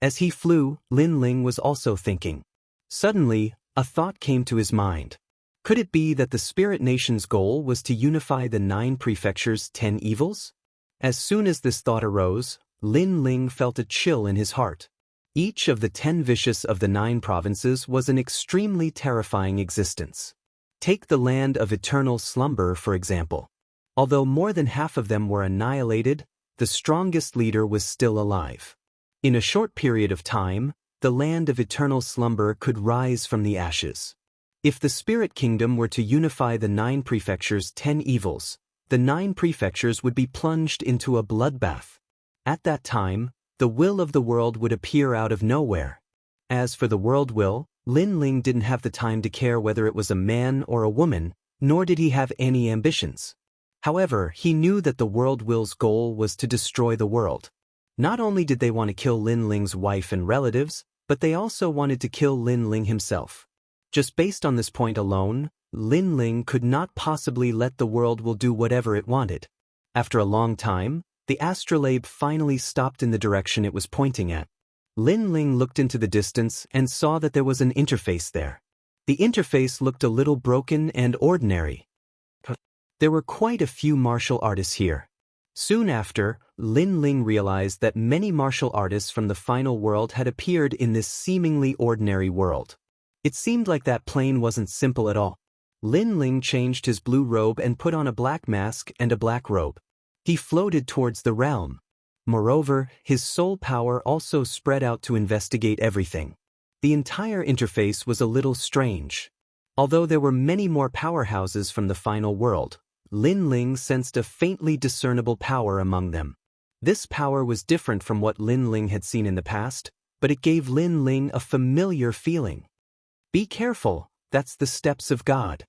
As he flew, Lin Ling was also thinking. Suddenly, a thought came to his mind. Could it be that the Spirit Nation's goal was to unify the 9 prefectures' 10 evils? As soon as this thought arose, Lin Ling felt a chill in his heart. Each of the 10 vicious of the 9 provinces was an extremely terrifying existence. Take the land of eternal slumber, for example. Although more than half of them were annihilated, the strongest leader was still alive. In a short period of time, the land of eternal slumber could rise from the ashes. If the Spirit Kingdom were to unify the 9 prefectures' 10 evils, the 9 prefectures would be plunged into a bloodbath. At that time, the will of the world would appear out of nowhere. As for the world will, Lin Ling didn't have the time to care whether it was a man or a woman, nor did he have any ambitions. However, he knew that the world will's goal was to destroy the world. Not only did they want to kill Lin Ling's wife and relatives, but they also wanted to kill Lin Ling himself. Just based on this point alone, Lin Ling could not possibly let the world will do whatever it wanted. After a long time, the astrolabe finally stopped in the direction it was pointing at. Lin Ling looked into the distance and saw that there was an interface there. The interface looked a little broken and ordinary. There were quite a few martial artists here. Soon after, Lin Ling realized that many martial artists from the final world had appeared in this seemingly ordinary world. It seemed like that plane wasn't simple at all. Lin Ling changed his blue robe and put on a black mask and a black robe. He floated towards the realm. Moreover, his soul power also spread out to investigate everything. The entire interface was a little strange. Although there were many more powerhouses from the final world, Lin Ling sensed a faintly discernible power among them. This power was different from what Lin Ling had seen in the past, but it gave Lin Ling a familiar feeling. Be careful, that's the steps of God.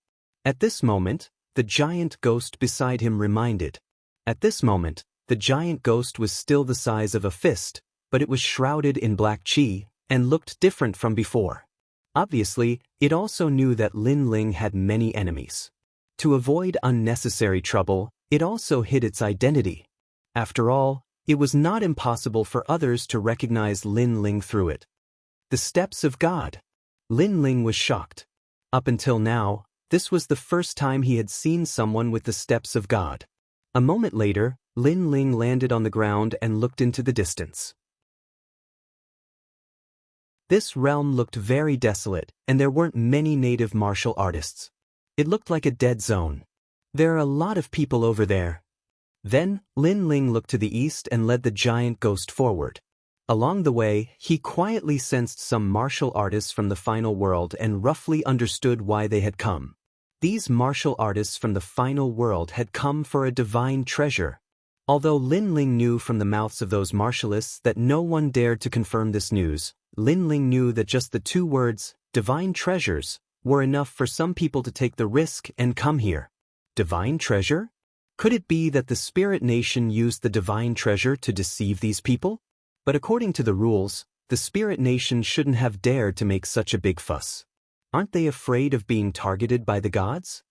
At this moment, the giant ghost beside him reminded. At this moment, the giant ghost was still the size of a fist, but it was shrouded in black chi and looked different from before. Obviously, it also knew that Lin Ling had many enemies. To avoid unnecessary trouble, it also hid its identity. After all, it was not impossible for others to recognize Lin Ling through it. The steps of God. Lin Ling was shocked. Up until now, this was the first time he had seen someone with the steps of God. A moment later, Lin Ling landed on the ground and looked into the distance. This realm looked very desolate, and there weren't many native martial artists. It looked like a dead zone. There are a lot of people over there. Then, Lin Ling looked to the east and led the giant ghost forward. Along the way, he quietly sensed some martial artists from the final world and roughly understood why they had come. These martial artists from the final world had come for a divine treasure. Although Lin Ling knew from the mouths of those martialists that no one dared to confirm this news, Lin Ling knew that just the 2 words, divine treasures, were enough for some people to take the risk and come here. Divine treasure? Could it be that the spirit nation used the divine treasure to deceive these people? But according to the rules, the spirit nation shouldn't have dared to make such a big fuss. Aren't they afraid of being targeted by the gods?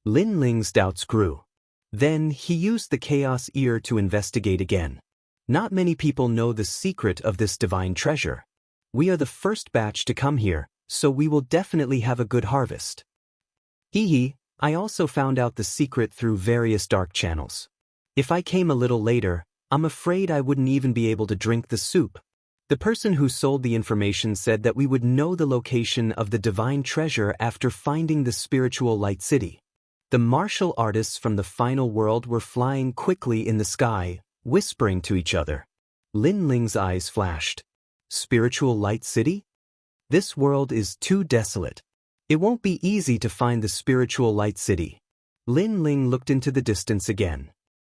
Lin Ling's doubts grew. Then he used the chaos ear to investigate again. Not many people know the secret of this divine treasure. We are the first batch to come here, so we will definitely have a good harvest. Hee, I also found out the secret through various dark channels. If I came a little later, I'm afraid I wouldn't even be able to drink the soup. The person who sold the information said that we would know the location of the divine treasure after finding the spiritual light city. The martial artists from the final world were flying quickly in the sky, whispering to each other. Lin Ling's eyes flashed. Spiritual light city? This world is too desolate. It won't be easy to find the spiritual light city. Lin Ling looked into the distance again.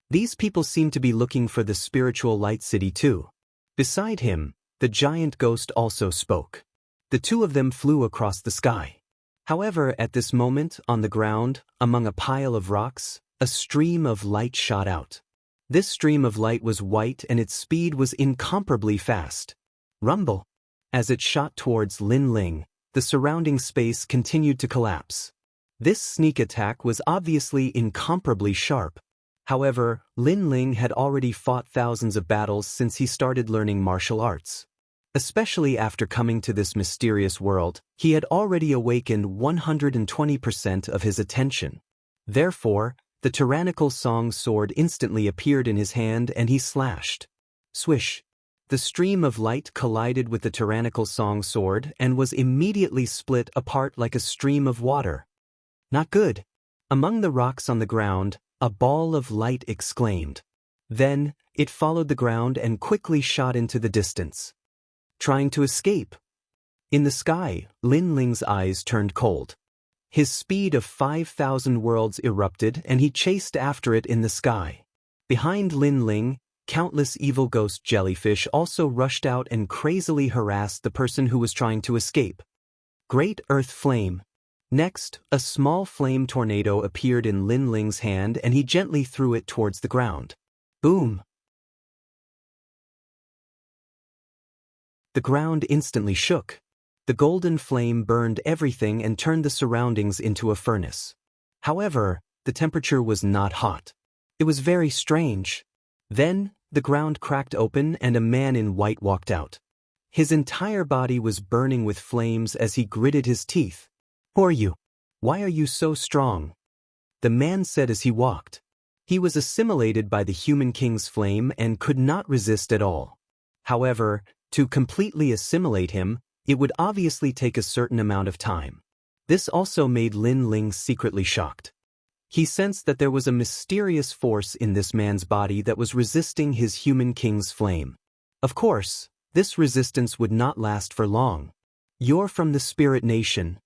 These people seem to be looking for the spiritual light city too. Beside him, the giant ghost also spoke. The two of them flew across the sky. However, at this moment, on the ground, among a pile of rocks, a stream of light shot out. This stream of light was white and its speed was incomparably fast. Rumble! As it shot towards Lin Ling, the surrounding space continued to collapse. This sneak attack was obviously incomparably sharp. However, Lin Ling had already fought thousands of battles since he started learning martial arts. Especially after coming to this mysterious world, he had already awakened 120% of his attention. Therefore, the tyrannical song sword instantly appeared in his hand and he slashed. Swish! The stream of light collided with the tyrannical song sword and was immediately split apart like a stream of water. Not good. Among the rocks on the ground, a ball of light exclaimed. Then, it followed the ground and quickly shot into the distance. Trying to escape. In the sky, Lin Ling's eyes turned cold. His speed of 5,000 worlds erupted and he chased after it in the sky. Behind Lin Ling, countless evil ghost jellyfish also rushed out and crazily harassed the person who was trying to escape. Great Earth Flame. Next, a small flame tornado appeared in Lin Ling's hand and he gently threw it towards the ground. Boom! The ground instantly shook. The golden flame burned everything and turned the surroundings into a furnace. However, the temperature was not hot. It was very strange. Then, the ground cracked open and a man in white walked out. His entire body was burning with flames as he gritted his teeth. Who are you? Why are you so strong? The man said as he walked. He was assimilated by the human king's flame and could not resist at all. However, to completely assimilate him, it would obviously take a certain amount of time. This also made Lin Ling secretly shocked. He sensed that there was a mysterious force in this man's body that was resisting his human king's flame. Of course, this resistance would not last for long. You're from the spirit nation.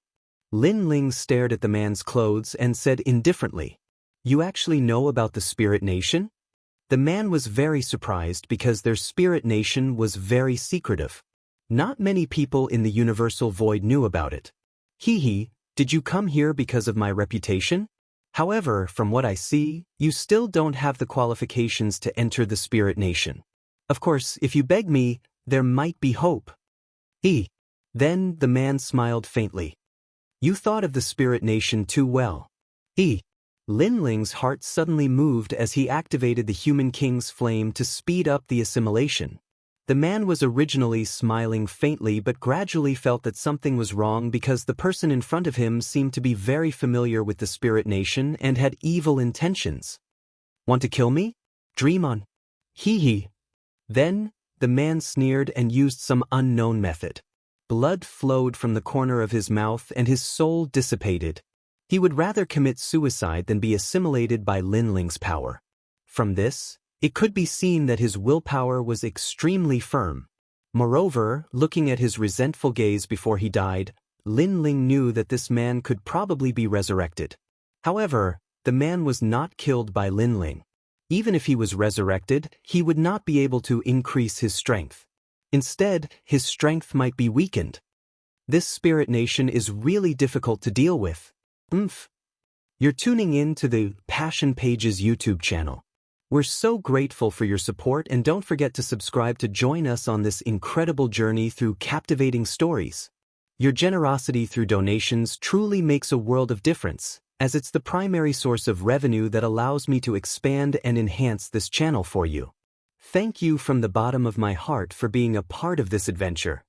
Lin Ling stared at the man's clothes and said indifferently, You actually know about the spirit nation? The man was very surprised because their spirit nation was very secretive. Not many people in the universal void knew about it. Hee, did you come here because of my reputation? However, from what I see, you still don't have the qualifications to enter the spirit nation. Of course, if you beg me, there might be hope. Then the man smiled faintly. You thought of the spirit nation too well. Lin Ling's heart suddenly moved as he activated the human king's flame to speed up the assimilation. The man was originally smiling faintly but gradually felt that something was wrong because the person in front of him seemed to be very familiar with the spirit nation and had evil intentions. Want to kill me? Dream on. Then, the man sneered and used some unknown method. Blood flowed from the corner of his mouth and his soul dissipated. He would rather commit suicide than be assimilated by Lin Ling's power. From this, it could be seen that his willpower was extremely firm. Moreover, looking at his resentful gaze before he died, Lin Ling knew that this man could probably be resurrected. However, the man was not killed by Lin Ling. Even if he was resurrected, he would not be able to increase his strength. Instead, his strength might be weakened. This spirit nation is really difficult to deal with. You're tuning in to the Passion Pages YouTube channel. We're so grateful for your support, and don't forget to subscribe to join us on this incredible journey through captivating stories. Your generosity through donations truly makes a world of difference, as it's the primary source of revenue that allows me to expand and enhance this channel for you. Thank you from the bottom of my heart for being a part of this adventure.